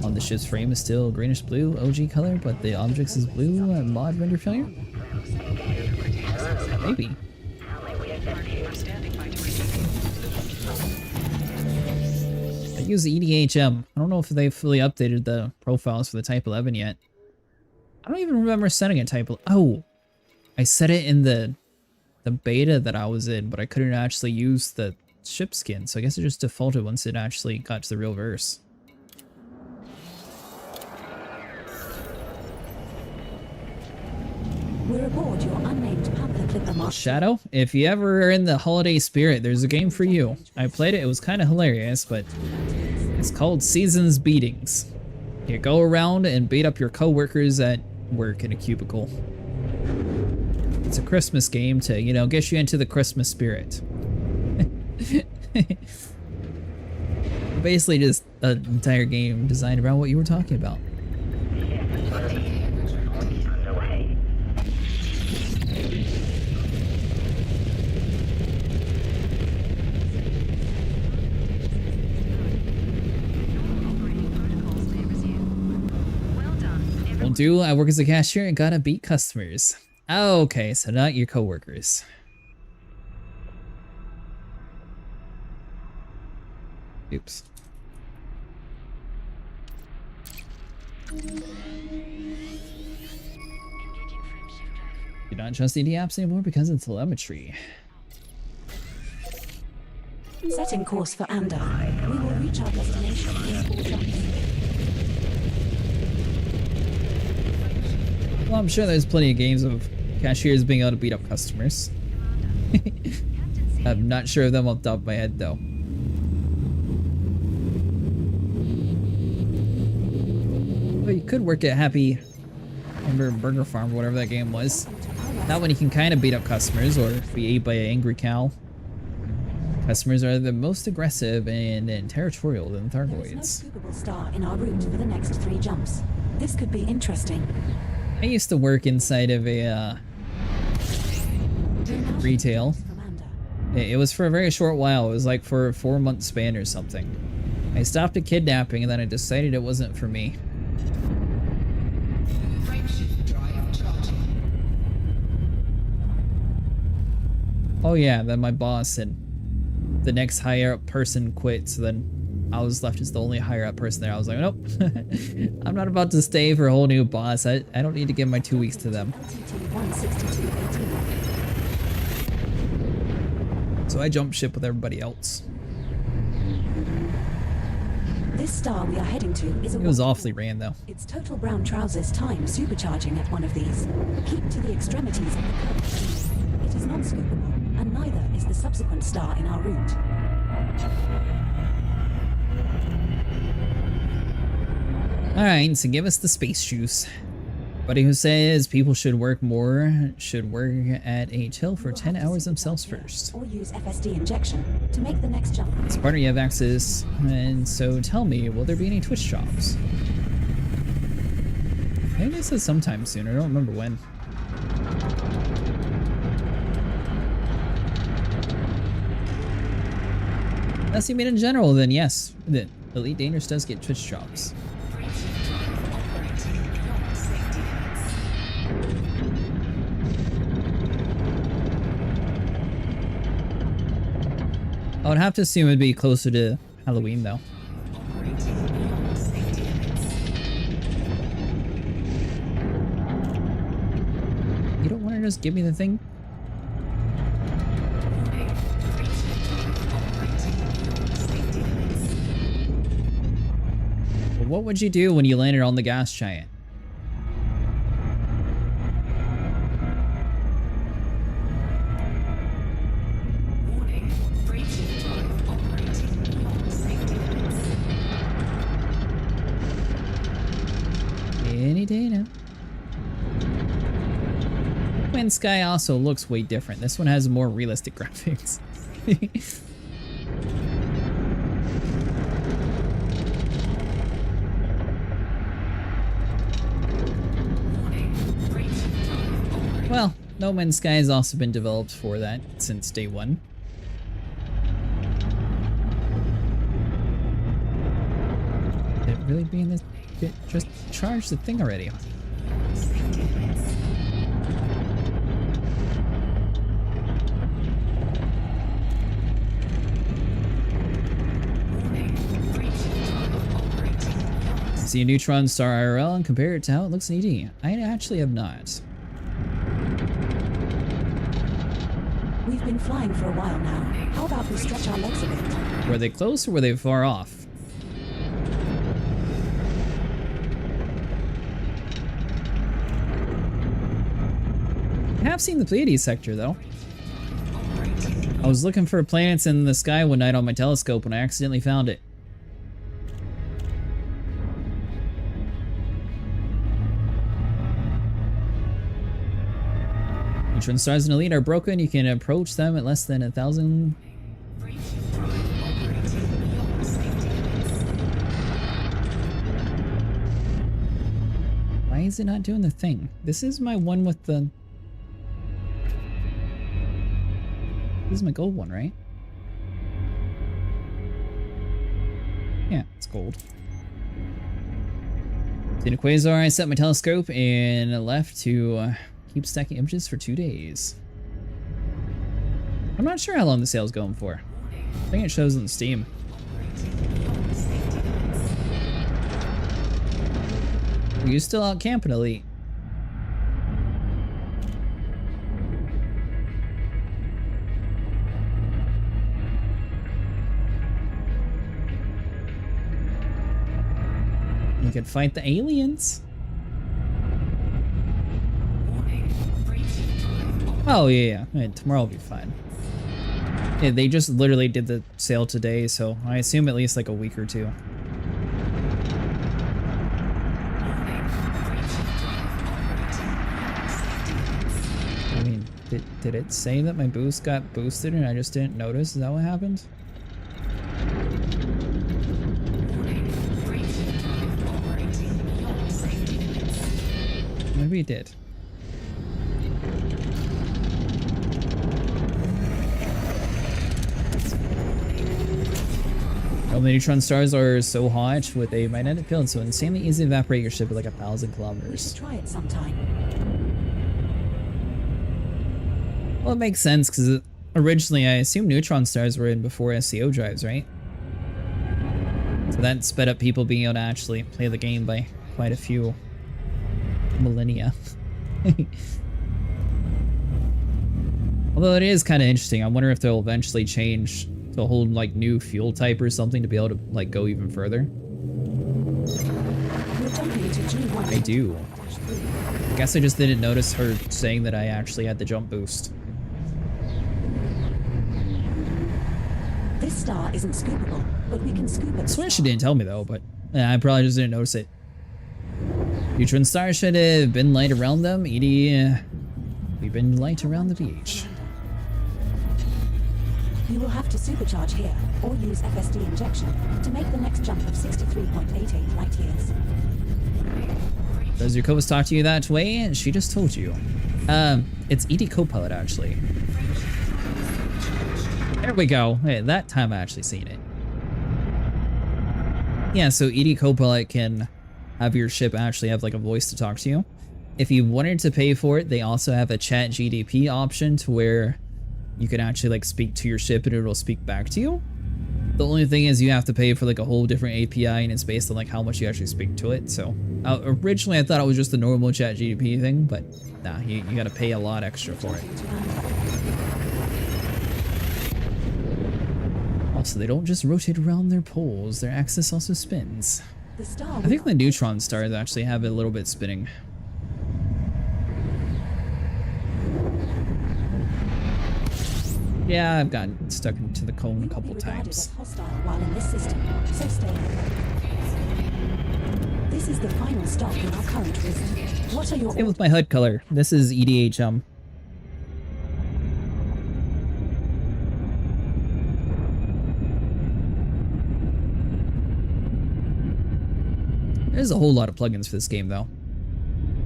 On the ship's frame is still greenish blue, OG color, but the objects is blue. Mod render failure? Maybe. I use the EDHM. I don't know if they've fully updated the profiles for the Type-11 yet. I don't even remember setting a Type-11. Oh! I set it in the beta that I was in, but I couldn't actually use the ship skin, so I guess it just defaulted once it actually got to the real verse. We're aboard your unnamed Panther Clipper Master. Shadow, if you ever are in the holiday spirit, there's a game for you. I played it, it was kind of hilarious, but it's called Seasons Beatings. You go around and beat up your co-workers at work in a cubicle. It's a Christmas game to, you know, get you into the Christmas spirit. Basically just an entire game designed around what you were talking about. Won't do. I work as a cashier and gotta beat customers. Okay, so not your coworkers. Oops. Do not trust ED apps anymore because of telemetry. Setting course for Anda. We will reach our destination in 4 jumps. Well, I'm sure there's plenty of games of cashiers being able to beat up customers. I'm not sure of them off the top of my head, though. Well, you could work at Happy Burger Farm or whatever that game was. That one you can kind of beat up customers or be ate by an angry cow. Customers are the most aggressive and territorial than Thargoids. There's no scoopable star in our route for the next 3 jumps. This could be interesting. I used to work inside of a retail. It was for a very short while. It was like for a 4-month span or something. I stopped at kidnapping and then I decided it wasn't for me. Oh yeah, then my boss and the next higher up person quit, so then I was left as the only higher up person there. I was like, nope, I'm not about to stay for a whole new boss. I don't need to give my 2 weeks to them. So I jumped ship with everybody else. This star we are heading to is a... It was awfully ran though. It's total brown trousers time supercharging at one of these. Keep to the extremities of the curve. It is not scoopable, and neither is the subsequent star in our route. Alright, so give us the space juice. Buddy who says people should work more, should work at a till for 10 hours themselves first. Or use FSD injection to make the next jump. As partner you have access, and so tell me, will there be any Twitch jobs? I think this is sometime soon, I don't remember when. Unless you mean in general, then yes, the Elite Dangerous does get Twitch jobs. I would have to assume it'd be closer to Halloween, though. You don't want to just give me the thing? Well, what would you do when you landed on the gas giant? Man's Sky also looks way different. This one has more realistic graphics. Well, No Man's Sky has also been developed for that since day one. Could it really be in this? Just charge the thing already. See a neutron star IRL and compare it to how it looks in ED. I actually have not. We've been flying for a while now. How about we stretch our legs a bit? Were they close or were they far off? I have seen the Pleiades sector though. I was looking for planets in the sky one night on my telescope when I accidentally found it. Neutron stars and elite are broken. You can approach them at less than 1,000. Why is it not doing the thing? This is my one with the... This is my gold one, right? Yeah, it's gold. Seen a quasar. I set my telescope and left to keep stacking images for 2 days. I'm not sure how long the sale's going for. I think it shows on Steam. Are you still out camping, Elite? You could fight the aliens. Oh yeah. Tomorrow will be fine. Yeah, they just literally did the sale today, so I assume at least like a week or two. I mean, did it say that my boost got boosted and I just didn't notice? Is that what happened? Maybe it did. Oh, the neutron stars are so hot with a magnetic field, so insanely easy to evaporate your ship at like 1,000 kilometers. Try it sometime. Well, it makes sense because originally I assumed neutron stars were in before SCO drives, right? So that sped up people being able to actually play the game by quite a few millennia. Although it is kind of interesting. I wonder if they'll eventually change to a whole like new fuel type or something to be able to like go even further. I do. I guess I just didn't notice her saying that I actually had the jump boost. This star isn't scoopable, but we can scoop it. I swear she didn't tell me though, but I probably just didn't notice it. Neutron stars should have been light around them. Edie, we've been light around the beach. You will have to supercharge here, or use FSD injection to make the next jump of 63.88 light years. Does your co-host talk to you that way? She just told you. It's Edie Copilot actually. There we go. Hey, that time I actually seen it. Yeah, so Edie Copilot can have your ship actually have like a voice to talk to you. If you wanted to pay for it, they also have a chat GDP option to where you can actually like speak to your ship and it'll speak back to you. The only thing is you have to pay for like a whole different API and it's based on like how much you actually speak to it. So originally I thought it was just the normal chat GDP thing, but nah, you gotta pay a lot extra for it. Also, they don't just rotate around their poles, their axis also spins. I think the neutron stars actually have it a little bit spinning. Yeah, I've gotten stuck into the cone a couple times. While in this system, so stay. This is the final stop in our current route. What are your Same with my HUD color. This is EDH There's a whole lot of plugins for this game though.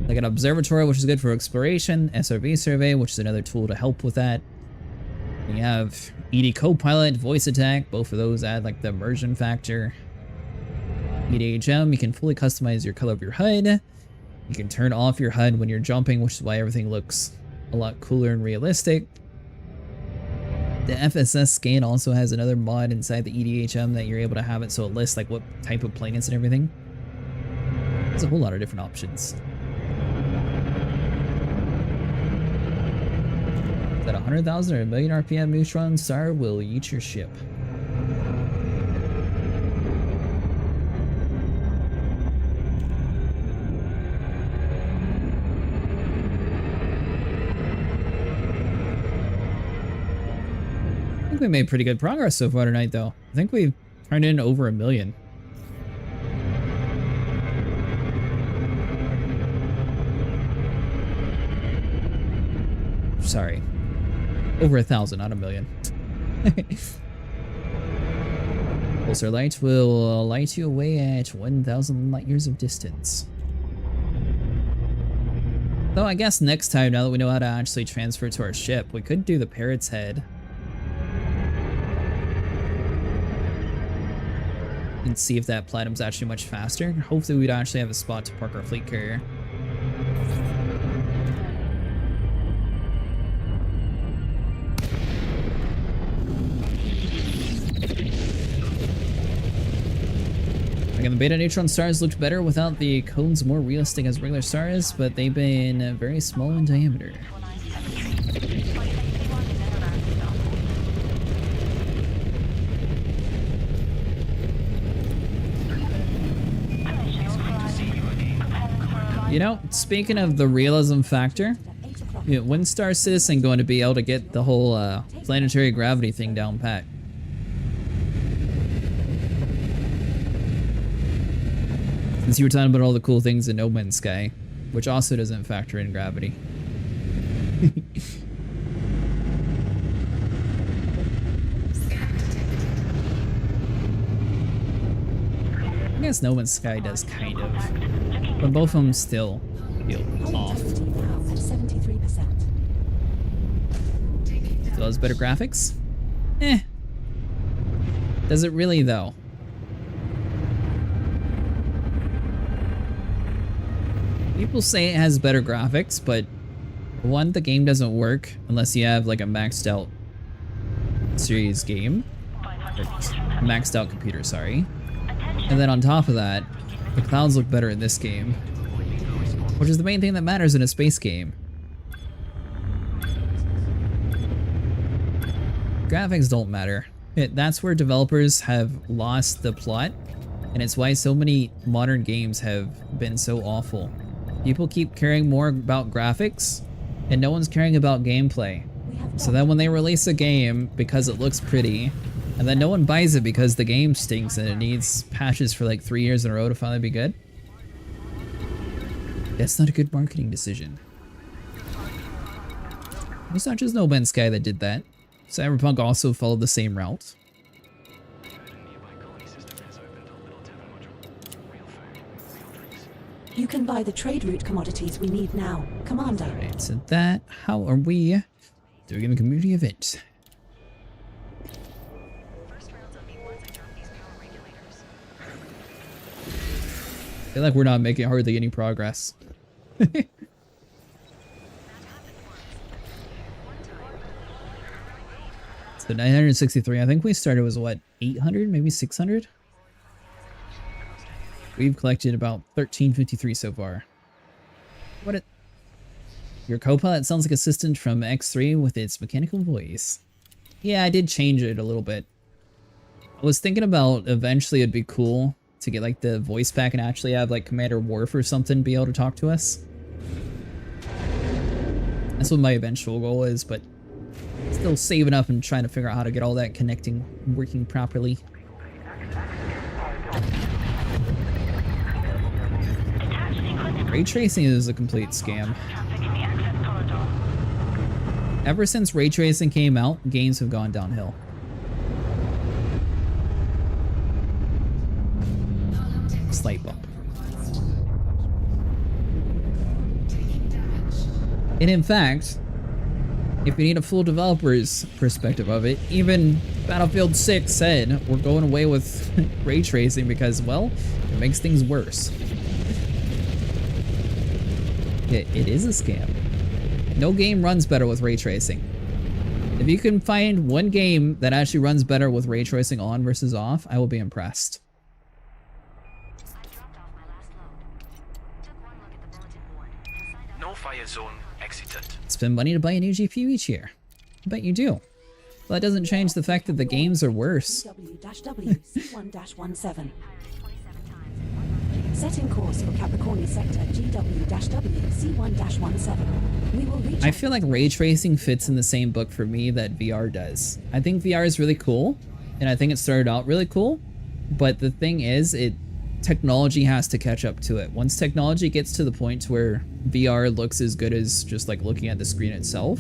Like an observatory, which is good for exploration, SRV survey, which is another tool to help with that. You have ED Copilot, voice attack, both of those add like the immersion factor. EDHM, you can fully customize your color of your HUD. You can turn off your HUD when you're jumping, which is why everything looks a lot cooler and realistic. The FSS scan also has another mod inside the EDHM that you're able to have it so it lists like what type of plane it's and everything. There's a whole lot of different options. Is that 100,000 or a million RPM neutron star will eat your ship? I think we made pretty good progress so far tonight though. I think we've turned in over 1 million. Sorry. Over 1,000, not 1 million. Pulsar light will light you away at 1,000 light years of distance. Though I guess next time, now that we know how to actually transfer to our ship, we could do the Parrot's Head. And see if that platinum's actually much faster. Hopefully we'd actually have a spot to park our fleet carrier. Again, the beta neutron stars looked better without the cones more realistic as regular stars, but they've been very small in diameter. You know, speaking of the realism factor, you know, when Star Citizen going to be able to get the whole planetary gravity thing down pat? Since you were talking about all the cool things in No Man's Sky, which also doesn't factor in gravity. I guess No Man's Sky does kind of, but both of them still feel off. So those better graphics? Eh. Does it really though? People say it has better graphics, but one, the game doesn't work unless you have like a maxed out series game. Or maxed out computer, sorry. And then on top of that, the clouds look better in this game, which is the main thing that matters in a space game. Graphics don't matter. That's where developers have lost the plot, and it's why so many modern games have been so awful. People keep caring more about graphics, and no one's caring about gameplay. So then when they release a game because it looks pretty, and then no one buys it because the game stinks and it needs patches for like 3 years in a row to finally be good, that's not a good marketing decision. It's not just No Man's Sky that did that. Cyberpunk also followed the same route. You can buy the trade route commodities we need now, Commander. Alright, so that, how are we doing in the community event? I feel like we're not making hardly any progress. So 963, I think we started was what, 800, maybe 600? We've collected about 1353 so far. What it? Your Copilot sounds like Assistant from X3 with its mechanical voice. Yeah, I did change it a little bit. I was thinking about eventually it'd be cool to get like the voice pack and actually have like Commander Worf or something be able to talk to us. That's what my eventual goal is, but still saving up and trying to figure out how to get all that connecting working properly. Ray tracing is a complete scam. Ever since ray tracing came out, games have gone downhill. Slight bump. And in fact, if you need a full developer's perspective of it, even Battlefield 6 said we're going away with ray tracing because, well, it makes things worse. It is a scam. No game runs better with ray tracing. If you can find one game that actually runs better with ray tracing on versus off, I will be impressed. I dropped off my last load. Took one look at the bulletin board and signed up. No fire zone exited. Spend money to buy a new GPU each year. I bet you do. Well, that doesn't change the fact that the games are worse. W-W C1-17. 27 times in 1 month. Setting course for Capricorni sector GW-W C1-17. We will reach. I feel like ray tracing fits in the same book for me that VR does. I think VR is really cool, and I think it started out really cool, but the thing is, technology has to catch up to it. Once technology gets to the point where VR looks as good as just like looking at the screen itself,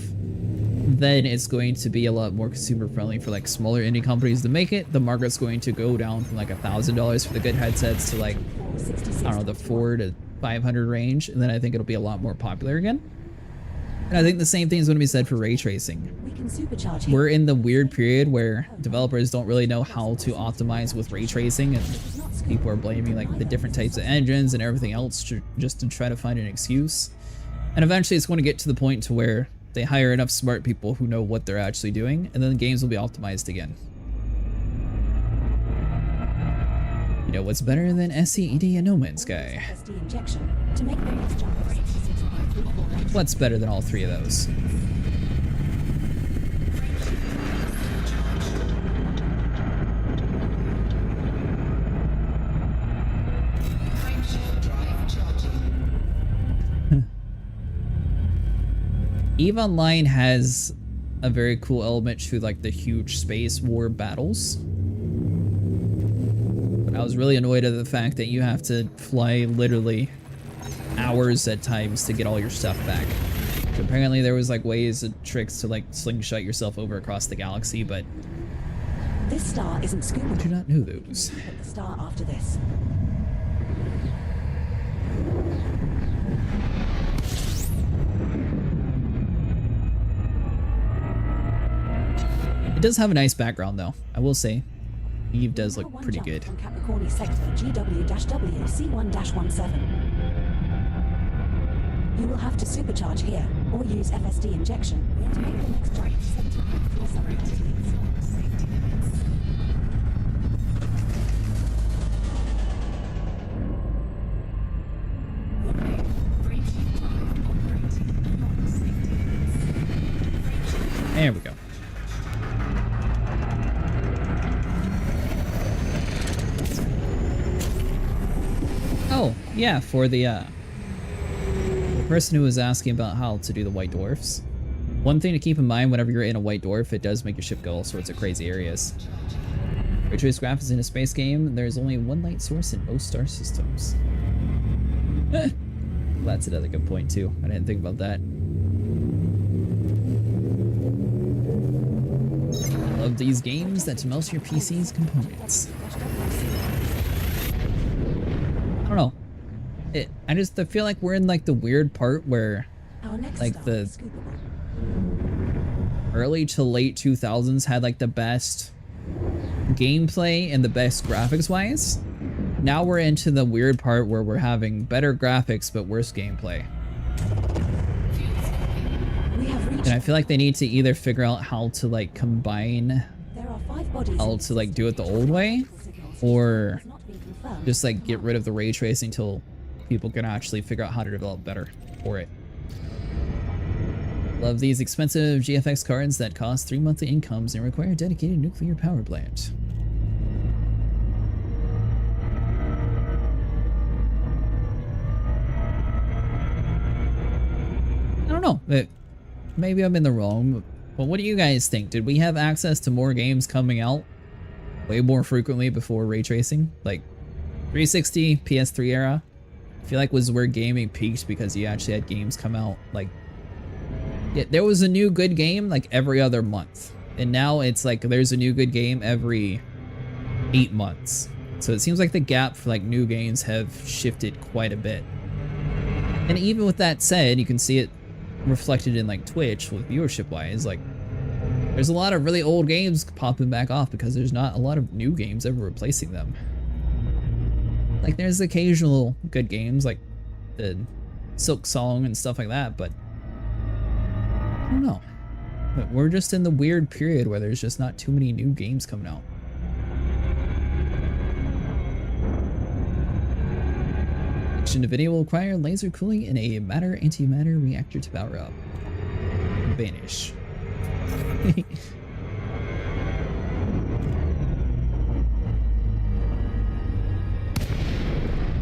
then it's going to be a lot more consumer friendly for like smaller indie companies to make it. The market's going to go down from like $1,000 for the good headsets to like, I don't know, the $400 to $500 range, and then I think it'll be a lot more popular again. And I think the same thing is going to be said for ray tracing. We can supercharge here. We're in the weird period where developers don't really know how to optimize with ray tracing, and people are blaming like the different types of engines and everything else just to try to find an excuse. And eventually it's going to get to the point to where they hire enough smart people who know what they're actually doing, and then the games will be optimized again. You know what's better than SCED and No Man's Sky? SD injection to make the next jump 66.34. What's better than all three of those? EVE Online has a very cool element to like the huge space war battles. But I was really annoyed at the fact that you have to fly literally hours at times to get all your stuff back. So apparently there was like ways and tricks to like slingshot yourself over across the galaxy, but This star isn't I do scoopable. not know those. Put the star after this. It does have a nice background though, I will say. EVE does look One pretty jump good. From Capricorni sector GW-W C1-17. You will have to supercharge here or use FSD injection to make the next jump 70.47 meters. There we go. Oh, yeah, for the person who was asking about how to do the white dwarfs. One thing to keep in mind whenever you're in a white dwarf, it does make your ship go all sorts of crazy areas. Ray trace graphics in a space game, there's only one light source in most star systems. Well, that's another good point too. I didn't think about that. I love these games that melt your PC's components. I don't know. I feel like we're in like the weird part where Our next like star the is scoopable. early to late 2000s had like the best gameplay and the best graphics wise. Now we're into the weird part where we're having better graphics but worse gameplay. We have reached. And I feel like they need to either figure out how to like combine, There are 5 bodies. how in to like the do it the system. old way, Signals or has not been confirmed. just like get rid of the ray tracing until people can actually figure out how to develop better for it. Love these expensive GFX cards that cost 3 monthly incomes and require a dedicated nuclear power plant. I don't know. Maybe I'm in the wrong. But what do you guys think? Did we have access to more games coming out way more frequently before ray tracing? Like 360, PS3 era? I feel like was where gaming peaked because you actually had games come out like... Yeah, there was a new good game like every other month. And now it's like there's a new good game every 8 months. So it seems like the gap for like new games have shifted quite a bit. And even with that said, you can see it reflected in like Twitch with viewership wise. Like there's a lot of really old games popping back off because there's not a lot of new games ever replacing them. Like there's occasional good games like the Silk Song and stuff like that, but I don't know. But we're just in the weird period where there's just not too many new games coming out. Connection to video will require laser cooling in a matter-antimatter reactor to power up. Vanish.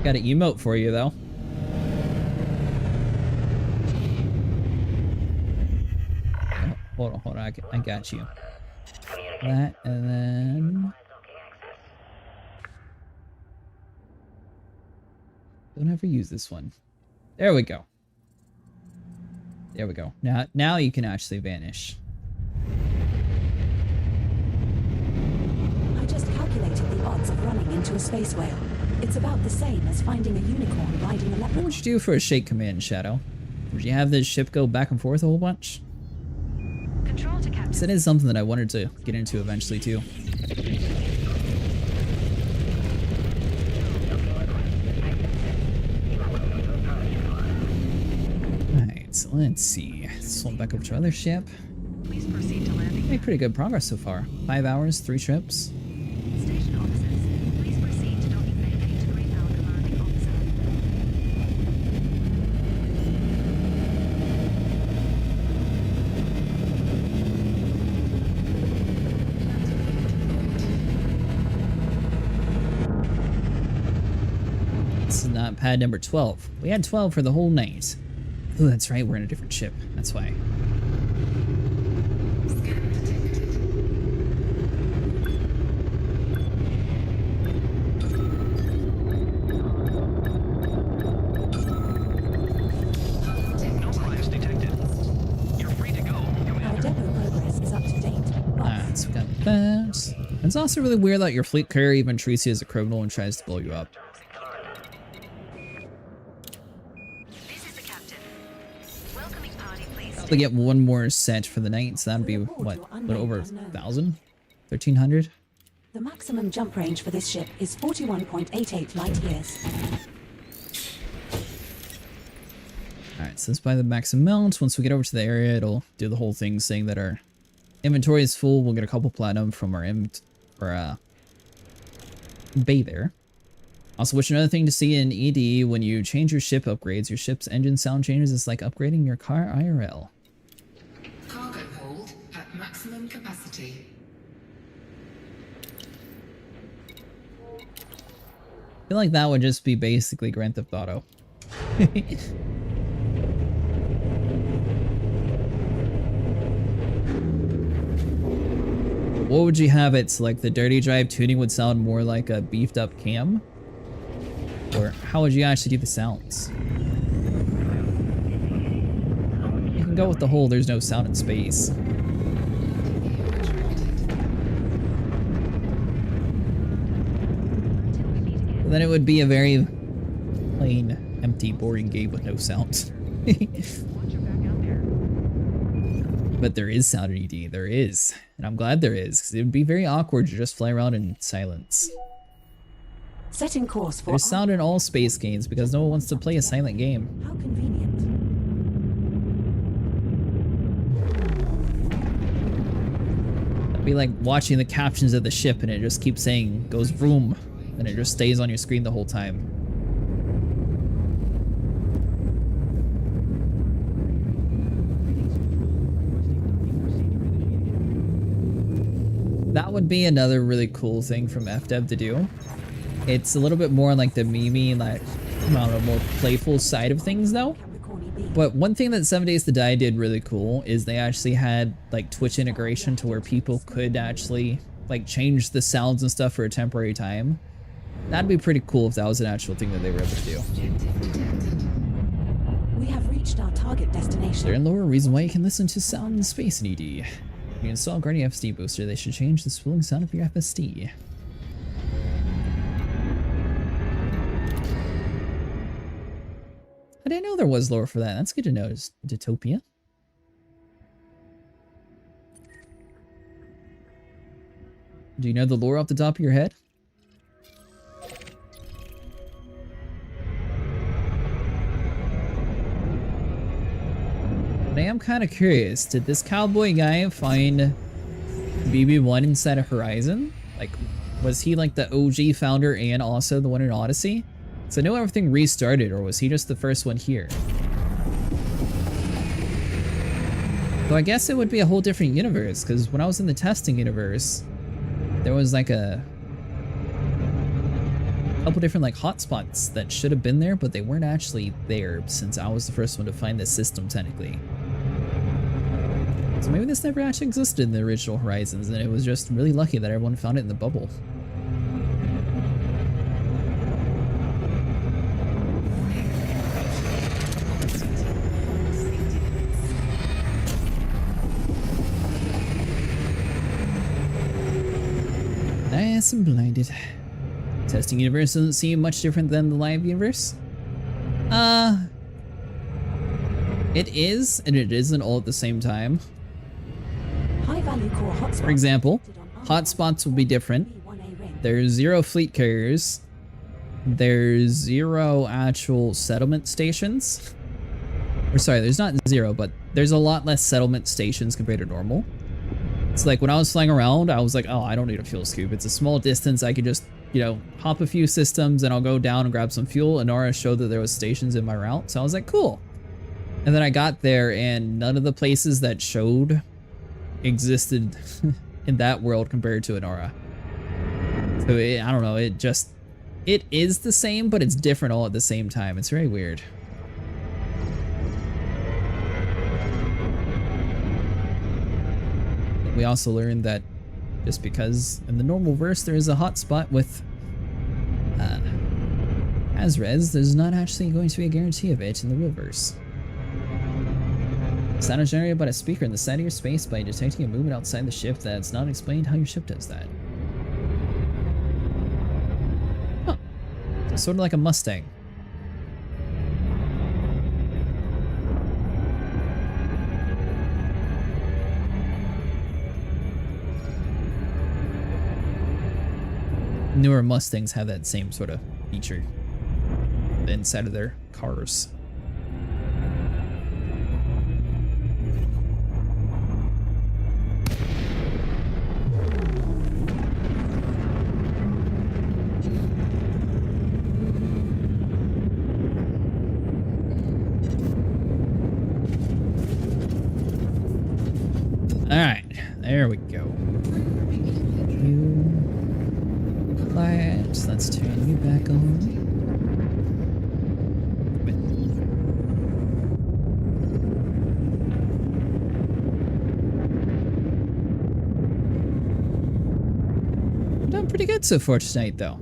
Got an emote for you though. Oh, hold on, I got you. That, and then... Don't ever use this one. There we go. There we go. Now you can actually vanish. I just calculated the odds of running into a space whale. It's about the same as finding a unicorn riding a leopard. What would you do for a shake command, Shadow? Would you have this ship go back and forth a whole bunch? Control to Captain. That is something that I wanted to get into eventually too. Alright, so let's see. Swim back over to our other ship. Please proceed to landing. Made pretty good progress so far. 5 hours, 3 trips. Station officers, please proceed to docking bay 8 to greet our commanding officer. This is not pad number 12. We had 12 for the whole night. Oh, that's right, we're in a different ship. That's why. No crimes detected. You're free to go. Our depot progress is up to date. Alright, so we got that. It's also really weird that your fleet carrier even treats you as a criminal and tries to blow you up. This is the captain. Welcoming party, please. We get one more set for the night, so that'd be what? A little over 1,000? 1,300? The maximum jump range for this ship is 41.88 light years. Alright, so let's buy the max amount. Once we get over to the area, it'll do the whole thing saying that our inventory is full. We'll get a couple platinum from our bay there. Also, which another thing to see in ED, when you change your ship upgrades, your ship's engine sound changes. It's like upgrading your car IRL. Cargo hold at maximum capacity. I feel like that would just be basically Grand Theft Auto. What would you have it? So like the dirty drive tuning would sound more like a beefed up cam? Or how would you actually do the sounds? You can go with the whole there's no sound in space. But then it would be a very plain, empty, boring game with no sound. But there is sound in ED, there is. And I'm glad there is, because it would be very awkward to just fly around in silence. Setting course for... There's sound in all space games because no one wants to play a silent game. How convenient. It'd be like watching the captions of the ship and it just keeps saying, goes vroom, and it just stays on your screen the whole time. That would be another really cool thing from FDev to do. It's a little bit more like the memey, like, I don't know, more playful side of things though. Capricorn B. But one thing that 7 Days to Die did really cool is they actually had like Twitch integration to where people could actually like change the sounds and stuff for a temporary time. That'd be pretty cool if that was an actual thing that they were able to do. We have reached our target destination. They're in lower reason why you can listen to sound in space in ED. If you install Guardian FSD booster, they should change the spooling sound of your FSD. I didn't know there was lore for that. That's good to know. Is Ditopia? Do you know the lore off the top of your head? But I am kind of curious. Did this cowboy guy find BB1 inside of Horizon? Like, was he like the OG founder and also the one in Odyssey? So I know everything restarted, or was he just the first one here? So I guess it would be a whole different universe, because when I was in the testing universe, there was like a couple different like hotspots that should have been there, but they weren't actually there since I was the first one to find this system technically. So maybe this never actually existed in the original Horizons, and it was just really lucky that everyone found it in the bubble. Nice and blinded. Testing universe doesn't seem much different than the live universe. It is, and it isn't all at the same time. High-value core hotspots. For example, detected on hotspots will be different. B1A ring. There's 0 fleet carriers. There's 0 actual settlement stations. Or sorry, there's not 0, but there's a lot less settlement stations compared to normal. It's like when I was flying around, I was like, oh, I don't need a fuel scoop. It's a small distance. I could just, you know, hop a few systems and I'll go down and grab some fuel. And Nora showed that there was stations in my route. So I was like, cool. And then I got there and none of the places that showed existed in that world compared to Enora. So I don't know, it is the same, but it's different all at the same time. It's very weird. We also learned that just because in the normal verse there is a hotspot with Azrez, there's not actually going to be a guarantee of it in the real verse. Sound is generated by a speaker in the side of your space by detecting a movement outside the ship that's not explained how your ship does that. Huh. So sort of like a Mustang. Newer Mustangs have that same sort of feature inside of their cars. Alright, there we go. Quiet, let's turn you back on. We're doing pretty good so far tonight, though.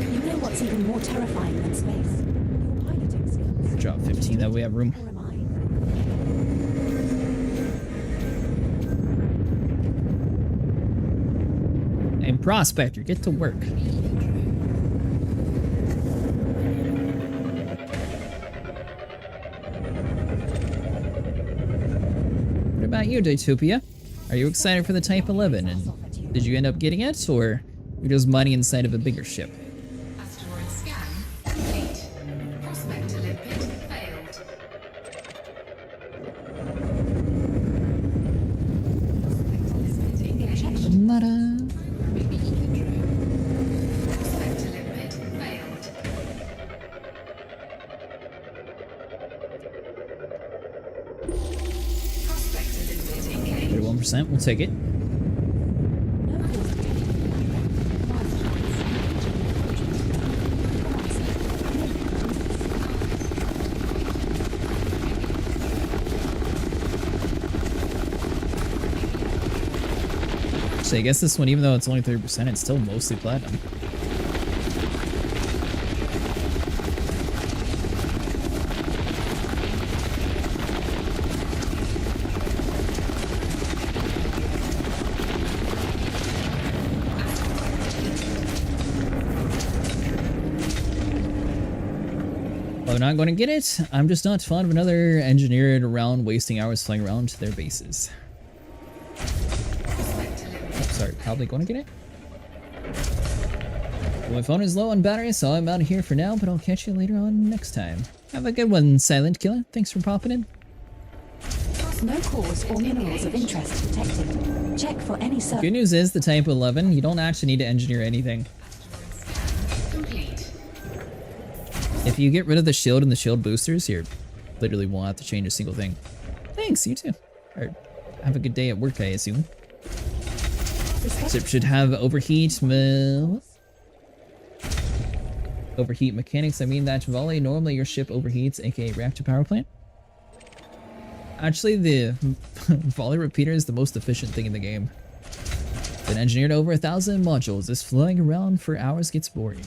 You know what's even more terrifying than space? Your piloting skills. Drop 15, that way we have room. Or am I? And Prospector, get to work. What about you, Daytopia? Are you excited for the Type-11, and did you end up getting it, or you're just money inside of a bigger ship? Asteroid scan complete. Prospector limpet failed. Prospector limpet engaged. Ta-da! Prospector limpet failed. Prospector limpet engaged. 31%, we'll take it. No cause of So I guess this one, even though it's only 30%, it's still mostly platinum. I'm not going to get it. I'm just not fond of another engineered around wasting hours flying around to their bases. Oh, sorry, probably going to get it. Well, my phone is low on battery, so I'm out of here for now, but I'll catch you later on next time. Have a good one, Silent Killer. Thanks for popping in. No cores or minerals of interest detected. Check for any Good news is the Type-11, you don't actually need to engineer anything. Complete. If you get rid of the shield and the shield boosters, you literally won't have to change a single thing. Thanks, you too. Or have a good day at work, I assume. Ship should have overheat mechanics. I mean that volley. Normally your ship overheats, aka reactor power plant. Actually, the volley repeater is the most efficient thing in the game. Been engineered over 1,000 modules. This flying around for hours gets boring.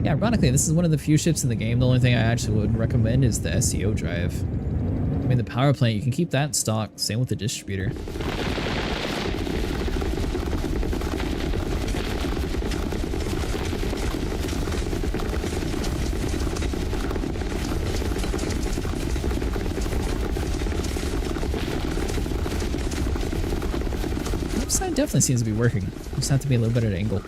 Yeah, ironically, this is one of the few ships in the game. The only thing I actually would recommend is the SEO drive. I mean, the power plant, you can keep that in stock. Same with the distributor. Side definitely seems to be working. Just have to be a little bit at an angle.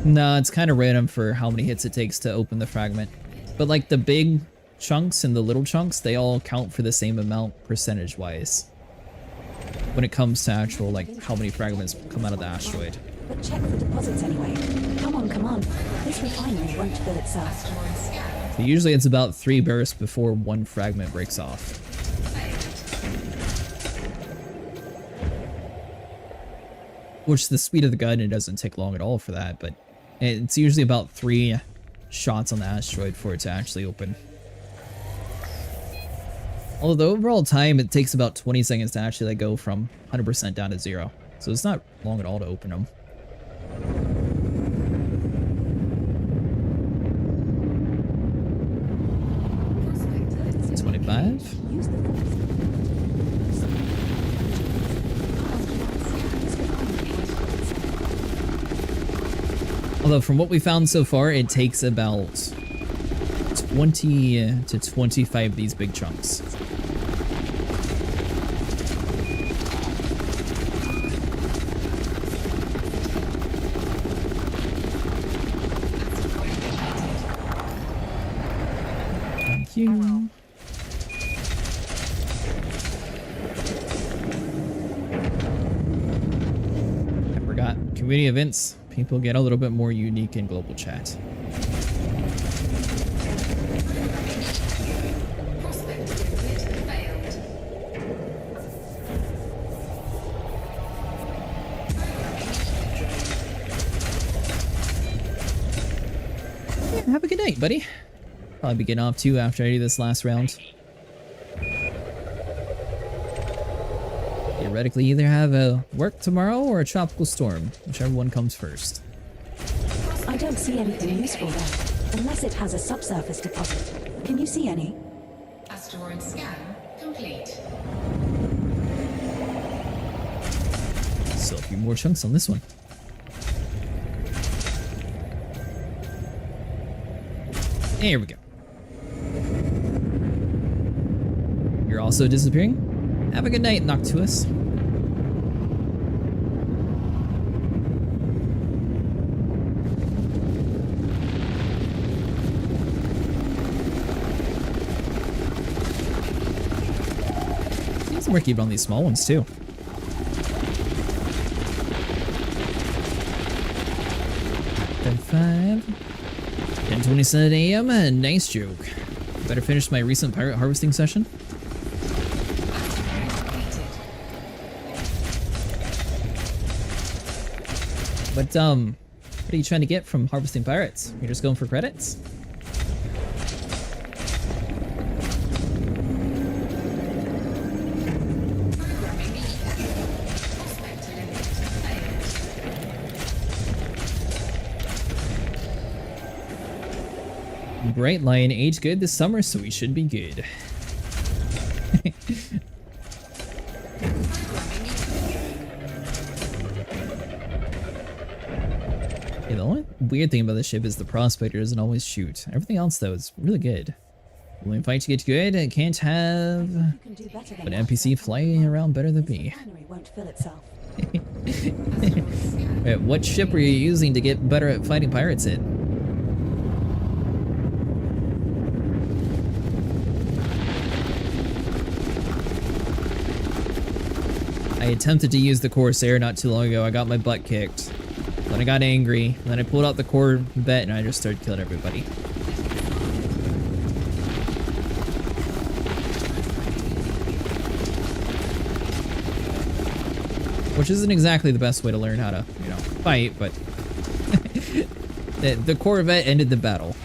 No, it's kind of random for how many hits it takes to open the fragment. But like the big chunks and the little chunks, they all count for the same amount percentage-wise. When it comes to actual, like, how many fragments come out of the asteroid. But check for deposits anyway. Come on. This refinery won't fill itself. So usually it's about 3 bursts before one fragment breaks off. Which the speed of the gun, it doesn't take long at all for that, but it's usually about 3 shots on the asteroid for it to actually open. Although the overall time, it takes about 20 seconds to actually like go from 100% down to 0. So it's not long at all to open them. Use 25. Although from what we found so far, it takes about 20 to 25 of these big chunks. Thank you. I forgot. Community events. People get a little bit more unique in global chat. Have a good night, buddy. Probably be getting off too after I do this last round. Theoretically, either have a work tomorrow or a tropical storm, whichever one comes first. I don't see anything useful there, unless it has a subsurface deposit. Can you see any? Asteroid scan complete. Still a few more chunks on this one. Here we go. You're also disappearing? Have a good night, Noctuous. Seems to work even on these small ones too. Five. 10:27 a.m. Nice joke. Better finish my recent pirate harvesting session. But what are you trying to get from harvesting pirates? You're just going for credits? Bright line aged good this summer, so we should be good. Yeah, the only weird thing about this ship is the prospector doesn't always shoot. Everything else, though, is really good. When fight to get good, it can't have You can do better than an that. NPC flying around better than This me. refinery won't fill itself. Wait, what ship were you using to get better at fighting pirates in? I attempted to use the Corsair not too long ago. I got my butt kicked. Then I got angry. Then I pulled out the Corvette and I just started killing everybody. Which isn't exactly the best way to learn how to, you know, fight, but the Corvette ended the battle.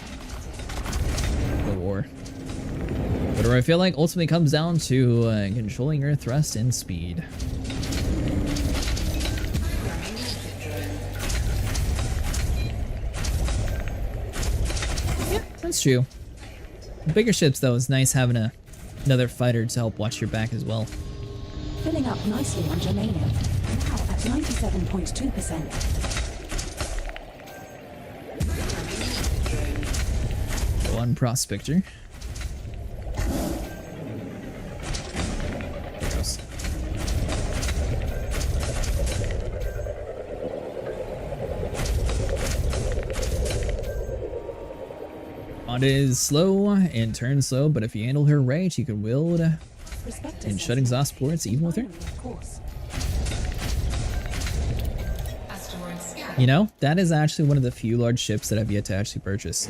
The war. But I feel like ultimately comes down to controlling your thrust and speed. Yeah, that's true. Bigger ships, though, it's nice having another fighter to help watch your back as well. Filling up nicely on germanium. Now at 97.2%. One prospector. There goes. Honda is slow and turns slow, but if you handle her right, you can wield Respect and us shut as exhaust ports even with her. Of course. Asteroid scan. You know, that is actually one of the few large ships that I've yet to actually purchase.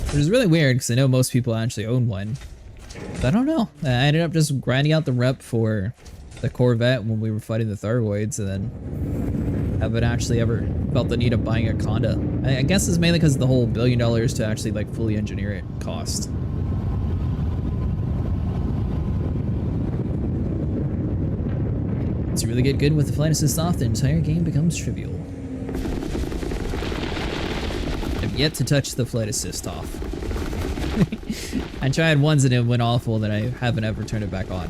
Which is really weird because I know most people actually own one. But I don't know. I ended up just grinding out the rep for the Corvette when we were fighting the Thargoids, and then haven't actually ever felt the need of buying a Conda. I guess it's mainly because the whole $1 billion to actually like fully engineer it cost. Once you really get good with the flight assist off, the entire game becomes trivial. I've yet to touch the flight assist off. I tried once and it went awful, then I haven't ever turned it back on.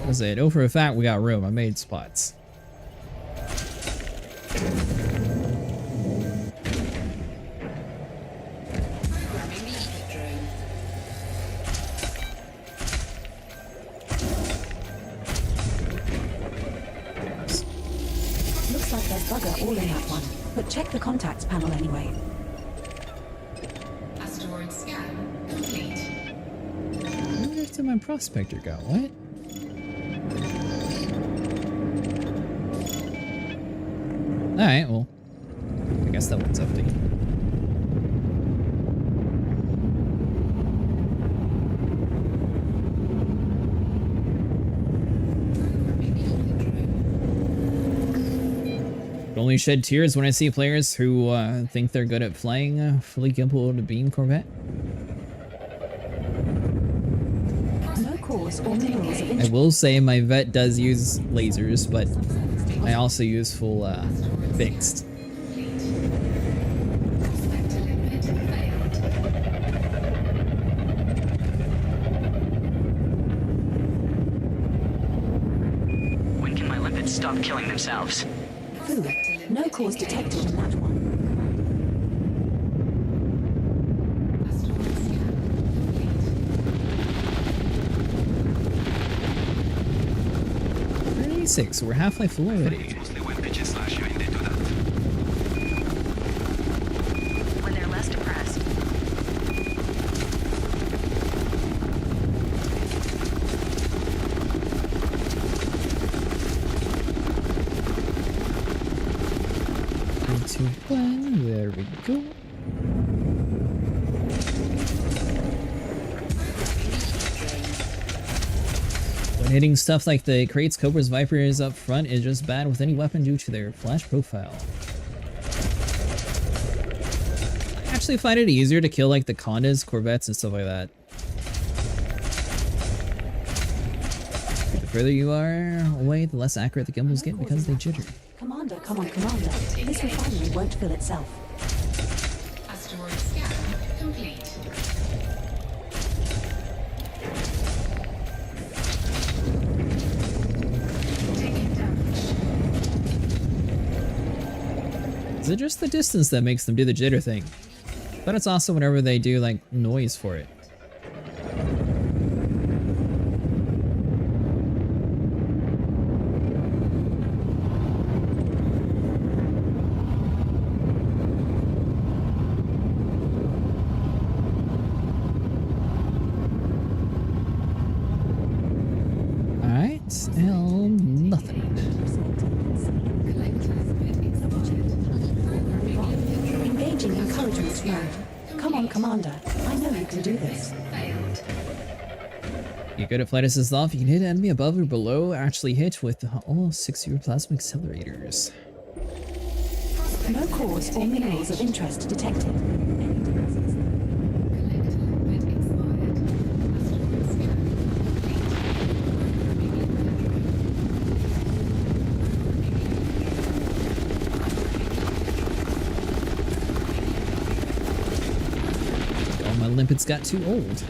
Was it? Oh, for a fact, we got room. I made spots. Looks like there's bugger all in that one. But check the contacts panel anyway. Asteroid scan complete. Where did my prospector go? What? Alright, well, I guess that one's empty. Only shed tears when I see players who think they're good at flying a fully gimbaled beam Corvette. No cause or minerals of I interest. will say my vet does use lasers, but I also use full fixed. Prospector limpet failed. When can my limpets stop killing themselves? Ooh, no cause detected in that one. Asteroid scan complete. 36, so we're halfway full already. Mostly when bitches slash you and they do that. When they're less depressed. Cool. When hitting stuff like the crates, Cobra's Vipers up front is just bad with any weapon due to their flash profile. I actually find it easier to kill like the Condas, Corvettes, and stuff like that. The further you are away, the less accurate the gimbals get because they jitter. Commander, come on, Commander. This refinery won't fill itself. Asteroid scan complete. Taking damage. Is it just the distance that makes them do the jitter thing? But it's also whenever they do like noise for it. Nothing. Engaging encouragement mode. Come on, Commander. I know you can do this. You're good at flight assist off. You can hit an enemy above or below. Actually hit with all 6 of your plasma accelerators. No cores or minerals of interest detected. My limpets got too old.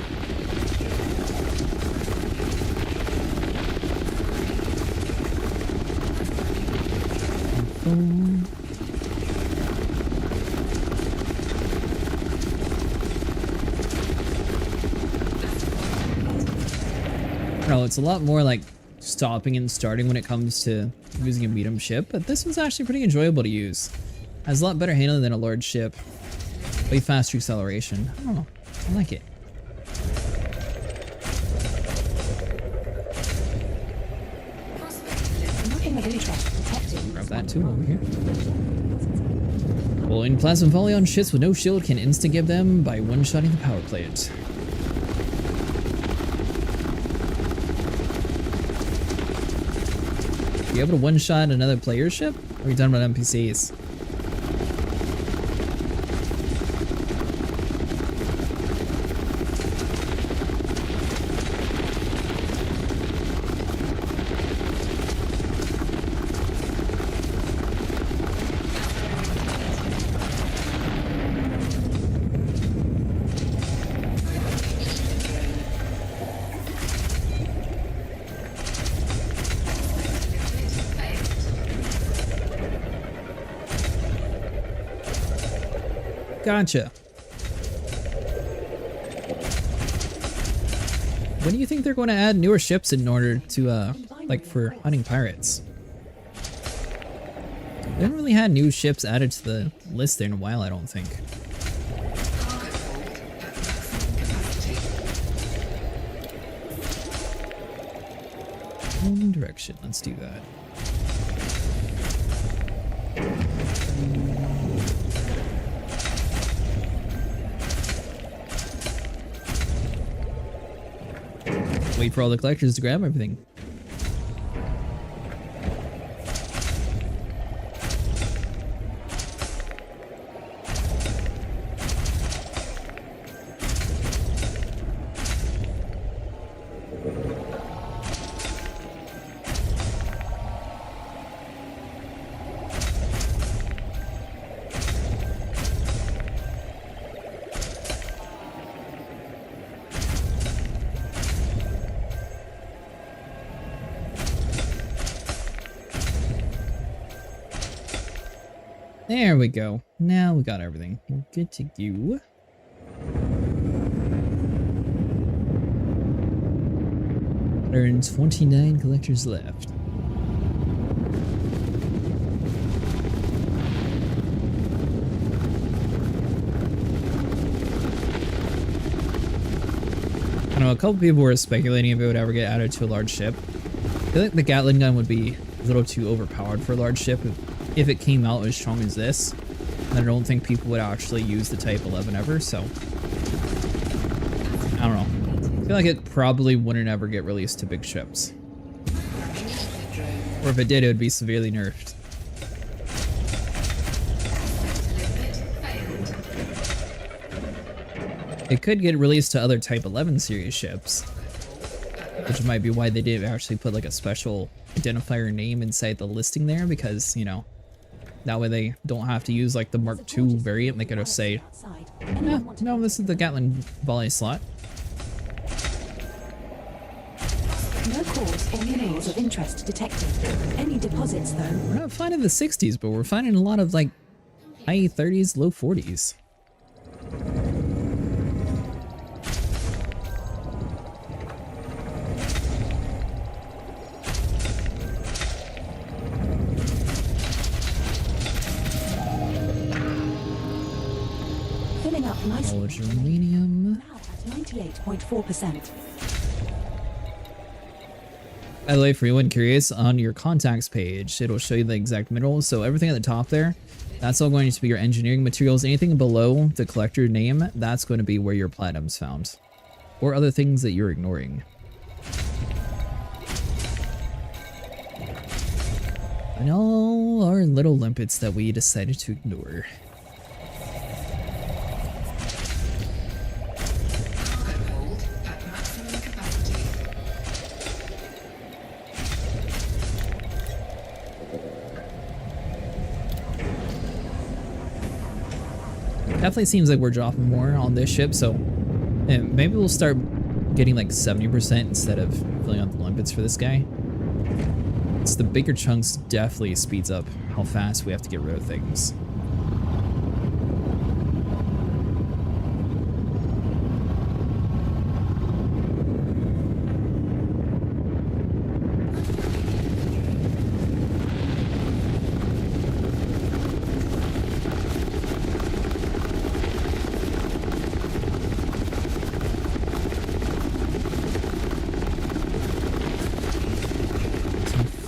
No, it's a lot more like stopping and starting when it comes to using a medium ship, but this one's actually pretty enjoyable to use. Has a lot better handling than a large ship. Way faster acceleration. I don't know. I like it. Nothing of interest detected. Grab that too over here. Well, in plasma volley on ships with no shield can insta-give them by one-shotting the power plant. Are you able to one-shot another player's ship? Or are you done with NPCs? Gotcha. When do you think they're going to add newer ships in order to, like for hunting pirates? They haven't really had new ships added to the list there in a while, I don't think. One direction, let's do that. Wait for all the collectors to grab everything. There we go. Now we got everything. We're good to go. There's 29 collectors left. I know a couple people were speculating if it would ever get added to a large ship. I feel like the Gatling gun would be a little too overpowered for a large ship if it came out as strong as this. And I don't think people would actually use the Type-11 ever, so I don't know. I feel like it probably wouldn't ever get released to big ships. Or if it did, it would be severely nerfed. It could get released to other Type-11 series ships, which might be why they didn't actually put like a special identifier name inside the listing there, because, you know, that way they don't have to use like the Mark II variant. They could just say, no, this is the Gatling volley slot. No cores or minerals of interest detected. Any deposits, though? We're not finding the 60s, but we're finding a lot of like high 30s, low 40s. Filling up nicely. More germanium. Now at 98.4%. By the way, for anyone curious, on your contacts page, it'll show you the exact minerals. So everything at the top there, that's all going to be your engineering materials. Anything below the collector name, that's going to be where your platinum's found. Or other things that you're ignoring. And all our little limpets that we decided to ignore. Definitely seems like we're dropping more on this ship, so maybe we'll start getting like 70% instead of filling out the limpets for this guy. It's the bigger chunks definitely speeds up how fast we have to get rid of things.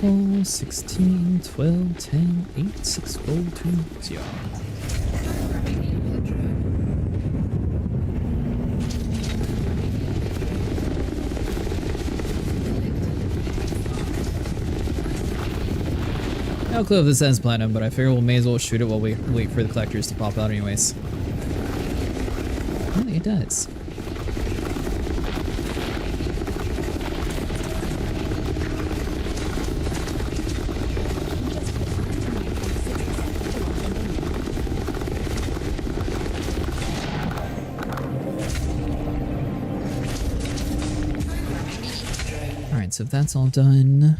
So 16, 12, 10, 8, 6, 4, 2, 0. No clue if this has platinum, but I figure we may as well shoot it while we wait for the collectors to pop out anyways. Oh, it does. Alright, so if that's all done...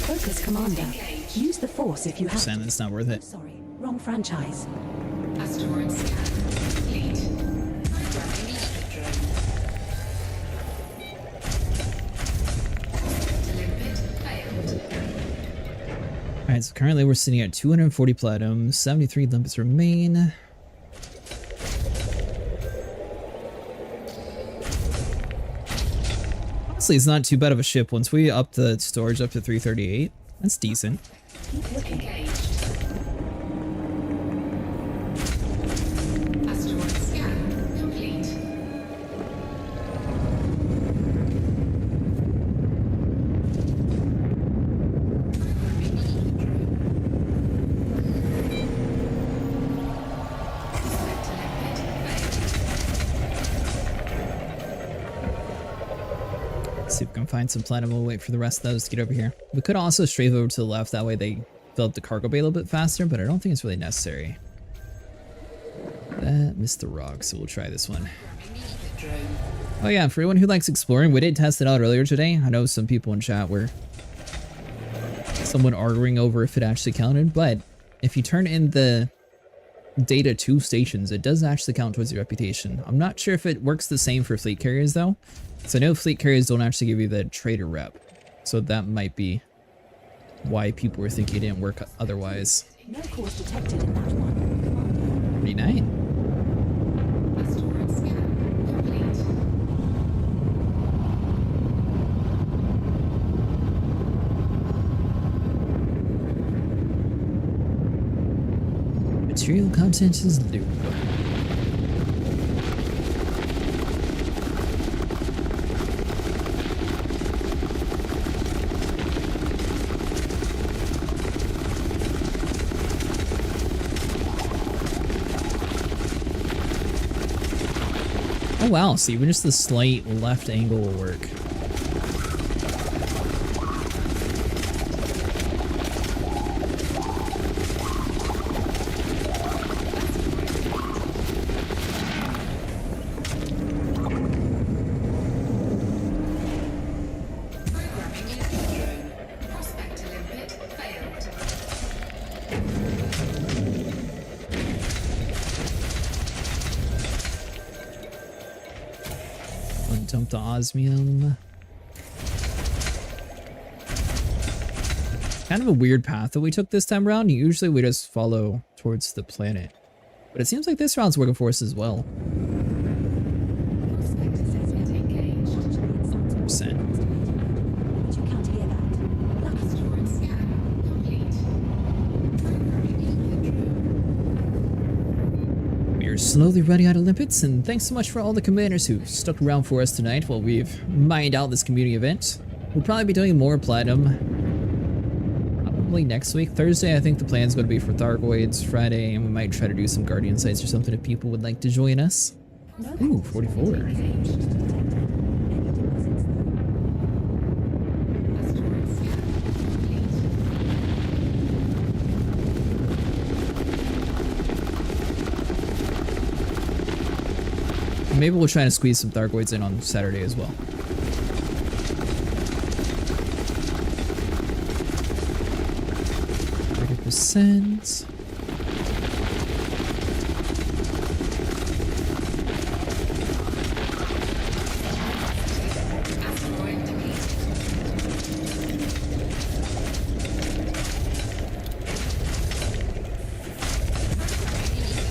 Focus, Commander. Use the Force if you have Saying to. it's not worth it. Sorry, wrong franchise. Asteroid scan complete. Limpet failed. Alright, so currently we're sitting at 240 platinum, 73 limpets remain. Honestly, it's not too bad of a ship. Once we up the storage up to 338, that's decent. Keep looking. Engaged. Asteroid scan complete. See if we can find some platinum. We'll wait for the rest of those to get over here. We could also strafe over to the left, that way they fill up the cargo bay a little bit faster, but I don't think it's really necessary. That missed the rock, so we'll try this one. Oh yeah, for anyone who likes exploring, we did test it out earlier today. I know some people in chat were someone arguing over if it actually counted, but if you turn in the data to stations, it does actually count towards your reputation. I'm not sure if it works the same for fleet carriers though. So I know fleet carriers don't actually give you the trader rep. So that might be why people were thinking it didn't work otherwise. No cores detected in that one. Commander. 39. Asteroid scan complete. Material content is lube. Oh wow, see, even just the slight left angle will work. Prospect limpet failed. Dump the osmium. Kind of a weird path that we took this time around. Usually we just follow towards the planet. But it seems like this round's working for us as well. Prospect assessment engaged. 100%. But you can't hear that. Lucky. Asteroid scan complete. Programming limpet drone. We are slowly running out of limpets, and thanks so much for all the commanders who stuck around for us tonight while we've mined out this community event. We'll probably be doing more platinum probably next week. Thursday, I think the plan's going to be for Thargoids. Friday, and we might try to do some Guardian sites or something if people would like to join us. Ooh, 44. Asteroid scan complete. Maybe we'll try to squeeze some Thargoids in on Saturday as well. %. Asteroid depleted.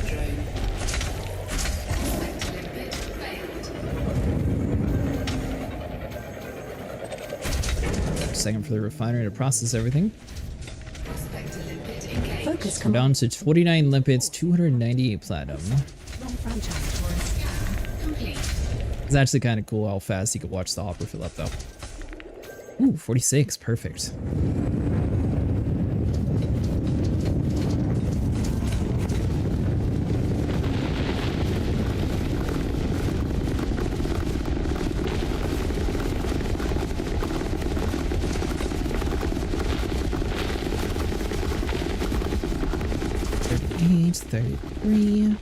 Drone. Prospect limpet failed. Second for the refinery to process everything. Prospect limpet engaged. Focus We're command. down to 49 limpets, 298 platinum. Wrong franchise. Asteroid scan complete. It's actually kind of cool how fast you could watch the hopper fill up though. Ooh, 46, perfect. It's 33.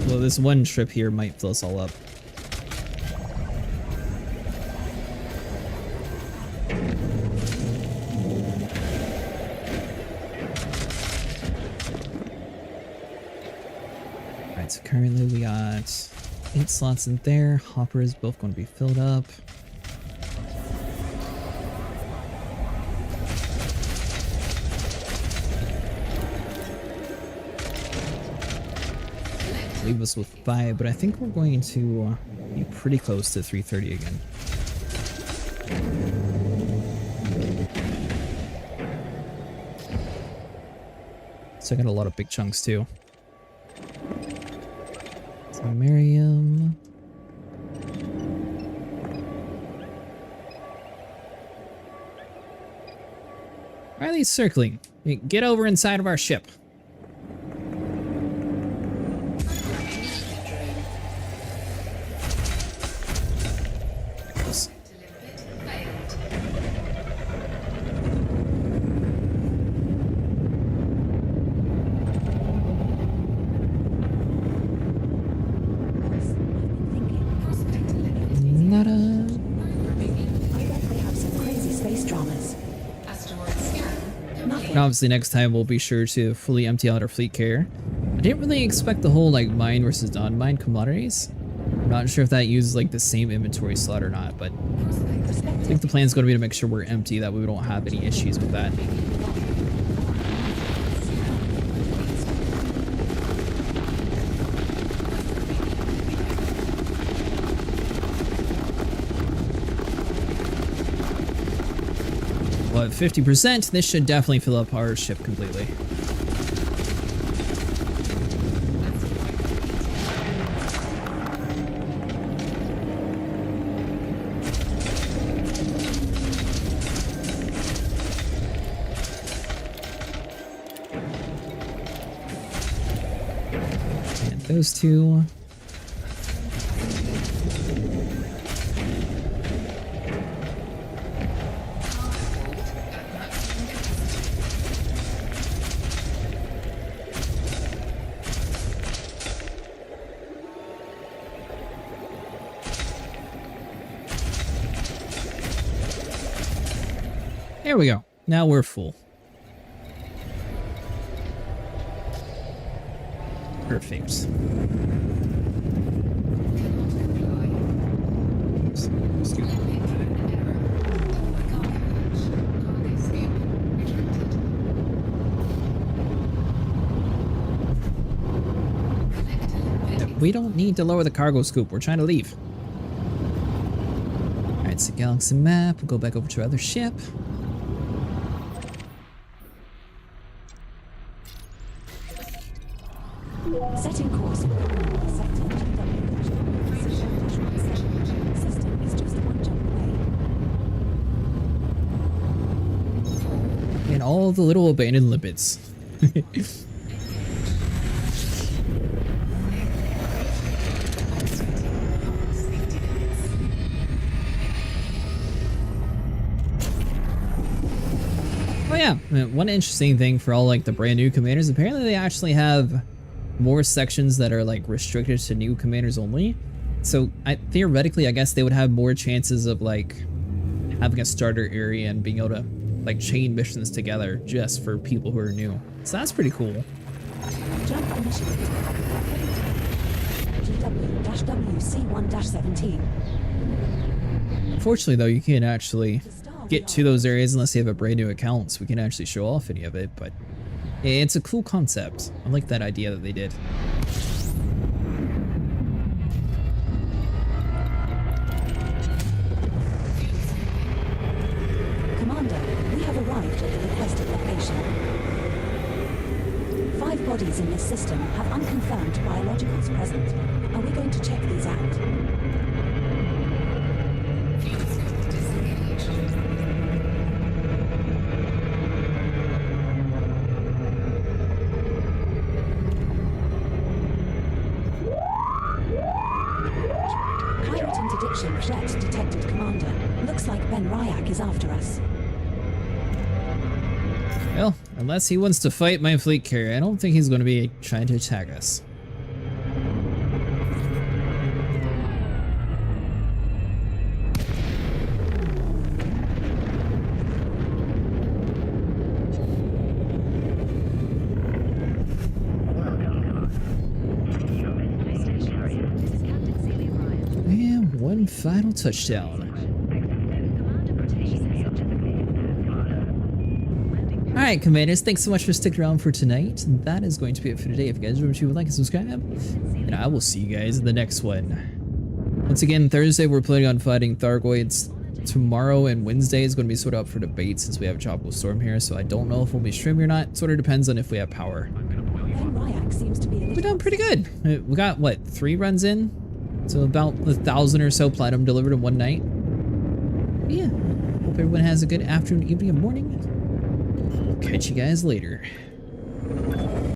Well, this one trip here might fill us all up. Alright, so currently we got 8 slots in there. Hoppers both going to be filled up. Leave us with 5, but I think we're going to be pretty close to 330 again. So I got a lot of big chunks too. So Miriam. Why are they circling? Get over inside of our ship. Nada. I bet they have some crazy space dramas. Asteroid scan complete. And obviously next time we'll be sure to fully empty out our fleet carrier. I didn't really expect the whole like mine versus non-mine commodities. I'm not sure if that uses like the same inventory slot or not, but I think the plan is going to be to make sure we're empty, that way we don't have any issues with that. at 50%, this should definitely fill up our ship completely. And those two. There we go. Now we're full. Perfect. Excuse me. We don't need to lower the cargo scoop. We're trying to leave. Alright, so galaxy map. We'll go back over to our other ship. Setting course. Sector GW-17. System is just one jump away. And all the little abandoned lipids. Oh yeah, one interesting thing for all like the brand new commanders, apparently they actually have more sections that are like restricted to new commanders only. So theoretically, I guess they would have more chances of like having a starter area and being able to like chain missions together just for people who are new. So that's pretty cool. Jump initiated. GW-WC1-17. Unfortunately though, you can't actually get to those areas unless you have a brand new account, so we can actually show off any of it, but it's a cool concept. I like that idea that they did. Commander, we have arrived at the requested location. 5 bodies in this system have unconfirmed biologicals present. Are we going to check these out? Pirate interdiction threat detected, Commander. Looks like Ben Ryak is after us. Well, unless he wants to fight my fleet carrier, I don't think he's going to be trying to attack us. And one final touchdown. Alright, Commanders, thanks so much for sticking around for tonight. That is going to be it for today. If you guys remember to like and subscribe, and I will see you guys in the next one. Once again, Thursday we're planning on fighting Thargoids. Tomorrow and Wednesday is going to be sort of up for debate since we have a tropical storm here, so I don't know if we'll be streaming or not. Sort of depends on if we have power. Ben Ryak seems to be a little... We're doing pretty good. We got, what, 3 runs in? So about 1,000 or so platinum delivered in one night. But yeah, hope everyone has a good afternoon, evening, and morning. Catch you guys later.